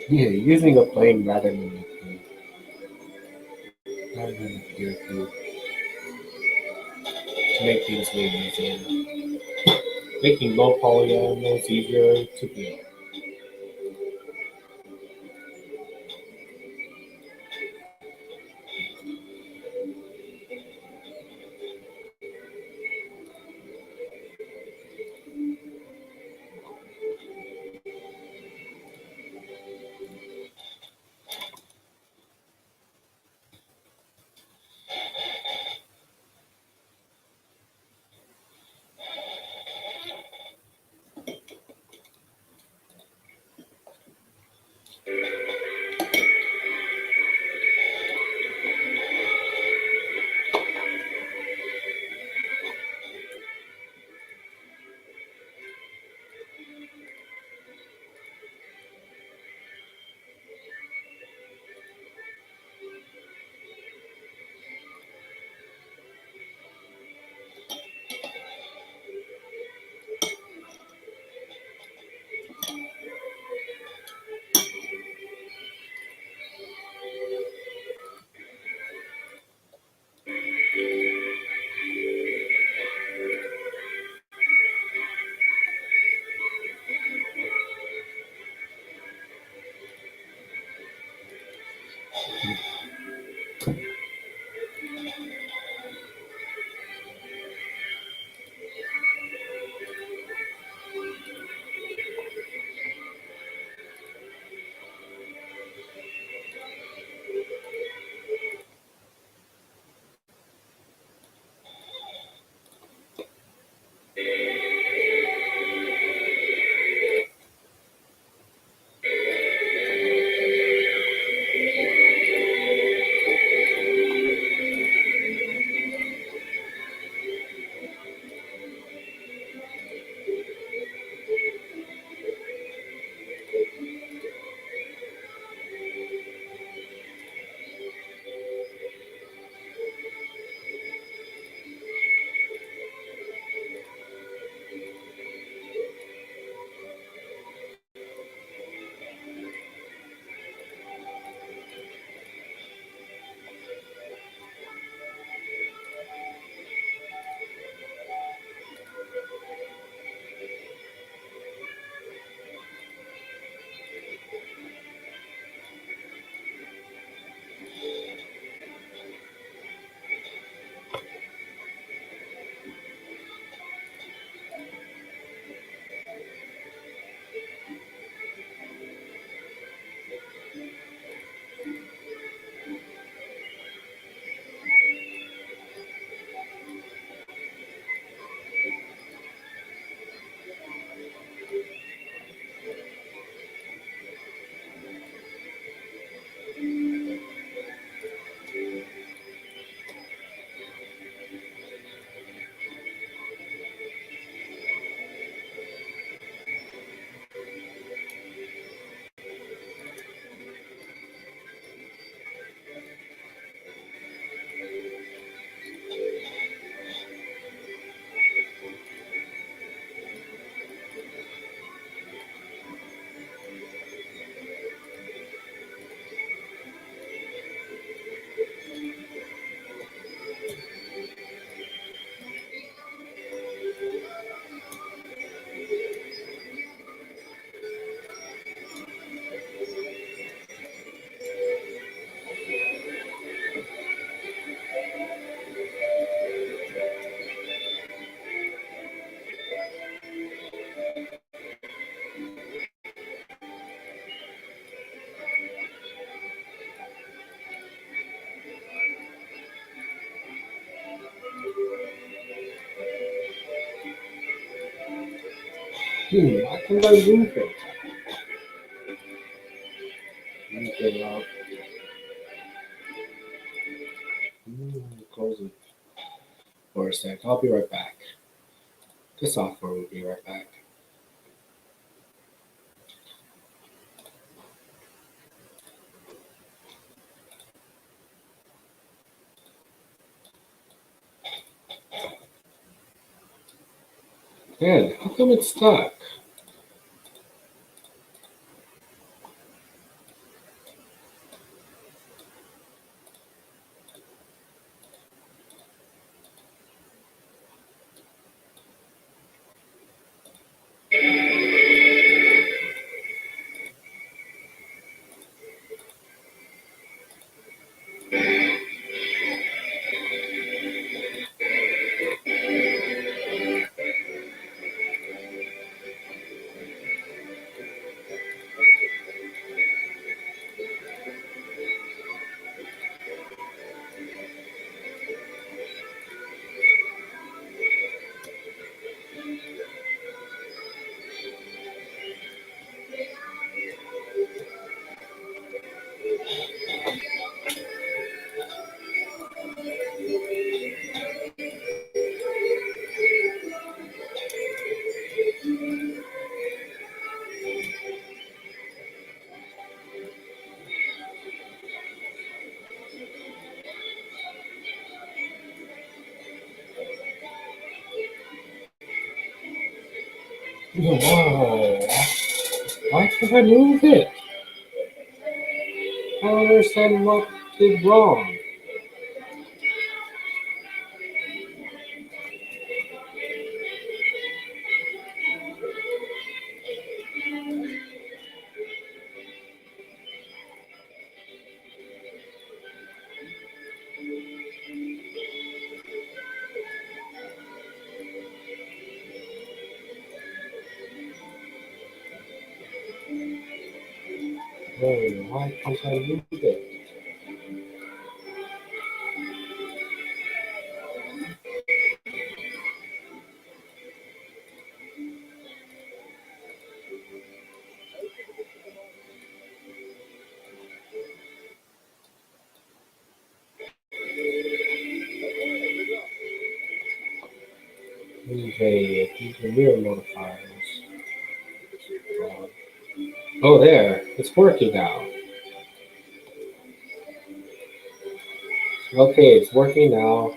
Yeah, using a plane rather than a gear food to make things way easier. Making low poly animals easier to build. Why can't I move it? Anything up? Close it for a sec. I'll be right back. The software will be right back. Man, how come it's stuck? Whoa. Why can't I move it? I don't understand what did wrong. Whoa, why can't I move it? Okay, these are real modifiers. Oh, there. It's working now. Okay, it's working now.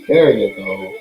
There you go.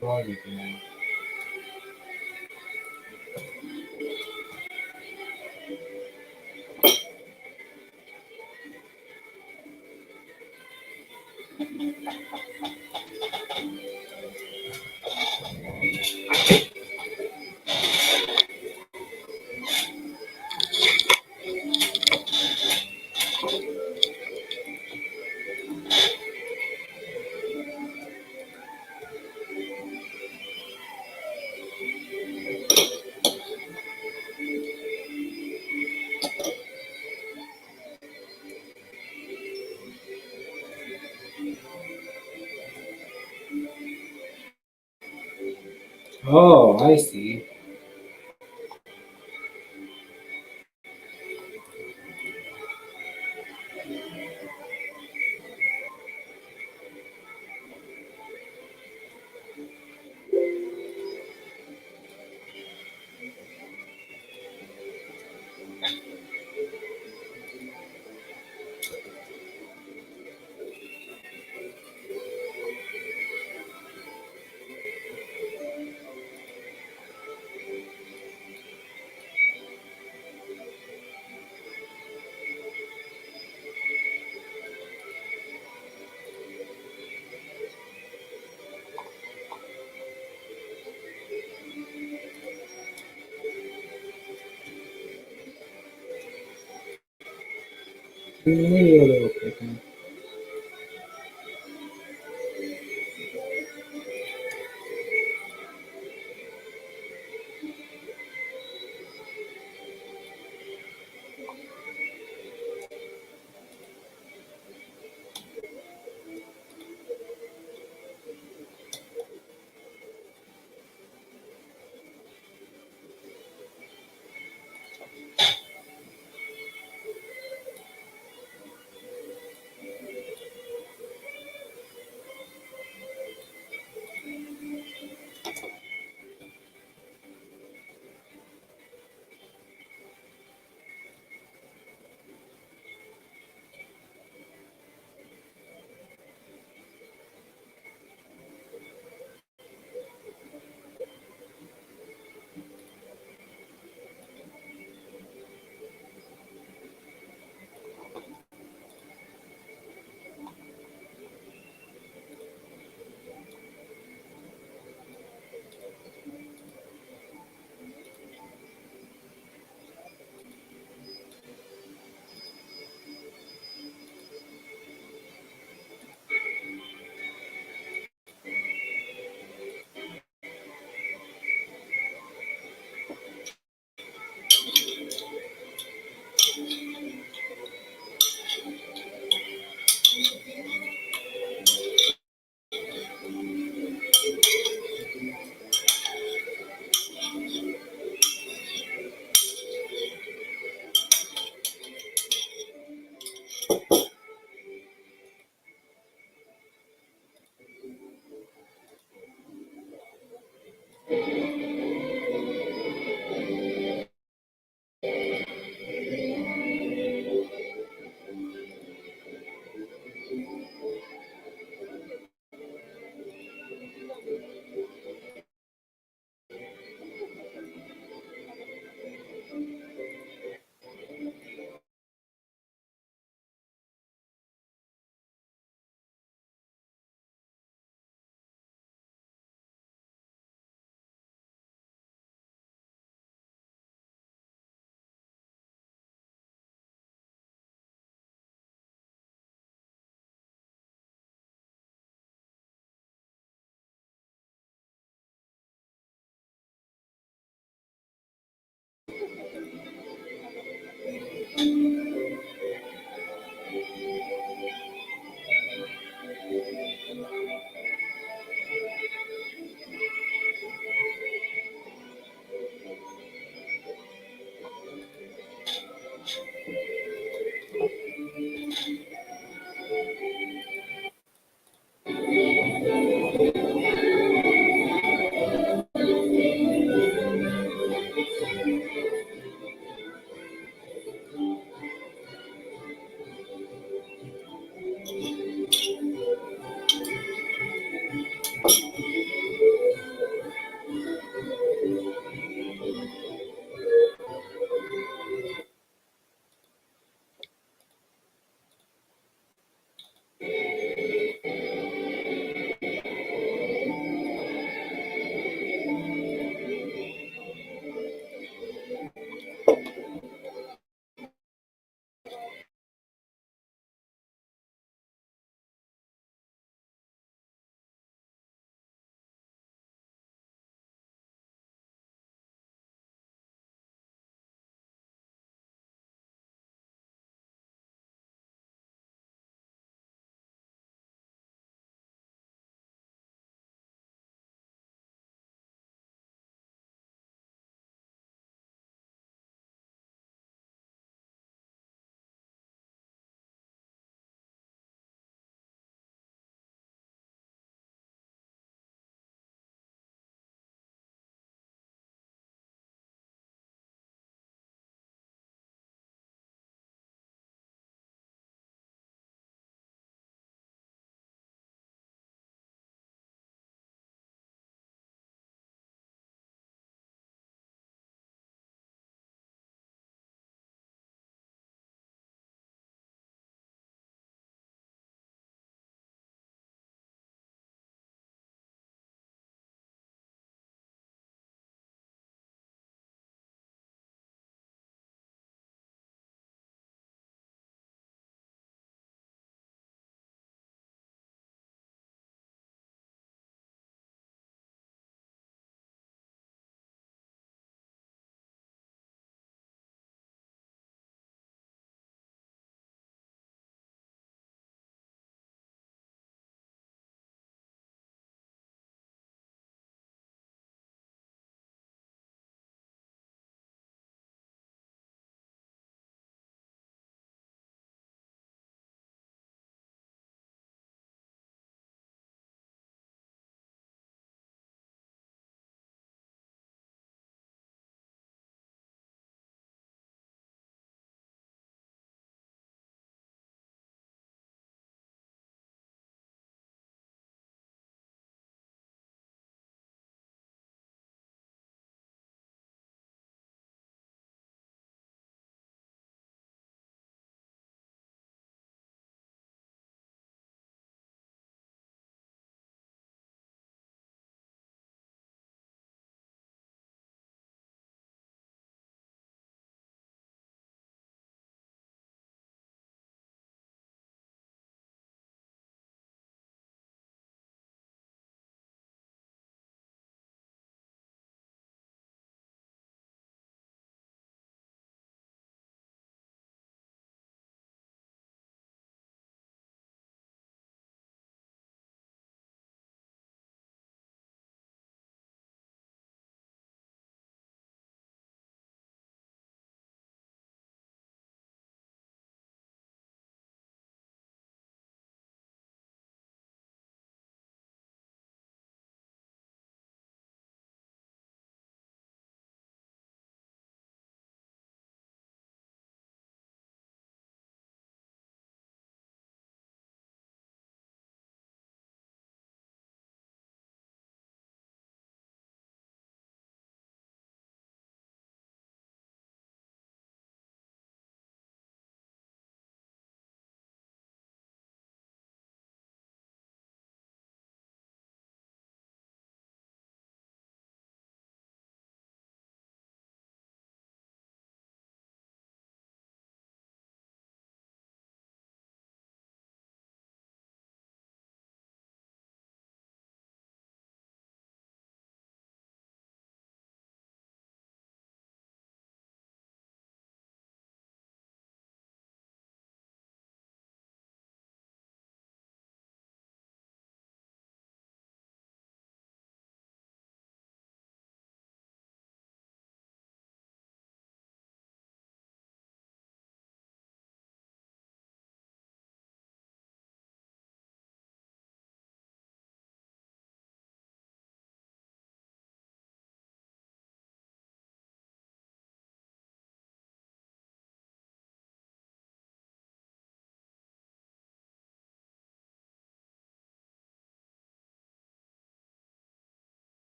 Try again. Oh, I see. Maybe a little quicker.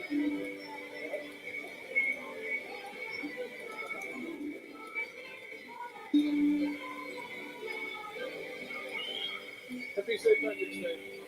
Happy St. Patrick's Day.